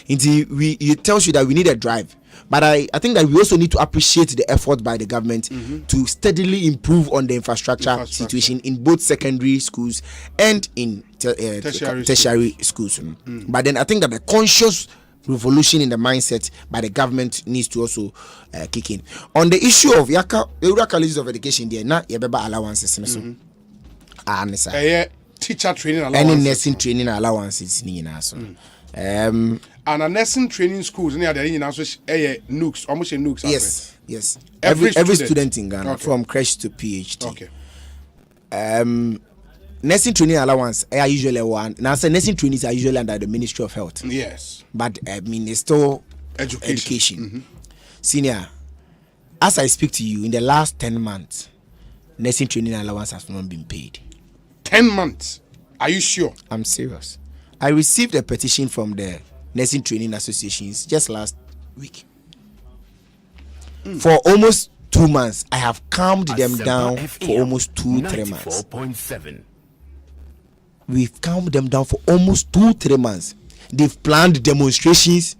It tells you that we need a drive. But I think that we also need to appreciate the effort by the government to steadily improve on the infrastructure situation in both secondary schools and in tertiary schools. But then I think that the conscious revolution in the mindset by the government needs to also kick in. On the issue of Ura colleges of education, there not yebeba allowances. Teacher training allowances. Any nursing training allowances. And a nursing training schools near the Nooks, almost Nooks. Yes. Every student in Ghana, from creche to PhD. Okay. Nursing training allowance are usually one. Now, nursing trainees are usually under the Ministry of Health. Yes. But I mean, it's still education. Senior, as I speak to you, in the last 10 months, nursing training allowance has not been paid. 10 months? Are you sure? I'm serious. I received a petition from the nursing training associations just last week. For almost 2 months, I have calmed them down for almost 2-3 months. We've calmed them down for almost 2-3 months. They've planned demonstrations,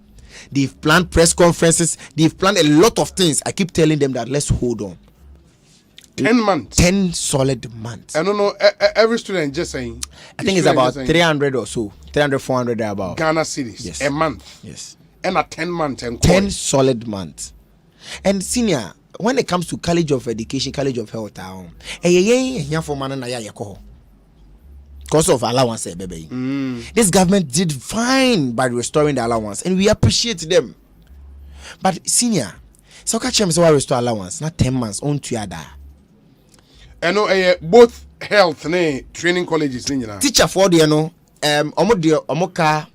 they've planned press conferences, they've planned a lot of things. I keep telling them that let's hold on. 10 months. 10 solid months. I don't know. Every student just saying. I think it's about 300 or so. 300, 400 about. Ghana cedis. Yes. A month. Yes. And a 10 months. 10 solid months. And senior, when it comes to College of Education, College of Health, because of allowance, baby. This government did fine by restoring the allowance, and we appreciate them. But senior, so catch them so I restore allowance, not 10 months on to other. I know both health and training colleges. Teacher for the omoka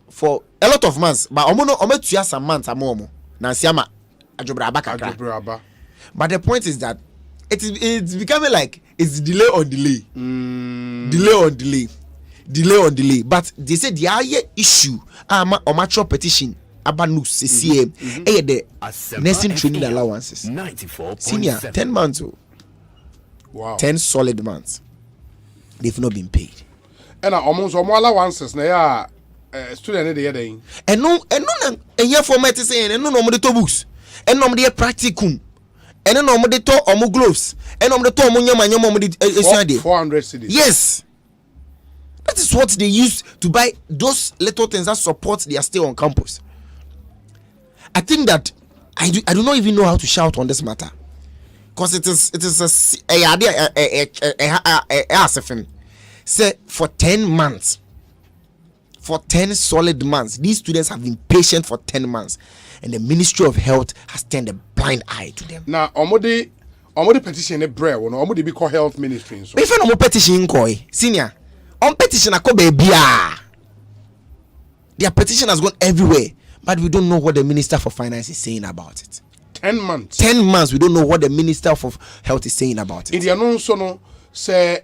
for a lot of months, but omo to some months amomo. Na siama ajobraba kakra. But the point is that it's becoming like it's delay on delay. Delay on delay. But they said the higher issue or mature petition about news CCM the nursing training allowances. 94.7. Senior 10 months. Wow. 10 solid months. They've not been paid. And almost all allowances na student de yede. And no year format saying and no more to books. And no more practicum. And no more to omo gloves. And no more to omo nyama 400 cedis. Yes. That is what they use to buy those little things that support their stay on campus. I think that I do not even know how to shout on this matter, because it is a say for 10 months, for 10 solid months, these students have been patient for 10 months, and the Ministry of Health has turned a blind eye to them. Now, omodi petition e bre wo no omodi be call health ministry so. If no petition koi senior on petition akobe bia. Their petition has gone everywhere, but we don't know what the Minister for Finance is saying about it. 10 months. 10 months, we don't know what the Minister for Health is saying about it. In the announce no say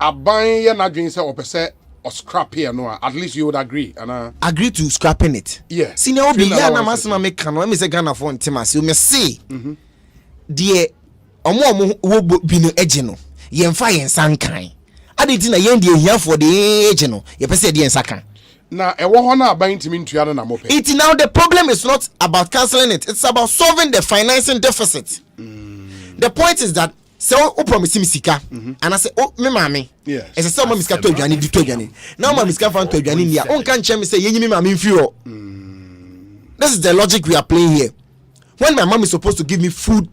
aban ya na dwen say opese or scrap here no, at least you would agree and agree to scrapping it. Yeah. Senior obi ya na masema make can me say Ghana for intimacy. You me say the omo wo bi no eje no yemfa yensan kan. Aditi na yen de here for the eje no ye pese de yensa kan. Now, it's now the problem is not about cancelling it, it's about solving the financing deficit. The point is that so promise me sika and I say oh me mami yes it's a mami sika to adwane di to adwane now mami sika fan to adwane nia on kan che me say yenyi me mami mfio. This is the logic we are playing here. When my mom is supposed to give me food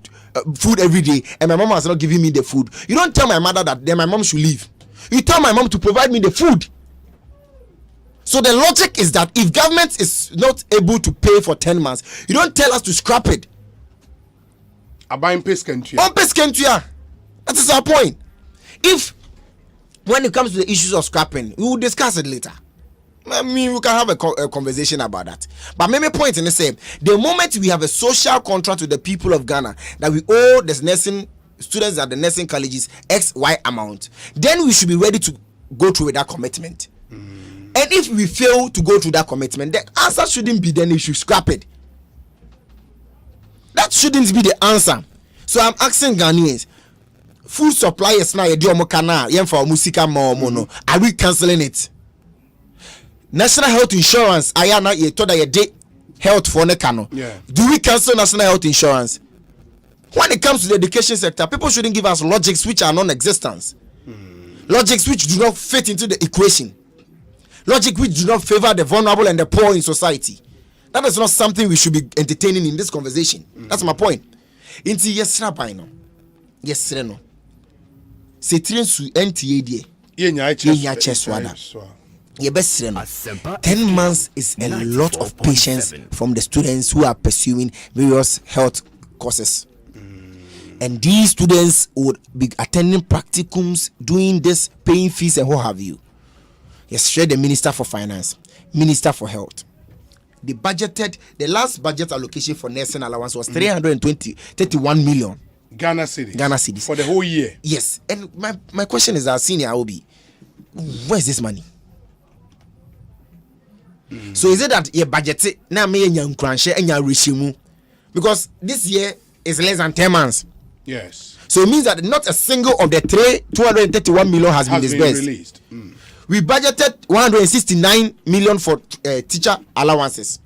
every day and my mom is not giving me the food, you don't tell my mother that then my mom should leave. You tell my mom to provide me the food. So the logic is that if government is not able to pay for 10 months, you don't tell us to scrap it. On peskentua. That is our point. If when it comes to the issues of scrapping, we will discuss it later. I mean, we can have a conversation about that. But my point in the same, the moment we have a social contract with the people of Ghana that we owe the nursing students at the nursing colleges XY amount, then we should be ready to go through with that commitment. And if we fail to go through that commitment, the answer shouldn't be then we should scrap it. That shouldn't be the answer. So I'm asking Ghanaians, food suppliers now are we cancelling it? National health insurance, ayana ye told that ye day health for nekano. Yeah. Do we cancel national health insurance? When it comes to the education sector, people shouldn't give us logics which are non-existent. Logics which do not fit into the equation. Logic which do not favor the vulnerable and the poor in society. That is not something we should be entertaining in this conversation. That's my point. Inti yesra paino. Yesre no. Setrin su NTA die. Yenya cheswada. Ye besre no. 10 months is a lot of patience from the students who are pursuing various health courses. And these students would be attending practicums, doing this, paying fees and what have you. Yes, the Minister for Finance, Minister for Health. The last budget allocation for nursing allowance was 31 million Ghana cedis. Ghana cedis for the whole year. Yes, and my question is, our senior Obi, where's this money? So is it that your budget now me and crunch and your reshimu? Because this year is less than 10 months. Yes. So it means that not a single of the 231 million has been disbursed. Released. We budgeted 169 million for teacher allowances,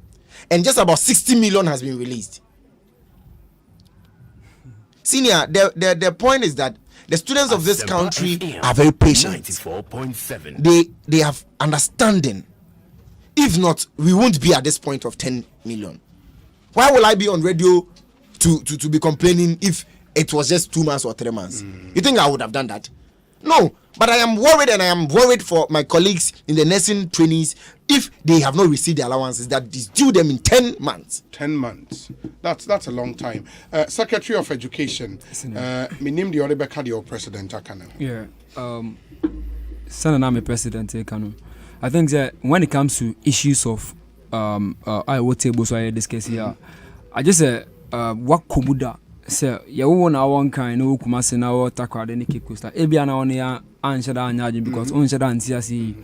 and just about 60 million has been released. Senior, the point is that the students of this country are very patient. 94.7. They have understanding. If not, we won't be at this point of 10 million. Why will I be on radio to be complaining if it was just 2 months or 3 months? You think I would have done that? No, but I am worried, and I am worried for my colleagues in the nursing trainees if they have not received the allowances that is due them in 10 months. 10 months. That's a long time. Secretary of Education, minim the Rebecca, your president, Akano. Yeah. Sana president, Akano. I think that when it comes to issues of I what tables I discuss here, I just what komuda say ya wona one kind no kuma se na water crowd any Cape Coast e bia na on ya answer da anya because on shada anti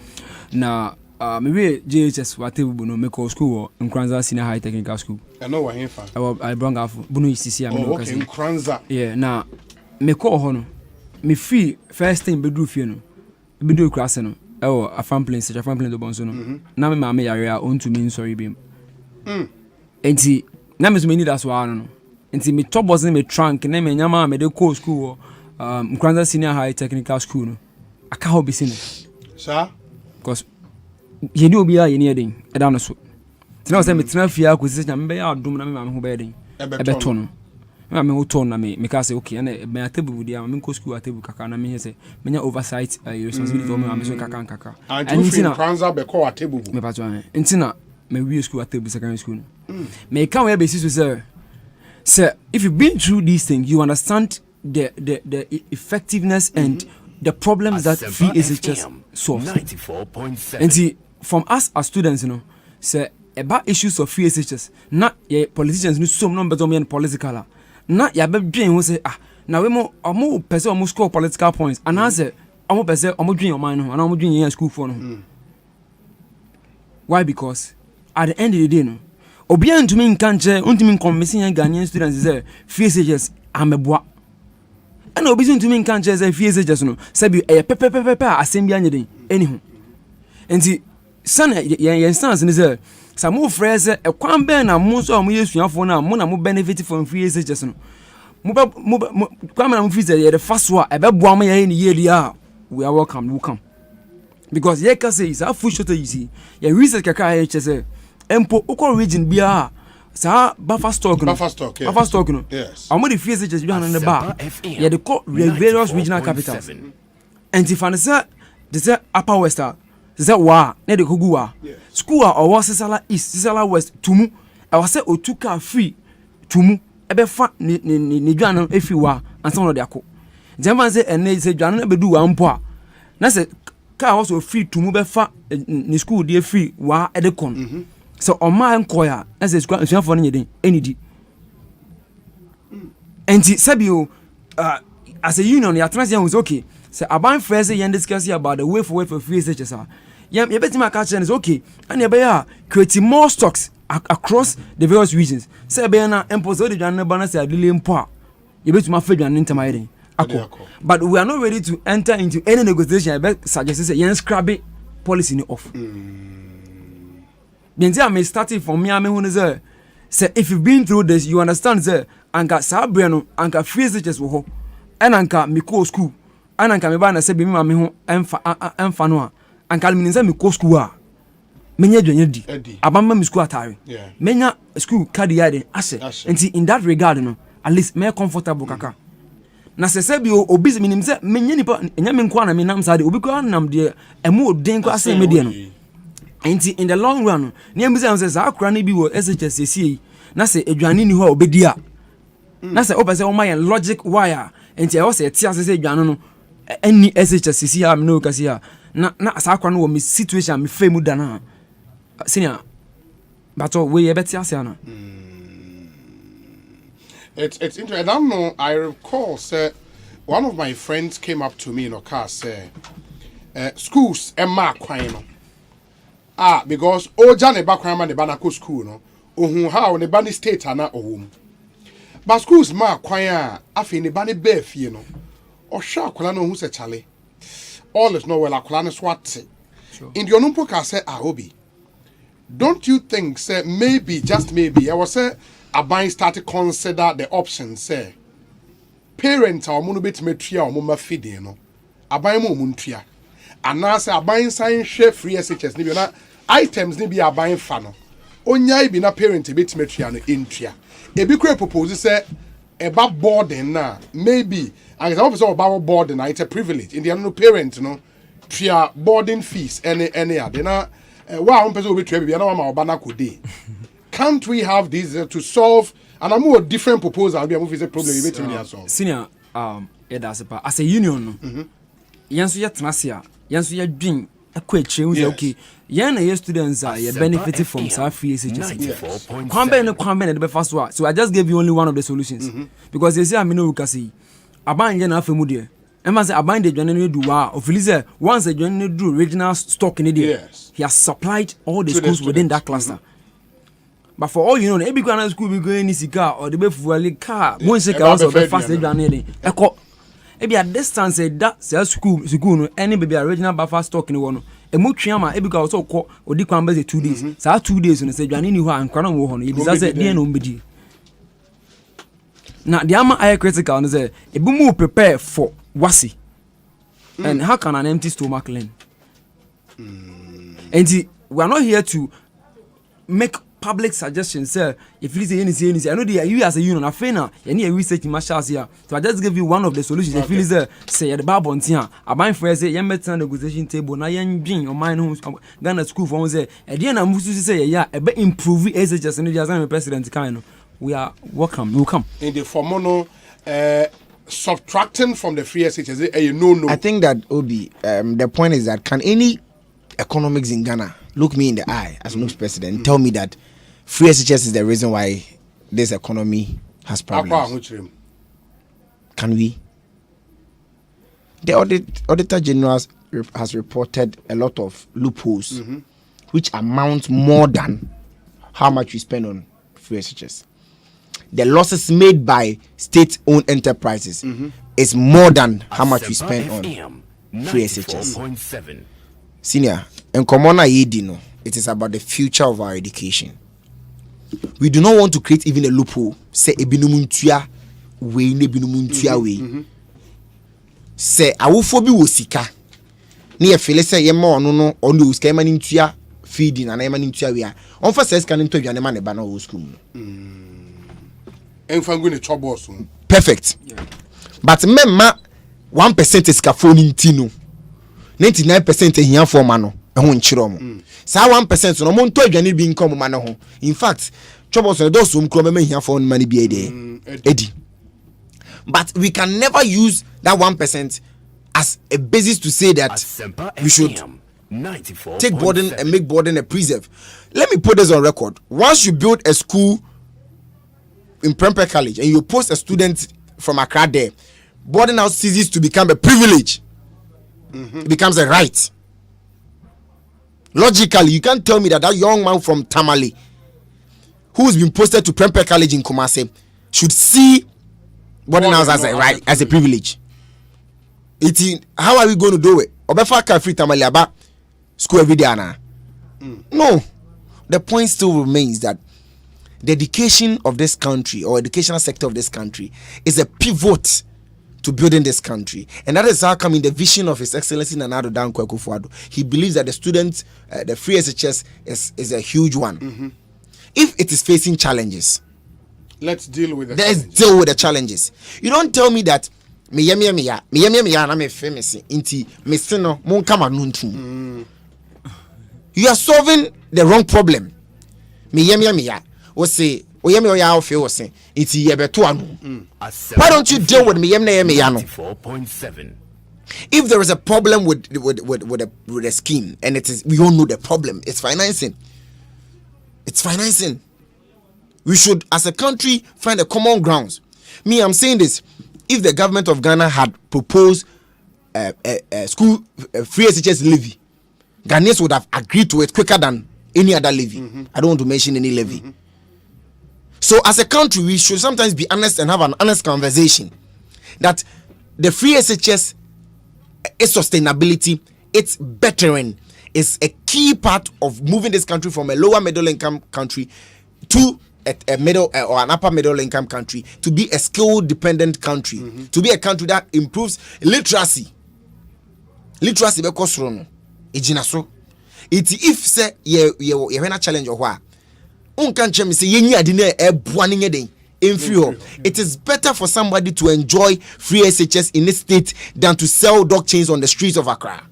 na maybe JHS whatever no make school in Nkranza Senior High Technical School. I know what him fa. I bring off Bunu CC am no okay, Nkranza. Yeah, na me call ho no. Me free first thing be do fie no. Be do class no. A fan plane such a fan plane do Bonsu no. Na me ma me yare a on to me sorry bim. Enti na me so me need as wa no. Enti me top was in me trunk na me nyama me de call school Nkranza Senior High Technical School no. Aka ho be sine. Sir? Because ye do be a ye near den e da no so tina say me tina fia ko sisi na me be adum na me ma me ho be den e beto no me ho ton na me ka say okay na me atebu dia me ko school atebu kaka na me he say me nya oversight responsibility for me me so kaka and tina Nkranza be call atebu me pato an ntina me we school atebu secondary school me kan we be si so sir if you've been through these things you understand the effectiveness and the problems that free SHS solve 94.7 and from us as students, you know, say about issues of free SHS, not ye politicians, no some number of political, not ya be dream who say now we more person almost score political points, and I say I'm person I'm dream your mind, and I'm dream in school for no. Why? Because at the end of the day, no, obian to me in country, unto convincing Ghanaian students is free SHS. I'm a boy. And obising to me in country as free SHS no, say be a Asempa anything anyhow. And see. Son, your instance is there. Some more friends, a quambe na most of you for now, Mona mo benefit from free SHS. Kwame fees the first one, a bad woman in year. We are welcome. Because ye can say, is a full shot you see. Your research kaka HS, Empo Oko region BR. Sa buffer stock, no. Yes. I'm the free SHS behind on the bar. Yeah, the court various regional capitals. And if I say, the Upper West. Is that wa ne de kogua school or was Sisala East Sisala West tumu I was say otuka free tumu ebe fa ni dwan efi wa ansa no de akọ jama say ene say dwan no be du wa mpo a na say car also free tumu be fa ni school de free wa e de kon so o ma enko ya na say school nsuafo no nyeden enidi enti sabio as a union ya transition was okay say aban friends yen discuss about the way forward for free SHS you better my catch is okay and you create more stocks across the various regions say be na impose the dwan balance say delay mpo you better my fed dwan intermediate but we are not ready to enter into any negotiation about suggest say yen scrap policy ni off then I may start it from me who say if you've been through this you understand say anka sabre no anka free SHS wo ho and anka me ko school and anka me ba na say be me ho emfa no a anka me nza me ko school a menya dwanya di abamba me school atare menya school card yard ase enti in that regard no at least me comfortable kaka na se bi obi me nim se menya nipa enya me nko na me nam sade obi ko nam de emu odin ko ase me de no enti in the long run ne am say za akura na bi wo SHS esi na se edwane ni ho obedi a na se obese o my logic wire enti e wo se tia se edwane no any SHS esi am no kasi a na sa akura no wo me situation me fame da na senior but we better say na it's interesting. I don't know. I recall, sir, one of my friends came up to me in a car, say, schools and mark kwano. Because Jane Bakrama the Banako school, no, who how the Bani state are not home. But schools mark kwaya, afin the Bani beef, you know, or shark Kolano who said Charlie. All is no well, a Kolana swat. In the Onumpoka said, Ahobi. Don't you think, sir, maybe, just maybe, I was say, Aban started consider the options, say, parents are monobit metria or mumma feeding, no, Aban muntria. And now say Aban sign share free SHS, nibina items nibi Aban fano. Onya be na parent a bit metria no intria. A big propose say, about boarding na, maybe, and it's also about boarding, it's a privilege. In the no parent, no, tria boarding fees, any other. Now, wow, person will be trapped, I know my Obana could day. Can't we have this to solve? And a more different proposal. We are moving the problem. Senior, as a union, Yansu ya Tnasia, Yansu ya Dream, quick change. Okay, yeah, students are benefiting from some free SHS. Kwambe the first one. So I just gave you only one of the solutions because you see, I mean, you can see. Aban na afa mu de Emma say aban de dwane no do wa ofilize once the dwane no do original stock in there he has supplied all the schools within that cluster but for all you know every grand school be going sika or the be fuali car one say ka was of the fast dwane dey eko e be at distance that school no any baby original buffer stock ni wo no emu twa e be ka so ko odi kwan be 2 days sa 2 days no say dwane ni ho an kwana wo ho no e bisa say dey no mbedi. Now, the ama I critical is a boom prepare for wasi. And how can an empty stomach learn? And we are not here to make public suggestions, sir. If you say anything, I know you as a union, I feel now, and you research in my shots here. So I just give you one of the solutions. If you say at the bar on here, I buy for say, young better negotiation table, now young being or mine homes, Ghana school for say, at the end, I'm supposed to say, yeah, a bit improve SHS and the president kind of. We are welcome. We'll come. In the formono, subtracting from the free SHS, no. I think that Obi, the point is that can any economics in Ghana look me in the eye as next president and tell me that free SHS is the reason why this economy has problems? Can we? The Auditor General has reported a lot of loopholes, which amount more than how much we spend on free SHS. The losses made by state-owned enterprises is more than how much we spend on free SHS. Senior, in Komona Yedino, it is about the future of our education. We do not want to create even a loophole. Say ebinumuntua way, nebinumuntua way. Say awufobi wosika. Ni efele say yema ono no onu uska yema nintua feeding and yema nintua we. On first says can into yane man e ba na wo school. Perfect. But memma 1% is kafoni ntino. 99% ehia for mano. Ehun nchiro mo. Sa 1% no mo nto adwane bi nkom mano ho. In fact, troubles no those who mkro ehia for money bi edi. But we can never use that 1% as a basis to say that we should take burden and make burden a preserve. Let me put this on record. Once you build a school in Prempeh College and you post a student from Accra there, boarding house ceases to become a privilege. It becomes a right. Logically, you can't tell me that young man from Tamale who's been posted to Prempeh College in Kumasi should see boarding house as a right, as a privilege. How are we going to do it? Obefa can free Tamale about school every day now. No. The point still remains that the education of this country or educational sector of this country is a pivot to building this country. And that is how come in the vision of His Excellency Nana Dan Akufo-Addo, he believes that the students, the free SHS is a huge one. If it is facing challenges, let's deal with the challenges. You don't tell me that you are solving the wrong problem. Osei, why don't you deal with me? If there is a problem with a scheme, and it is, we all know the problem, it's financing. It's financing. We should, as a country, find a common grounds. Me, I'm saying this. If the government of Ghana had proposed a school free SHS levy, Ghanaians would have agreed to it quicker than any other levy. I don't want to mention any levy. So as a country, we should sometimes be honest and have an honest conversation that the free SHS, its sustainability, its bettering is a key part of moving this country from a lower middle income country to a middle or an upper middle income country to be a skill dependent country, to be a country that improves literacy. Literacy because ejinaso. If say ye na challenge or what it is better for somebody to enjoy free SHS in this state than to sell dog chains on the streets of Accra.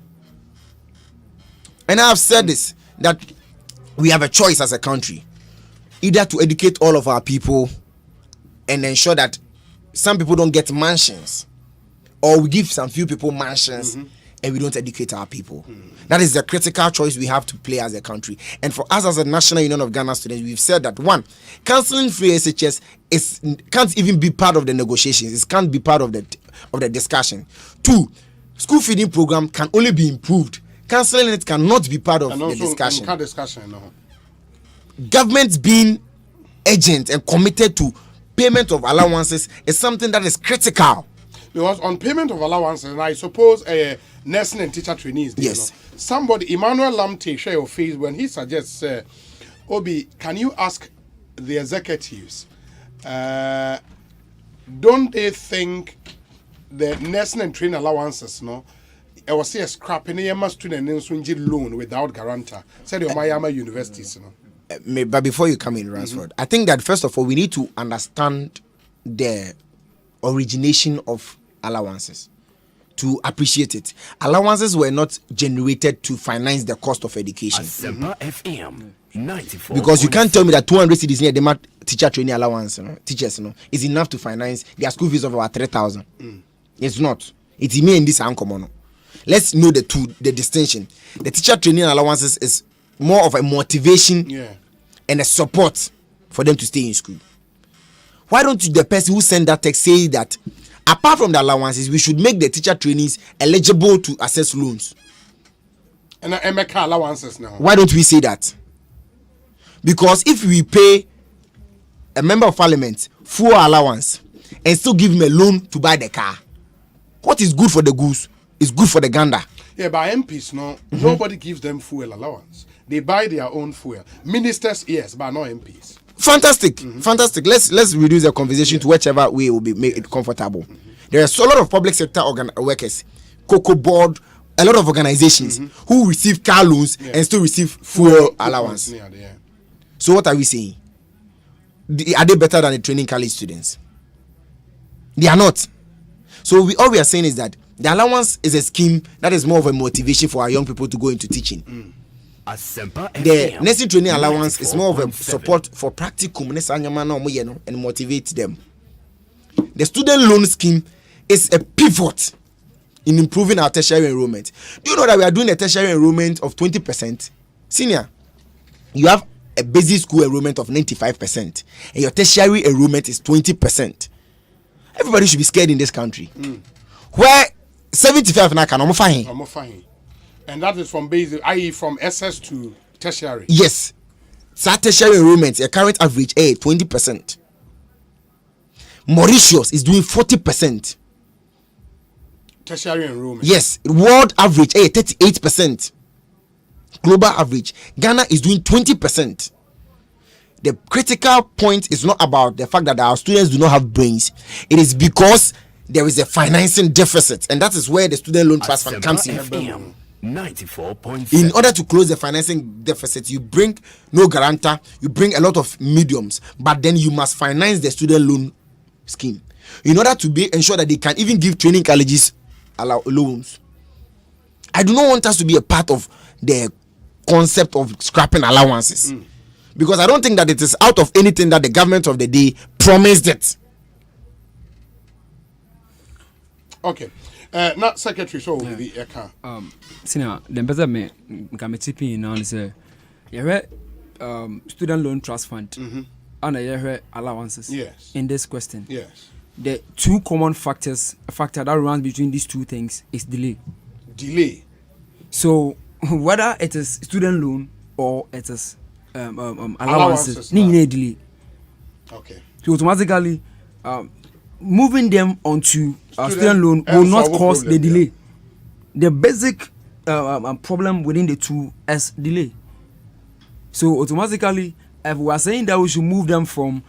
And I have said this, that we have a choice as a country, either to educate all of our people and ensure that some people don't get mansions, or we give some few people mansions and we don't educate our people. That is the critical choice we have to play as a country. And for us as a National Union of Ghana students, we've said that one, cancelling free SHS can't even be part of the negotiations. It can't be part of the discussion. Two, school feeding program can only be improved. Cancelling it cannot be part of the discussion. Government being urgent and committed to payment of allowances is something that is critical. Because on payment of allowances, and I suppose nursing and teacher trainees, yes. Somebody, Emmanuel Lamte, share your face when he suggests, Obi, can you ask the executives, don't they think the nursing and training allowances, I was say scrapping a student and loan without guarantor, said your Miami universities, But before you come in, Ransford, I think that first of all, we need to understand the origination of allowances to appreciate it. Allowances were not generated to finance the cost of education. Asempa FM 94. Because you can't tell me that 200 cedis near the teacher training allowance, teachers, is enough to finance their school fees of about 3,000. It's not. It's me and this uncommon. Let's know the distinction. The teacher training allowances is more of a motivation and a support for them to stay in school. Why don't the person who sent that text say that apart from the allowances, we should make the teacher trainees eligible to access loans? And MK allowances now. Why don't we say that? Because if we pay a member of parliament full allowance and still give him a loan to buy the car, what is good for the goose is good for the gander. Yeah, but MPs, nobody gives them fuel allowance. They buy their own fuel. Ministers, yes, but not MPs. Fantastic, fantastic. Let's reduce the conversation to whichever way will be make it comfortable. There are a lot of public sector workers, Cocoa Board, a lot of organizations who receive car loans and still receive fuel allowance. So what are we saying? Are they better than the training college students? They are not. So all we are saying is that the allowance is a scheme that is more of a motivation for our young people to go into teaching. The nursing training allowance is more of a support for practicum and motivate them. The student loan scheme is a pivot in improving our tertiary enrollment. Do you know that we are doing a tertiary enrollment of 20%? Senior, you have a basic school enrollment of 95% and your tertiary enrollment is 20%. Everybody should be scared in this country. Where 75 now can almost fine. And that is from basic, i.e. from SS to tertiary. Yes. So tertiary enrollment, a current average 20%. Mauritius is doing 40%. Tertiary enrollment. Yes. World average 38%. Global average. Ghana is doing 20%. The critical point is not about the fact that our students do not have brains. It is because there is a financing deficit, and that is where the student loan trust fund comes in. 94.7. In order to close the financing deficit, you bring no guarantor, you bring a lot of mediums, but then you must finance the student loan scheme in order to ensure that they can even give training colleges loans. I do not want us to be a part of the concept of scrapping allowances because I don't think that it is out of anything that the government of the day promised it. Okay. Not secretary, so will be a Senior, the better me can tipping now is student loan trust fund and a allowances. Yes. In this question. Yes. The two common factor that runs between these two things is delay. So whether it is student loan or it is allowances, delay. Okay. So automatically moving them onto student loan will not cause the delay. The basic problem within the two is delay. So automatically, if we are saying that we should move them from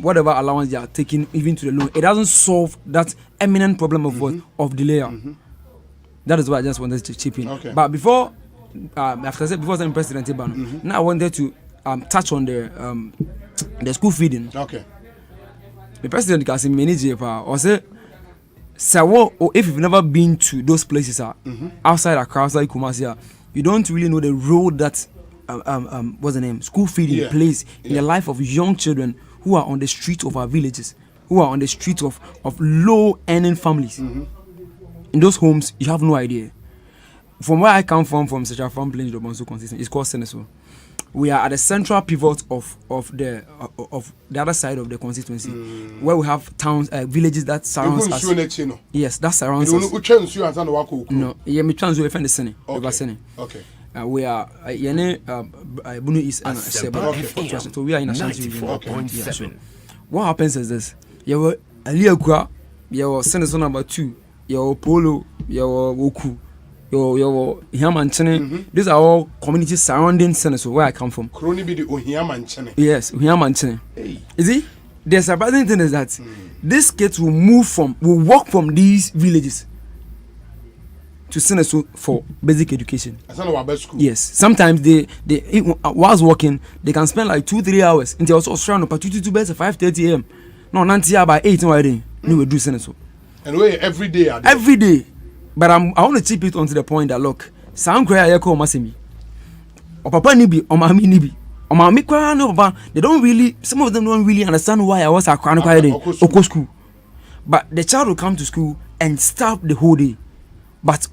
whatever allowance they are taking even to the loan, it doesn't solve that eminent problem of delay. That is why I just wanted to chip in. Okay. But before, after I said before saying President Ibano, now I wanted to touch on the school feeding. Okay. The president can say manager or say if you've never been to those places outside Accra, outside Kumasi, you don't really know the role that what's the name school feeding plays in the life of young children who are on the street of our villages, who are on the street of low earning families. In those homes, you have no idea. from where I come from Central Farm Plains, the Bonsu constituency, it's called Seneso. We are at the central pivot of the other side of the constituency, where we have towns, villages that surrounds us. Yes, that surrounds us. No, yeah, me translate from the Senate. Okay. We are Bunu East and Seba. So we are in a Ashanti region. What happens is this: you were Aliakwa, you were Senator number 2, you were Polo, you were Woku. Your Hiamanchene. These are all communities surrounding Seneso, where I come from. Yes, Hiamanchene. You see, the surprising thing is that these kids will walk from these villages to Seneso for basic education. Yes, sometimes they whilst walking, they can spend like 2-3 hours until also surrounded by 2 beds at 5:30 a.m. No, 90 by 8 already. We will do Seneso. And we every day. Every day. But I want to chip it onto the point that look, sound cry ayeko masemi. O papa ni bi, o mami ni bi. O mami kwa no papa, some of them don't really understand why I was a crown cry oko school. But the child will come to school and stop the whole day. But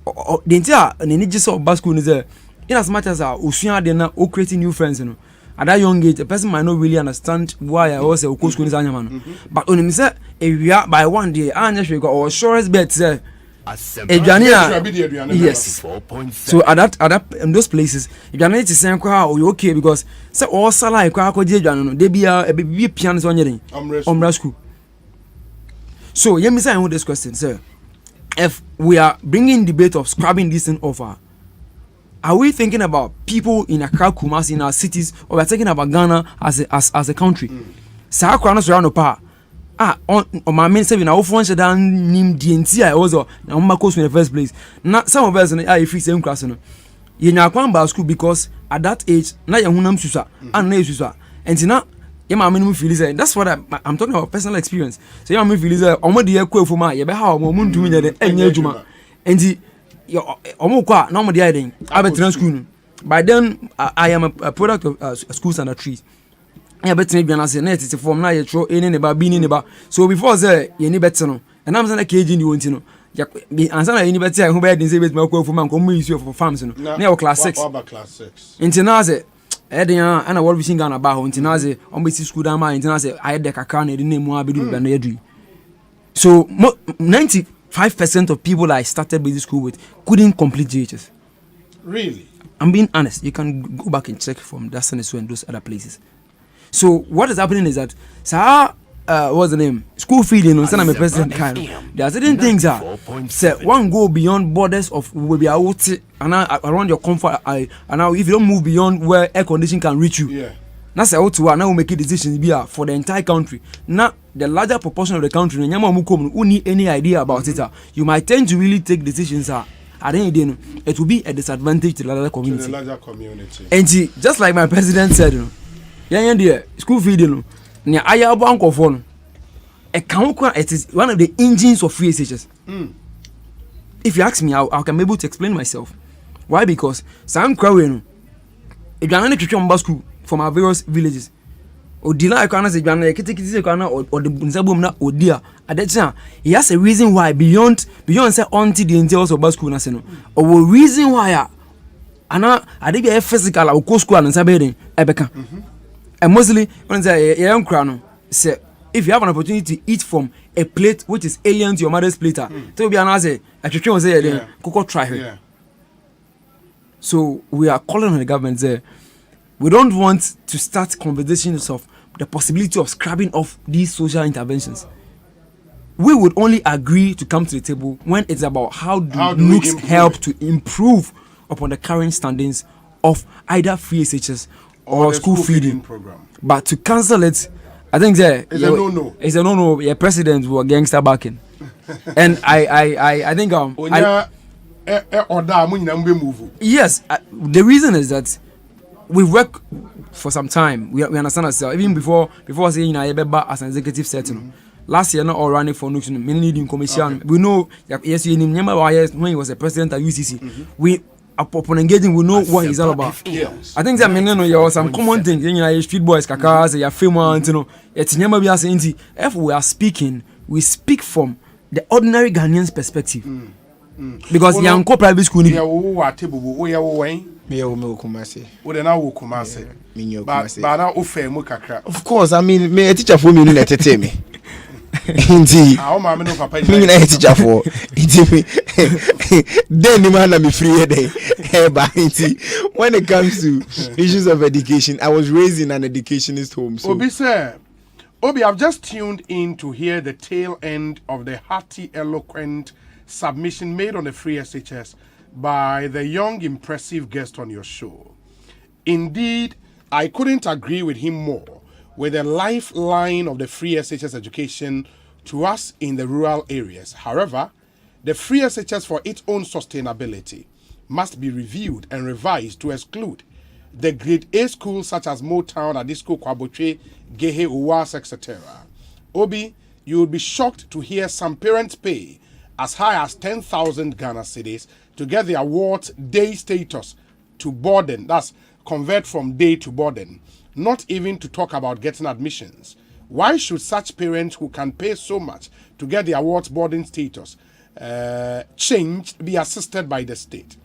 the entire need of school is there. In as much as usua de na creating new friends, you know. At that young age, a person might not really understand why I was a oko school is anyman. But when him say by one day, I just got our surest bet say yes. So at that in those places, you can need to say okay because say all salary they be a piano on school. So let me say I want this question, sir. If we are bringing debate of scrubbing this thing over, are we thinking about people in Accra, Kumasi, in our cities, or we are thinking about Ghana as a country? Sa Accra surround no power. On my main say na ofo nche dan nim DNT I was na on course in the first place. Now some of us are free same class no. You nya kwan ba school because at that age na ye hunam susa and na susa. And now ye ma me feel say that's what I'm talking about personal experience. So ye ma me feel say omo de ekwa fuma ye be ha omo ntumi nya de enya adwuma. And omo kwa na omo de ai den abetra school. By then I am a product of schools and trees. Yeah, but maybe I say net it's from now you throw in ba be in ba. So before say you need better no. And I'm saying KG you want no. Ya answer na you need better who be dey say bet me kwa from am come use for farms no. Na class 6. Class 6. Into now say then and what we sing Ghana ba ho into now say on be school down ma into now say I dey kakra na dey name mu abedu na yadu. So 95% of people I started basic school with couldn't complete GHS. Really? I'm being honest. You can go back and check from that Seneso and those other places. So what is happening is that what's the name? School feeding on some president kind. There are certain things that say one go beyond borders of will be out and around your comfort and now if you don't move beyond where air conditioning can reach you. Yeah. That's how to now make decisions be for the entire country. Now the larger proportion of the country who need any idea about it. You might tend to really take decisions at the end of the day, it will be a disadvantage to the larger community. And just like my president said, you know, yeah, school feeding near Aya Banko phone. It is one of the engines of free SHS. If you ask me, I can be able to explain myself. Why? Because some crowing if you are not a school from our various villages, or Dila Kana say or the Bunzabum or dear at that time, he has a reason why beyond say until the entails of school national, or reason why I think a physical or co school and Sabedin Ebeka. And mostly when say young crown say if you have an opportunity to eat from a plate which is alien to your mother's plate, to be another a chicken was there, cocoa try her. Yeah. So we are calling on the government there. We don't want to start conversations of the possibility of scrapping off these social interventions. We would only agree to come to the table when it's about how do NUCs help to improve upon the current standings of either free SHS or school feeding program. But to cancel it, I think it's a no-no. It's a no-no. Your president will gangster backing, and I think yes. The reason is that we work for some time. We understand ourselves even before saying as an executive setting. Last year, not all running for NUCs, mainly in commission. We know yes, you remember when he was a president at UCC. We upon engaging, we know what he's all about. Yes. I think that there are some common things. You know, street boys, kakas, you famous, you know. It's never be as easy. If we are speaking, we speak from the ordinary Ghanaian's perspective. because young co private school yeah wo table wo yeah wo wen me wo Kumasi wo de na wo Kumasi but na wo fa mu kakra of course I mean me a teacher for me no tete me indeed ma me no papa me na teacher for indeed then the man na me free day but indeed when it comes to issues of education I was raised in an educationist home so Obi, I've just tuned in to hear the tail end of the hearty, eloquent submission made on the free SHS by the young, impressive guest on your show. Indeed, I couldn't agree with him more with the lifeline of the free SHS education to us in the rural areas. However, the free SHS for its own sustainability must be reviewed and revised to exclude the grade A schools such as Motown, Adisco, Kwabotre, Gehe, Uwas, etc. Obi, you would be shocked to hear some parents pay as high as 10,000 Ghana cedis to get the award's day status to boarding. That's convert from day to boarding. Not even to talk about getting admissions. Why should such parents who can pay so much to get the award's boarding status changed be assisted by the state?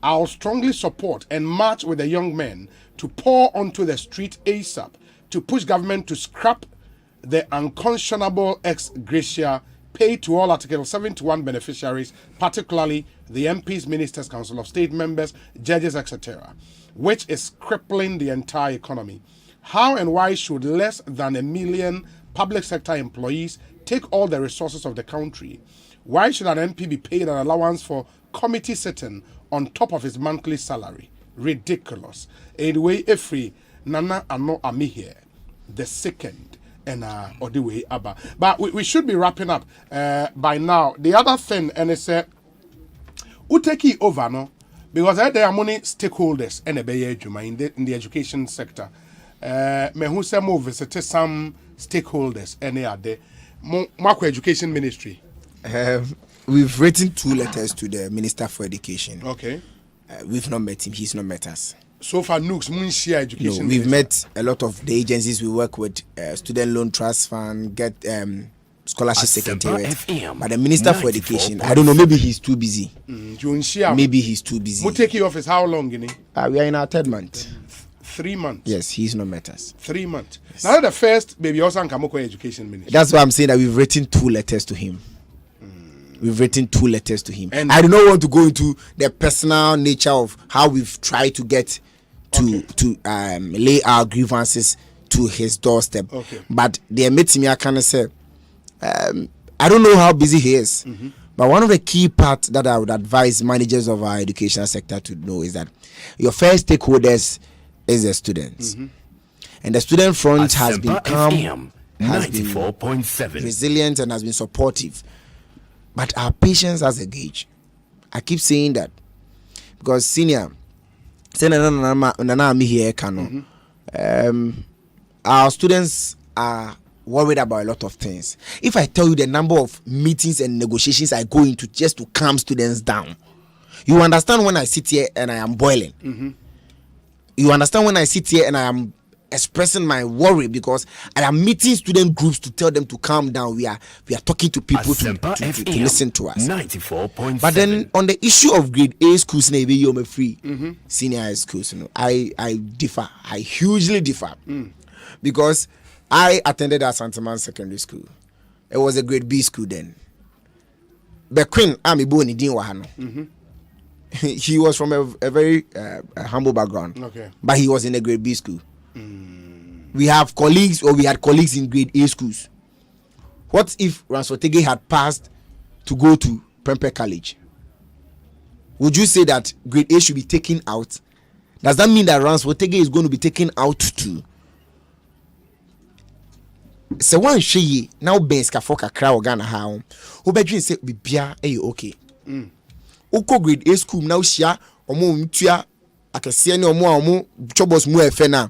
I'll strongly support and march with the young men to pour onto the street ASAP to push government to scrap the unconscionable ex gratia paid to all Article 71 beneficiaries, particularly the MPs, Ministers, Council of State members, judges, etc., which is crippling the entire economy. How and why should less than 1 million public sector employees take all the resources of the country? Why should an MP be paid an allowance for committee sitting on top of his monthly salary? Ridiculous. Anyway, Efri, Nana Ano Ami here, the second, and or the way Abba. But we should be wrapping up by now. The other thing, and it's who take it over, no? Because there are many stakeholders in the education sector. Me who say more visit some stakeholders and they are there. Marco Education Ministry. We've written 2 letters to the Minister for Education. Okay. We've not met him. He's not met us. So far, Nooks, Munshia Education. No, we've met a lot of the agencies we work with, Student Loan Trust Fund, Get Scholarship Secretariat. But the Minister for Education, I don't know, maybe he's too busy. Maybe he's too busy. We'll take you office how long, we are in our 3rd month. 3 months? Yes, he's not met us. 3 months. Yes. Now the first, baby, also Kamoko Education Ministry. That's why I'm saying that we've written 2 letters to him. We've written 2 letters to him. And I do not want to go into the personal nature of how we've tried to get to lay our grievances to his doorstep. Okay. But the meeting I can say, I don't know how busy he is. Mm-hmm. But one of the key parts that I would advise managers of our educational sector to know is that your first stakeholders is the students. Mm-hmm. And the student front has been calm, has been resilient, and has been supportive. But our patience has a gauge. I keep saying that because senior, our students are worried about a lot of things. If I tell you the number of meetings and negotiations I go into just to calm students down, you understand when I sit here and I am boiling. Mm-hmm. You understand when I sit here and I am expressing my worry because I am meeting student groups to tell them to calm down. We are talking to people to listen to us. 94.7. But then on the issue of grade A schools, maybe you're free senior high schools. I differ. I hugely differ because I attended at Santaman Secondary School. It was a grade B school then. But Queen Ami Boni didn't wahano. He was from a very humble background. Okay. But he was in a grade B school. We have colleagues, or we had colleagues in grade A schools. What if Ransotege had passed to go to Prempeh College? Would you say that grade A should be taken out? Does that mean that Ransotege is going to be taken out too? So one she now Ben Skafoka Crow Ghana how Obedrin say Bibia okay. Oko grade A school now share omo mtua akese ne omo chobos mu efe na.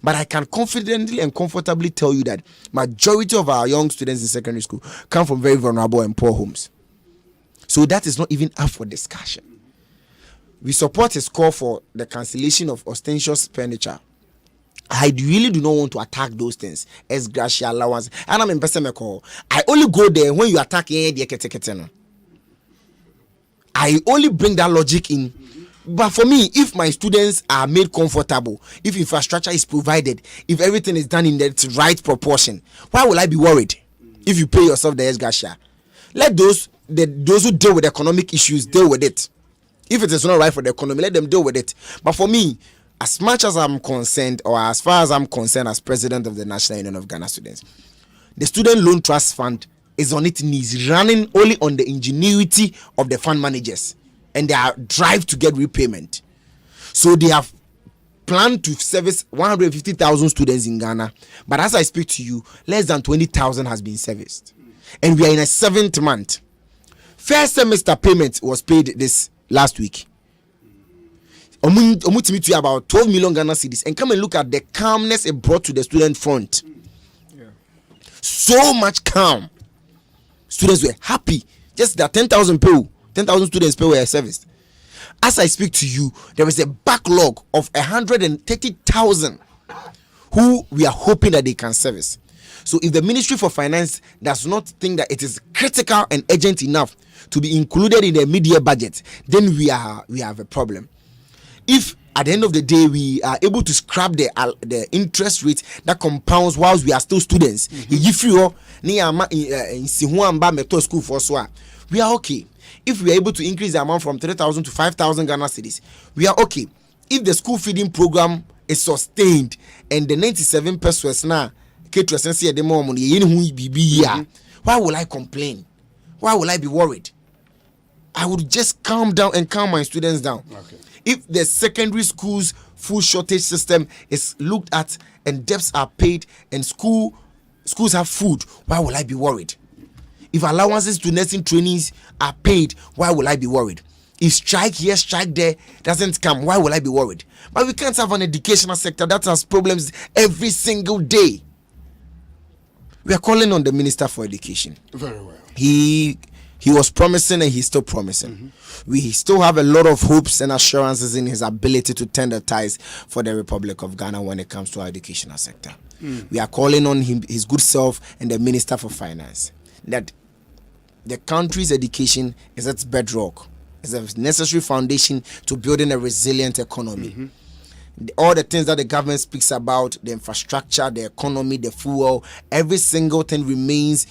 But I can confidently and comfortably tell you that majority of our young students in secondary school come from very vulnerable and poor homes. So that is not even up for discussion. We support his call for the cancellation of ostentatious expenditure. I really do not want to attack those things as gratia allowance. And I'm in person call. I only go there when you attack I only bring that logic in. But for me, if my students are made comfortable, if infrastructure is provided, if everything is done in the right proportion, why will I be worried? If you pay yourself the esgasha, let those who deal with economic issues deal with it. If it is not right for the economy, let them deal with it. But for me, as much as I'm concerned, or as far as I'm concerned as president of the National Union of Ghana Students, the Student Loan Trust Fund is on its knees, running only on the ingenuity of the fund managers and their drive to get repayment. So they have planned to service 150,000 students in Ghana, but as I speak to you, less than 20,000 has been serviced. And we are in a 7th month. First semester payment was paid this last week. To about 12 million Ghana cedis, and come and look at the calmness it brought to the student front. So much calm. Students were happy. Just that 10,000 students were serviced. As I speak to you, there is a backlog of 130,000 who we are hoping that they can service. So if the Ministry for Finance does not think that it is critical and urgent enough to be included in the mid-year budget, then we have a problem. If at the end of the day we are able to scrap the interest rate that compounds whilst we are still students, we are okay. If we are able to increase the amount from 3,000 to 5,000 Ghana cedis, we are okay. If the school feeding program is sustained and the 97 pesos now, why will I complain? Why will I be worried? I would just calm down and calm my students down. Okay. If the secondary schools food shortage system is looked at and debts are paid and schools have food, why will I be worried? If allowances to nursing trainees are paid, why will I be worried? If strike here, strike there doesn't come, why will I be worried? But we can't have an educational sector that has problems every single day. We are calling on the Minister for Education. Very well. He was promising and he's still promising. We still have a lot of hopes and assurances in his ability to tender ties for the Republic of Ghana when it comes to our educational sector. We are calling on him, his good self, and the Minister for Finance, that the country's education is its bedrock, is a necessary foundation to building a resilient economy. All the things that the government speaks about, the infrastructure, the economy, the fuel, every single thing remains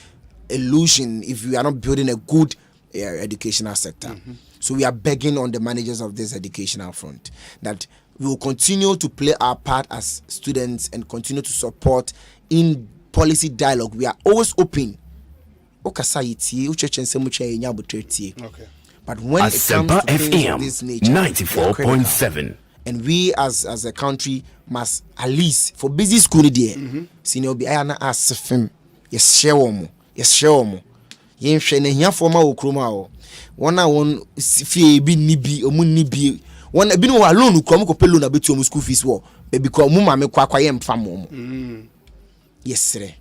illusion if we are not building a good educational sector. So we are begging on the managers of this educational front that we will continue to play our part as students and continue to support in policy dialogue. We are always open. Okay. But when it comes to things of this nature, 94.7. and we as a country must at least for busy school there, senior be ana asfem yes share mo yen hwe na hia forma okroma o wona won fie bi ni bi omu ni bi wona bi no wa loan krom ko pelo na betu omu school fees wo be because mu ma me kwa ye mfa mo yesre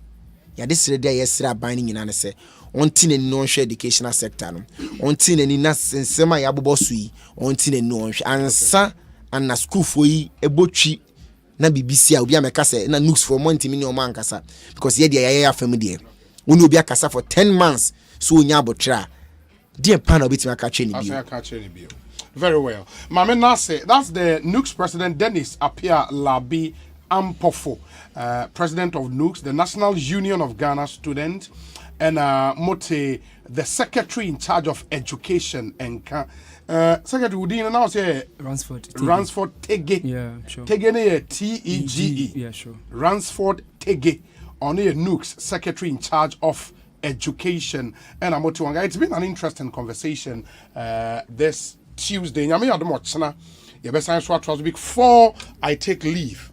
ya desre dia yesre aban ni nyina ne se onti na no hwe educational sector no onti na ni na sensema ya bobo so yi onti na no hwe ansa and school for yi ebotwi na BBC a obi ameka se na nooks for month mi ni o man kasa because ye dia ya family when obi akasa for 10 months so onya abotra dear pan obiti aka cheni bi. Very well. Mame Nase, that's the Nooks president Dennis Apia Labi Ampofo, president of Nooks, the National Union of Ghana Students, and Mote, the secretary in charge of education and Secretary Udina now say Ransford Tege. Yeah, sure. Tege Tege. Yeah, sure. Ransford Tege. On a Nooks, secretary in charge of education. And I'm it's been an interesting conversation this Tuesday. Before I take leave